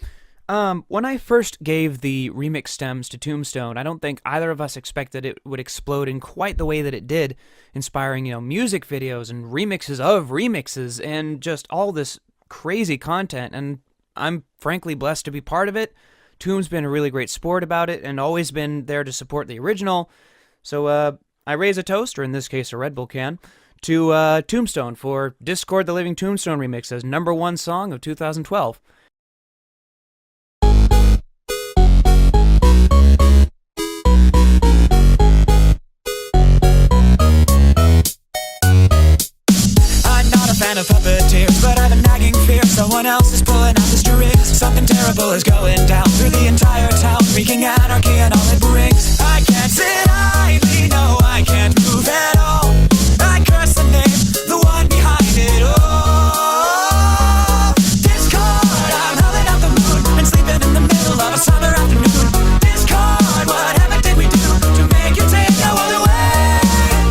Speaker 15: When I first gave the remix stems to Tombstone, I don't think either of us expected it would explode in quite the way that it did, inspiring, music videos and remixes of remixes and just all this crazy content, and I'm frankly blessed to be part of it. Tomb's been a really great sport about it and always been there to support the original. So I raise a toast, or in this case a Red Bull can, to Tombstone for Discord the Living Tombstone remix as #1 song of 2012.
Speaker 21: Fan of puppeteers, but I have a nagging fear someone else is pulling out the strings. Something terrible is going down through the entire town, wreaking anarchy and all it brings. I can't sit idly, no, I can't move at all. I curse the name, the one behind it all. Discord, I'm howling out the moon and sleeping in the middle of a summer afternoon. Discord, whatever did we do to make you take no other way?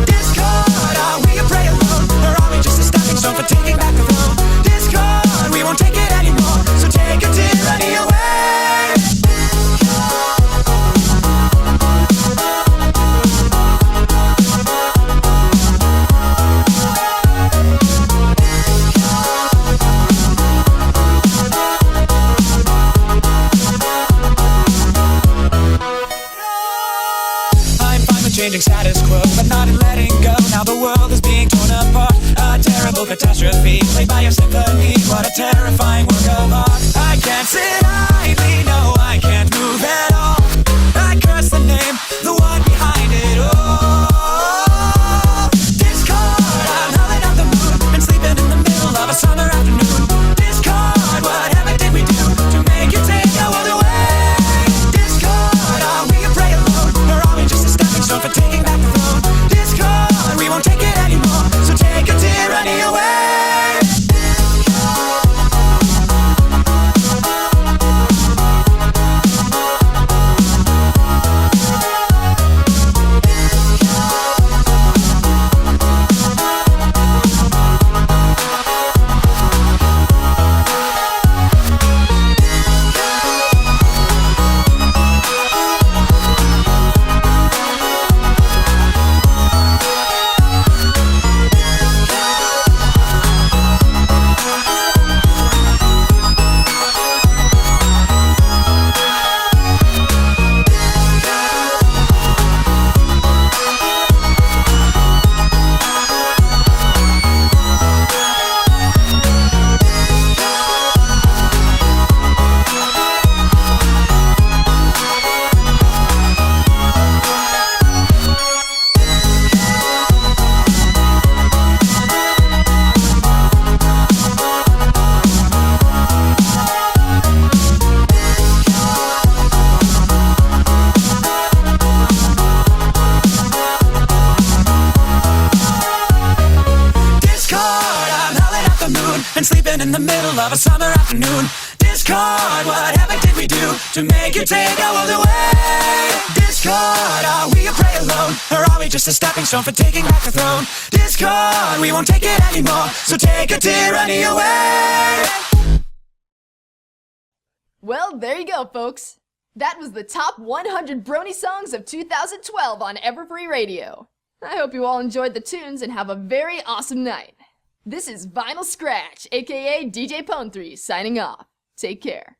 Speaker 21: Discord, are we a prey alone, or are we just a stepping stone for taking back the throne? Discord, we won't take it anymore, so take your tyranny away. Changing status quo, but not in letting go. Now the world is being torn apart. A terrible catastrophe, played by a symphony. What a terrifying work of art. I can't sit idly, no, I can't move at all. I curse the name, the one behind it all. Discord, I'm howling out the moon and sleeping in the middle of a summer afternoon. Discord, whatever did we do to make you take no other way? Discord, are we a
Speaker 7: moon and sleeping in the middle of a summer afternoon. Discord, what heaven did we do to make you take our world away? Discord, are we a prey alone, or are we just a stepping stone for taking back the throne? Discord, we won't take it anymore, so take a tyranny away.
Speaker 13: Well, there you go, folks. That was the top 100 Brony songs of 2012 on Everfree Radio. I hope you all enjoyed the tunes and have a very awesome night. This is Vinyl Scratch, aka DJ Pone3, signing off. Take care.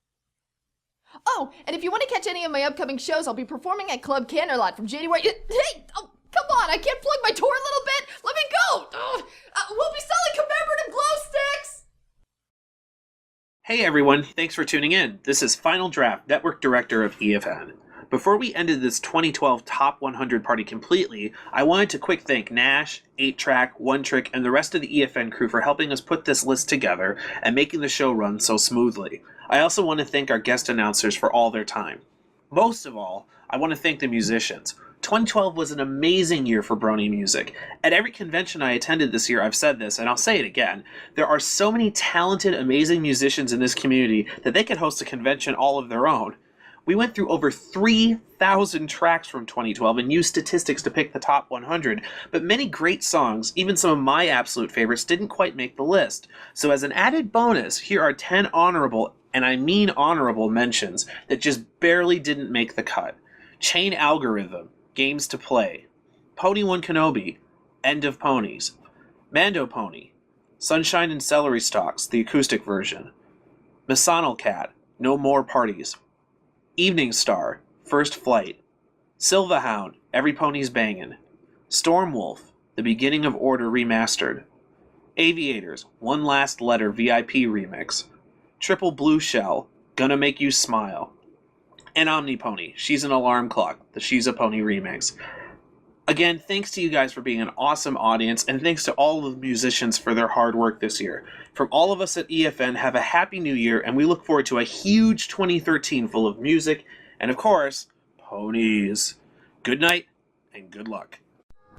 Speaker 13: Oh, and if you want to catch any of my upcoming shows, I'll be performing at Club Candlelight from January. Hey! Oh, come on, I can't plug my tour a little bit? Let me go! We'll be selling commemorative glow sticks!
Speaker 1: Hey everyone, thanks for tuning in. This is Final Draft, Network Director of EFN. Before we ended this 2012 Top 100 party completely, I wanted to quick thank Nash, 8-Track, One Trick, and the rest of the EFN crew for helping us put this list together and making the show run so smoothly. I also want to thank our guest announcers for all their time. Most of all, I want to thank the musicians. 2012 was an amazing year for Brony music. At every convention I attended this year, I've said this, and I'll say it again. There are so many talented, amazing musicians in this community that they could host a convention all of their own. We went through over 3,000 tracks from 2012 and used statistics to pick the top 100, but many great songs, even some of my absolute favorites, didn't quite make the list. So as an added bonus, here are 10 honorable, and I mean honorable, mentions that just barely didn't make the cut. Chain Algorithm, Games to Play, Pony One Kenobi, End of Ponies, Mando Pony, Sunshine and Celery Stalks, the acoustic version, Masonal Cat, No More Parties, Evening Star, First Flight, Silvahound, Every Pony's Bangin', Stormwolf, The Beginning of Order Remastered, Aviators, One Last Letter VIP Remix, Triple Blue Shell, Gonna Make You Smile, and Omnipony, She's an Alarm Clock, the She's a Pony remix. Again, thanks to you guys for being an awesome audience, and thanks to all of the musicians for their hard work this year. From all of us at EFN, have a happy new year, and we look forward to a huge 2013 full of music, and of course, ponies. Good night, and good luck.